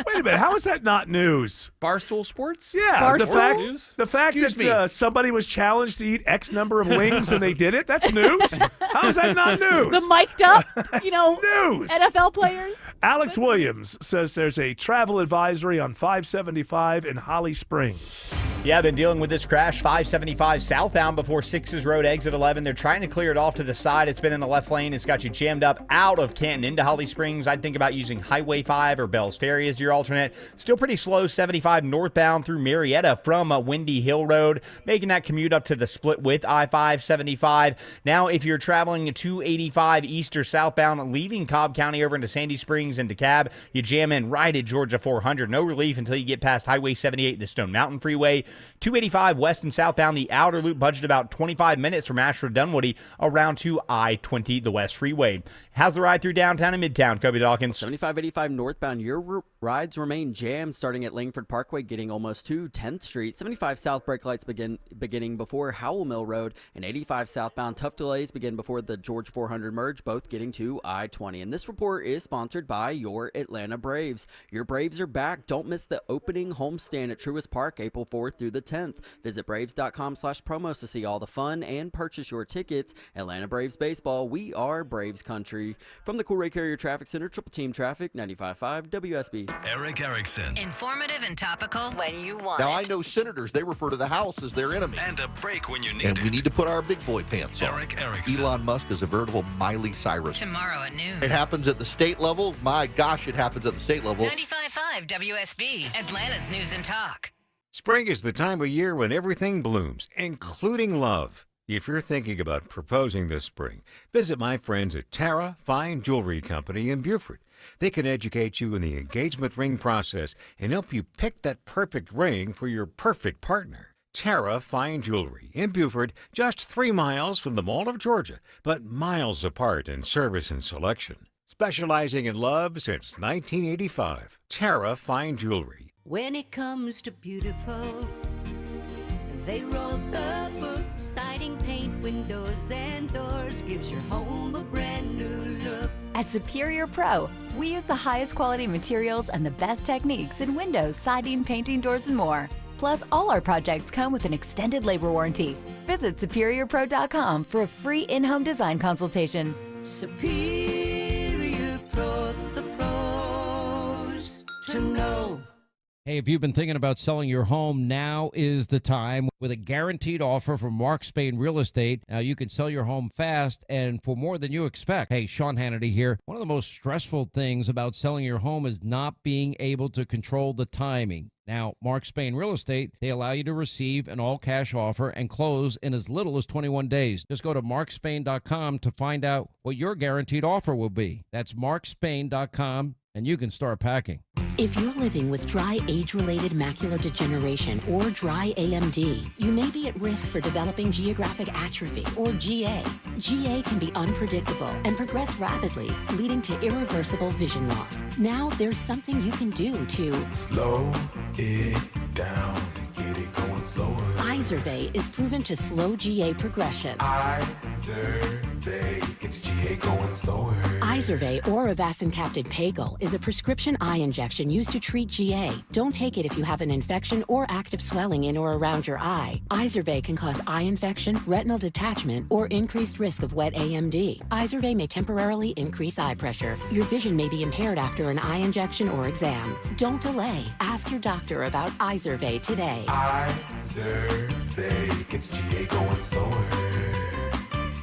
Speaker 5: Wait a minute. How is that not news?
Speaker 12: Barstool Sports?
Speaker 5: Yeah,
Speaker 13: Barstool?
Speaker 5: the fact
Speaker 12: Excuse
Speaker 5: that
Speaker 12: me.
Speaker 5: somebody was challenged to eat X number of wings and they did it, that's news. How is that not news?
Speaker 13: The mic'd up,
Speaker 5: That's news.
Speaker 13: NFL players.
Speaker 5: Alex Williams says there's a travel advisory on 575 in Holly Springs.
Speaker 8: Yeah, I've been dealing with this crash, 575 southbound before 6's Road, exit 11. They're trying to clear it off to the side. It's been in the left lane. It's got you jammed up out of Canton into Holly Springs. I'd think about using Highway 5 or Bells Ferry as your alternate. Still pretty slow, 75 northbound through Marietta from Windy Hill Road, making that commute up to the split with I-575. Now, if you're traveling 285 east or southbound, leaving Cobb County over into Sandy Springs and DeKalb, you jam in right at Georgia 400. No relief until you get past Highway 78, the Stone Mountain Freeway. 285 west and southbound, the outer loop, budget about 25 minutes from Ashford Dunwoody around to I-20, the West Freeway. How's the ride through downtown and Midtown, Kobe Dawkins?
Speaker 11: 7585 northbound, your rides remain jammed starting at Langford Parkway, getting almost to 10th Street. 75 south brake lights beginning before Howell Mill Road, and 85 southbound tough delays begin before the George 400 merge, both getting to I-20. And this report is sponsored by your Atlanta Braves. Your Braves are back. Don't miss the opening homestand at Truist Park, April 4th through the 10th. Visit Braves.com/promos to see all the fun and purchase your tickets. Atlanta Braves baseball. We are Braves country. From the Cool Ray Carrier Traffic Center, Triple Team Traffic, 95.5 WSB.
Speaker 1: Eric Erickson.
Speaker 14: Informative and topical when you want
Speaker 1: Now,
Speaker 14: it.
Speaker 1: I know senators, they refer to the House as their enemy.
Speaker 14: And a break when you need
Speaker 1: And
Speaker 14: it.
Speaker 1: we need to put our big boy pants on.
Speaker 14: Eric Erickson.
Speaker 1: Elon Musk is a veritable Miley Cyrus.
Speaker 14: Tomorrow at noon.
Speaker 1: It happens at the state level. My gosh, it happens at the state level.
Speaker 14: 95.5 WSB, Atlanta's News and Talk.
Speaker 15: Spring is the time of year when everything blooms, including love. If you're thinking about proposing this spring, visit my friends at Tara Fine Jewelry Company in Beaufort. They can educate you in the engagement ring process and help you pick that perfect ring for your perfect partner. Tara Fine Jewelry in Beaufort, just 3 miles from the Mall of Georgia, but miles apart in service and selection. Specializing in love since 1985. Tara Fine Jewelry.
Speaker 16: When it comes to beautiful, They wrote the book, siding, paint, windows, and doors, gives your home a brand new look.
Speaker 17: At Superior Pro, we use the highest quality materials and the best techniques in windows, siding, painting, doors, and more. Plus, all our projects come with an extended labor warranty. Visit SuperiorPro.com for a free in-home design consultation.
Speaker 16: Superior Pro, the pros to know.
Speaker 18: Hey, if you've been thinking about selling your home, now is the time. With a guaranteed offer from Mark Spain Real Estate, now you can sell your home fast and for more than you expect. Hey, Sean Hannity here. One of the most stressful things about selling your home is not being able to control the timing. Now, Mark Spain Real Estate, they allow you to receive an all-cash offer and close in as little as 21 days. Just go to markspain.com to find out what your guaranteed offer will be. That's markspain.com, and you can start packing.
Speaker 19: If you're living with dry age-related macular degeneration or dry AMD, you may be at risk for developing geographic atrophy or GA. GA can be unpredictable and progress rapidly, leading to irreversible vision loss. Now there's something you can do to slow it down, get it going slower. Izervay is proven to slow GA progression. Izervay gets GA going slower. Izervay or avacincaptad pegol is a prescription eye injection used to treat GA. Don't take it if you have an infection or active swelling in or around your eye. Izervay can cause eye infection, retinal detachment, or increased risk of wet AMD. Izervay may temporarily increase eye pressure. Your vision may be impaired after an eye injection or exam. Don't delay. Ask your doctor about Izervay today. Izervay gets GA going slower.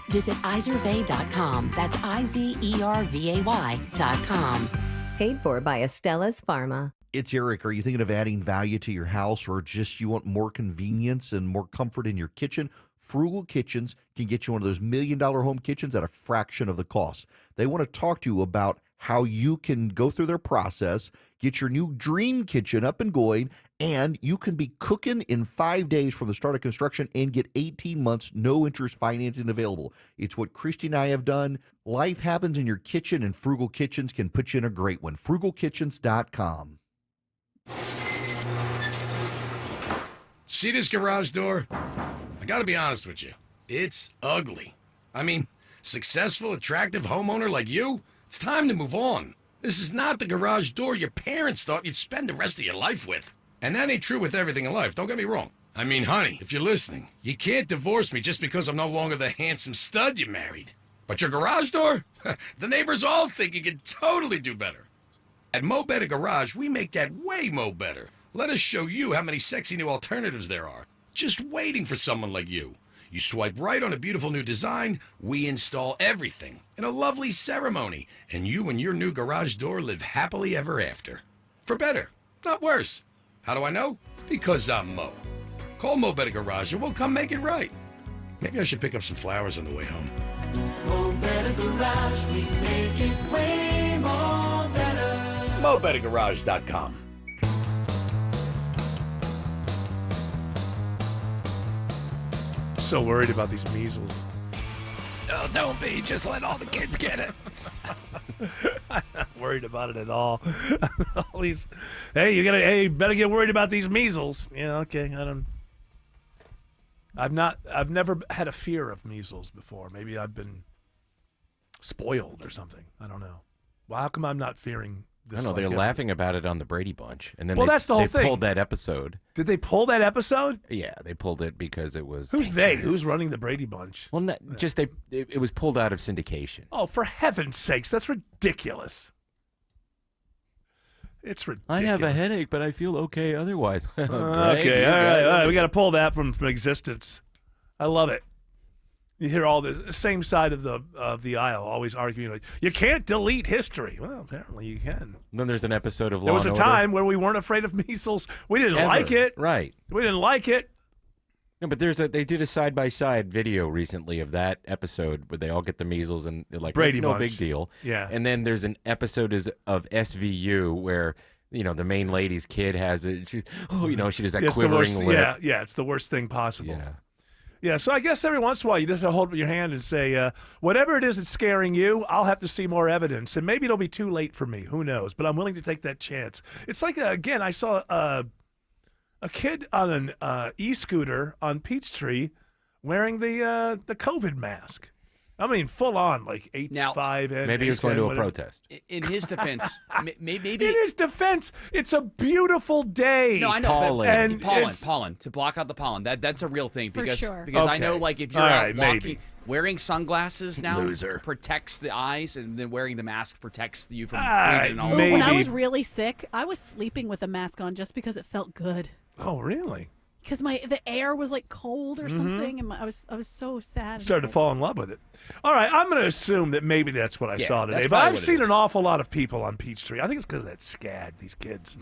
Speaker 19: Visit Izervay.com. That's IZERVAY.com.
Speaker 20: Paid for by Astellas Pharma.
Speaker 1: It's Eric. Are you thinking of adding value to your house, or just you want more convenience and more comfort in your kitchen? Frugal Kitchens can get you one of those $1 million home kitchens at a fraction of the cost. They want to talk to you about how you can go through their process, get your new dream kitchen up and going, and you can be cooking in 5 days from the start of construction and get 18 months no interest financing available. It's what Christy and I have done. Life happens in your kitchen, and Frugal Kitchens can put you in a great one. FrugalKitchens.com.
Speaker 21: See this garage door? I gotta be honest with you. It's ugly. I mean, successful, attractive homeowner like you, it's time to move on. This is not the garage door your parents thought you'd spend the rest of your life with. And that ain't true with everything in life, don't get me wrong. I mean, honey, if you're listening, you can't divorce me just because I'm no longer the handsome stud you married. But your garage door? The neighbors all think you can totally do better. At Mo Better Garage, we make that way mo better. Let us show you how many sexy new alternatives there are. Just waiting for someone like you. You swipe right on a beautiful new design, we install everything in a lovely ceremony, and you and your new garage door live happily ever after. For better, not worse. How do I know? Because I'm Mo. Call Mo Better Garage and we'll come make it right. Maybe I should pick up some flowers on the way home.
Speaker 16: Mo Better Garage, we make it way more better.
Speaker 21: MoBetterGarage.com.
Speaker 5: So worried about these measles.
Speaker 18: Oh, don't be. Just let all the kids get it.
Speaker 5: I'm not worried about it at all. All these, hey, you better get worried about these measles. Yeah, okay. I've never had a fear of measles before. Maybe I've been spoiled or something. I don't know. Well, how come I'm not fearing this?
Speaker 10: I don't know. They're laughing about it on the Brady Bunch, and then
Speaker 5: that's the whole thing.
Speaker 10: They pulled that episode.
Speaker 5: Did they pull that episode?
Speaker 10: Yeah, they pulled it because it was.
Speaker 5: Who's they? Who's running the Brady Bunch?
Speaker 10: Well, it was pulled out of syndication.
Speaker 5: Oh, for heaven's sakes, that's ridiculous. It's ridiculous.
Speaker 10: I have a headache, but I feel okay otherwise.
Speaker 5: Okay, all right. We got to pull that from existence. I love it. You hear all the same side of the aisle always arguing like, you can't delete history. Well, apparently you can.
Speaker 10: Then there's an episode of Law
Speaker 5: There was
Speaker 10: and
Speaker 5: a
Speaker 10: Order.
Speaker 5: time where we weren't afraid of measles. We didn't like it.
Speaker 10: Right.
Speaker 5: We didn't like it.
Speaker 10: No, but they did a side-by-side video recently of that episode where they all get the measles and they're like,
Speaker 5: Brady
Speaker 10: it's no
Speaker 5: Bunch.
Speaker 10: big deal.
Speaker 5: Yeah.
Speaker 10: And then there's an episode of SVU where, the main lady's kid has it. She's, she does that
Speaker 5: It's the
Speaker 10: quivering
Speaker 5: worst,
Speaker 10: lip.
Speaker 5: Yeah, it's the worst thing possible.
Speaker 10: Yeah.
Speaker 5: Yeah, so I guess every once in a while you just have to hold up your hand and say, whatever it is that's scaring you, I'll have to see more evidence. And maybe it'll be too late for me. Who knows? But I'm willing to take that chance. It's like, again, I saw a kid on an e-scooter on Peachtree wearing the COVID mask. I mean, full on, like H5.
Speaker 10: Maybe he was going to a protest.
Speaker 12: In his defense, maybe.
Speaker 5: In his defense, it's a beautiful day.
Speaker 12: No, I know.
Speaker 10: Pollen.
Speaker 12: Pollen. To block out the pollen. That's a real thing.
Speaker 13: For
Speaker 12: because
Speaker 13: sure.
Speaker 12: Because I
Speaker 5: Okay.
Speaker 12: know, like, if you're
Speaker 5: All
Speaker 12: out
Speaker 5: right,
Speaker 12: walking,
Speaker 5: maybe.
Speaker 12: wearing sunglasses now
Speaker 5: Loser.
Speaker 12: protects the eyes, and then wearing the mask protects you from
Speaker 5: right,
Speaker 12: breathing and all
Speaker 5: maybe.
Speaker 13: When I was really sick, I was sleeping with a mask on just because it felt good.
Speaker 5: Oh, really?
Speaker 13: Because the air was like cold or
Speaker 5: Mm-hmm.
Speaker 13: something, and I was so sad.
Speaker 5: Started to fall in love with it. All right, I'm going to assume that maybe that's what I saw today.
Speaker 12: that's
Speaker 5: But
Speaker 12: probably
Speaker 5: I've
Speaker 12: what it
Speaker 5: seen
Speaker 12: is.
Speaker 5: an awful lot of people on Peachtree. I think it's because of that SCAD, these kids.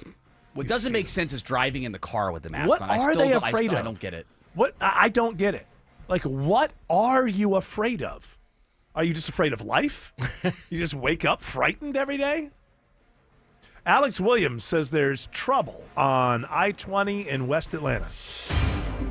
Speaker 12: What doesn't make sense is driving in the car with the mask
Speaker 5: What
Speaker 12: on.
Speaker 5: are they afraid of?
Speaker 12: I don't get it.
Speaker 5: What? I don't get it. Like, what are you afraid of? Are you just afraid of life? You just wake up frightened every day? Alex Williams says there's trouble on I-20 in West Atlanta.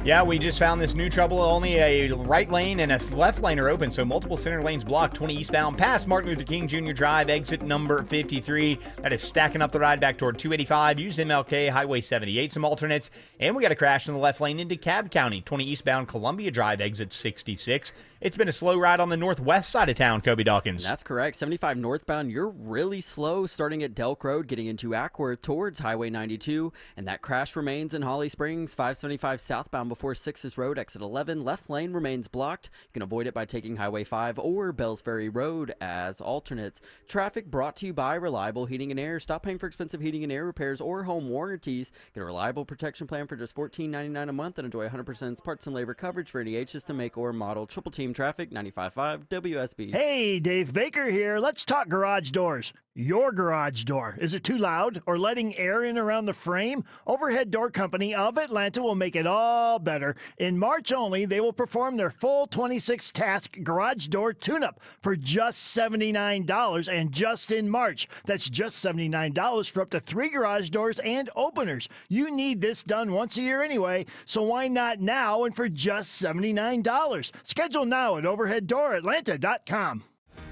Speaker 8: Yeah, we just found this new trouble. Only a right lane and a left lane are open, so multiple center lanes blocked. 20 eastbound past Martin Luther King Jr. Drive, exit number 53. That is stacking up the ride back toward 285. Use MLK, Highway 78, some alternates. And we got a crash in the left lane into Cobb County. 20 eastbound Columbia Drive, exit 66. It's been a slow ride on the northwest side of town, Kobe Dawkins.
Speaker 11: That's correct. 75 northbound, you're really slow starting at Delk Road, getting into Ackworth towards Highway 92. And that crash remains in Holly Springs, 575 southbound before 6th Road, exit 11. Left lane remains blocked. You can avoid it by taking Highway 5 or Bells Ferry Road as alternates. Traffic brought to you by Reliable Heating and Air. Stop paying for expensive heating and air repairs or home warranties. Get a reliable protection plan for just $14.99 a month and enjoy 100% parts and labor coverage for any system, make, or model. Triple Team Traffic, 95.5 WSB.
Speaker 2: Hey, Dave Baker here. Let's talk garage doors. Your garage door. Is it too loud or letting air in around the frame? Overhead Door Company of Atlanta will make it all better. In March only, they will perform their full 26-task garage door tune-up for just $79, and just in March. That's just $79 for up to 3 garage doors and openers. You need this done once a year anyway, so why not now and for just $79? Schedule now at overheaddooratlanta.com.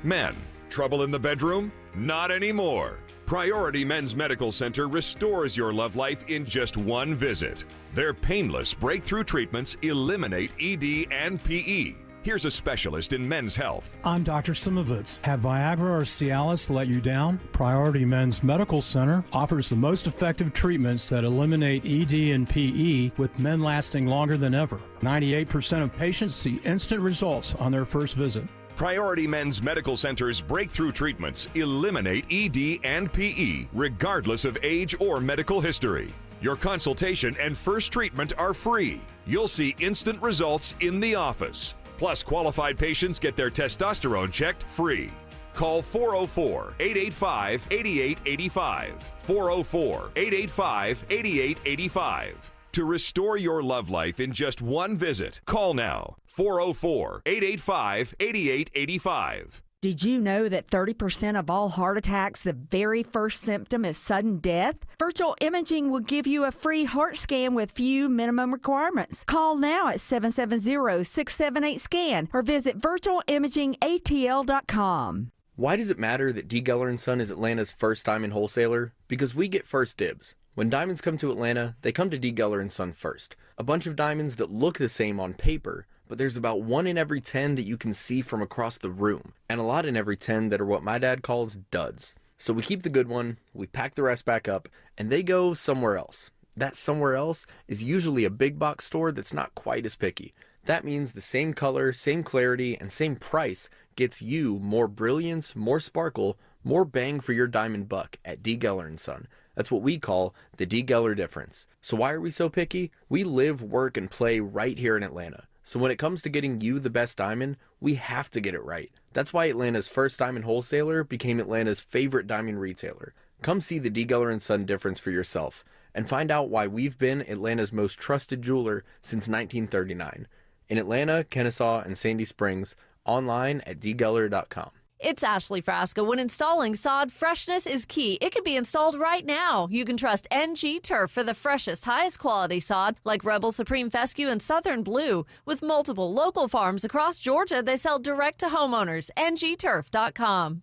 Speaker 7: Men, trouble in the bedroom? Not anymore. Priority Men's Medical Center restores your love life in just one visit. Their painless breakthrough treatments eliminate ED and PE. Here's a specialist in men's health.
Speaker 22: I'm Dr. Simovitz. Have Viagra or Cialis let you down? Priority Men's Medical Center offers the most effective treatments that eliminate ED and PE, with men lasting longer than ever. 98% of patients see instant results on their first visit.
Speaker 7: Priority Men's Medical Center's breakthrough treatments eliminate ED and PE, regardless of age or medical history. Your consultation and first treatment are free. You'll see instant results in the office. Plus, qualified patients get their testosterone checked free. Call 404-885-8885. 404-885-8885. To restore your love life in just one visit, call now. 404-885-8885.
Speaker 23: Did you know that 30% of all heart attacks, the very first symptom is sudden death? Virtual Imaging will give you a free heart scan with few minimum requirements. Call now at 770-678-SCAN or visit virtualimagingatl.com.
Speaker 24: Why does it matter that D. Geller & Son is Atlanta's first diamond wholesaler? Because we get first dibs. When diamonds come to Atlanta, they come to D. Geller & Son first. A bunch of diamonds that look the same on paper, but there's about 1 in every 10 that you can see from across the room, and a lot in every 10 that are what my dad calls duds. So we keep the good one, we pack the rest back up, and they go somewhere else. That somewhere else is usually a big box store that's not quite as picky. That means the same color, same clarity, and same price gets you more brilliance, more sparkle, more bang for your diamond buck at D. Geller & Son. That's what we call the D. Geller difference. So why are we so picky? We live, work, and play right here in Atlanta. So when it comes to getting you the best diamond, we have to get it right. That's why Atlanta's first diamond wholesaler became Atlanta's favorite diamond retailer. Come see the D. Geller & Son difference for yourself and find out why we've been Atlanta's most trusted jeweler since 1939. In Atlanta, Kennesaw, and Sandy Springs, online at dgeller.com.
Speaker 25: It's Ashley Frasca. When installing sod, freshness is key. It can be installed right now. You can trust NG Turf for the freshest, highest quality sod, like Rebel Supreme Fescue and Southern Blue. With multiple local farms across Georgia, they sell direct to homeowners. NGTurf.com.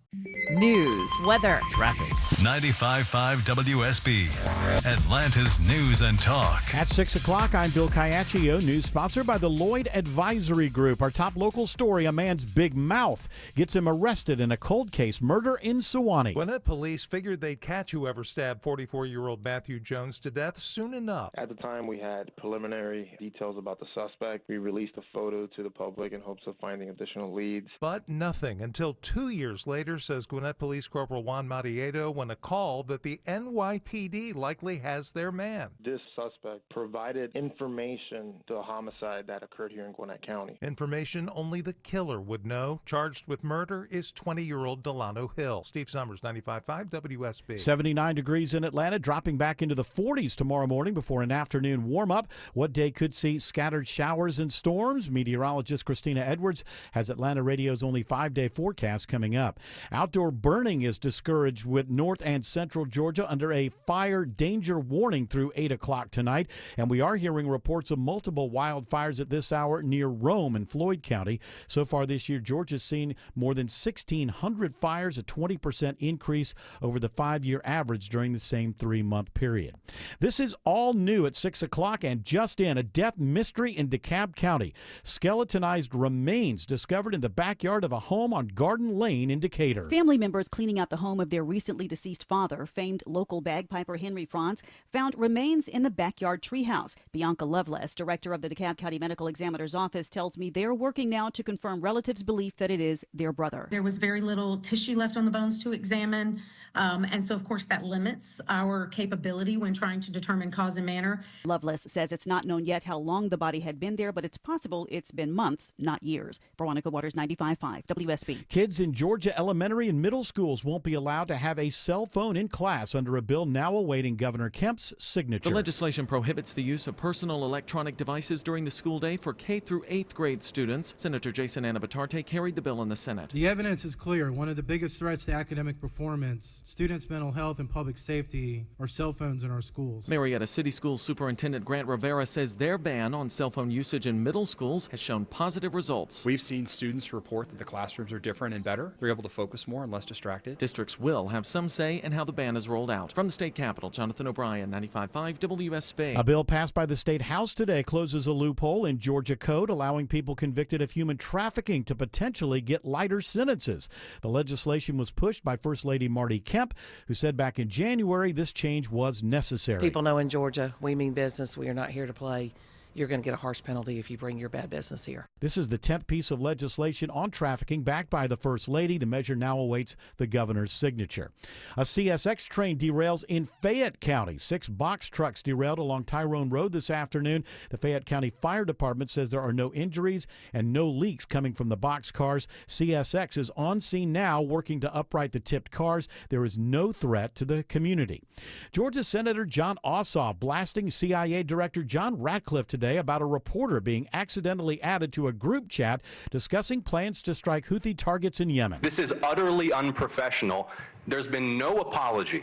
Speaker 26: News,
Speaker 12: weather, traffic,
Speaker 3: 95.5 WSB, Atlanta's News and Talk.
Speaker 4: At 6 o'clock, I'm Bill Caiaccio, news sponsored by the Lloyd Advisory Group. Our top local story, a man's big mouth gets him arrested in a cold case murder in Sewanee.
Speaker 6: Gwinnett police figured they'd catch whoever stabbed 44-year-old Matthew Jones to death soon enough.
Speaker 9: At the time, we had preliminary details about the suspect. We released a photo to the public in hopes of finding additional leads.
Speaker 6: But nothing until 2 years later, says Gwinnett Police Corporal Juan Marieto, when a call that the NYPD likely has their man.
Speaker 9: This suspect provided information to a homicide that occurred here in Gwinnett County.
Speaker 6: Information only the killer would know. Charged with murder is 20-year-old Delano Hill. Steve Summers, 95.5 WSB.
Speaker 4: 79 degrees in Atlanta, dropping back into the 40s tomorrow morning before an afternoon warm-up. What day could see scattered showers and storms? Meteorologist Christina Edwards has Atlanta Radio's only 5-day forecast coming up. Outdoor burning is discouraged with North and Central Georgia under a fire danger warning through 8 o'clock tonight. And we are hearing reports of multiple wildfires at this hour near Rome in Floyd County. So far this year, Georgia's seen more than 1,600 fires, a 20% increase over the 5-year average during the same 3-month period. This is all new at 6 o'clock and just in, a death mystery in DeKalb County. Skeletonized remains discovered in the backyard of a home on Garden Lane in Decatur.
Speaker 14: Family members cleaning out the home of their recently deceased father, famed local bagpiper Henry Franz, found remains in the backyard treehouse. Bianca Loveless, director of the DeKalb County Medical Examiner's Office, tells me they're working now to confirm relatives' belief that it is their brother.
Speaker 26: There was very little tissue left on the bones to examine, and so of course that limits our capability when trying to determine cause and manner.
Speaker 14: Loveless says it's not known yet how long the body had been there, but it's possible it's been months, not years. Veronica Waters, 95.5 WSB.
Speaker 4: Kids in Georgia elementary and middle schools won't be allowed to have a cell phone in class under a bill now awaiting Governor Kemp's signature.
Speaker 27: The legislation prohibits the use of personal electronic devices during the school day for K through 8th grade students. Senator Jason Anabatarte carried the bill in the Senate.
Speaker 28: The evidence is clear. One of the biggest threats to academic performance, students' mental health, and public safety are cell phones in our schools.
Speaker 27: Marietta City Schools Superintendent Grant Rivera says their ban on cell phone usage in middle schools has shown positive results.
Speaker 29: We've seen students report that the classrooms are different and better. They're able to focus more and less distracted.
Speaker 27: Districts will have some say in how the ban is rolled out. From the state capitol, Jonathan O'Brien, 95.5 WSB.
Speaker 4: A bill passed by the state house today closes a loophole in Georgia code allowing people convicted of human trafficking to potentially get lighter sentences. The legislation was pushed by First Lady Marty Kemp, who said back in January this change was necessary.
Speaker 30: People know in Georgia we mean business. We are not here to play. You're going to get a harsh penalty if you bring your bad business here.
Speaker 4: This is the 10th piece of legislation on trafficking backed by the First Lady. The measure now awaits the governor's signature. A CSX train derails in Fayette County. 6 box trucks derailed along Tyrone Road this afternoon. The Fayette County Fire Department says there are no injuries and no leaks coming from the box cars. CSX is on scene now working to upright the tipped cars. There is no threat to the community. Georgia Senator Jon Ossoff blasting CIA Director John Ratcliffe today about a reporter being accidentally added to a group chat discussing plans to strike Houthi targets in Yemen.
Speaker 31: This is utterly unprofessional. There's been no apology.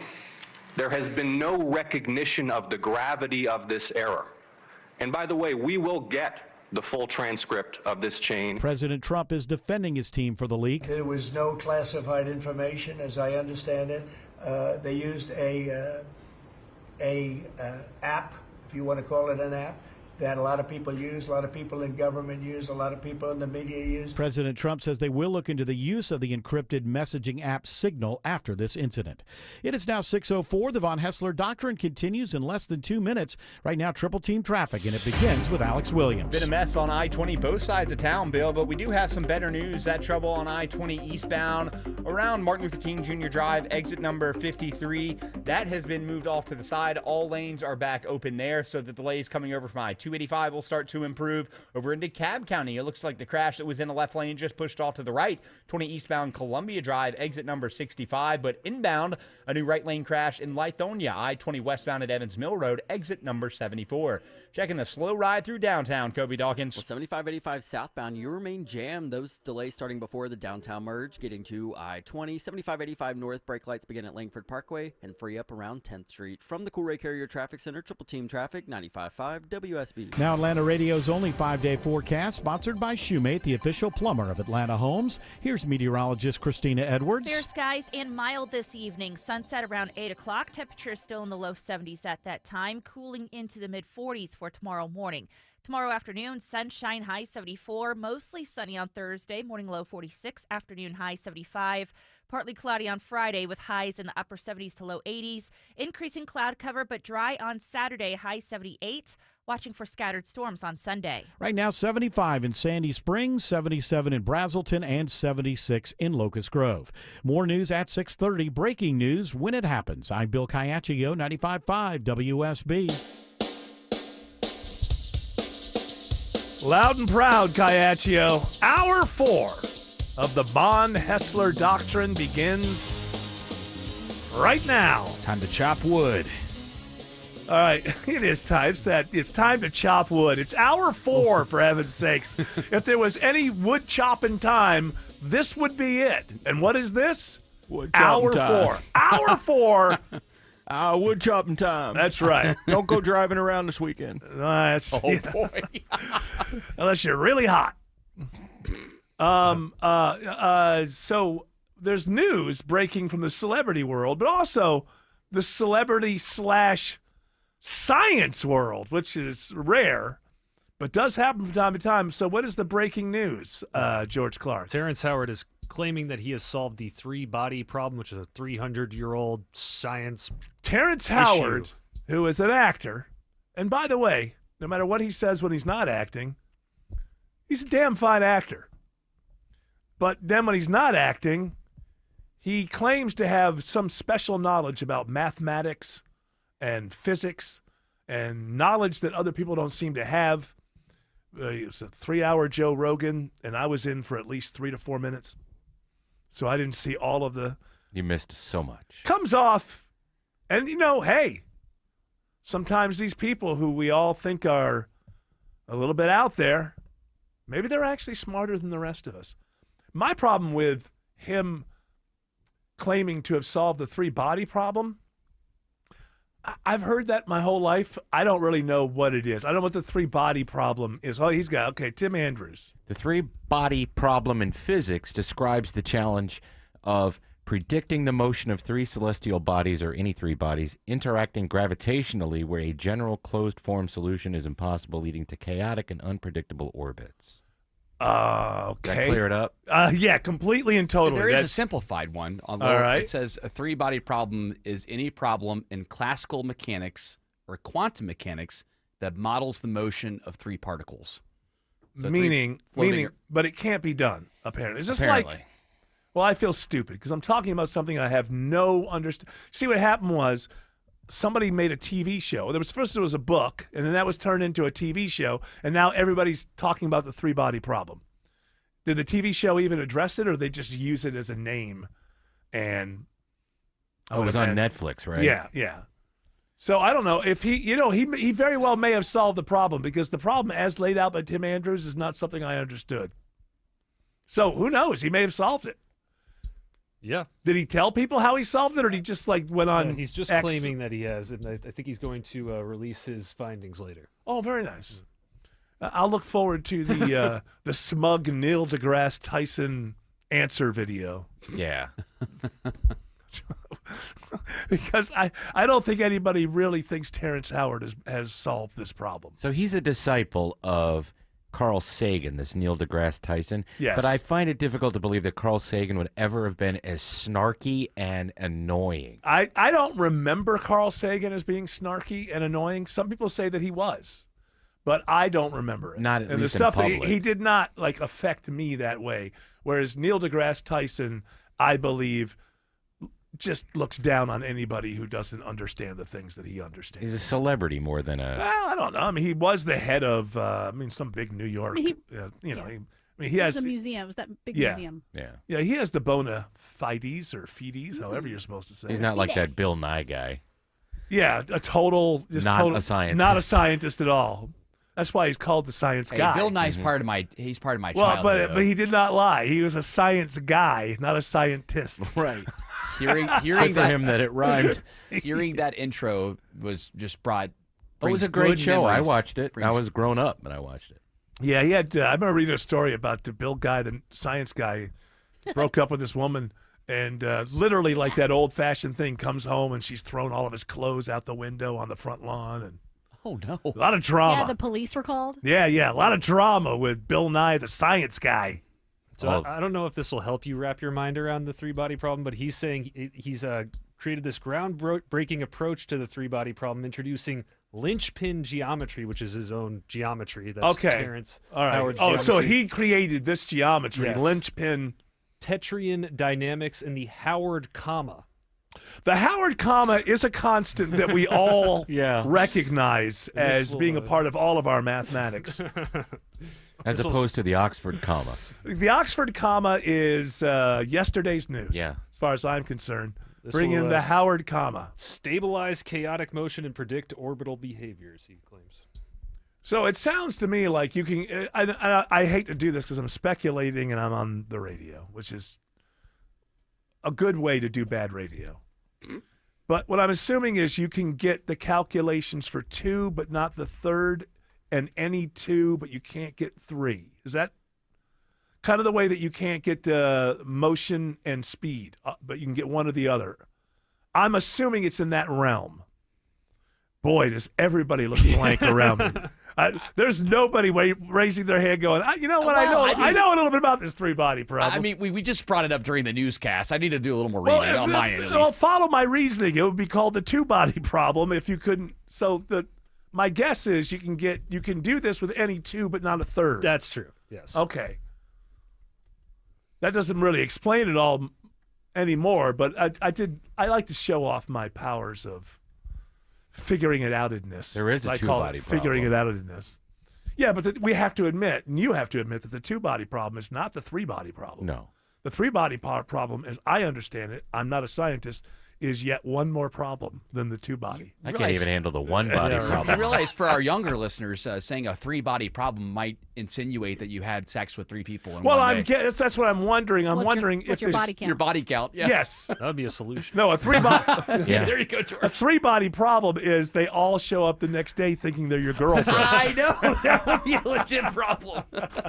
Speaker 31: There has been no recognition of the gravity of this error. And by the way, we will get the full transcript of this chain.
Speaker 4: President Trump is defending his team for the leak.
Speaker 32: There was no classified information, as I understand it. They used a app, if you want to call it an app, that a lot of people use, a lot of people in government use, a lot of people in the media use.
Speaker 4: President Trump says they will look into the use of the encrypted messaging app Signal after this incident. It is now 6:04. The Von Hessler Doctrine continues in less than 2 minutes. Right now, triple team traffic, and it begins with Alex Williams.
Speaker 8: Been a mess on I-20 both sides of town, Bill, but we do have some better news. That trouble on I-20 eastbound around Martin Luther King Jr. Drive, exit number 53, that has been moved off to the side. All lanes are back open there, so the delays coming over from I-285 will start to improve. Over into DeKalb County, it looks like the crash that was in the left lane just pushed off to the right. 20 eastbound Columbia Drive, exit number 65, but inbound, a new right lane crash in Lithonia, I-20 westbound at Evans Mill Road, exit number 74. Checking the slow ride through downtown, Kobe Dawkins.
Speaker 11: Well, 7585 southbound, you remain jammed. Those delays starting before the downtown merge, getting to I-20. 7585 north, brake lights begin at Langford Parkway and free up around 10th Street. From the Cool Ray Carrier Traffic Center, triple team traffic, 95.5 WSB. WSB.
Speaker 4: Now Atlanta Radio's only 5-day forecast, sponsored by Shoemate, the official plumber of Atlanta homes. Here's meteorologist Christina Edwards.
Speaker 1: Clear skies and mild this evening. Sunset around 8 o'clock. Temperature still in the low 70s at that time, cooling into the mid-40s for tomorrow morning. Tomorrow afternoon, sunshine, high 74. Mostly sunny on Thursday, morning low 46, afternoon high 75. Partly cloudy on Friday with highs in the upper 70s to low 80s. Increasing cloud cover, but dry on Saturday, high 78. Watching for scattered storms on Sunday.
Speaker 4: Right now, 75 in Sandy Springs, 77 in Brazelton, and 76 in Locust Grove. More news at 6:30. Breaking news when it happens. I'm Bill Caiaccio, 95.5 WSB.
Speaker 2: Loud and proud, Caiaccio. Hour 4 of the Bonn-Hessler Doctrine begins right now.
Speaker 12: Time to chop wood.
Speaker 2: All right, it is time. It's time to chop wood. It's hour 4, for heaven's sakes. If there was any wood chopping time, this would be it. And what is this?
Speaker 5: Wood
Speaker 2: hour
Speaker 5: chopping
Speaker 2: 4. Hour 4.
Speaker 5: Wood chopping time.
Speaker 2: That's right.
Speaker 5: Don't go driving around this weekend.
Speaker 2: Boy. Unless you're really hot. So there's news breaking from the celebrity world, but also the celebrity / science world, which is rare, but does happen from time to time. So what is the breaking news, George Clark?
Speaker 10: Terrence Howard is claiming that he has solved the 3-body problem, which is a 300-year-old science
Speaker 2: Terrence Howard, who is an actor, and by the way, no matter what he says when he's not acting, he's a damn fine actor. But then when he's not acting, he claims to have some special knowledge about mathematics and physics and knowledge that other people don't seem to have. It's a 3-hour Joe Rogan, and I was in for at least 3 to 4 minutes. So I didn't see all of the...
Speaker 13: You missed so much.
Speaker 2: Comes off, and hey, sometimes these people who we all think are a little bit out there, maybe they're actually smarter than the rest of us. My problem with him claiming to have solved the 3-body problem, I've heard that my whole life. I don't really know what it is. I don't know what the 3-body problem is. Oh, he's got, Tim Andrews.
Speaker 13: The 3-body problem in physics describes the challenge of predicting the motion of 3 celestial bodies or any 3 bodies interacting gravitationally where a general closed-form solution is impossible, leading to chaotic and unpredictable orbits.
Speaker 2: Okay.
Speaker 13: Did I clear it up?
Speaker 2: Yeah, completely and totally.
Speaker 12: There is a simplified one. Although
Speaker 2: all right.
Speaker 12: It says a 3-body problem is any problem in classical mechanics or quantum mechanics that models the motion of 3 particles. So
Speaker 2: meaning, but it can't be done, apparently. It's just
Speaker 12: apparently.
Speaker 2: Well, I feel stupid because I'm talking about something I have no understanding. See, what happened was somebody made a TV show. First there was a book, and then that was turned into a TV show, and now everybody's talking about the 3-body problem. Did the TV show even address it, or they just use it as a name? And
Speaker 13: it was on Netflix, right?
Speaker 2: Yeah. So I don't know if he very well may have solved the problem, because the problem as laid out by Tim Andrews is not something I understood. So who knows? He may have solved it.
Speaker 10: Yeah.
Speaker 2: Did he tell people how he solved it, or did he just went on?
Speaker 10: He's just
Speaker 2: X?
Speaker 10: claiming that he has, and I think he's going to release his findings later.
Speaker 2: Oh, very nice. I'll look forward to the the smug Neil deGrasse Tyson answer video.
Speaker 13: Yeah.
Speaker 2: Because I don't think anybody really thinks Terrence Howard has solved this problem.
Speaker 13: So he's a disciple of Carl Sagan, this Neil deGrasse Tyson.
Speaker 2: Yes.
Speaker 13: But I find it difficult to believe that Carl Sagan would ever have been as snarky and annoying.
Speaker 2: I don't remember Carl Sagan as being snarky and annoying. Some people say that he was, but I don't remember it.
Speaker 13: Not at
Speaker 2: and
Speaker 13: least
Speaker 2: the stuff
Speaker 13: in public.
Speaker 2: He did not affect me that way. Whereas Neil deGrasse Tyson, I believe, just looks down on anybody who doesn't understand the things that he understands.
Speaker 13: He's a celebrity more than a...
Speaker 2: Well, I don't know. I mean, he was the head of, some big New York, he has
Speaker 15: a museum. It was that big museum.
Speaker 2: Yeah, he has the bona fides or fides, however you're supposed to say.
Speaker 13: He's not like that Bill Nye guy.
Speaker 2: Yeah, a
Speaker 13: a scientist.
Speaker 2: Not a scientist at all. That's why he's called the science guy.
Speaker 12: Bill Nye's part of my childhood.
Speaker 2: But he did not lie. He was a science guy, not a scientist.
Speaker 12: Right. Hearing
Speaker 13: for him that it rhymed.
Speaker 12: Hearing that intro was just brought
Speaker 13: It was a great show. I watched it. I was grown up, but I watched it.
Speaker 2: Yeah, he had. I remember reading a story about the Bill Guy, the science guy, broke up with this woman, and literally like that old-fashioned thing, comes home and she's thrown all of his clothes out the window on the front lawn, and
Speaker 12: oh no,
Speaker 2: a lot of drama.
Speaker 15: Yeah, the police were called.
Speaker 2: Yeah, a lot of drama with Bill Nye, the science guy.
Speaker 10: So I don't know if this will help you wrap your mind around the three-body problem, but he's saying he's created this groundbreaking approach to the three-body problem, introducing linchpin geometry, which is his own geometry. That's Terrence Howard's geometry.
Speaker 2: So he created this geometry,
Speaker 10: Yes.
Speaker 2: linchpin.
Speaker 10: Tetryon dynamics and the Howard comma.
Speaker 2: The Howard comma is a constant that we all recognize as being a part of all of our mathematics.
Speaker 13: As opposed to the Oxford comma.
Speaker 2: The Oxford comma is yesterday's news,
Speaker 13: Yeah.
Speaker 2: as far as I'm concerned.
Speaker 10: This
Speaker 2: Bring
Speaker 10: will,
Speaker 2: in the Howard comma.
Speaker 10: Stabilize chaotic motion and predict orbital behaviors, he claims.
Speaker 2: So it sounds to me like you can. I hate to do this because I'm speculating and I'm on the radio, which is a good way to do bad radio. But what I'm assuming is you can get the calculations for 2, but not the third, and any 2, but you can't get 3. Is that kind of the way that you can't get motion and speed, but you can get one or the other? I'm assuming it's in that realm. Boy, does everybody look blank around me. There's nobody raising their hand going, you know what, I know a little bit about this three-body problem.
Speaker 12: I mean, we just brought it up during the newscast. I need to do a little more reading on my end, at
Speaker 2: Well,
Speaker 12: least.
Speaker 2: follow my reasoning. It would be called the two-body problem if you couldn't. So my guess is you can do this with any 2, but not a third.
Speaker 10: That's true, yes.
Speaker 2: Okay. That doesn't really explain it all anymore, but I like to show off my powers of figuring it outedness.
Speaker 13: There is a
Speaker 2: I call
Speaker 13: two-body
Speaker 2: it figuring it outedness. Yeah, but we have to admit, and you have to admit, that the two-body problem is not the three-body problem.
Speaker 13: No.
Speaker 2: The three-body problem, as I understand it, I'm not a scientist, is yet one more problem than the two-body.
Speaker 13: I can't even handle the one-body problem.
Speaker 12: You realize for our younger listeners, saying a three-body problem might insinuate that you had sex with 3 people in one day.
Speaker 2: That's what I'm wondering. I'm wondering if
Speaker 15: your body count?
Speaker 12: Your body count, yeah.
Speaker 2: Yes.
Speaker 10: That would be a solution.
Speaker 2: No, a three-body.
Speaker 12: Yeah, there you go, George.
Speaker 2: A three-body problem is they all show up the next day thinking they're your girlfriend.
Speaker 12: I know. That would be a legit problem.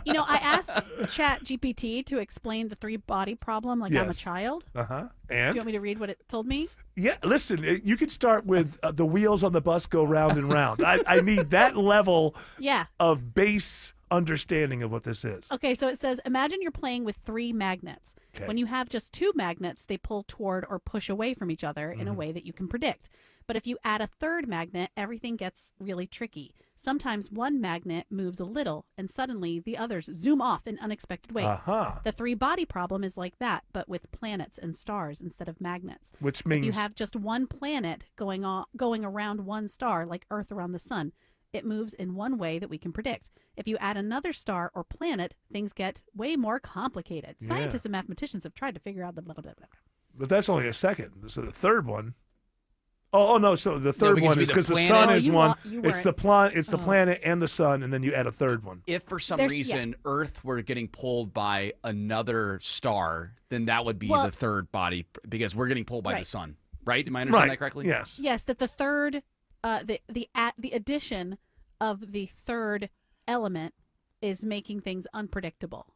Speaker 15: You know, I asked ChatGPT to explain the three-body problem like I'm a
Speaker 2: Yes.
Speaker 15: child.
Speaker 2: Uh-huh.
Speaker 15: Do
Speaker 2: And?
Speaker 15: you want me to read what it told me?
Speaker 2: Yeah, listen, you could start with the wheels on the bus go round and round. I need that level
Speaker 15: Yeah.
Speaker 2: of base understanding of what this is.
Speaker 15: Okay, so it says, imagine you're playing with 3 magnets.
Speaker 2: Okay.
Speaker 15: When you have just 2 magnets, they pull toward or push away from each other in a way that you can predict. But if you add a third magnet, everything gets really tricky. Sometimes one magnet moves a little, and suddenly the others zoom off in unexpected ways.
Speaker 2: Uh-huh.
Speaker 15: The three-body problem is like that, but with planets and stars instead of magnets.
Speaker 2: Which
Speaker 15: If
Speaker 2: means
Speaker 15: you have just one planet going around one star, like Earth around the sun, it moves in one way that we can predict. If you add another star or planet, things get way more complicated.
Speaker 2: Yeah.
Speaker 15: Scientists and mathematicians have tried to figure out the blah, blah, blah, blah.
Speaker 2: But that's only a second. So the third one. Oh no! So the third
Speaker 12: because
Speaker 2: one is
Speaker 12: the
Speaker 2: because the
Speaker 12: planet-
Speaker 2: sun
Speaker 15: Oh,
Speaker 2: is
Speaker 15: you
Speaker 2: one.
Speaker 15: wa- you
Speaker 2: It's
Speaker 15: weren't.
Speaker 2: the planet and the sun, and then you add a third one.
Speaker 12: If for some
Speaker 15: There's-
Speaker 12: reason Earth were getting pulled by another star, then that would be
Speaker 15: Well-
Speaker 12: the third body because we're getting pulled by the
Speaker 15: Right.
Speaker 12: sun. Right? Am I understanding
Speaker 2: Right.
Speaker 12: that correctly?
Speaker 2: Yes.
Speaker 15: Yes, that the third, the addition of the third element is making things unpredictable.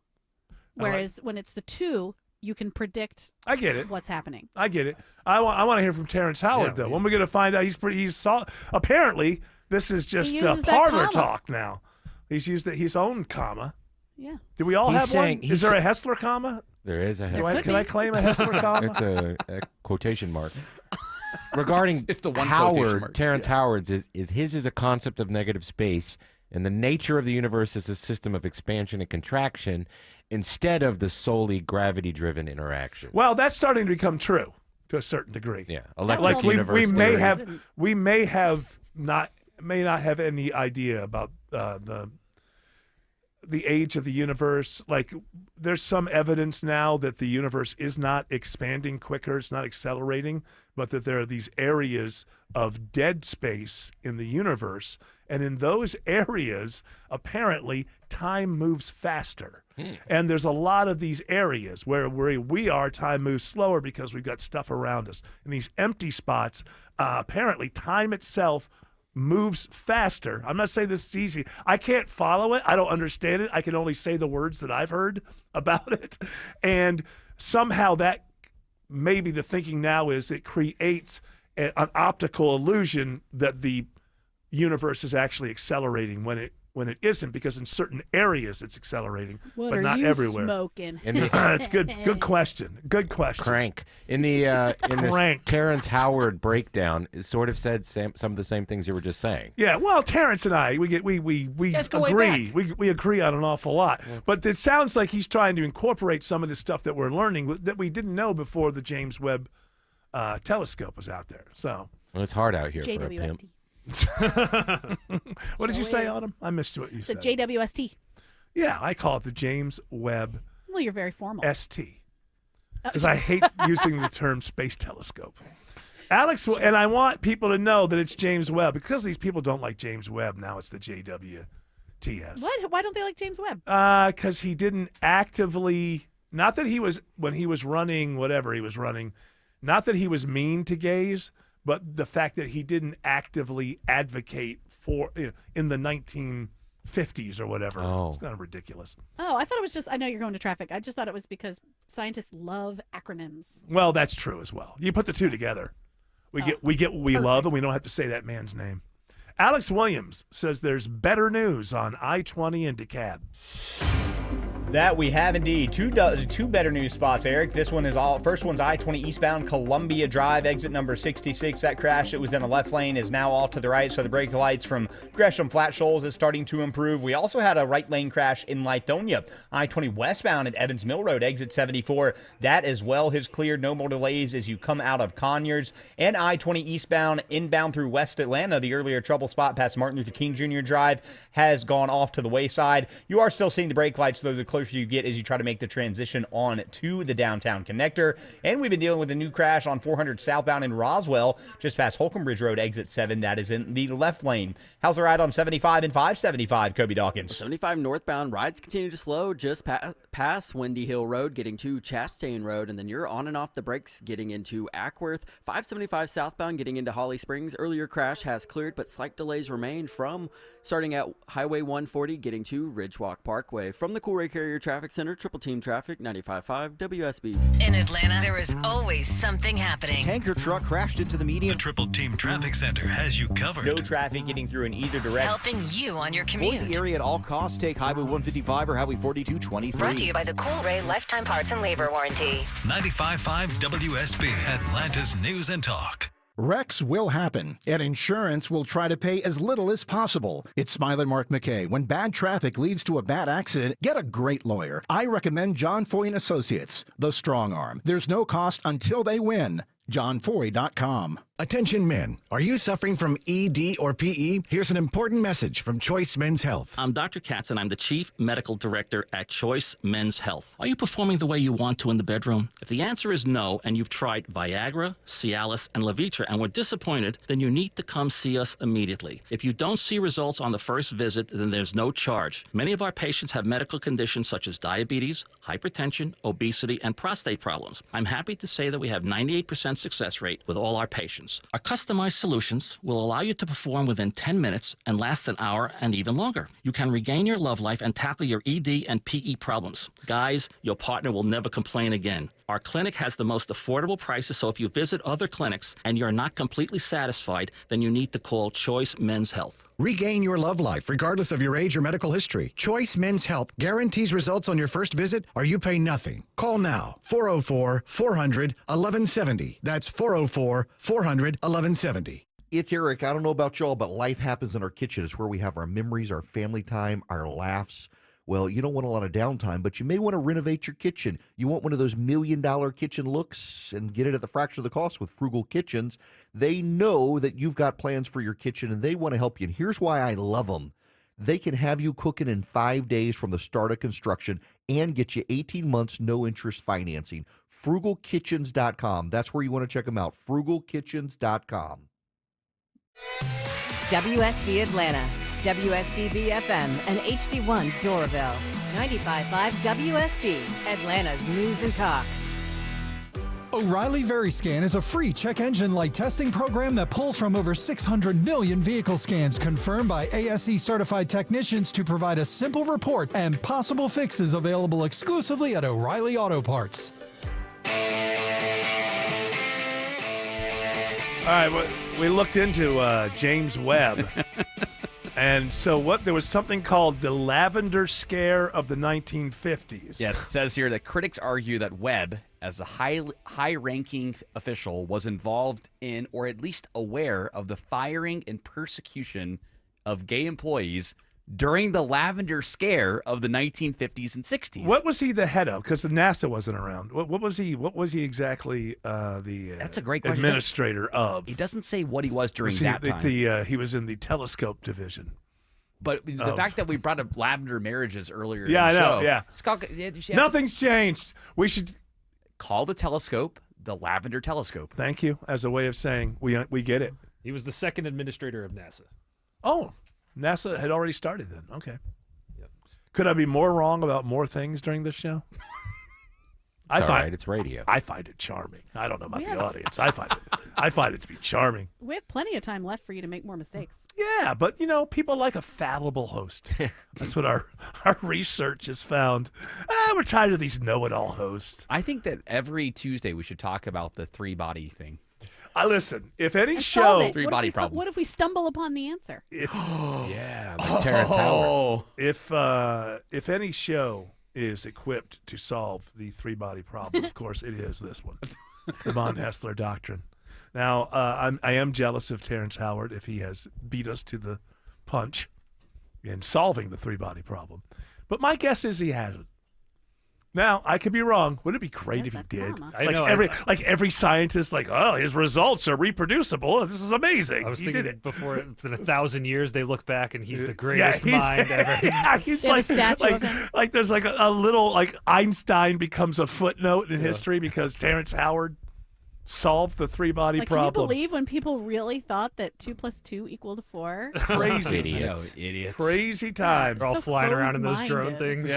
Speaker 15: Whereas when it's the 2, you can predict
Speaker 2: I get it.
Speaker 15: what's happening.
Speaker 2: I get it. I want to hear from Terrence Howard though. When we're going to find out apparently this is just
Speaker 15: uses that
Speaker 2: parlor
Speaker 15: comma.
Speaker 2: talk now. He's used his own comma.
Speaker 15: Yeah.
Speaker 2: Do we all
Speaker 13: He's
Speaker 2: have
Speaker 13: saying-
Speaker 2: one? Is there a Hessler comma?
Speaker 13: There is a
Speaker 2: Do I-
Speaker 13: Hessler.
Speaker 2: can I claim a Hessler comma?
Speaker 13: It's a quotation mark. Regarding
Speaker 12: It's the one quotation
Speaker 13: Howard,
Speaker 12: mark.
Speaker 13: Terrence Howard's is his is a concept of negative space, and the nature of the universe is a system of expansion and contraction instead of the solely gravity-driven interaction.
Speaker 2: Well, that's starting to become true to a certain degree.
Speaker 13: Yeah,
Speaker 15: Like
Speaker 13: electric
Speaker 2: we
Speaker 13: universe
Speaker 2: may
Speaker 13: theory.
Speaker 2: may not have any idea about the age of the universe. Like, there's some evidence now that the universe is not expanding quicker, it's not accelerating, but that there are these areas of dead space in the universe, and in those areas, apparently, time moves faster. And there's a lot of these areas where we are, time moves slower because we've got stuff around us. In these empty spots, apparently, time itself moves faster. I'm not saying this is easy. I can't follow it. I don't understand it. I can only say the words that I've heard about it. And somehow that maybe the thinking now is it creates an optical illusion that the universe is actually accelerating when it isn't, because in certain areas it's accelerating,
Speaker 15: What
Speaker 2: but
Speaker 15: are
Speaker 2: not
Speaker 15: you
Speaker 2: everywhere.
Speaker 15: smoking?
Speaker 2: That's good. Good question. Good question.
Speaker 13: Crank. In this
Speaker 2: Crank.
Speaker 13: Terrence Howard breakdown, it sort of said some of the same things you were just saying.
Speaker 2: Yeah, well, Terrence and I, we
Speaker 13: Let's go way
Speaker 2: agree.
Speaker 13: back.
Speaker 2: We agree on an awful lot. But it sounds like he's trying to incorporate some of the stuff that we're learning that we didn't know before the James Webb telescope was out there. So
Speaker 13: Well, it's hard out here for a pimp.
Speaker 15: JWST.
Speaker 2: What did you
Speaker 15: Sure
Speaker 2: say,
Speaker 15: is.
Speaker 2: Autumn? I missed what you
Speaker 15: The
Speaker 2: said.
Speaker 15: JWST.
Speaker 2: Yeah, I call it the James Webb
Speaker 15: Well, you're very formal.
Speaker 2: ST. Because I hate using the term space telescope. Alex, and I want people to know that it's James Webb. Because these people don't like James Webb, now it's the JWTS.
Speaker 15: What? Why don't they like James Webb?
Speaker 2: Because he didn't actively, not that he was, when he was running whatever he was running, not that he was mean to gays, but the fact that he didn't actively advocate for, in the 1950s or whatever.
Speaker 13: Oh.
Speaker 2: It's kind of ridiculous.
Speaker 15: Oh, I thought it was just, I know you're going to traffic. I just thought it was because scientists love acronyms.
Speaker 2: Well, that's true as well. You put the two together. We get what we love, and we don't have to say that man's name. Alex Williams says there's better news on I-20 and DeKalb.
Speaker 8: That we have indeed. Two better news spots, Eric. This one is first one's I-20 eastbound Columbia Drive, exit number 66. That crash that was in the left lane is now all to the right, so the brake lights from Gresham Flat Shoals is starting to improve. We also had a right lane crash in Lithonia. I-20 westbound at Evans Mill Road, exit 74. That as well has cleared. No more delays as you come out of Conyers. And I-20 eastbound, inbound through West Atlanta, the earlier trouble spot past Martin Luther King Jr. Drive has gone off to the wayside. You are still seeing the brake lights, though, the closer you get as you try to make the transition on to the downtown connector. And we've been dealing with a new crash on 400 southbound in Roswell, just past Holcomb Bridge Road, exit 7. That is in the left lane. How's the ride on 75 and 575, Kobe Dawkins?
Speaker 11: 75 northbound rides continue to slow just past Windy Hill Road, getting to Chastain Road, and then you're on and off the brakes getting into Ackworth. 575 southbound getting into Holly Springs. Earlier crash has cleared, but slight delays remain from starting at Highway 140 getting to Ridgewalk Parkway. From the Coolray Carrier Traffic Center, Triple Team Traffic, 95.5 WSB.
Speaker 3: In Atlanta, there is always something happening.
Speaker 7: Tanker truck crashed into the median.
Speaker 16: The Triple Team Traffic Center has you covered.
Speaker 8: No traffic getting through in either direction.
Speaker 3: Helping you on your commute.
Speaker 7: Avoid the area at all costs. Take Highway 155 or Highway 4223.
Speaker 3: Brought to you by the Coolray Lifetime Parts and Labor Warranty.
Speaker 16: 95.5 WSB, Atlanta's News and Talk.
Speaker 17: Wrecks will happen, and insurance will try to pay as little as possible. It's Smiley Mark McKay. When bad traffic leads to a bad accident, get a great lawyer. I recommend John Foy & Associates, the strong arm. There's no cost until they win. JohnFoy.com.
Speaker 18: Attention men, are you suffering from ED or PE? Here's an important message from Choice Men's Health.
Speaker 19: I'm Dr. Katz and I'm the Chief Medical Director at Choice Men's Health. Are you performing the way you want to in the bedroom? If the answer is no and you've tried Viagra, Cialis, and Levitra and were disappointed, then you need to come see us immediately. If you don't see results on the first visit, then there's no charge. Many of our patients have medical conditions such as diabetes, hypertension, obesity, and prostate problems. I'm happy to say that we have 98% success rate with all our patients. Our customized solutions will allow you to perform within 10 minutes and last an hour and even longer. You can regain your love life and tackle your ED and PE problems. Guys, your partner will never complain again. Our clinic has the most affordable prices, so if you visit other clinics and you're not completely satisfied, then you need to call Choice Men's Health.
Speaker 18: Regain your love life regardless of your age or medical history. Choice Men's Health guarantees results on your first visit or you pay nothing. Call now, 404-400-1170. That's 404-400-1170.
Speaker 20: It's Eric. I don't know about y'all, but life happens in our kitchen. It's where we have our memories, our family time, our laughs. Well, you don't want a lot of downtime, but you may want to renovate your kitchen. You want one of those $1 million kitchen looks and get it at the fraction of the cost with Frugal Kitchens. They know that you've got plans for your kitchen, and they want to help you. And here's why I love them. They can have you cooking in 5 days from the start of construction and get you 18 months no-interest financing. FrugalKitchens.com. That's where you want to check them out. FrugalKitchens.com.
Speaker 21: WSB Atlanta, WSB FM, and HD1 Doraville. 95.5 WSB, Atlanta's News and Talk.
Speaker 6: O'Reilly VeriScan is a free check engine light testing program that pulls from over 600 million vehicle scans confirmed by ASE certified technicians to provide a simple report and possible fixes available exclusively at O'Reilly Auto Parts.
Speaker 2: All right, we looked into James Webb. And so there was something called the lavender scare of the 1950s.
Speaker 12: Yes, it says here that critics argue that Webb, as a high-ranking official, was involved in, or at least aware of, the firing and persecution of gay employees during the lavender scare of the 1950s and 60s.
Speaker 2: What was he the head of? Because the NASA wasn't around. What was he? What was he exactly?
Speaker 12: That's a great question.
Speaker 2: Administrator of.
Speaker 12: He doesn't say what he was during that time.
Speaker 2: He was in the telescope division.
Speaker 12: But the fact that we brought up lavender marriages earlier.
Speaker 2: Yeah,
Speaker 12: in the
Speaker 2: I know.
Speaker 12: show,
Speaker 2: Yeah.
Speaker 12: Scott,
Speaker 2: Nothing's changed. We should
Speaker 12: call the telescope the lavender telescope.
Speaker 2: Thank you, as a way of saying we get it.
Speaker 10: He was the second administrator of NASA.
Speaker 2: Oh, NASA had already started then. Okay. Yep. Could I be more wrong about more things during this show?
Speaker 13: It's radio.
Speaker 2: I find it charming. I don't know about the audience. I find it to be charming.
Speaker 15: We have plenty of time left for you to make more mistakes.
Speaker 2: Yeah, but people like a fallible host. That's what our research has found. We're tired of these know-it-all hosts.
Speaker 12: I think that every Tuesday we should talk about the three-body thing.
Speaker 2: Listen, if any
Speaker 15: And
Speaker 2: show
Speaker 15: solve it.
Speaker 12: Three-body problem.
Speaker 15: What if we stumble upon the answer?
Speaker 13: Yeah, like Terrence Howard.
Speaker 2: If any show is equipped to solve the three-body problem, of course it is this one, the Von Hessler Doctrine. Now, I am jealous of Terrence Howard if he has beat us to the punch in solving the three-body problem. But my guess is he hasn't. Now, I could be wrong. Wouldn't it be great if he did?
Speaker 10: I know.
Speaker 2: Every scientist, his results are reproducible. This is amazing.
Speaker 10: I was
Speaker 2: He
Speaker 10: thinking
Speaker 2: did it.
Speaker 10: before, in 1,000 years, they look back and he's the greatest
Speaker 2: he's-
Speaker 10: mind ever.
Speaker 2: Yeah, he's
Speaker 15: They have a statue of him.
Speaker 2: there's a little Einstein becomes a footnote in history because Terrence Howard solved the three-body
Speaker 15: Can you
Speaker 2: problem.
Speaker 15: believe when people really thought that 2 + 2 = 4?
Speaker 2: Crazy
Speaker 13: Idiots.
Speaker 12: Idiots.
Speaker 2: Crazy times.
Speaker 10: They're all
Speaker 15: So
Speaker 10: flying around in those drone
Speaker 15: close-minded.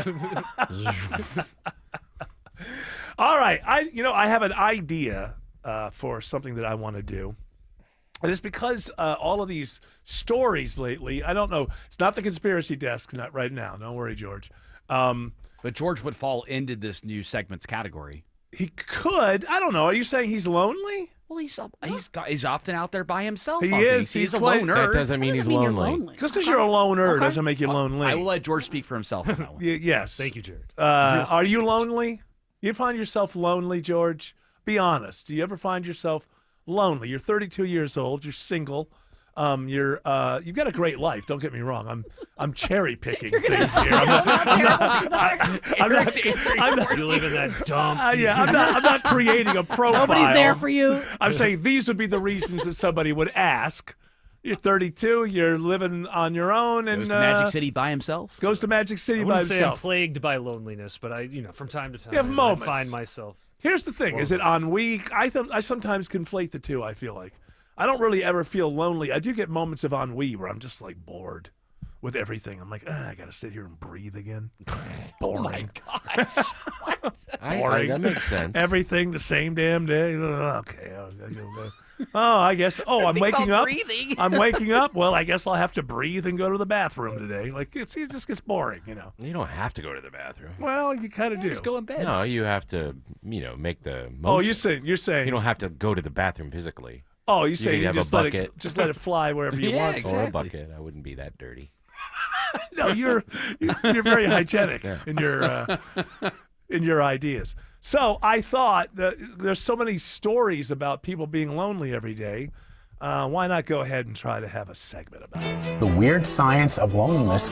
Speaker 10: things.
Speaker 2: All right, I have an idea for something that I want to do. And it's because all of these stories lately, I don't know, it's not the conspiracy desk not right now. Don't worry, George.
Speaker 12: But George would fall into this new segment's category.
Speaker 2: He could. I don't know. Are you saying he's lonely?
Speaker 12: Well, he's often out there by himself.
Speaker 2: He
Speaker 12: on
Speaker 2: is.
Speaker 12: these. He's a
Speaker 2: quite-
Speaker 12: loner.
Speaker 13: That doesn't mean he's lonely.
Speaker 2: Just because you're a loner doesn't make you lonely.
Speaker 12: I will let George speak for himself on that one.
Speaker 2: Yes.
Speaker 10: Thank you, Jared.
Speaker 2: Are you lonely? You find yourself lonely, George? Be honest. Do you ever find yourself lonely? You're 32 years old. You're single. You've got a great life. Don't get me wrong. I'm cherry picking things here. I'm not.
Speaker 10: You live in that dump.
Speaker 2: I'm not creating a profile.
Speaker 15: Nobody's there for you.
Speaker 2: I'm saying these would be the reasons that somebody would ask. You're 32. You're living on your own, and
Speaker 12: Goes to Magic City by himself.
Speaker 2: Goes to Magic City
Speaker 10: I
Speaker 2: by
Speaker 10: wouldn't say I'm
Speaker 2: himself.
Speaker 10: plagued by loneliness, but from time to time,
Speaker 2: You have moments.
Speaker 10: I find myself.
Speaker 2: Here's the thing: is it ennui? I sometimes conflate the two. I feel like I don't really ever feel lonely. I do get moments of ennui where I'm just bored with everything. I'm like, I got to sit here and breathe again. Boring.
Speaker 12: Oh my God. What?
Speaker 2: Boring.
Speaker 13: That makes sense.
Speaker 2: Everything the same damn day. Okay. I guess. Oh, I'm waking up.
Speaker 12: Breathing.
Speaker 2: I'm waking up. Well, I guess I'll have to breathe and go to the bathroom today. It just gets boring,
Speaker 13: You don't have to go to the bathroom.
Speaker 2: Well, you kind of do.
Speaker 12: Just go in bed.
Speaker 13: No, you have to, make the most.
Speaker 2: Oh, you're saying
Speaker 13: you don't have to go to the bathroom physically.
Speaker 2: Oh, you say
Speaker 13: could
Speaker 2: you
Speaker 13: have
Speaker 2: just
Speaker 13: a
Speaker 2: let
Speaker 13: bucket.
Speaker 2: it fly wherever you
Speaker 12: Yeah,
Speaker 2: want.
Speaker 12: exactly.
Speaker 13: Or a bucket. I wouldn't be that dirty.
Speaker 2: No, you're very hygienic in your ideas. So I thought that there's so many stories about people being lonely every day. Why not go ahead and try to have a segment about it?
Speaker 9: The weird science of loneliness.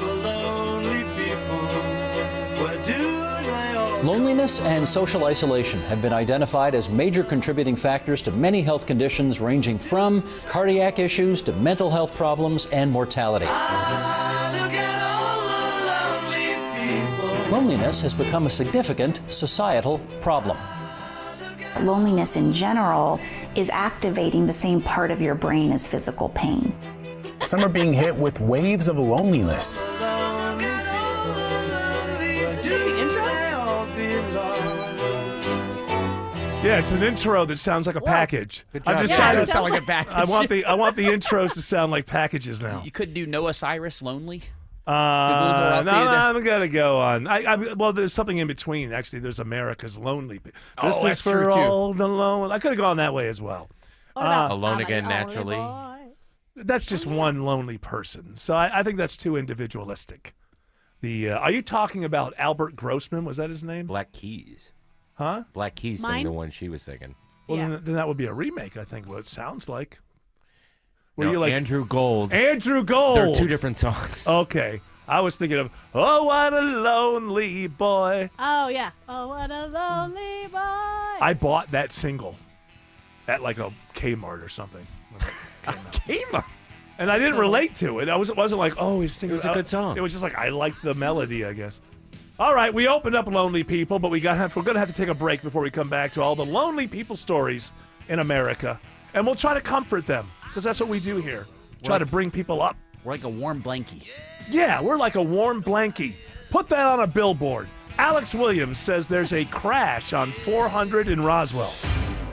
Speaker 14: Loneliness and social isolation have been identified as major contributing factors to many health conditions ranging from cardiac issues to mental health problems and mortality. Loneliness has become a significant societal problem.
Speaker 22: Loneliness in general is activating the same part of your brain as physical pain.
Speaker 9: Some are being hit with waves of loneliness.
Speaker 2: Yeah, it's an intro that sounds like a package.
Speaker 12: Good
Speaker 2: I've
Speaker 12: job.
Speaker 2: decided
Speaker 12: Yeah, it sounds like a package.
Speaker 2: I want the intros to sound like packages now.
Speaker 12: You couldn't do Noah Cyrus Lonely?
Speaker 2: No, I'm gonna go on. Well, there's something in between. Actually, there's America's Lonely. This is
Speaker 12: that's
Speaker 2: for
Speaker 12: true, too.
Speaker 2: all the lonely. I could have gone that way as well.
Speaker 13: Alone Again Naturally.
Speaker 2: That's just one lonely person. So I think that's too individualistic. Are you talking about Albert Grossman? Was that his name?
Speaker 13: Black Keys.
Speaker 2: Huh?
Speaker 13: Black Keys sang
Speaker 15: Mine?
Speaker 13: the one she was singing.
Speaker 2: Well, then that would be a remake, I think, what it sounds like. Were
Speaker 13: No,
Speaker 2: you like
Speaker 13: Andrew Gold.
Speaker 2: Andrew Gold.
Speaker 13: They're two different songs.
Speaker 2: Okay. I was thinking of, oh, what a lonely boy.
Speaker 15: Oh, yeah. Oh, what a lonely boy.
Speaker 2: I bought that single at like a Kmart or something.
Speaker 12: Kmart?
Speaker 2: And I didn't relate to it. It wasn't like, oh, he's singing.
Speaker 13: It was a good song.
Speaker 2: It was just like, I liked the melody, I guess. All right, we opened up lonely people, but we're going to have to take a break before we come back to all the lonely people stories in America. And we'll try to comfort them, because that's what we do here. Try to bring people up.
Speaker 12: We're like a warm blankie.
Speaker 2: Yeah, we're like a warm blankie. Put that on a billboard. Alex Williams says there's a crash on 400 in Roswell.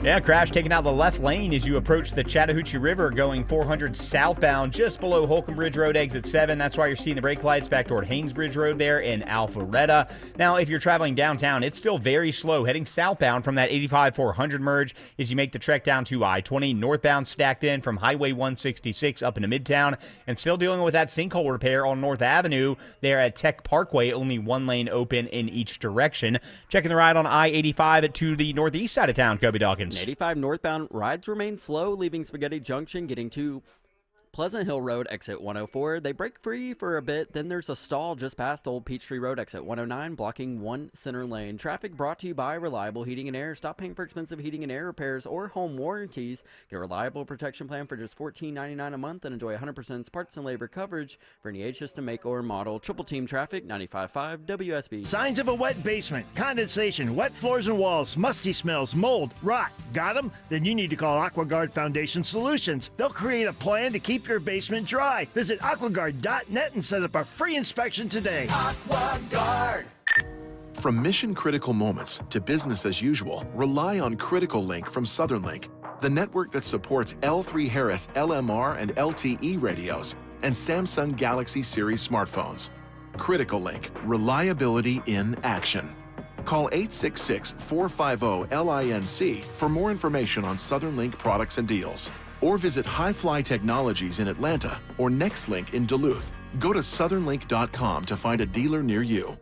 Speaker 8: Yeah, crash taking out the left lane as you approach the Chattahoochee River going 400 southbound just below Holcomb Bridge Road, exit 7. That's why you're seeing the brake lights back toward Haynes Bridge Road there in Alpharetta. Now, if you're traveling downtown, it's still very slow heading southbound from that 85-400 merge as you make the trek down to I-20. Northbound stacked in from Highway 166 up into Midtown and still dealing with that sinkhole repair on North Avenue there at Tech Parkway. Only one lane open in each direction. Checking the ride on I-85 to the northeast side of town, Kobe Dawkins.
Speaker 11: 85 northbound rides remain slow, leaving Spaghetti Junction, getting to Pleasant Hill Road, exit 104. They break free for a bit, then there's a stall just past Old Peachtree Road, exit 109, blocking one center lane. Traffic brought to you by Reliable Heating and Air. Stop paying for expensive heating and air repairs or home warranties. Get a reliable protection plan for just $14.99 a month and enjoy 100% parts and labor coverage for any age system, make, or model. Triple Team Traffic, 95.5 WSB.
Speaker 1: Signs of a wet basement, condensation, wet floors and walls, musty smells, mold, rot. Got them? Then you need to call AquaGuard Foundation Solutions. They'll create a plan to keep your basement dry. Visit aquaguard.net and set up a free inspection today.
Speaker 4: AquaGuard. From mission critical moments to business as usual, rely on Critical Link from Southern Link, the network that supports L3 Harris LMR and LTE radios and Samsung Galaxy Series smartphones. Critical Link, reliability in action. Call 866-450-LINC for more information on Southern Link products and deals. Or visit Highfly Technologies in Atlanta or NextLink in Duluth. Go to southernlink.com to find a dealer near you.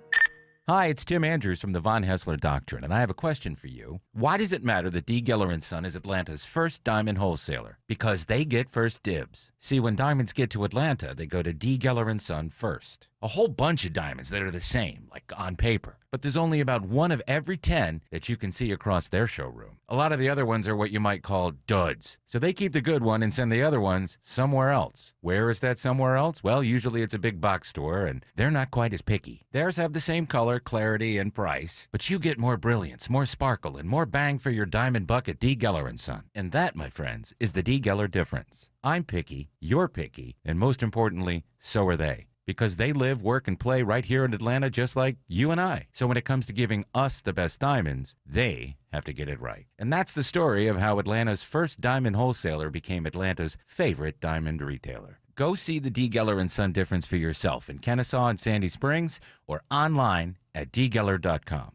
Speaker 13: Hi, it's Tim Andrews from the Von Hessler Doctrine, and I have a question for you. Why does it matter that D. Geller & Son is Atlanta's first diamond wholesaler? Because they get first dibs. See, when diamonds get to Atlanta, they go to D. Geller & Son first. A whole bunch of diamonds that are the same, like on paper. But there's only about 1 of every 10 that you can see across their showroom. A lot of the other ones are what you might call duds. So they keep the good one and send the other ones somewhere else. Where is that somewhere else? Well, usually it's a big box store, and they're not quite as picky. Theirs have the same color, clarity, and price. But you get more brilliance, more sparkle, and more bang for your diamond buck at D. Geller & Son. And that, my friends, is the D. Geller difference. I'm picky, you're picky, and most importantly, so are they. Because they live, work, and play right here in Atlanta just like you and I. So when it comes to giving us the best diamonds, they have to get it right. And that's the story of how Atlanta's first diamond wholesaler became Atlanta's favorite diamond retailer. Go see the D. Geller & Son difference for yourself in Kennesaw and Sandy Springs or online at dgeller.com.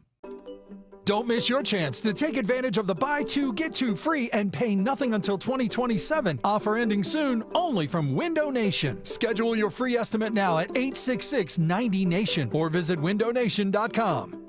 Speaker 6: Don't miss your chance to take advantage of the buy two, get two free and pay nothing until 2027. Offer ending soon, only from Window Nation. Schedule your free estimate now at 866-90-NATION or visit windownation.com.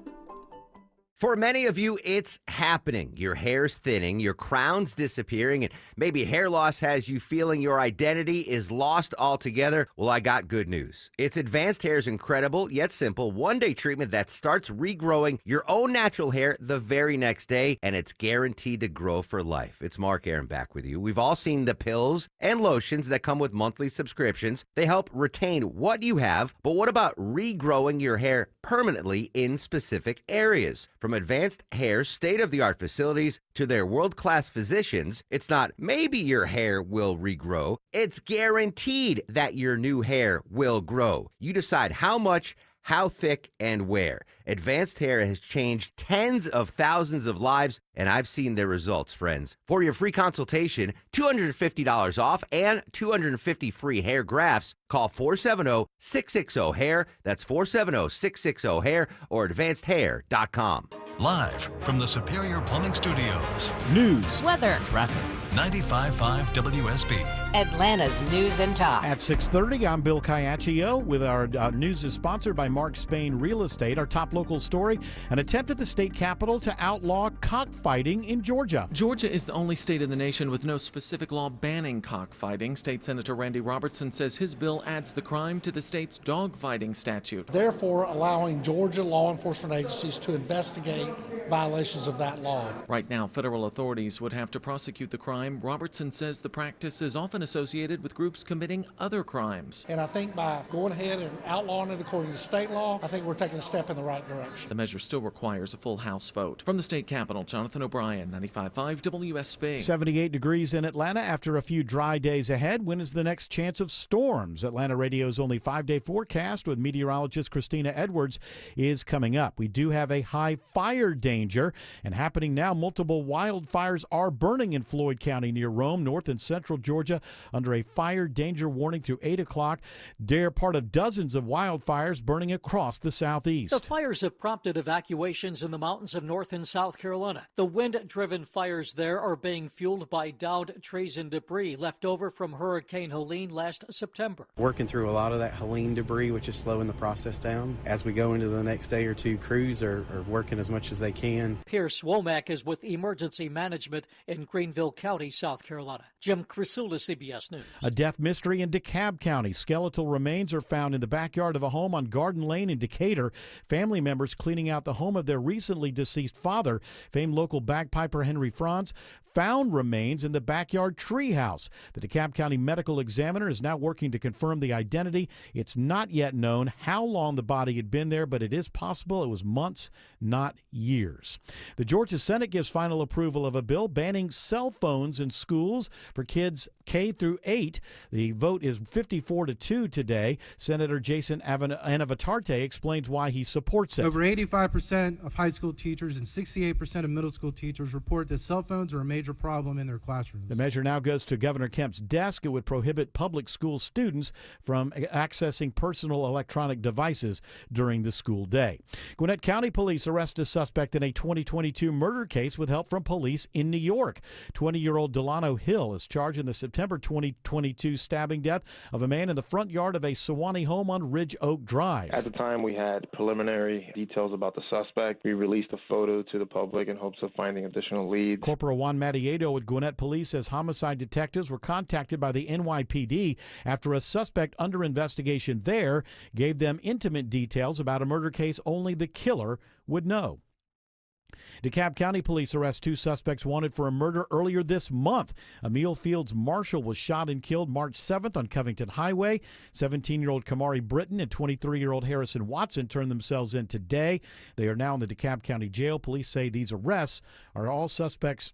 Speaker 23: For many of you, it's happening. Your hair's thinning, your crown's disappearing, and maybe hair loss has you feeling your identity is lost altogether. Well, I got good news. It's Advanced Hair's incredible yet simple one-day treatment that starts regrowing your own natural hair the very next day, and it's guaranteed to grow for life. It's Mark Aaron back with you. We've all seen the pills and lotions that come with monthly subscriptions. They help retain what you have, but what about regrowing your hair permanently in specific areas? From Advanced Hair's state-of-the-art facilities to their world-class physicians, it's not maybe your hair will regrow, it's guaranteed that your new hair will grow. You decide how much, how thick, and where. Advanced Hair has changed tens of thousands of lives, and I've seen their results, friends. For your free consultation, $250 off, and 250 free hair grafts, call 470-660-HAIR. That's 470-660-HAIR or advancedhair.com.
Speaker 16: Live from the Superior Plumbing Studios.
Speaker 3: News,
Speaker 21: weather,
Speaker 3: traffic.
Speaker 16: 95.5 WSB.
Speaker 21: Atlanta's News and Talk.
Speaker 3: At 6:30, I'm Bill Caiaccio with our news is sponsored by Mark Spain Real Estate. Our top local story, an attempt at the state capitol to outlaw cockfighting in Georgia.
Speaker 5: Georgia is the only state in the nation with no specific law banning cockfighting. State Senator Randy Robertson says his bill adds the crime to the state's dogfighting statute.
Speaker 7: Therefore, allowing Georgia law enforcement agencies to investigate violations of that law.
Speaker 5: Right now, federal authorities would have to prosecute the crime. Robertson says the practice is often associated with groups committing other crimes.
Speaker 7: And I think by going ahead and outlawing it according to state law, I think we're taking a step in the right direction.
Speaker 5: The measure still requires a full House vote. From the state capitol, Jonathan O'Brien, 95.5 WSB.
Speaker 3: 78 degrees in Atlanta after a few dry days ahead. When is the next chance of storms? Atlanta Radio's only 5-day forecast with meteorologist Christina Edwards is coming up. We do have a high fire danger and happening now. Multiple wildfires are burning in Floyd County near Rome, north and central Georgia, under a fire danger warning through 8 o'clock. They're part of dozens of wildfires burning across the southeast.
Speaker 24: The fires have prompted evacuations in the mountains of North and South Carolina. The wind-driven fires there are being fueled by downed trees and debris left over from Hurricane Helene last September.
Speaker 25: Working through a lot of that Helene debris, which is slowing the process down. As we go into the next day or two, crews are working as much as they can.
Speaker 24: Pierce Womack is with Emergency Management in Greenville County, South Carolina. Jim Crisula, CBS News.
Speaker 3: A death mystery in DeKalb County. Skeletal remains are found in the backyard of a home on Garden Lane in Decatur. Family members cleaning out the home of their recently deceased father. Famed local bagpiper Henry Franz found remains in the backyard treehouse. The DeKalb County Medical Examiner is now working to confirm the identity. It's not yet known how long the body had been there, but it is possible it was months, not years. The Georgia Senate gives final approval of a bill banning cell phones in schools for kids K through 8. The vote is 54-2 today. Senator Jason Anavatarte explains why he supports it.
Speaker 26: Over 85% of high school teachers and 68% of middle school teachers report that cell phones are a major problem in their classrooms.
Speaker 3: The measure now goes to Governor Kemp's desk. It would prohibit public school students from accessing personal electronic devices during the school day. Gwinnett County Police arrest a suspect in a 2022 murder case with help from police in New York. 20-year-old Delano Hill is charged in the September 2022 stabbing death of a man in the front yard of a Sewanee home on Ridge Oak Drive.
Speaker 27: At the time, we had preliminary details about the suspect. We released a photo to the public in hopes of finding additional leads.
Speaker 3: Corporal Juan Matiedo with Gwinnett Police says homicide detectives were contacted by the NYPD after a suspect under investigation there gave them intimate details about a murder case only the killer would know. DeKalb County Police arrest 2 suspects wanted for a murder earlier this month. Emil Fields Marshall was shot and killed March 7th on Covington Highway. 17-year-old Kamari Britton and 23-year-old Harrison Watson turned themselves in today. They are now in the DeKalb County Jail. Police say these arrests are all suspects.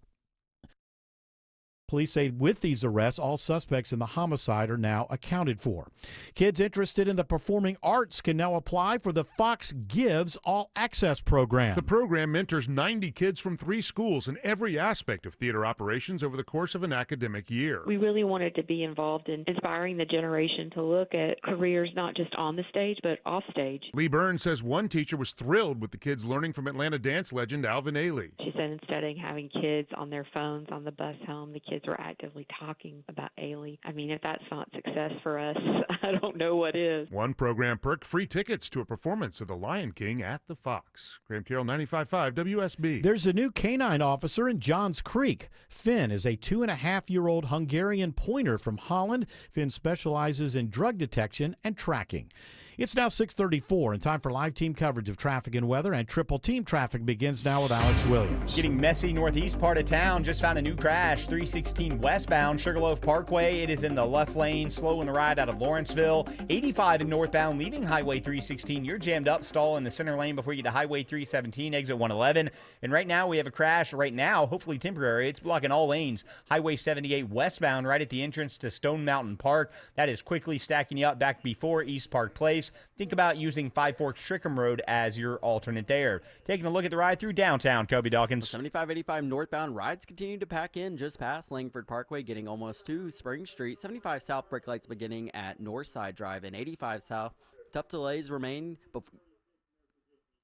Speaker 3: Police say with these arrests, all suspects in the homicide are now accounted for. Kids interested in the performing arts can now apply for the Fox Gives All Access program.
Speaker 28: The program mentors 90 kids from 3 schools in every aspect of theater operations over the course of an academic year.
Speaker 29: We really wanted to be involved in inspiring the generation to look at careers not just on the stage, but off stage.
Speaker 28: Lee Burns says one teacher was thrilled with the kids learning from Atlanta dance legend Alvin Ailey.
Speaker 29: She said instead of having kids on their phones on the bus home, the kids were actively talking about Ailey. I mean, if that's not success for us, I don't know what is.
Speaker 28: One program perk, free tickets to a performance of The Lion King at the Fox. Graham Carroll, 95.5 WSB.
Speaker 3: There's a new canine officer in Johns Creek. Finn is a 2.5-year-old Hungarian pointer from Holland. Finn specializes in drug detection and tracking. It's now 6:34 and time for live team coverage of traffic and weather, and triple team traffic begins now with Alex Williams.
Speaker 8: Getting messy northeast part of town. Just found a new crash. 316 westbound Sugarloaf Parkway. It is in the left lane, slow in the ride out of Lawrenceville. 85 in northbound leaving Highway 316. You're jammed up, stall in the center lane before you get to Highway 317, exit 111. And right now we have a crash. Right now, hopefully temporary. It's blocking all lanes. Highway 78 westbound right at the entrance to Stone Mountain Park. That is quickly stacking you up back before East Park Place. place, think about using Five Forks Trickham Road as your alternate there. Taking a look at the ride through downtown, Kobe Dawkins.
Speaker 11: 7585 northbound rides continue to pack in just past Langford Parkway, getting almost to Spring Street. 75 south brake lights beginning at Northside Drive, and 85 south. Tough delays remain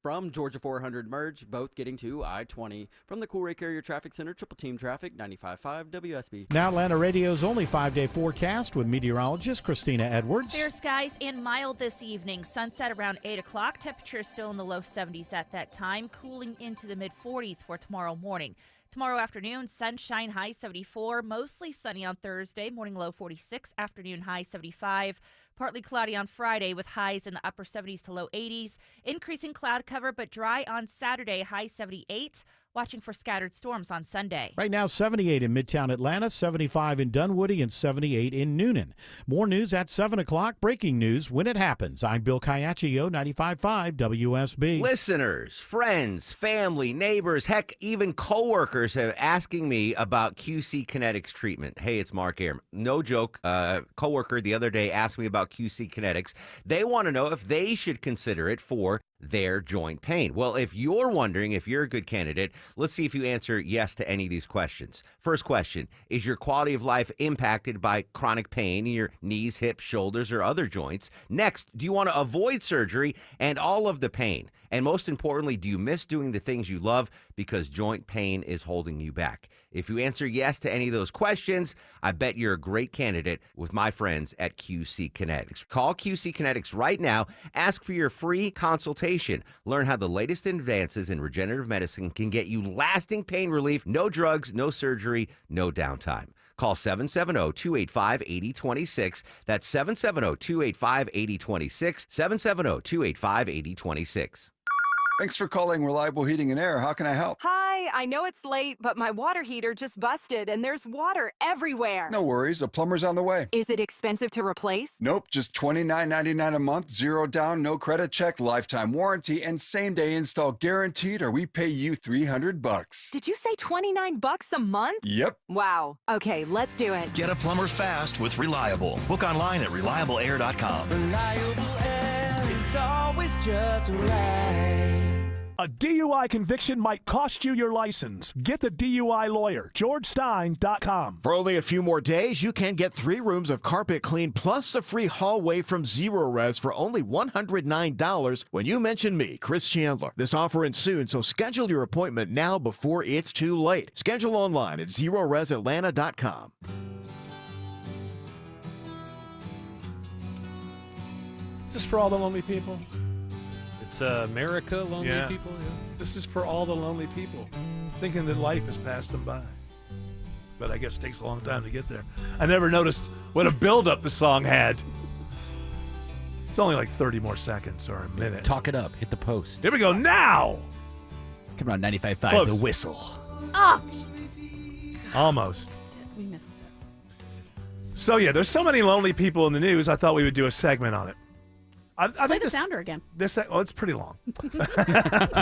Speaker 11: from Georgia 400 merge, both getting to I-20. From the Coolray Carrier Traffic Center, Triple Team Traffic, 95.5 WSB.
Speaker 3: Now Atlanta Radio's only 5-day forecast with meteorologist Christina Edwards.
Speaker 9: Fair skies and mild this evening. Sunset around 8 o'clock. Temperature still in the low 70s at that time, cooling into the mid-40s for tomorrow morning. Tomorrow afternoon, sunshine, high 74. Mostly sunny on Thursday, morning low 46, afternoon high 75. Partly cloudy on Friday with highs in the upper 70s to low 80s. Increasing cloud cover, but dry on Saturday, high 78. Watching for scattered storms on Sunday.
Speaker 3: Right now, 78 in Midtown Atlanta, 75 in Dunwoody, and 78 in Noonan. More news at 7 o'clock. Breaking news when it happens. I'm Bill Caiaccio, 95.5 WSB.
Speaker 23: Listeners, friends, family, neighbors, heck, even coworkers are asking me about QC Kinetics treatment. Hey, it's Mark Arum. No joke. Coworker the other day asked me about QC Kinetics. They want to know if they should consider it for their joint pain. Well, if you're wondering if you're a good candidate, let's see if you answer yes to any of these questions. First question, is your quality of life impacted by chronic pain in your knees, hips, shoulders, or other joints? Next, do you want to avoid surgery and all of the pain? And most importantly, do you miss doing the things you love because joint pain is holding you back? If you answer yes to any of those questions, I bet you're a great candidate with my friends at QC Kinetics. Call QC Kinetics right now. Ask for your free consultation. Learn how the latest advances in regenerative medicine can get you lasting pain relief, no drugs, no surgery, no downtime. Call 770-285-8026. That's 770-285-8026. 770-285-8026.
Speaker 10: Thanks for calling Reliable Heating and Air. How can I help?
Speaker 14: Hi, I know it's late, but my water heater just busted and there's water everywhere.
Speaker 10: No worries. A plumber's on the way.
Speaker 14: Is it expensive to replace?
Speaker 10: Nope. Just $29.99 a month, zero down, no credit check, lifetime warranty, and same-day install guaranteed, or we pay you $300.
Speaker 14: Did you say $29 a month?
Speaker 10: Yep.
Speaker 14: Wow. Okay, let's do it.
Speaker 16: Get a plumber fast with Reliable. Book online at reliableair.com.
Speaker 15: Reliable Air is always just right.
Speaker 2: A DUI conviction might cost you your license. Get the DUI lawyer, GeorgeStein.com.
Speaker 17: For only a few more days, you can get 3 rooms of carpet clean plus a free hallway from Zero Res for only $109 when you mention me, Chris Chandler. This offer ends soon, so schedule your appointment now before it's too late. Schedule online at ZeroResAtlanta.com.
Speaker 2: Is this for all the lonely people?
Speaker 18: It's America, lonely people. Yeah.
Speaker 2: This is for all the lonely people, thinking that life has passed them by. But I guess it takes a long time to get there. I never noticed what a build-up the song had. It's only like 30 more seconds or a minute.
Speaker 12: Talk it up. Hit the post.
Speaker 2: Here we go now.
Speaker 12: Come on, 95.5,
Speaker 2: Close.
Speaker 12: The Whistle.
Speaker 9: Oh!
Speaker 2: Almost.
Speaker 9: We missed it.
Speaker 2: So, yeah, there's so many lonely people in the news, I thought we would do a segment on it. I
Speaker 9: Play
Speaker 2: think
Speaker 9: the sounder again.
Speaker 2: It's pretty long.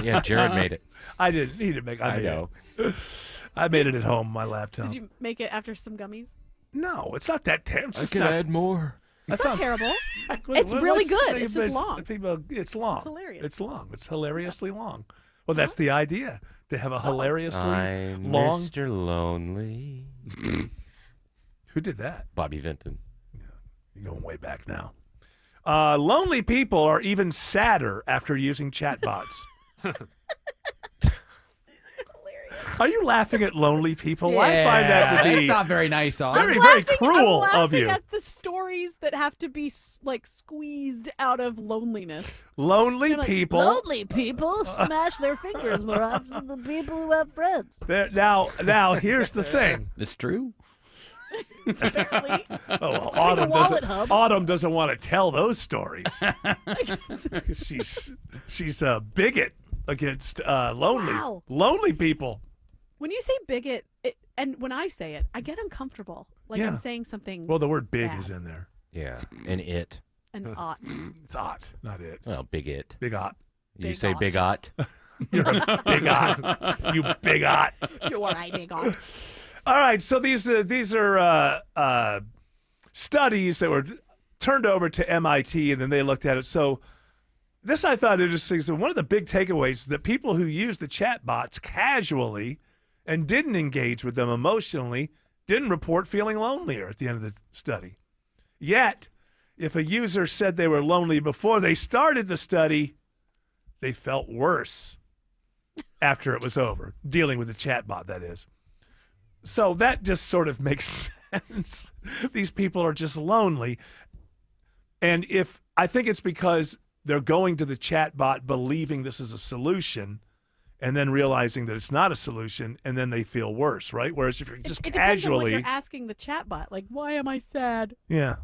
Speaker 13: Yeah, Jared made it.
Speaker 2: I didn't. He didn't make it. I know. I made it at home, my laptop.
Speaker 9: Did you make it after some gummies?
Speaker 2: No, it's not that terrible.
Speaker 13: I could add more.
Speaker 9: It's not terrible. It's really good. It's just long.
Speaker 2: It's long.
Speaker 9: It's hilarious.
Speaker 2: It's long. It's hilariously long. Well, that's the idea, to have a hilariously
Speaker 13: I'm
Speaker 2: long.
Speaker 13: Mr. Lonely.
Speaker 2: Who did that?
Speaker 13: Bobby Vinton.
Speaker 2: Yeah, you're going way back now. Lonely people are even sadder after using chatbots. Are you laughing at lonely people?
Speaker 12: Yeah,
Speaker 2: I find that to be
Speaker 12: it's not very nice.
Speaker 2: Very, very cruel
Speaker 9: I'm
Speaker 2: of you.
Speaker 9: at the stories that have to be like squeezed out of loneliness.
Speaker 2: Lonely
Speaker 9: They're like,
Speaker 2: people.
Speaker 9: Lonely people smash their fingers more often than people who have friends.
Speaker 2: Now, here's the thing.
Speaker 12: It's true.
Speaker 9: Apparently.
Speaker 2: Oh,
Speaker 9: Hub.
Speaker 2: Autumn doesn't want to tell those stories. she's a bigot against lonely people.
Speaker 9: When you say bigot, and when I say it, I get uncomfortable. Like I'm saying something.
Speaker 2: Well, the word big
Speaker 9: bad.
Speaker 2: is in there.
Speaker 13: Yeah, and it.
Speaker 9: An ought.
Speaker 2: It's ought, not it.
Speaker 13: Well, big it.
Speaker 2: Big ought.
Speaker 13: You
Speaker 9: Big
Speaker 13: say
Speaker 9: ought.
Speaker 13: big ought?
Speaker 2: You're a big ought. You big ought.
Speaker 9: You're a big ought.
Speaker 2: All right, so these are studies that were turned over to MIT, and then they looked at it. So this I found interesting. So one of the big takeaways is that people who use the chatbots casually and didn't engage with them emotionally didn't report feeling lonelier at the end of the study. Yet, if a user said they were lonely before they started the study, they felt worse after it was over, dealing with the chatbot, that is. So that just sort of makes sense. These people are just lonely. And I think it's because they're going to the chatbot believing this is a solution and then realizing that it's not a solution, and then they feel worse, right? Whereas if you're just
Speaker 1: it depends on what
Speaker 2: casually
Speaker 1: you're asking the chatbot, like, why am I sad?
Speaker 2: Yeah.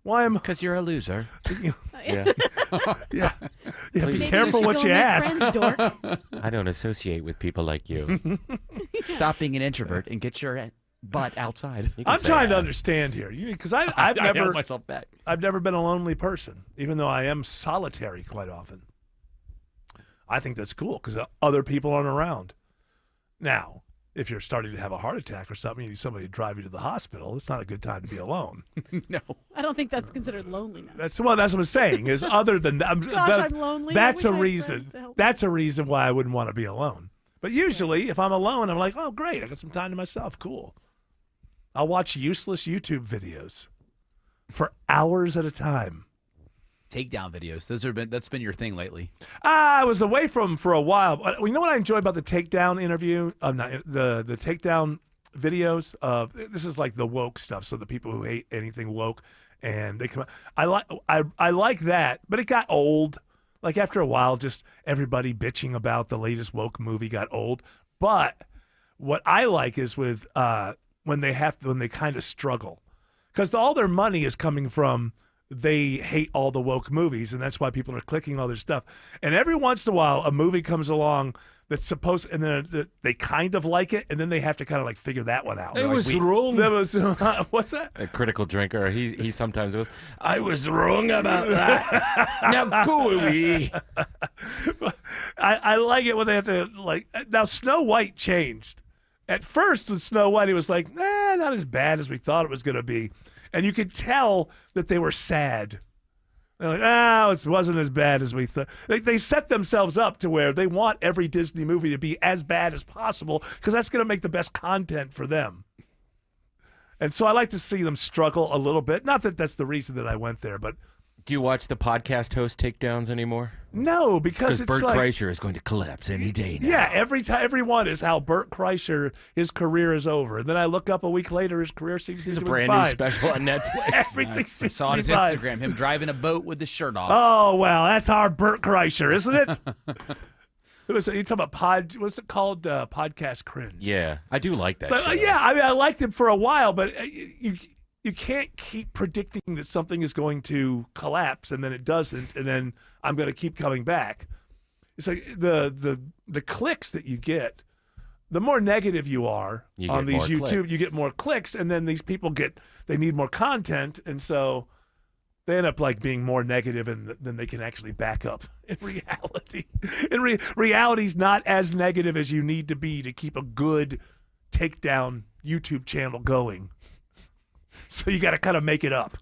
Speaker 2: Why am?
Speaker 12: Because you're a loser.
Speaker 13: Yeah.
Speaker 2: Yeah. Be
Speaker 1: Maybe
Speaker 2: careful
Speaker 1: you
Speaker 2: what
Speaker 1: should
Speaker 2: you
Speaker 1: go make
Speaker 2: ask.
Speaker 1: friends, dork.
Speaker 13: I don't associate with people like you.
Speaker 12: Stop being an introvert and get your butt outside.
Speaker 2: I'm trying to understand here, because I've
Speaker 12: I
Speaker 2: never
Speaker 12: held myself back.
Speaker 2: I've never been a lonely person, even though I am solitary quite often. I think that's cool because other people aren't around. Now, if you're starting to have a heart attack or something, you need somebody to drive you to the hospital. It's not a good time to be alone.
Speaker 12: No,
Speaker 1: I don't think that's considered loneliness.
Speaker 2: That's what I'm saying. Is other than that,
Speaker 1: Gosh, I'm lonely.
Speaker 2: That's
Speaker 1: I
Speaker 2: a
Speaker 1: wish I had
Speaker 2: reason.
Speaker 1: friends to help
Speaker 2: That's a reason why I wouldn't want to be alone. But usually, if I'm alone, I'm like, oh, great, I got some time to myself. Cool. I'll watch useless YouTube videos for hours at a time.
Speaker 12: Takedown videos. That's been your thing lately.
Speaker 2: I was away from for a while. But you know what I enjoy about the takedown interview? The takedown videos of this is like the woke stuff. So the people who hate anything woke, and they come. I like that, but it got old. Like after a while, just everybody bitching about the latest woke movie got old. But what I like is with when they kind of struggle, because all their money is coming from. They hate all the woke movies, and that's why people are clicking all their stuff. And every once in a while, a movie comes along that's supposed, and then they kind of like it, and then they have to kind of like figure that one out.
Speaker 13: It was
Speaker 2: wrong. That was what's that?
Speaker 13: A critical drinker. He sometimes goes, I was wrong about that. Now go away.
Speaker 2: I like it when they have to like. Now Snow White changed. At first with Snow White, it was like, not as bad as we thought it was going to be. And you could tell that they were sad. They're like, it wasn't as bad as we thought. They set themselves up to where they want every Disney movie to be as bad as possible because that's going to make the best content for them. And so I like to see them struggle a little bit. Not that that's the reason that I went there, but...
Speaker 13: Do you watch the podcast host takedowns anymore?
Speaker 2: No, because it's
Speaker 13: Bert
Speaker 2: like...
Speaker 13: Kreischer is going to collapse any day now.
Speaker 2: Yeah, every one is how Bert Kreischer, his career is over. And then I look up a week later, his career seems to be
Speaker 13: a
Speaker 2: doing
Speaker 13: brand
Speaker 2: fine.
Speaker 13: new special on Netflix.
Speaker 2: Everything
Speaker 12: I
Speaker 2: seems
Speaker 12: saw
Speaker 2: to
Speaker 12: on
Speaker 2: be
Speaker 12: his
Speaker 2: fine.
Speaker 12: Instagram him driving a boat with his shirt off.
Speaker 2: Oh, well, that's our Bert Kreischer, isn't it? You talking about what's it called? Podcast cringe.
Speaker 13: Yeah, I do like that.
Speaker 2: So,
Speaker 13: show.
Speaker 2: yeah, I mean, I liked it for a while, but you can't keep predicting that something is going to collapse and then it doesn't, and then I'm going to keep coming back. It's like the clicks that you get. The more negative you are on these YouTube, you get more clicks, and then these people they need more content, and so they end up like being more negative than they can actually back up in reality. Reality's not as negative as you need to be to keep a good takedown YouTube channel going. So you got to kind of make it up.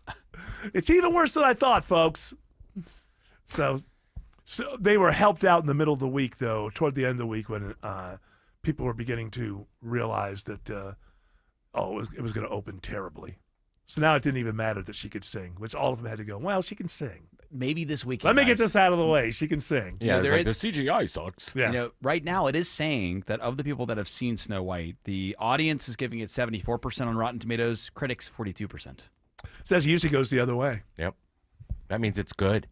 Speaker 2: It's even worse than I thought, folks. So they were helped out in the middle of the week, though, toward the end of the week when people were beginning to realize that, it was going to open terribly. So now it didn't even matter that she could sing, which all of them had to go, well, she can sing.
Speaker 12: Maybe this weekend.
Speaker 2: Let me get this out of the way. She can sing.
Speaker 13: Yeah, the CGI sucks.
Speaker 2: Yeah.
Speaker 12: Right now it is saying that of the people that have seen Snow White, the audience is giving it 74% on Rotten Tomatoes, critics 42%.
Speaker 2: Says it usually goes the other way.
Speaker 13: Yep. That means it's good.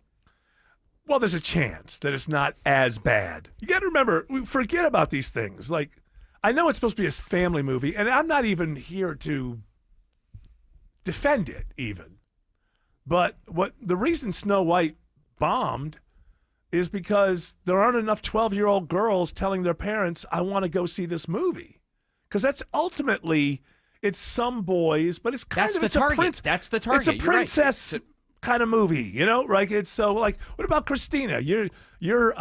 Speaker 2: Well, there's a chance that it's not as bad. You got to remember, we forget about these things. Like, I know it's supposed to be a family movie, and I'm not even here to defend it even. But the reason Snow White bombed is because there aren't enough 12-year-old girls telling their parents, I want to go see this movie. Because that's ultimately, it's some boys, but it's kind of
Speaker 12: the target. That's the target.
Speaker 2: It's a princess kind of movie, you know? Like, it's so, like, what about Christina? Your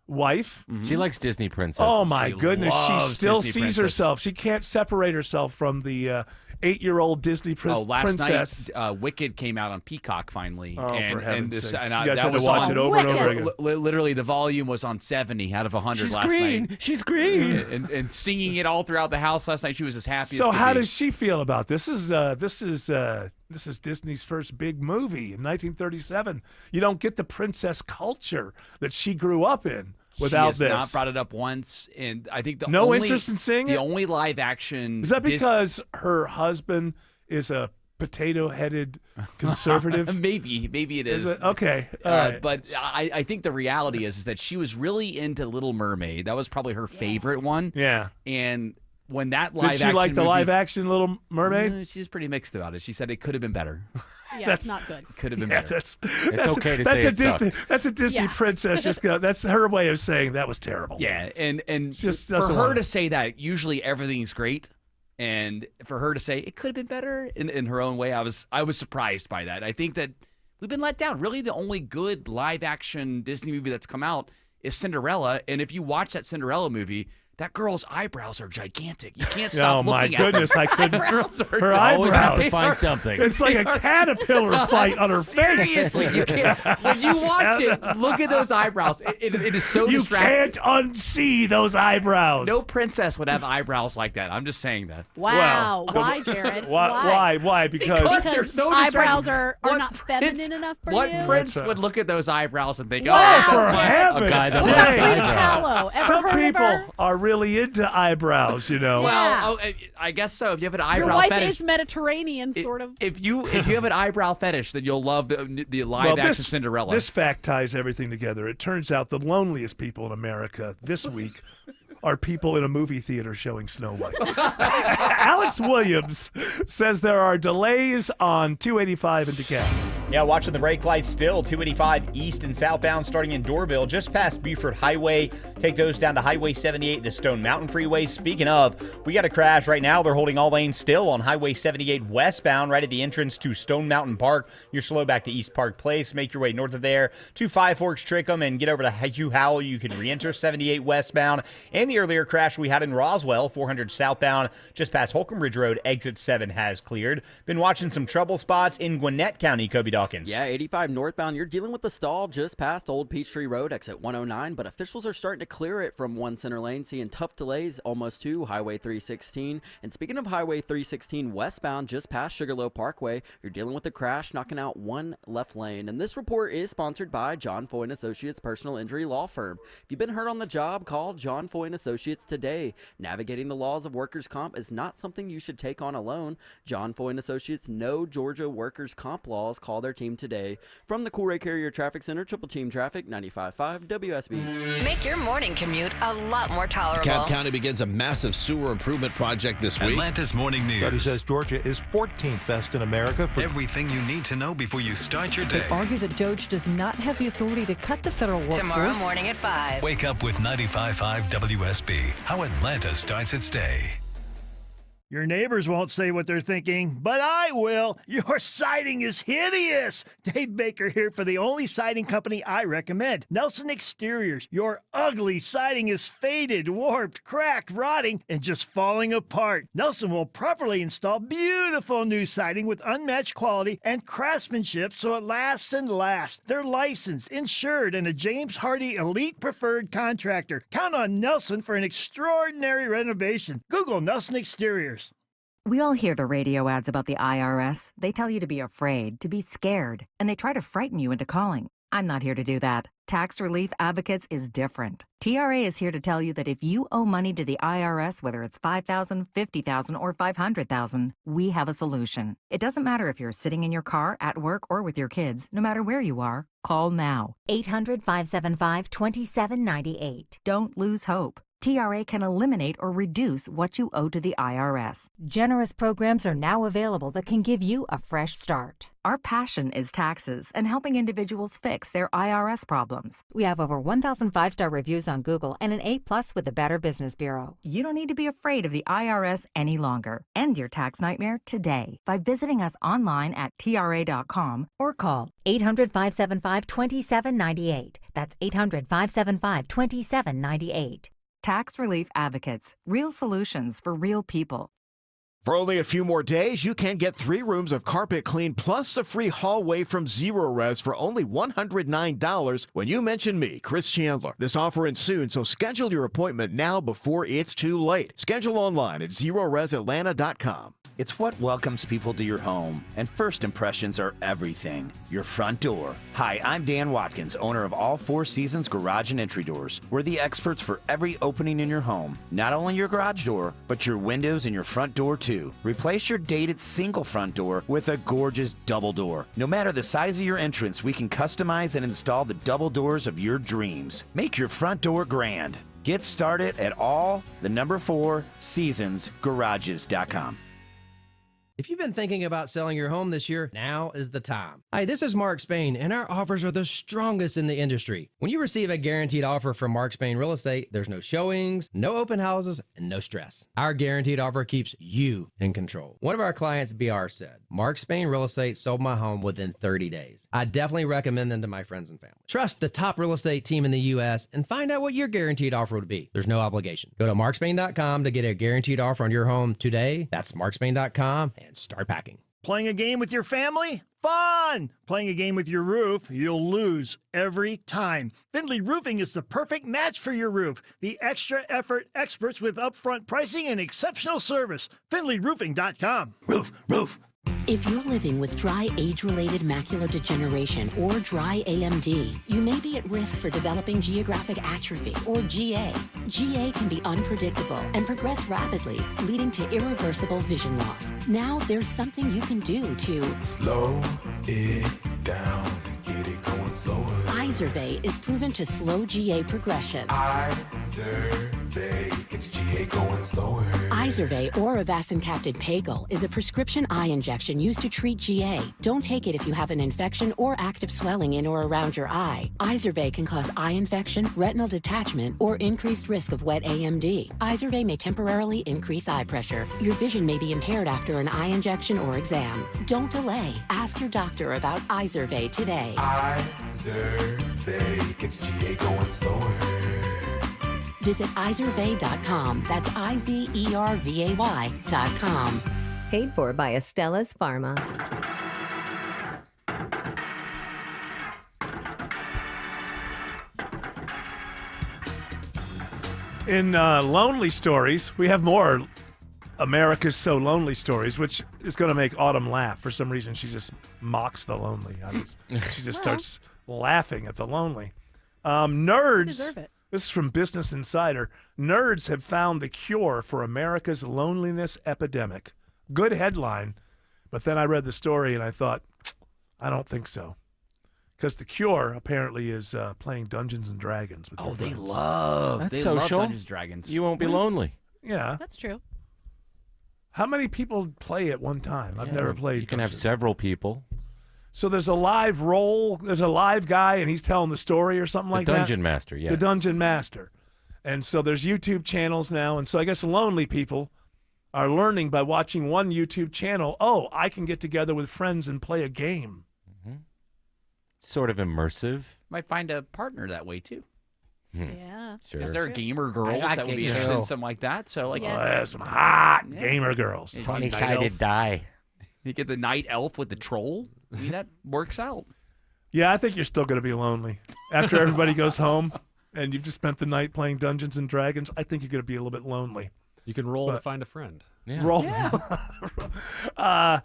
Speaker 2: wife.
Speaker 13: She likes Disney princesses.
Speaker 2: Oh, my goodness. She still
Speaker 12: Disney
Speaker 2: sees
Speaker 12: princess.
Speaker 2: herself. She can't separate herself from the 8-year-old Disney
Speaker 12: last
Speaker 2: princess.
Speaker 12: night, Wicked came out on Peacock finally.
Speaker 2: Oh,
Speaker 12: and,
Speaker 2: for heaven's
Speaker 12: and
Speaker 2: sakes.
Speaker 12: and
Speaker 2: You guys
Speaker 12: that
Speaker 2: had to
Speaker 12: was
Speaker 2: watch
Speaker 12: on,
Speaker 2: it over and over again.
Speaker 12: Literally, the volume was on 70 out of 100 last night.
Speaker 13: She's green.
Speaker 12: And singing it all throughout the house last night. She was as happy as
Speaker 2: So
Speaker 12: could
Speaker 2: how
Speaker 12: be.
Speaker 2: does she feel about this? This is Disney's first big movie in 1937. You don't get the princess culture that she grew up in without
Speaker 12: she has
Speaker 2: this.
Speaker 12: not brought it up once, and I think
Speaker 2: No
Speaker 12: only,
Speaker 2: interest in seeing
Speaker 12: the
Speaker 2: it?
Speaker 12: only live action.
Speaker 2: Is that because her husband is a potato-headed conservative?
Speaker 12: Maybe it is.
Speaker 2: Is it? Okay, all right.
Speaker 12: But I think the reality is that she was really into Little Mermaid. That was probably her favorite one.
Speaker 2: Yeah.
Speaker 12: And when that live
Speaker 2: Did she
Speaker 12: action
Speaker 2: like the
Speaker 12: movie,
Speaker 2: live-action Little Mermaid?
Speaker 12: She's pretty mixed about it. She said it could have been better.
Speaker 1: Yeah, it's not good.
Speaker 12: Could have been
Speaker 2: Yeah,
Speaker 12: better.
Speaker 2: that's
Speaker 13: okay to
Speaker 2: that's
Speaker 13: say
Speaker 2: a
Speaker 13: it
Speaker 2: Disney.
Speaker 13: sucked.
Speaker 2: That's a Disney
Speaker 1: Yeah.
Speaker 2: princess. That's her way of saying that was terrible.
Speaker 12: Yeah, and
Speaker 2: Just
Speaker 12: for
Speaker 2: doesn't
Speaker 12: her
Speaker 2: want
Speaker 12: to
Speaker 2: it.
Speaker 12: say that, usually everything's great, and for her to say it could have been better in her own way, I was surprised by that. I think that we've been let down. Really, the only good live action Disney movie that's come out is Cinderella, and if you watch that Cinderella movie, that girl's eyebrows are gigantic. You can't stop
Speaker 2: Oh my
Speaker 12: looking
Speaker 2: goodness, I
Speaker 12: at
Speaker 2: couldn't.
Speaker 12: eyebrows.
Speaker 2: Her
Speaker 13: Always have to
Speaker 2: eyebrows.
Speaker 13: find something.
Speaker 2: It's like a caterpillar fight on her face.
Speaker 12: Seriously, you can't. When you watch it, look at those eyebrows. It is so
Speaker 2: You
Speaker 12: distracting.
Speaker 2: can't unsee those eyebrows.
Speaker 12: No princess would have eyebrows like that. I'm just saying that.
Speaker 1: Wow. Why, Jared?
Speaker 2: Why? Because
Speaker 12: they're so
Speaker 1: eyebrows
Speaker 12: distracting.
Speaker 1: are
Speaker 12: What
Speaker 1: not
Speaker 12: prince-
Speaker 1: feminine enough for
Speaker 12: What
Speaker 1: you?
Speaker 12: prince
Speaker 2: That's
Speaker 12: would look at those eyebrows and think,
Speaker 1: Wow.
Speaker 12: "Oh,
Speaker 2: for
Speaker 12: that's my-
Speaker 2: heaven's
Speaker 13: a guy that
Speaker 2: sake.
Speaker 13: likes
Speaker 1: Frida
Speaker 13: eyebrows.
Speaker 1: Kahlo. Ever
Speaker 2: Some
Speaker 1: heard of
Speaker 2: people
Speaker 1: her?
Speaker 2: are really into eyebrows, you know.
Speaker 12: Well, I guess so. If you have an
Speaker 1: Your
Speaker 12: eyebrow
Speaker 1: wife
Speaker 12: fetish,
Speaker 1: is Mediterranean, sort of.
Speaker 12: if you have an eyebrow fetish, then you'll love the live action Cinderella.
Speaker 2: This fact ties everything together. It turns out the loneliest people in America this week are people in a movie theater showing Snow White. Alex Williams says there are delays on 285 in DeKalb.
Speaker 8: Yeah, watching the brake lights still. 285 east and southbound starting in Doorville, just past Buford Highway. Take those down to Highway 78, the Stone Mountain Freeway. Speaking of, we got a crash right now. They're holding all lanes still on Highway 78 westbound, right at the entrance to Stone Mountain Park. You're slow back to East Park Place. Make your way north of there to Five Forks Trickham and get over to Hugh Howell. You can re-enter 78 westbound. And the earlier crash we had in Roswell, 400 southbound, just past Holcomb Ridge Road, exit 7 has cleared. Been watching some trouble spots in Gwinnett County, Kobe Dawkins.
Speaker 11: Yeah, 85 northbound, you're dealing with the stall just past Old Peachtree Road, exit 109, but officials are starting to clear it from one center lane, seeing tough delays almost to Highway 316. And speaking of Highway 316 westbound, just past Sugarloaf Parkway, you're dealing with a crash, knocking out one left lane. And this report is sponsored by John Foy & Associates Personal Injury Law Firm. If you've been hurt on the job, call John Foy & Associates today. Navigating the laws of workers' comp is not something you should take on alone. John Foy & Associates know Georgia workers' comp laws. Call their team today. From the Cool Ray Carrier Traffic Center, Triple Team Traffic, 95.5 WSB.
Speaker 4: Make your morning commute a lot more tolerable.
Speaker 5: DeKalb County begins a massive sewer improvement project this week.
Speaker 16: Atlanta's Morning News.
Speaker 6: Study says Georgia is 14th best in America for
Speaker 16: Everything you need to know before you start your day.
Speaker 7: They argue that Doge does not have the authority to cut the federal workforce.
Speaker 4: Tomorrow morning at 5.
Speaker 16: Wake up with 95.5 WSB. How Atlanta starts its day.
Speaker 19: Your neighbors won't say what they're thinking, but I will. Your siding is hideous. Dave Baker here for the only siding company I recommend, Nelson Exteriors. Your ugly siding is faded, warped, cracked, rotting, and just falling apart. Nelson will properly install beautiful new siding with unmatched quality and craftsmanship so it lasts and lasts. They're licensed, insured, and a James Hardy Elite Preferred Contractor. Count on Nelson for an extraordinary renovation. Google Nelson Exteriors.
Speaker 20: We all hear the radio ads about the IRS. They tell you to be afraid, to be scared, and they try to frighten you into calling. I'm not here to do that. Tax Relief Advocates is different. TRA is here to tell you that if you owe money to the IRS, whether it's $5,000, $50,000, or $500,000, we have a solution. It doesn't matter if you're sitting in your car, at work, or with your kids. No matter where you are, call now.
Speaker 21: 800-575-2798.
Speaker 20: Don't lose hope. TRA can eliminate or reduce what you owe to the IRS.
Speaker 21: Generous programs are now available that can give you a fresh start.
Speaker 20: Our passion is taxes and helping individuals fix their IRS problems.
Speaker 21: We have over 1,000 5-star reviews on Google and an A+ with the Better Business Bureau.
Speaker 20: You don't need to be afraid of the IRS any longer. End your tax nightmare today by visiting us online at TRA.com
Speaker 21: or call 800-575-2798. That's 800-575-2798.
Speaker 20: Tax Relief Advocates. Real solutions for real people.
Speaker 17: For only a few more days, you can get 3 rooms of carpet clean plus a free hallway from Zero Res for only $109 when you mention me, Chris Chandler. This offer ends soon, so schedule your appointment now before it's too late. Schedule online at ZeroResAtlanta.com.
Speaker 3: It's what welcomes people to your home, and first impressions are everything. Your front door. Hi, I'm Dan Watkins, owner of All Four Seasons Garage and Entry Doors. We're the experts for every opening in your home. Not only your garage door, but your windows and your front door too. Replace your dated single front door with a gorgeous double door. No matter the size of your entrance, we can customize and install the double doors of your dreams. Make your front door grand. Get started at all4seasonsgarages.com.
Speaker 22: If you've been thinking about selling your home this year, now is the time. Hi, this is Mark Spain, and our offers are the strongest in the industry. When you receive a guaranteed offer from Mark Spain Real Estate, there's no showings, no open houses, and no stress. Our guaranteed offer keeps you in control. One of our clients, BR, said, Mark Spain Real Estate sold my home within 30 days. I definitely recommend them to my friends and family. Trust the top real estate team in the U.S. and find out what your guaranteed offer would be. There's no obligation. Go to markspain.com to get a guaranteed offer on your home today. That's markspain.com and start packing.
Speaker 19: Playing a game with your family? Fun! Playing a game with your roof? You'll lose every time. Findlay Roofing is the perfect match for your roof. The extra effort experts with upfront pricing and exceptional service. FindlayRoofing.com. Roof.
Speaker 23: If you're living with dry age-related macular degeneration or dry AMD, you may be at risk for developing geographic atrophy or GA. GA can be unpredictable and progress rapidly, leading to irreversible vision loss. Now there's something you can do to
Speaker 15: slow it down and get it going slower.
Speaker 23: Izervay is proven to slow GA progression.
Speaker 15: Izervay gets GA going slower.
Speaker 23: Izervay or avacincaptad pagel is a prescription eye injection used to treat GA. Don't take it if you have an infection or active swelling in or around your eye. Izervay can cause eye infection, retinal detachment, or increased risk of wet AMD. Izervay may temporarily increase eye pressure. Your vision may be impaired after an eye injection or exam. Don't delay. Ask your doctor about Izervay today.
Speaker 15: Izervay gets GA going slower.
Speaker 23: Visit Izervay.com. That's IZERVAY.com.
Speaker 24: Paid for by Astellas Pharma.
Speaker 2: In lonely stories, we have more America's So Lonely stories, which is going to make Autumn laugh. For some reason, she just mocks the lonely. She just starts laughing at the lonely. Nerds.
Speaker 1: Deserve it.
Speaker 2: This is from Business Insider. Nerds have found the cure for America's loneliness epidemic. Good headline, but then I read the story and I thought, I don't think so. Because the cure apparently is playing Dungeons and Dragons with their friends.
Speaker 12: They love Dungeons and Dragons.
Speaker 13: You won't be lonely.
Speaker 2: Yeah.
Speaker 1: That's true.
Speaker 2: How many people play at one time? I've never played.
Speaker 13: You can have several people.
Speaker 2: So there's a live role, there's a live guy, and he's telling the story or something like that?
Speaker 13: The Dungeon Master, yes.
Speaker 2: The Dungeon Master. And so there's YouTube channels now, and so I guess lonely people are learning by watching one YouTube channel, oh, I can get together with friends and play a game.
Speaker 13: Mm-hmm. Sort of immersive.
Speaker 12: Might find a partner that way, too.
Speaker 1: Yeah.
Speaker 13: Sure.
Speaker 12: Is there gamer girls that would be interested in something like that? So, like,
Speaker 2: there's some hot gamer girls.
Speaker 13: 20-sided die.
Speaker 12: You get the night elf with the troll. I mean, that works out.
Speaker 2: Yeah, I think you're still going to be lonely. After everybody goes home and you've just spent the night playing Dungeons and Dragons, I think you're going to be a little bit lonely.
Speaker 18: You can roll to find a friend.
Speaker 13: Yeah.
Speaker 2: Roll. By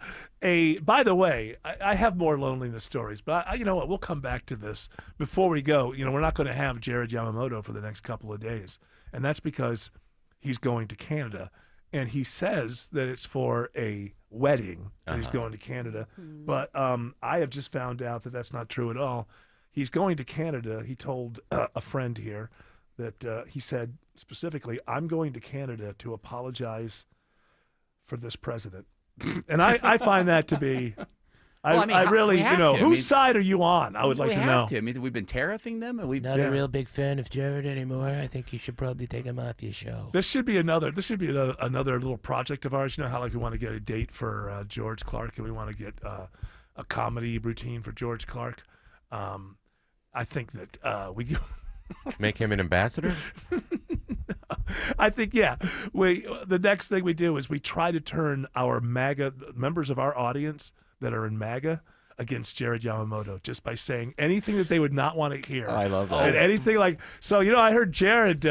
Speaker 2: the way, I have more loneliness stories, but you know what? We'll come back to this. Before we go, we're not going to have Jared Yamamoto for the next couple of days, and that's because he's going to Canada, and he says that it's for a wedding that he's going to Canada, but I have just found out that that's not true at all. He's going to Canada. He told a friend here that he said specifically, I'm going to Canada to apologize for this president. And I find that to be, I really, whose side are you on? I would like to know.
Speaker 12: We have to. I mean, we've been tariffing them. And we've
Speaker 25: Not a real big fan of Jared anymore. I think you should probably take him off your show.
Speaker 2: This should be another little project of ours. You know how we want to get a date for George Clark and we want to get a comedy routine for George Clark. I think that we
Speaker 13: make him an ambassador?
Speaker 2: I think, the next thing we do is we try to turn our MAGA, members of our audience that are in MAGA, against Jared Yamamoto just by saying anything that they would not want to hear.
Speaker 13: I love that.
Speaker 2: And anything like, so, I heard Jared,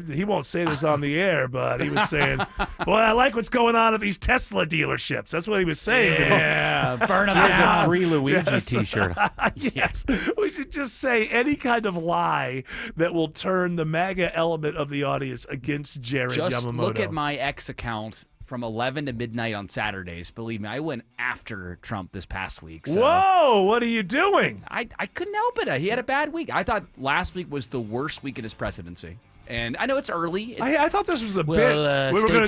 Speaker 2: he won't say this on the air, but he was saying, boy, I like what's going on at these Tesla dealerships. That's what he was saying.
Speaker 12: Yeah, burn them
Speaker 13: There's
Speaker 12: out.
Speaker 13: a free Luigi t-shirt.
Speaker 2: Yes. We should just say any kind of lie that will turn the MAGA element of the audience against Jared
Speaker 12: Just
Speaker 2: Yamamoto.
Speaker 12: look at my X account from 11 to midnight on Saturdays. Believe me, I went after Trump this past week. So
Speaker 2: Whoa, what are you doing?
Speaker 12: I couldn't help it. He had a bad week. I thought last week was the worst week in his presidency. And I know it's early.
Speaker 2: I thought this was a bit.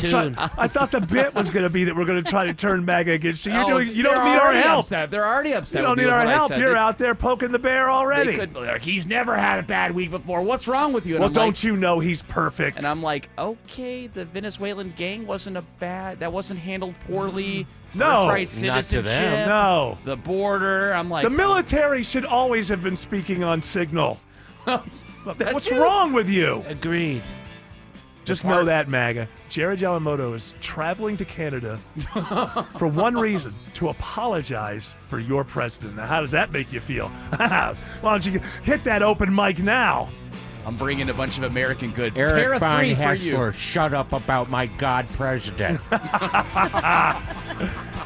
Speaker 25: Stay tuned.
Speaker 2: I thought the bit was going to be that we're going to try to turn MAGA against you. You don't
Speaker 12: they're
Speaker 2: need our
Speaker 12: already
Speaker 2: help.
Speaker 12: Upset. They're already upset.
Speaker 2: You don't
Speaker 12: with me
Speaker 2: need
Speaker 12: with
Speaker 2: our
Speaker 12: what I
Speaker 2: help.
Speaker 12: said.
Speaker 2: You're out there poking the bear already.
Speaker 12: They could be like, he's never had a bad week before. What's wrong with you? And
Speaker 2: Well,
Speaker 12: I'm
Speaker 2: don't
Speaker 12: like,
Speaker 2: you know he's perfect?
Speaker 12: And I'm like, okay, the Venezuelan gang wasn't that wasn't handled poorly.
Speaker 2: No.
Speaker 12: Birthright
Speaker 13: Not to
Speaker 12: citizenship.
Speaker 13: them.
Speaker 2: No.
Speaker 12: The border. I'm like,
Speaker 2: The military should always have been speaking on signal. What's
Speaker 12: you.
Speaker 2: wrong with you?
Speaker 25: Agreed.
Speaker 2: Just know that, MAGA. Jared Yamamoto is traveling to Canada for one reason, to apologize for your president. Now, how does that make you feel? Why don't you hit that open mic now?
Speaker 12: I'm bringing a bunch of American goods.
Speaker 13: Eric
Speaker 12: Tariff-free
Speaker 13: Von
Speaker 12: for you.
Speaker 13: Hessler, shut up about my God president.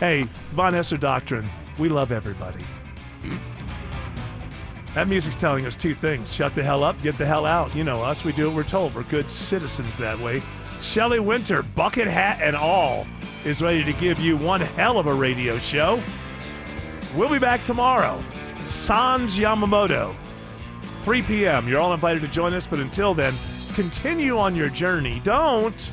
Speaker 2: Hey, Von Hessler Doctrine, we love everybody. That music's telling us two things. Shut the hell up, get the hell out. You know us, we do what we're told. We're good citizens that way. Shelley Winter, bucket hat and all, is ready to give you one hell of a radio show. We'll be back tomorrow. Sanj Yamamoto, 3 p.m. You're all invited to join us, but until then, continue on your journey. Don't